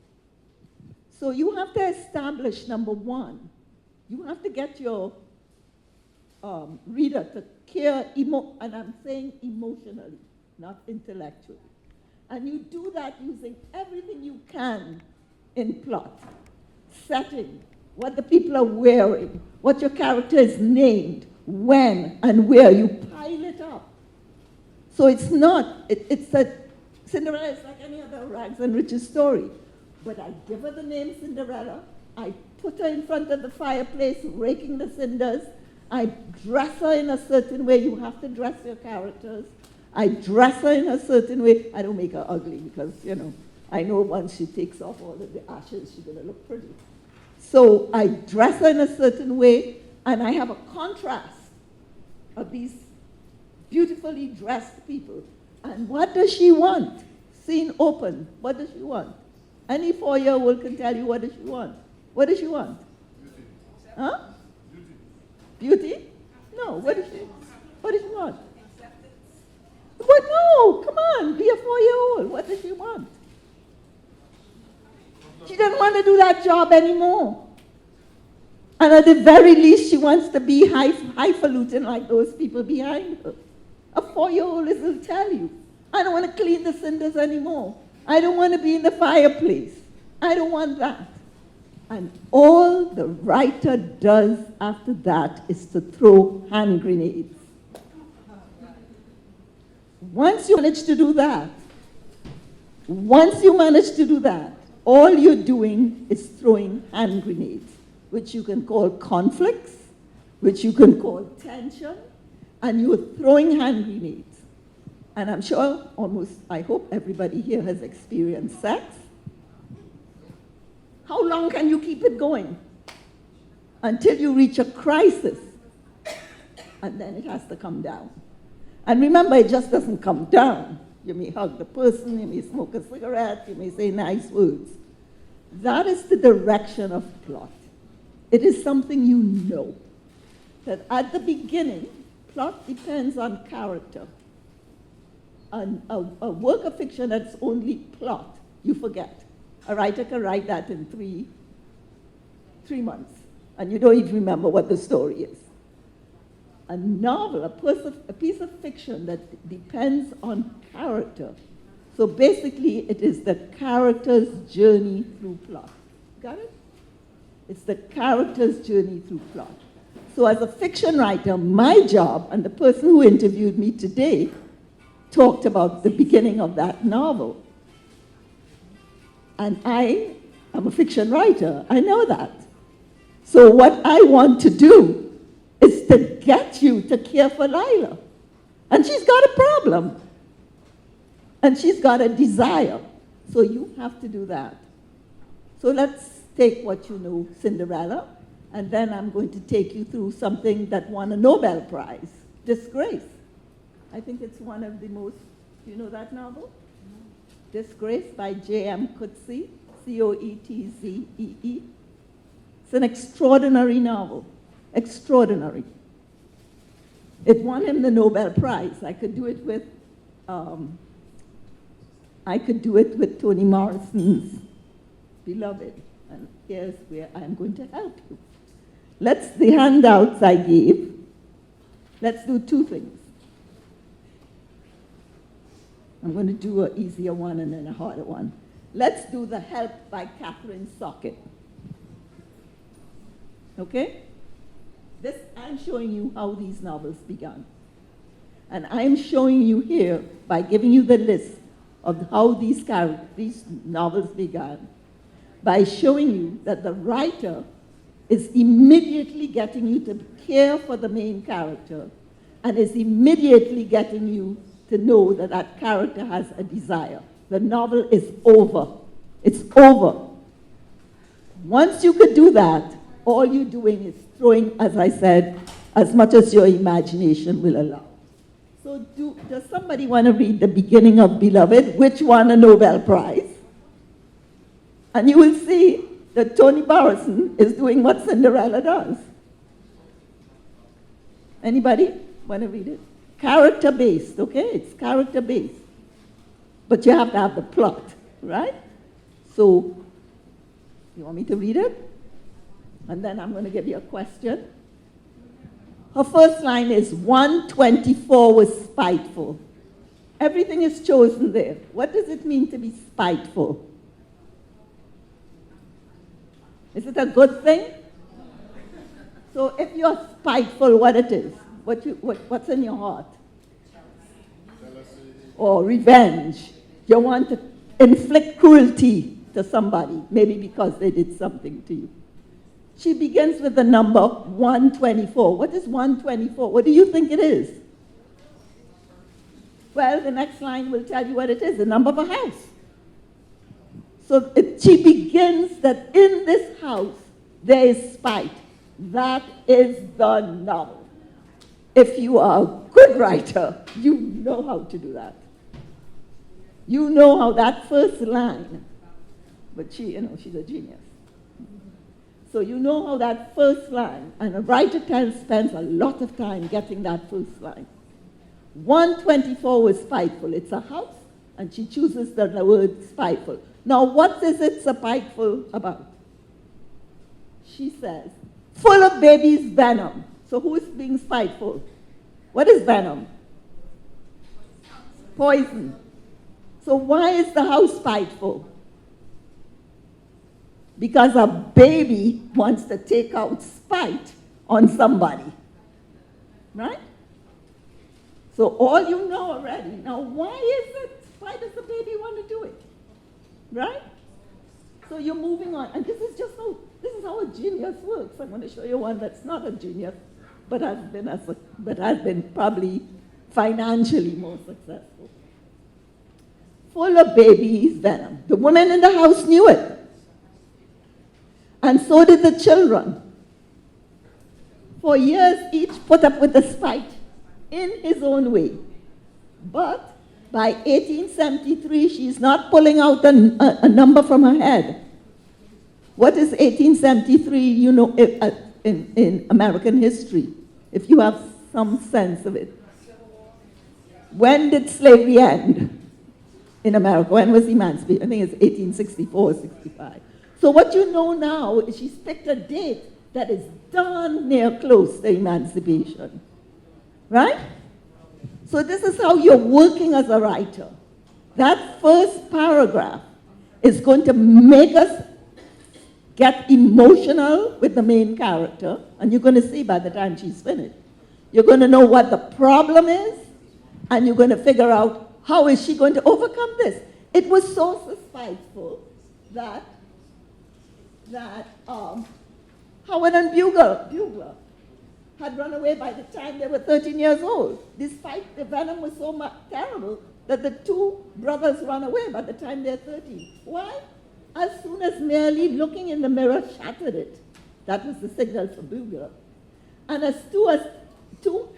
So you have to establish, number one, you have to get your reader to care, and I'm saying emotionally, not intellectually. And you do that using everything you can in plot. Setting, what the people are wearing, what your character is named, when and where. You pile it up. So it's not, it's a, Cinderella is like any other rags and riches story. But I give her the name Cinderella. I put her in front of the fireplace, raking the cinders. I dress her in a certain way. You have to dress your characters. I dress her in a certain way. I don't make her ugly because, you know, I know once she takes off all of the ashes, she's going to look pretty. So I dress her in a certain way, and I have a contrast of these beautifully dressed people. And what does she want? Scene open. What does she want? Any 4-year-old can tell you what does she want. What does she want? Beauty. Huh? Beauty? No. What does she want? But no, come on, be a 4-year-old. What does she want? She doesn't want to do that job anymore. And at the very least, she wants to be highfalutin like those people behind her. A 4-year-old will tell you, I don't want to clean the cinders anymore. I don't want to be in the fireplace. I don't want that. And all the writer does after that is to throw hand grenades. Once you manage to do that, all you're doing is throwing hand grenades, which you can call conflicts, which you can call tension, and you're throwing hand grenades. And I'm sure I hope everybody here has experienced sex. How long can you keep it going? Until you reach a crisis, and then it has to come down. And remember, it just doesn't come down. You may hug the person, you may smoke a cigarette, you may say nice words. That is the direction of plot. It is something you know. That at the beginning, plot depends on character. And a work of fiction that's only plot, you forget. A writer can write that in three months, and you don't even remember what the story is. A novel, a piece of fiction that depends on character. So basically, it is the character's journey through plot. Got it? It's the character's journey through plot. So as a fiction writer, my job, and the person who interviewed me today talked about the beginning of that novel. And I am a fiction writer. I know that. So what I want to do is to get you to care for Lila. And she's got a problem. And she's got a desire. So you have to do that. So let's take what you know, Cinderella, and then I'm going to take you through something that won a Nobel Prize, Disgrace. I think it's one of the most, do you know that novel? Disgrace by J.M. Coetzee, C-O-E-T-Z-E-E. It's an extraordinary novel, extraordinary. It won him the Nobel Prize. I could do it with Toni Morrison's Beloved, and here's where I'm going to help you. The handouts I gave, let's do two things. I'm going to do an easier one and then a harder one. Let's do The Help by Catherine Socket. Okay? I'm showing you how these novels began. And I'm showing you here, by giving you the list of how these novels began, by showing you that the writer is immediately getting you to care for the main character and is immediately getting you to know that that character has a desire. The novel is over. It's over. Once you could do that, all you're doing is throwing, as I said, as much as your imagination will allow. So does somebody want to read the beginning of Beloved, which won a Nobel Prize? And you will see that Toni Morrison is doing what Cinderella does. Anybody want to read it? Character-based, okay? It's character-based. But you have to have the plot, right? So You want me to read it? And then I'm going to give you a question. Her first line is 124 was spiteful. Everything is chosen there. What does it mean to be spiteful? Is it a good thing? So if you're spiteful, what it is? What's in your heart? Or revenge. You want to inflict cruelty to somebody, maybe because they did something to you. She begins with the number 124. What is 124? What do you think it is? Well, the next line will tell you what it is, the number of a house. So she begins that in this house there is spite. That is the novel. If you are a good writer, you know how to do that. You know how that first line, but she's a genius. So you know how that first line, and a writer spends a lot of time getting that first line. 124 was spiteful. It's a house, and she chooses the word spiteful. Now, what is it spiteful about? She says, full of baby's venom. So who is being spiteful? What is venom? Poison. So why is the house spiteful? Because a baby wants to take out spite on somebody. Right? So all you know already. Now why is it? Why does the baby want to do it? Right? So you're moving on. And this is how a genius works. I'm going to show you one that's not a genius, but has been probably financially more successful. Full of baby's venom. The woman in the house knew it. And so did the children. For years, each put up with the spite in his own way. But by 1873, she's not pulling out a number from her head. What is 1873, you know, in American history, if you have some sense of it? When did slavery end in America? When was emancipation? I think it's 1864 or 65. So what you know now is she's picked a date that is darn near close to emancipation. Right? So this is how you're working as a writer. That first paragraph is going to make us get emotional with the main character, and you're going to see by the time she's finished. You're going to know what the problem is, and you're going to figure out how is she going to overcome this. It was so spiteful that Howard and Bugler had run away by the time they were 13 years old. Despite the venom was so terrible that the two brothers run away by the time they're 13. Why? As soon as merely looking in the mirror shattered it. That was the signal for Bugler. And as two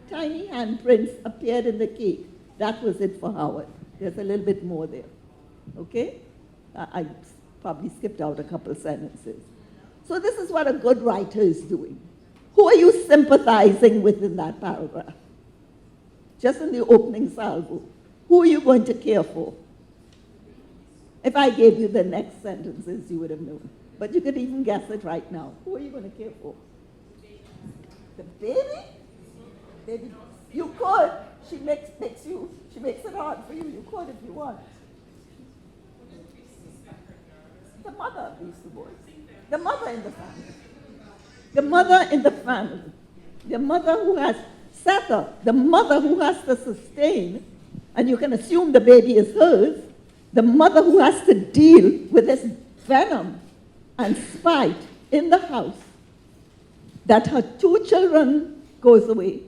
tiny handprints appeared in the cake, that was it for Howard. There's a little bit more there. Okay? I probably skipped out a couple sentences. So this is what a good writer is doing. Who are you sympathizing with in that paragraph? Just in the opening salvo. Who are you going to care for? If I gave you the next sentences, you would have known. But you could even guess it right now. Who are you going to care for? The baby? Baby. You could. She makes it hard for you. You could if you want. The mother of these two boys. The mother in the family. The mother in the family. The mother who has Sether, the mother who has to sustain, and you can assume the baby is hers, the mother who has to deal with this venom and spite in the house, that her two children goes away,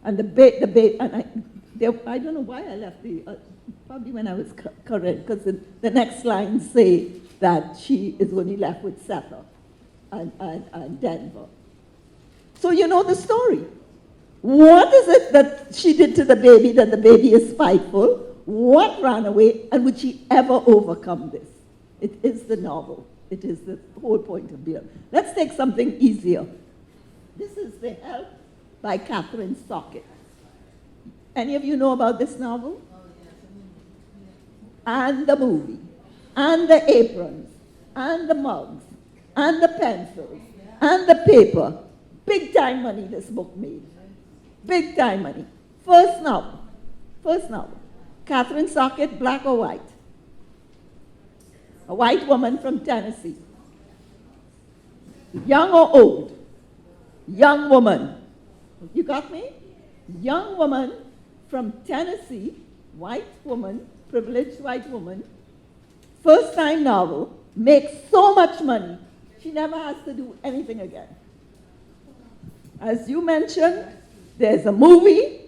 and the baby, and I don't know why I left probably when I was correct, because the next lines say that she is only left with Sether and Denver. So you know the story. What is it that she did to the baby that the baby is spiteful? What ran away? And would she ever overcome this? It is the novel. It is the whole point of beer. Let's take something easier. This is The Help by Catherine Socket. Any of you know about this novel? And the movie. And The Aprons. and the mugs, and the pencils, and the paper. Big time money this book made. Big time money. First novel. First novel. Catherine Socket, Black or White? A white woman from Tennessee. Young or old? Young woman. You got me? Young woman from Tennessee, white woman, privileged white woman, first time novel, makes so much money, she never has to do anything again. As you mentioned, there's a movie,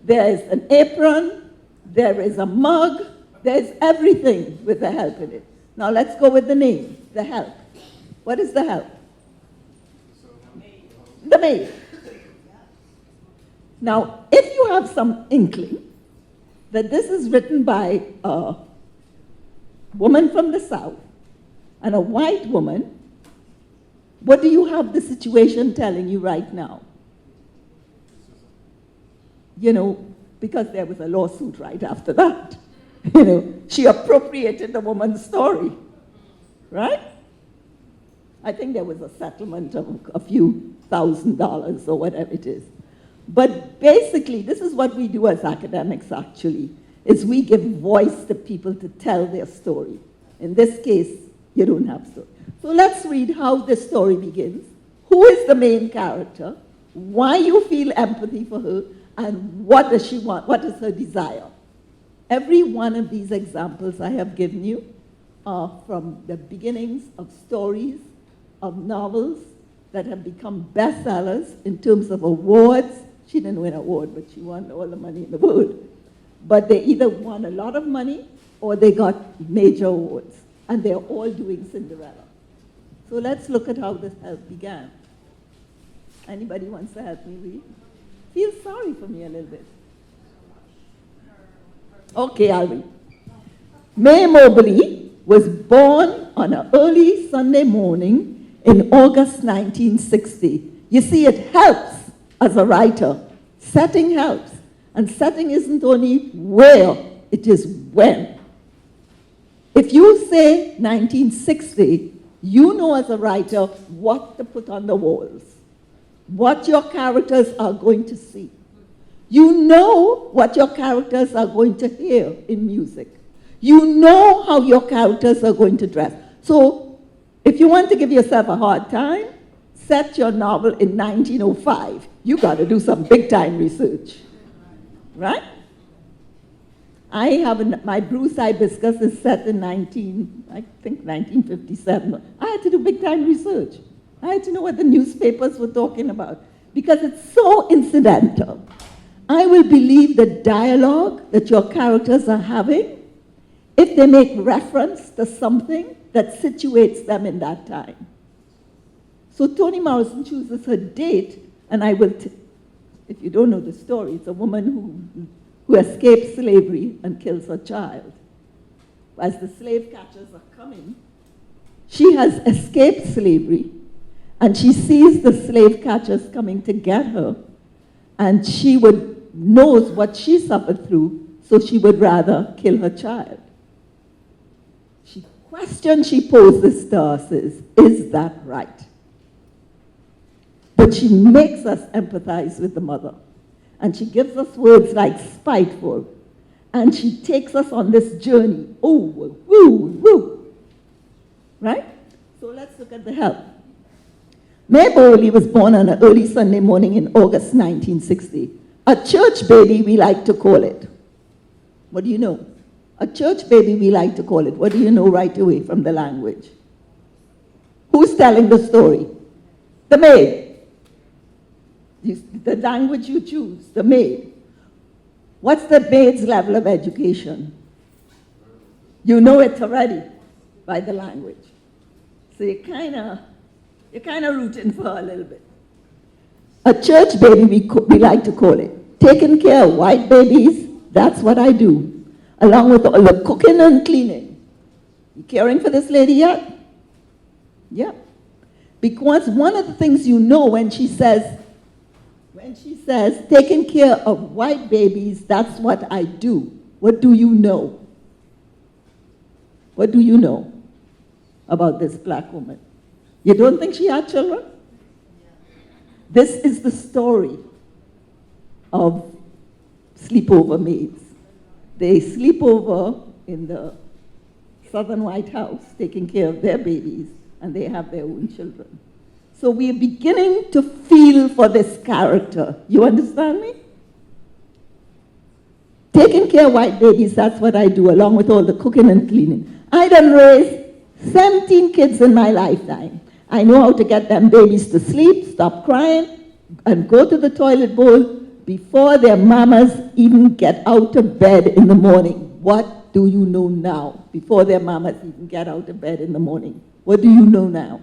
there's an apron, there is a mug, there's everything with the help in it. Now let's go with the name, The Help. What is The Help? The maid. Now, if you have some inkling that this is written by a woman from the South and a white woman, what do you have the situation telling you right now? You know, because there was a lawsuit right after that. You know, she appropriated the woman's story, right? I think there was a settlement of a few $1,000s or whatever it is. But basically, this is what we do as academics, actually, is we give voice to people to tell their story. In this case, you don't have story. So let's read how this story begins. Who is the main character? Why you feel empathy for her? And what does she want? What is her desire? Every one of these examples I have given you are from the beginnings of stories, of novels that have become bestsellers in terms of awards. She didn't win an award, but she won all the money in the world. But they either won a lot of money or they got major awards. And they're all doing Cinderella. So let's look at how this help began. Anybody wants to help me read? Feel sorry for me a little bit. Okay, I'll read. May Mobley was born on an early Sunday morning in August 1960. You see, it helps as a writer. Setting helps. And setting isn't only where, it is when. If you say 1960, you know as a writer what to put on the walls, what your characters are going to see. You know what your characters are going to hear in music. You know how your characters are going to dress. So if you want to give yourself a hard time, set your novel in 1905. You got to do some big time research, right? I have my Bruce Hibiscus is set in 1957. I had to do big time research. I had to know what the newspapers were talking about because it's so incidental. I will believe the dialogue that your characters are having if they make reference to something that situates them in that time. So Toni Morrison chooses her date, and I will, if you don't know the story, it's a woman who escapes slavery and kills her child. As the slave catchers are coming, she has escaped slavery, and she sees the slave catchers coming to get her, and she knows what she suffered through, so she would rather kill her child. Question she poses to us is that right? But she makes us empathize with the mother. And she gives us words like spiteful. And she takes us on this journey. Oh, woo, woo. Right? So let's look at the help. May Bowley was born on an early Sunday morning in August 1960. A church baby, we like to call it. What do you know? A church baby, we like to call it. What do you know right away from the language? Who's telling the story? The maid. The language you choose, the maid. What's the maid's level of education? You know it already by the language. So you're kind of rooting for her a little bit. A church baby, we like to call it. Taking care of white babies, that's what I do. Along with all the cooking and cleaning. You caring for this lady yet? Yeah. Because one of the things you know when she says, taking care of white babies, that's what I do. What do you know? What do you know? about this black woman. You don't think she had children? This is the story of sleepover maids. They sleep over in the Southern White House, taking care of their babies, and they have their own children. So we are beginning to feel for this character. You understand me? Taking care of white babies, that's what I do, along with all the cooking and cleaning. I done raised 17 kids in my lifetime. I know how to get them babies to sleep, stop crying, and go to the toilet bowl before their mamas even get out of bed in the morning. What do you know now? Before their mamas even get out of bed in the morning. What do you know now?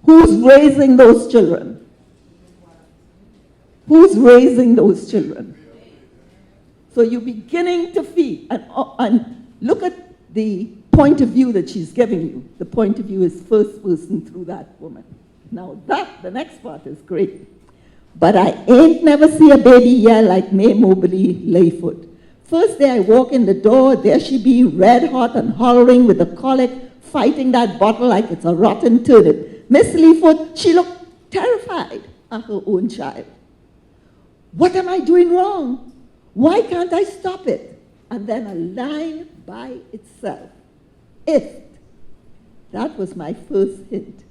Who's raising those children? Who's raising those children? So you're beginning to feel, and look at the point of view that she's giving you. The point of view is first person through that woman. Now the next part is great. But I ain't never see a baby yell like May Mobley Layfoot. First day I walk in the door, there she be, red hot and hollering with a colic, fighting that bottle like it's a rotten turnip. Miss Layfoot, she looked terrified at her own child. What am I doing wrong? Why can't I stop it? And then a line by itself. If. That was my first hint.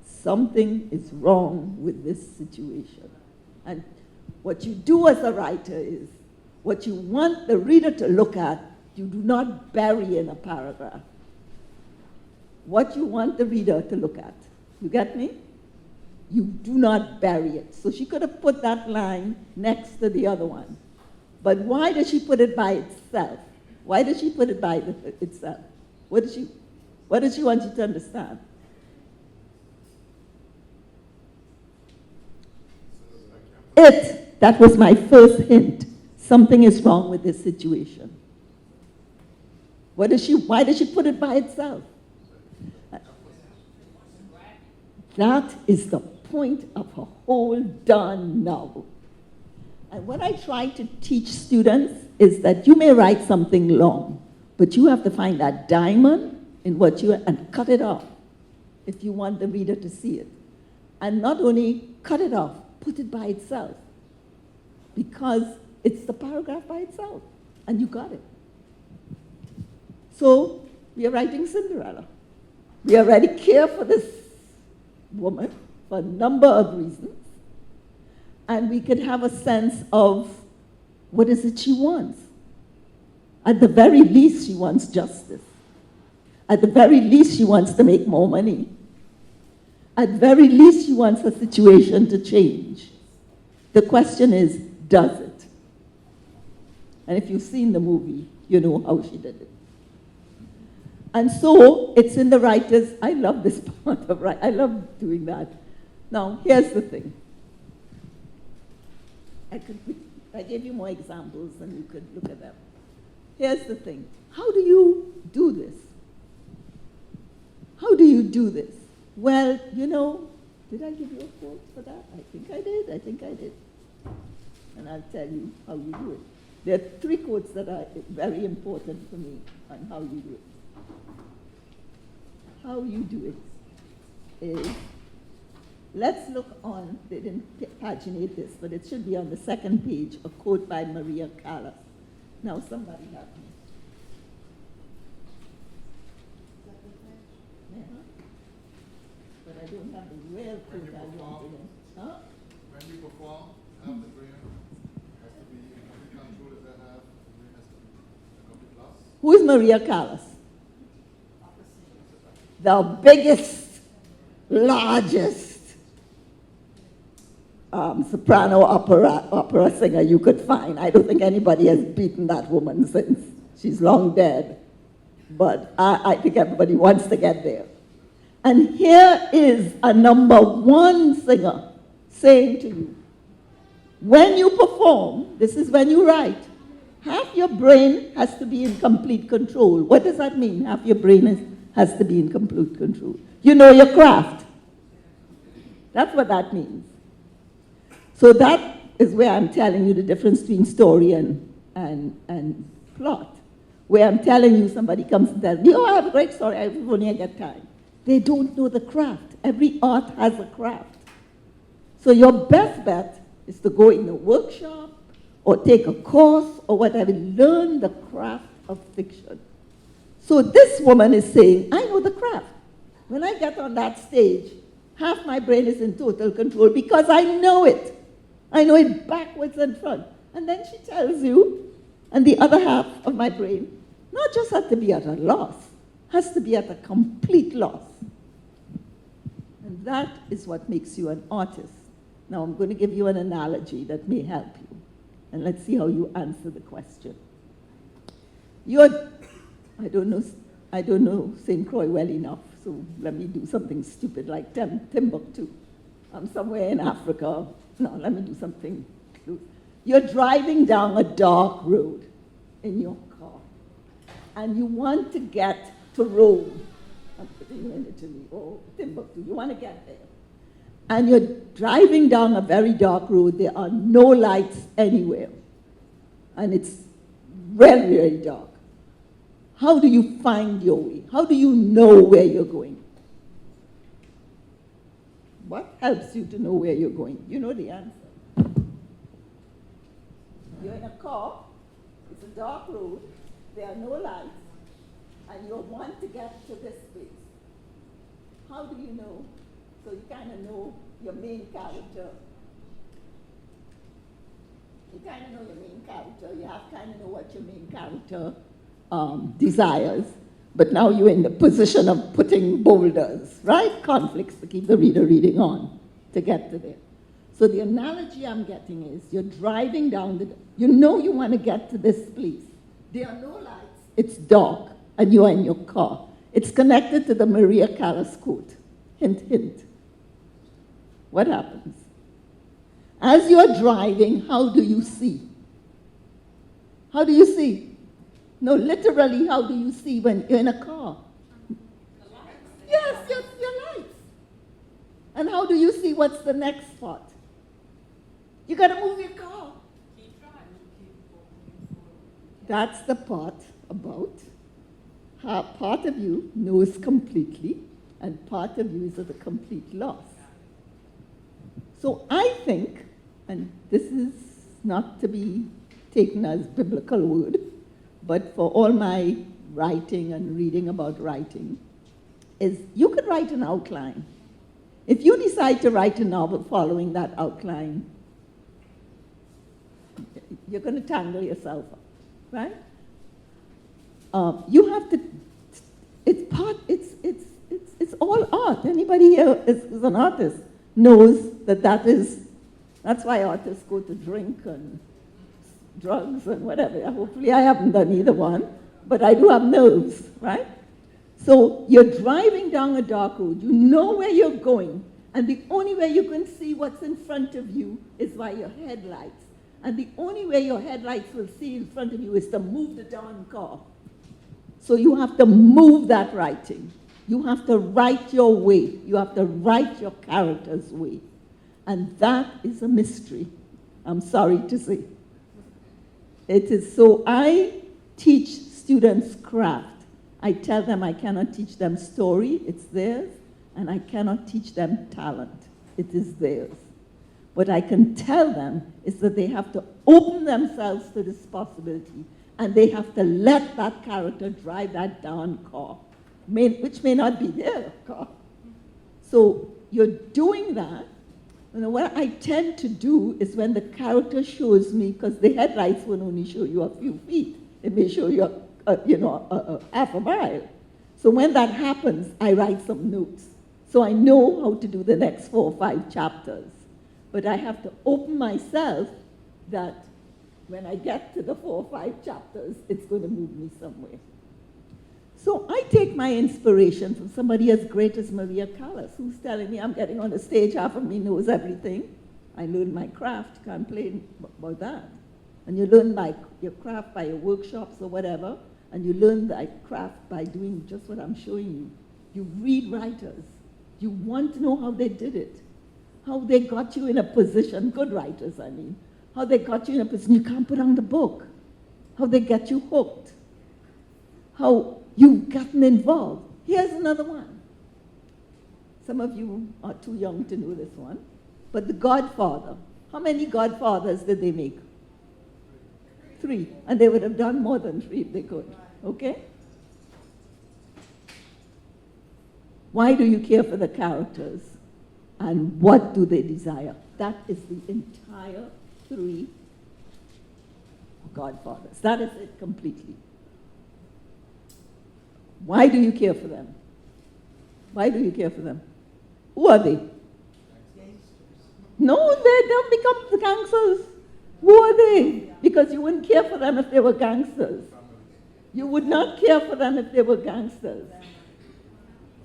Something is wrong with this situation. And what you do as a writer is, what you want the reader to look at, you do not bury in a paragraph. What you want the reader to look at. You get me? You do not bury it. So she could have put that line next to the other one. But why does she put it by itself? Why does she put it by itself? What does she want you to understand? That was my first hint. Something is wrong with this situation. Why does she put it by itself? That is the point of her whole darn novel. And what I try to teach students is that you may write something long, but you have to find that diamond in what and cut it off if you want the reader to see it. And not only cut it off, put it by itself. Because it's the paragraph by itself, and you got it. So we are writing Cinderella. We already care for this woman for a number of reasons, and we could have a sense of what is it she wants. At the very least, she wants justice. At the very least, she wants to make more money. At the very least, she wants the situation to change. The question is, does it? And if you've seen the movie, you know how she did it. And so it's in the writers. I love this part of writing. I love doing that. Now, here's the thing. I gave you more examples and you could look at them. Here's the thing. How do you do this? How do you do this? Well, you know, did I give you a quote for that? I think I did. And I'll tell you how you do it. There are 3 quotes that are very important for me on how you do it. How you do it is, let's look on, they didn't paginate this, but it should be on the 2nd page, a quote by Maria Callas. Now somebody help me. But I don't have the real quote I wanted. Huh? When you perform, have the brain has to be in complete control. If that have, the brain has to be a complete loss. Who is Maria Callas? The biggest, largest soprano opera singer you could find. I don't think anybody has beaten that woman since. She's long dead. But I think everybody wants to get there. And here is a #1 singer saying to you, when you perform, this is when you write, half your brain has to be in complete control. What does that mean? Half your brain has to be in complete control. You know your craft. That's what that means. So that is where I'm telling you the difference between story and plot. where I'm telling you, somebody comes and tells me, oh, I have a great story, I've only got time. They don't know the craft. Every art has a craft. So your best bet is to go in a workshop or take a course or whatever, learn the craft of fiction. So this woman is saying, I know the craft. When I get on that stage, half my brain is in total control because I know it. I know it backwards and front. And then she tells you, and the other half of my brain, not just has to be at a loss, has to be at a complete loss. And that is what makes you an artist. Now I'm going to give you an analogy that may help you. And let's see how you answer the question. I don't know St. Croix well enough, so let me do something stupid like Timbuktu. I'm somewhere in Africa. No, let me do something. You're driving down a dark road in your car, and you want to get to Rome. I'm putting you in Italy or Timbuktu. You want to get there. And you're driving down a very dark road. There are no lights anywhere. And it's very, very dark. How do you find your way? How do you know where you're going? What helps you to know where you're going? You know the answer. You're in a car. It's a dark road. There are no lights. And you want to get to this place. How do you know? So you kind of know your main character. You kind of know your main character. You have kind of know what your main character desires. But now you're in the position of putting boulders, right? Conflicts to keep the reader reading on to get to there. So the analogy I'm getting is you're driving down you know you want to get to this place. There are no lights. It's dark. And you are in your car. It's connected to the Maria Callas quote. Hint, hint. What happens? As you're driving, how do you see? How do you see? No, literally, how do you see when you're in a car? Yes, your lights. And how do you see what's the next spot? You got to move your car. That's the part about how part of you knows completely and part of you is at a complete loss. So I think, and this is not to be taken as biblical word, but for all my writing and reading about writing, is you could write an outline. If you decide to write a novel following that outline, you're going to tangle yourself up, right? You have to, it's all art. Anybody here is an artist knows that's why artists go to drink and drugs and whatever. Hopefully I haven't done either one, but I do have nerves, right? So you're driving down a dark road. You know where you're going, and the only way you can see what's in front of you is by your headlights. And the only way your headlights will see in front of you is to move the darn car. So you have to move that writing. You have to write your way. You have to write your character's way. And that is a mystery, I'm sorry to say. It is so I teach students craft. I tell them I cannot teach them story, it's theirs, and I cannot teach them talent, it is theirs. What I can tell them is that they have to open themselves to this possibility, and they have to let that character drive that darn car, which may not be their car. So you're doing that. And what I tend to do is when the character shows me, because the headlights will only show you a few feet, it may show you half a mile. So when that happens, I write some notes. So I know how to do the next 4 or 5 chapters. But I have to open myself that when I get to the 4 or 5 chapters, it's going to move me somewhere. So I take my inspiration from somebody as great as Maria Callas, who's telling me I'm getting on the stage, half of me knows everything. I learned my craft, can't complain about that. And you learn your craft by your workshops or whatever, and you learn that craft by doing just what I'm showing you. You read writers. You want to know how they did it, how they got you in a position, good writers I mean, how they got you in a position you can't put down the book, how they get you hooked. how you've gotten involved. Here's another one. Some of you are too young to know this one. But The Godfather. How many Godfathers did they make? 3. And they would have done more than 3 if they could. Okay? Why do you care for the characters? And what do they desire? That is the entire 3 Godfathers. That is it completely. Why do you care for them? Why do you care for them? Who are they? No, they don't become the gangsters. Who are they? Because you wouldn't care for them if they were gangsters. You would not care for them if they were gangsters.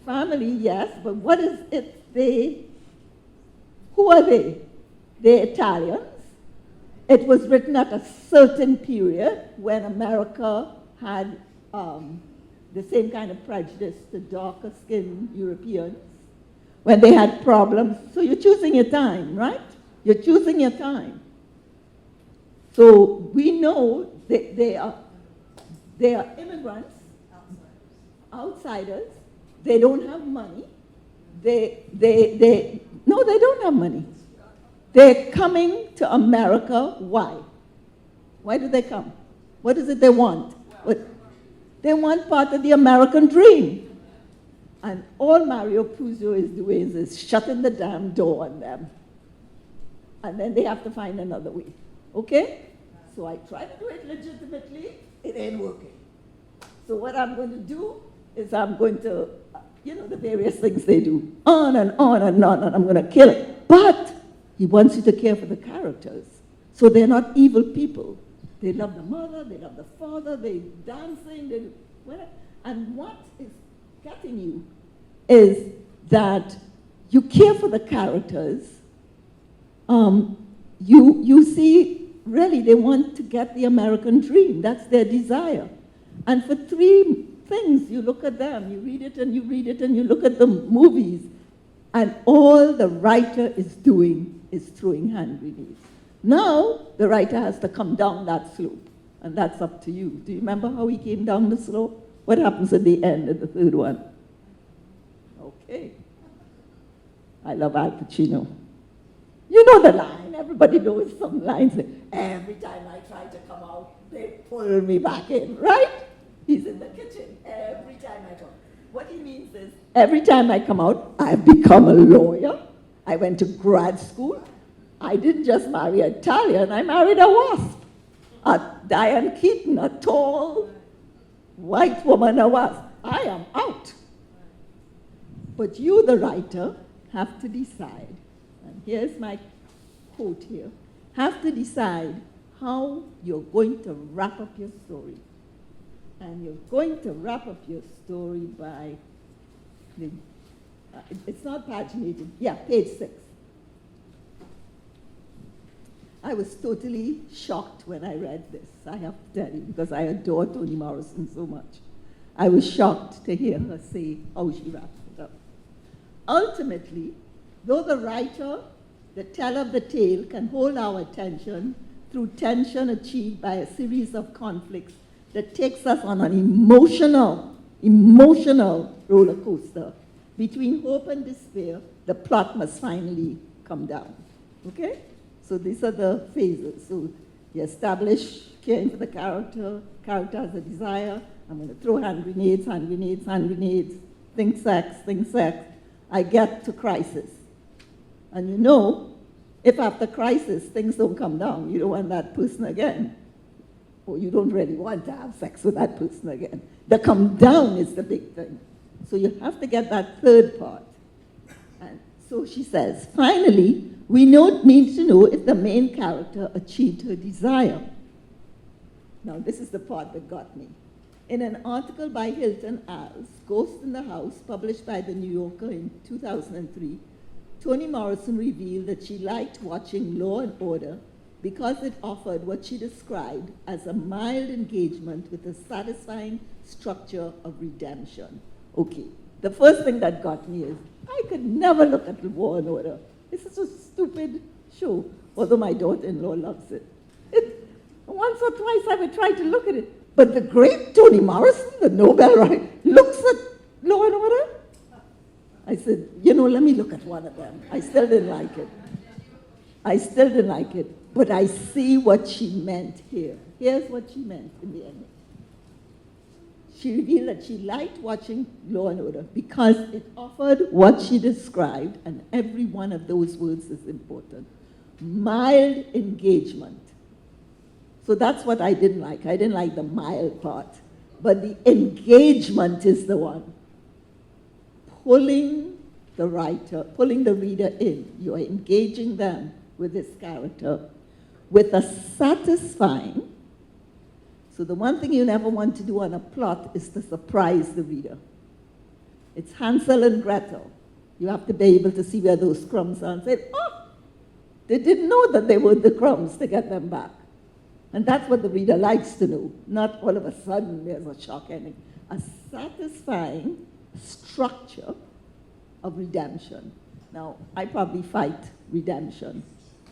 Family, yes, but what is it they... Who are they? They're Italians. It was written at a certain period when America had the same kind of prejudice to darker-skinned Europeans, when they had problems. So you're choosing your time, right? You're choosing your time. So we know they are immigrants, outsiders. They don't have money. No, they don't have money. They're coming to America. Why? Why do they come? What is it they want? They want part of the American dream. And all Mario Puzo is doing is shutting the damn door on them. And then they have to find another way. Okay? So I try to do it legitimately. It ain't working. So what I'm going to do is I'm going to, the various things they do. On and on and on, and I'm going to kill it. But he wants you to care for the characters. So they're not evil people. They love the mother, they love the father, they're dancing, and what is getting you is that you care for the characters. You see, really, they want to get the American dream. That's their desire. And for 3 things, you look at them, you read it and you read it, and you look at the movies, and all the writer is doing is throwing hand grenades. Now, the writer has to come down that slope, and that's up to you. Do you remember how he came down the slope? What happens at the end of the 3rd one? Okay. I love Al Pacino. You know the line. Everybody knows some lines. Every time I try to come out, they pull me back in, right? He's in the kitchen every time I come. What he means is, every time I come out, I've become a lawyer. I went to grad school. I didn't just marry an Italian, I married a wasp. A Diane Keaton, a tall white woman, a wasp. I am out. But you, the writer, have to decide, and here's my quote here, have to decide how you're going to wrap up your story. And you're going to wrap up your story by, it's not paginated, yeah, page 6. I was totally shocked when I read this, I have to tell you, because I adore Toni Morrison so much. I was shocked to hear her say how she wrapped it up. Ultimately, though the writer, the teller of the tale, can hold our attention through tension achieved by a series of conflicts that takes us on an emotional roller coaster. Between hope and despair, the plot must finally come down. Okay? So these are the phases. So you establish caring for the character has a desire. I'm going to throw hand grenades, think sex. I get to crisis. And you know, if after crisis things don't come down, you don't want that person again. Or you don't really want to have sex with that person again. The come down is the big thing. So you have to get that 3rd part. And so she says, finally, we need to know if the main character achieved her desire. Now, this is the part that got me. In an article by Hilton Als, Ghost in the House, published by The New Yorker in 2003, Toni Morrison revealed that she liked watching Law and Order because it offered what she described as a mild engagement with a satisfying structure of redemption. Okay, the first thing that got me is, I could never look at Law and Order. This is a stupid show, although my daughter-in-law loves it. Once or twice I would try to look at it, But the great Toni Morrison, the Nobel writer, looks at Law and Order. I said, let me look at one of them. I still didn't like it. But I see what she meant here. Here's what she meant in the end. She revealed that she liked watching Law and Order because it offered what she described, and every one of those words is important. Mild engagement. So that's what I didn't like. I didn't like the mild part. But the engagement is the one. Pulling the reader in. You're engaging them with this character with a satisfying. So the one thing you never want to do on a plot is to surprise the reader. It's Hansel and Gretel. You have to be able to see where those crumbs are and say, oh, they didn't know that they were the crumbs to get them back. And that's what the reader likes to know, not all of a sudden there's a shock ending. A satisfying structure of redemption. Now, I probably fight redemption,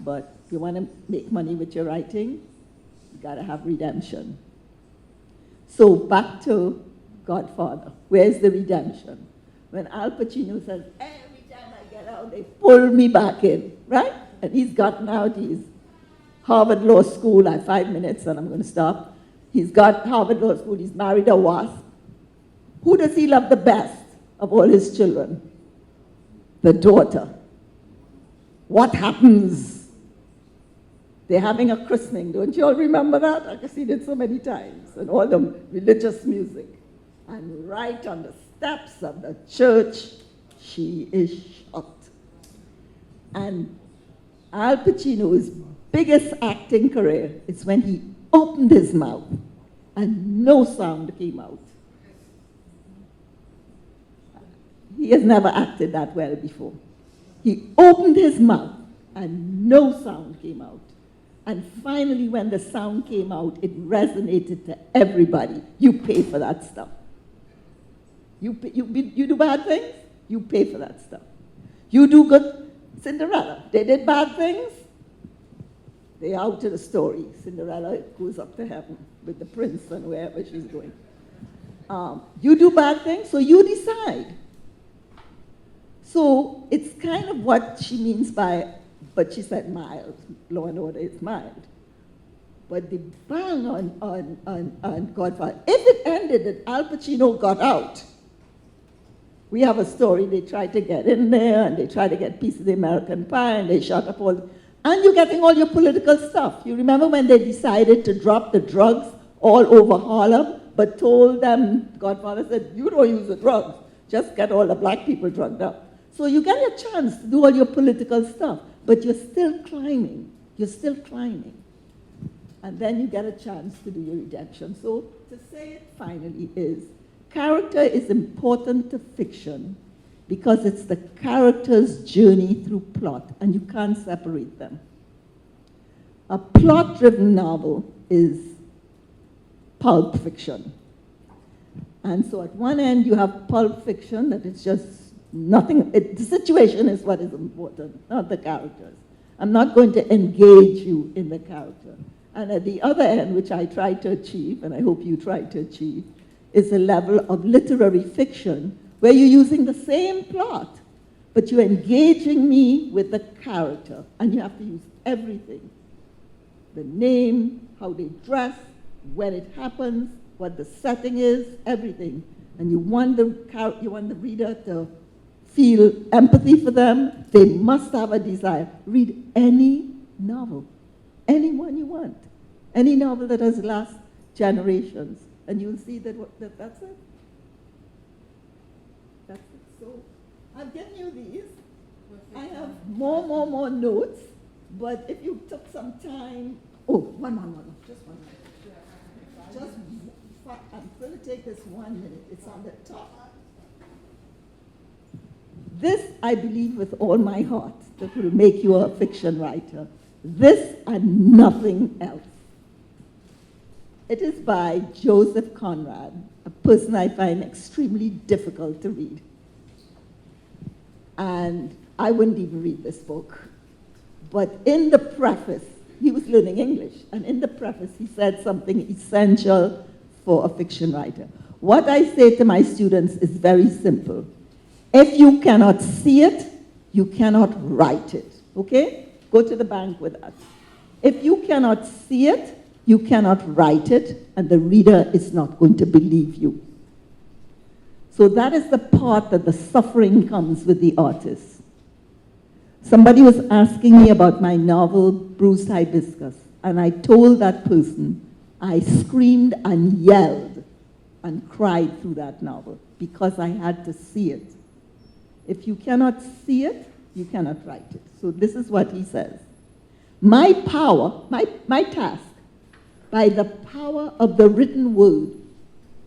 but if you want to make money with your writing, you got to have redemption. So back to Godfather. Where's the redemption? When Al Pacino says, every time I get out, they pull me back in, right? And he's gotten out, he's Harvard Law School. I have 5 minutes and I'm going to stop. He's got Harvard Law School, he's married a wasp. Who does he love the best of all his children? The daughter. What happens? They're having a christening. Don't you all remember that? I've seen it so many times. And all the religious music. And right on the steps of the church, she is shot. And Al Pacino's biggest acting career is when he opened his mouth and no sound came out. He has never acted that well before. He opened his mouth and no sound came out. And finally, when the sound came out, it resonated to everybody. You pay for that stuff. You do bad things, you pay for that stuff. You do good. Cinderella, they did bad things, they out to the story. Cinderella goes up to heaven with the prince and wherever she's going. You do bad things, so you decide. So it's kind of what she means by, but she said mild. Law and Order is mild. But the bang on Godfather, if it ended that Al Pacino got out, we have a story, they tried to get in there, and they tried to get a piece of the American pie, and they shot up all, and you're getting all your political stuff. You remember when they decided to drop the drugs all over Harlem, but told them, Godfather said, you don't use the drugs, just get all the black people drugged up. So you get a chance to do all your political stuff, but you're still climbing. You're still climbing. And then you get a chance to do your redemption. So to say it finally is, character is important to fiction because it's the character's journey through plot, and you can't separate them. A plot-driven novel is pulp fiction. And so at one end you have pulp fiction that is just nothing, the situation is what is important, not the characters. I'm not going to engage you in the character. And at the other end, which I try to achieve, and I hope you try to achieve, is a level of literary fiction where you're using the same plot, but you're engaging me with the character, and you have to use everything. The name, how they dress, when it happens, what the setting is, everything. And you want the reader to feel empathy for them. They must have a desire. Read any novel, any one you want. Any novel that has last generations. And you'll see that's it. That's it. So I've given you these. I have more notes. But if you took some time, one. Just 1 minute. I'm going to take this 1 minute. It's on the top. This, I believe with all my heart, that will make you a fiction writer. This and nothing else. It is by Joseph Conrad, a person I find extremely difficult to read. And I wouldn't even read this book. But in the preface, he was learning English, and in the preface he said something essential for a fiction writer. What I say to my students is very simple. If you cannot see it, you cannot write it, okay? Go to the bank with us. If you cannot see it, you cannot write it, and the reader is not going to believe you. So that is the part that the suffering comes with the artist. Somebody was asking me about my novel, Bruised Hibiscus, and I told that person I screamed and yelled and cried through that novel because I had to see it. If you cannot see it, you cannot write it. So this is what he says. My power, my task, by the power of the written word.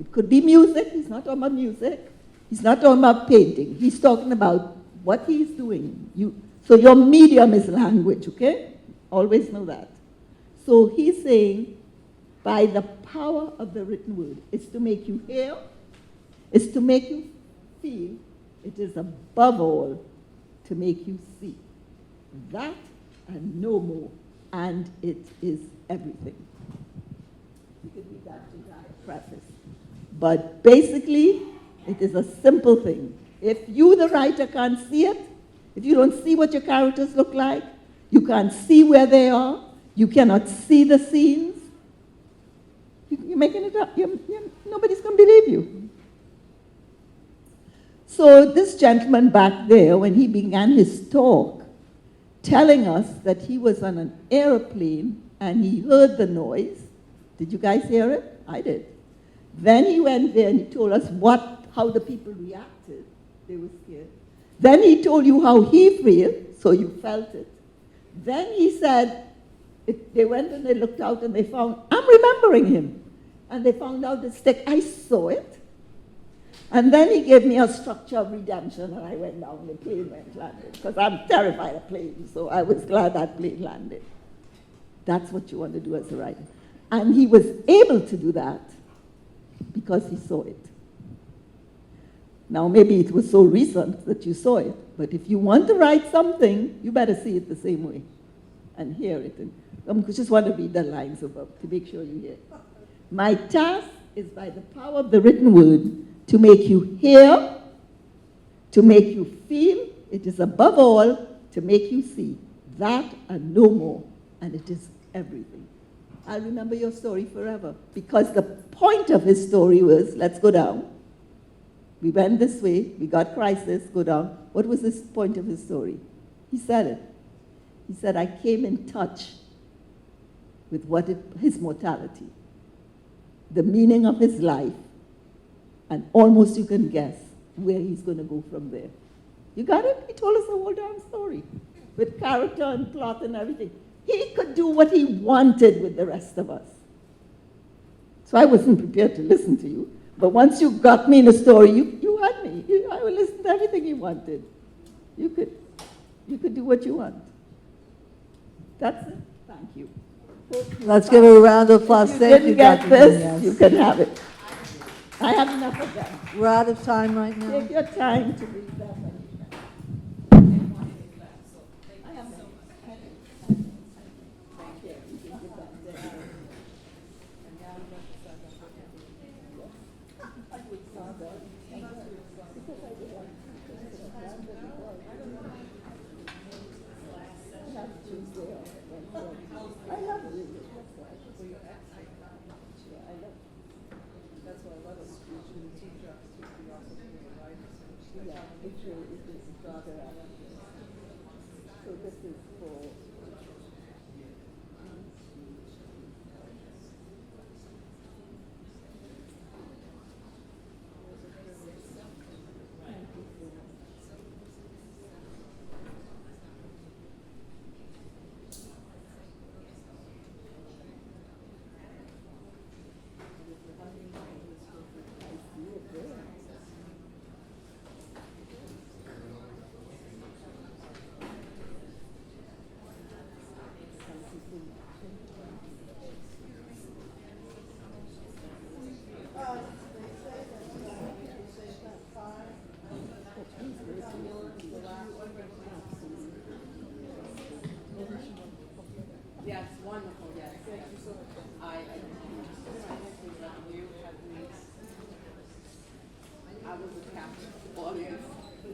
It could be music. He's not talking about music. He's not talking about painting. He's talking about what he's doing. So your medium is language, okay? Always know that. So he's saying, by the power of the written word, it's to make you hear, it's to make you feel, it is above all to make you see. That and no more, and it is everything. You could read that in that preface. But basically, it is a simple thing. If you, the writer, can't see it, if you don't see what your characters look like, you can't see where they are, you cannot see the scenes, you're making it up. Nobody's going to believe you. So this gentleman back there, when he began his talk, telling us that he was on an airplane and he heard the noise. Did you guys hear it? I did. Then he went there and he told us how the people reacted. They were scared. Then he told you how he felt, so you felt it. Then he said, they went and they looked out and they found, I'm remembering him. And they found out the stick, I saw it. And then he gave me a structure of redemption and I went down, the plane went landed. Because I'm terrified of planes, so I was glad that plane landed. That's what you want to do as a writer. And he was able to do that because he saw it. Now, maybe it was so recent that you saw it, but if you want to write something, you better see it the same way and hear it. And I just want to read the lines above to make sure you hear it. My task is by the power of the written word to make you hear, to make you feel. It is above all to make you see. That and no more, and it is everything. I'll remember your story forever because the point of his story was, let's go down. We went this way, we got crisis, go down. What was the point of his story? He said it. He said, I came in touch with his mortality, the meaning of his life, and almost you can guess where he's going to go from there. You got it? He told us the whole damn story with character and plot and everything. He could do what he wanted with the rest of us. So I wasn't prepared to listen to you. But once you got me in a story, you had me. I would listen to everything you wanted. You could do what you want. That's it. Thank you. Let's give a round of applause. If you Thank you, didn't get Dr. this, Nunez. you can have it. I have enough of them. We're out of time right now. Take your time to read them. So this is for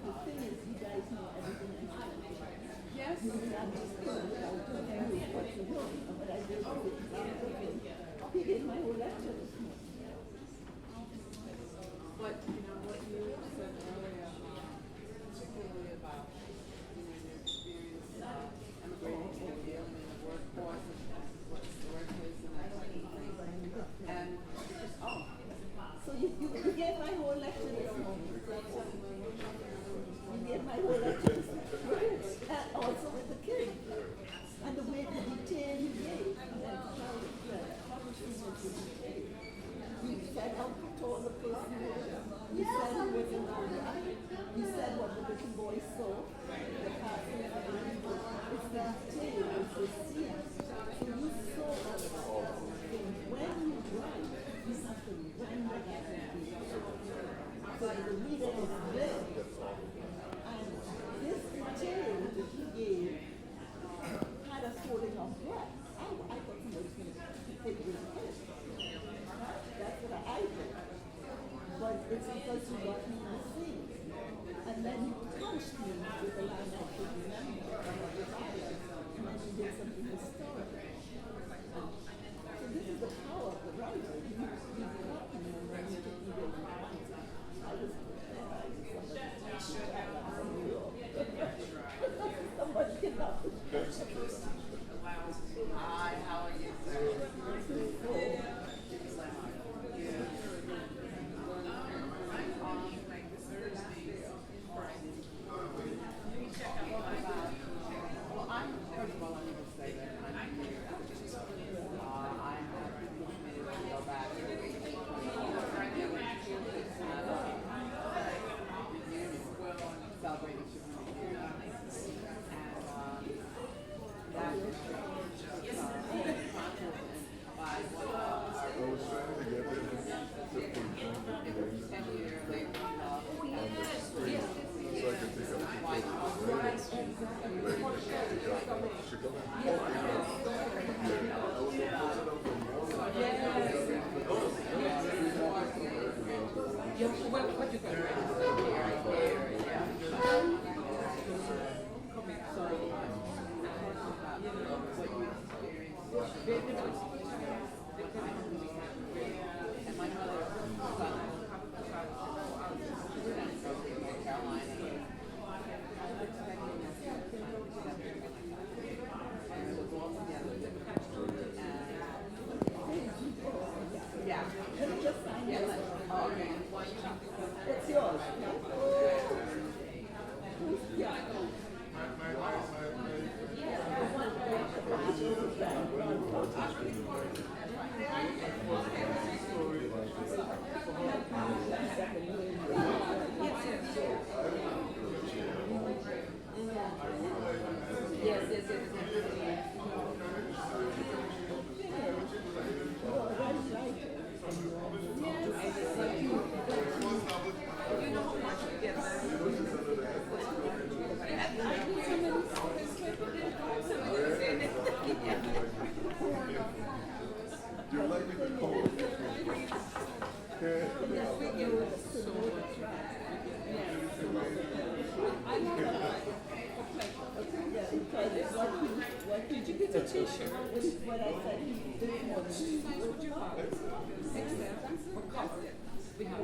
the thing is, you guys know everything I said. Yes. You did not just do it without telling me what you know. And what I did was exactly. He did my whole lecture this morning. But, you know, what you said earlier, particularly about, you know, your experience immigrating to the field and the workforce and what's the workplace and that type of thing. And, So you get my whole lecture this morning. You get my whole lecture this morning. And also with the kids. And the way the detail you gave. And then how publishing was the detail. You said how tall the person was. You said who was in the You said what the little boy saw. The passing of the little boy. It's the detail. It's the scene. So you saw all of those things. When you write, you have to render that into so the reader is there. And this detail that you gave had us holding our breath. I thought somebody was going to take this head. That's what I did. But it's because you got me in the scene. And then you punched me with a line I could remember about the violence. And then you did something historical. So this is the power of the writer. You got me and then you took me where you wanted. I was somebody cannot. hi, how are you? Well, I'm, first of all, I'm going to say that I'm here. I have committed to go back to celebrating 200 years. And that was by I was trying to get them to put 10 year labor law. on the screen so I could take a picture of the radio. She come in. Yeah, I was going to post it up for more. What you got? And my mother, yeah. Let me just sign Yeah, this. okay. It's yours. Yeah. Do you like me to call it? Did you get a t-shirt? This is what I said this morning. Would you call it? What color? We have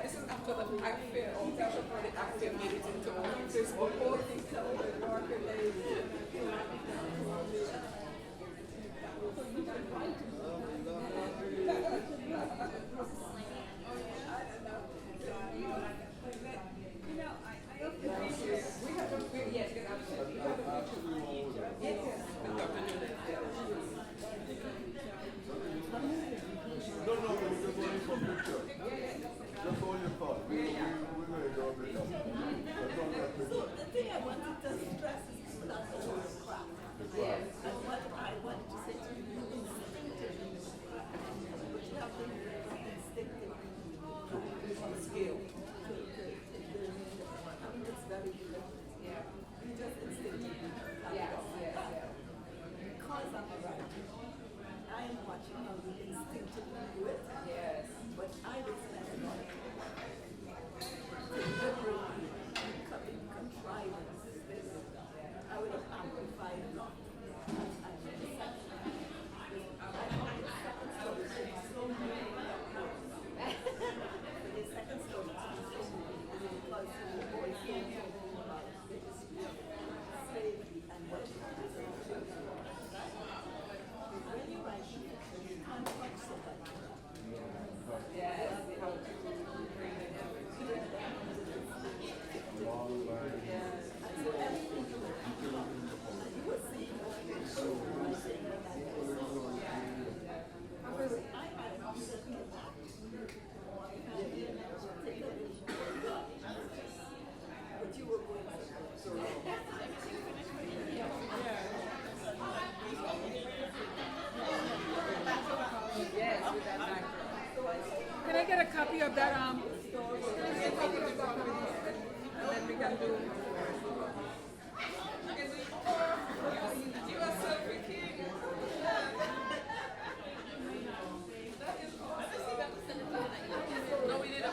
This is after the act fair. After the act fair made it into this whole thing. So the thing I wanted to stress is not the word craft. Yes. And what I wanted to say to you, instinctively, but you have to instinctively on skill. I mean, it's very good. Yeah. You just instinctively. Yes, yes, yes. Because I'm a writer, I am watching how you instinctively do it. Yes. But I would spend a lot of deliberately cutting contrivances. I would have amplified a lot. Can I get a copy of that? And then we can do. No, we need a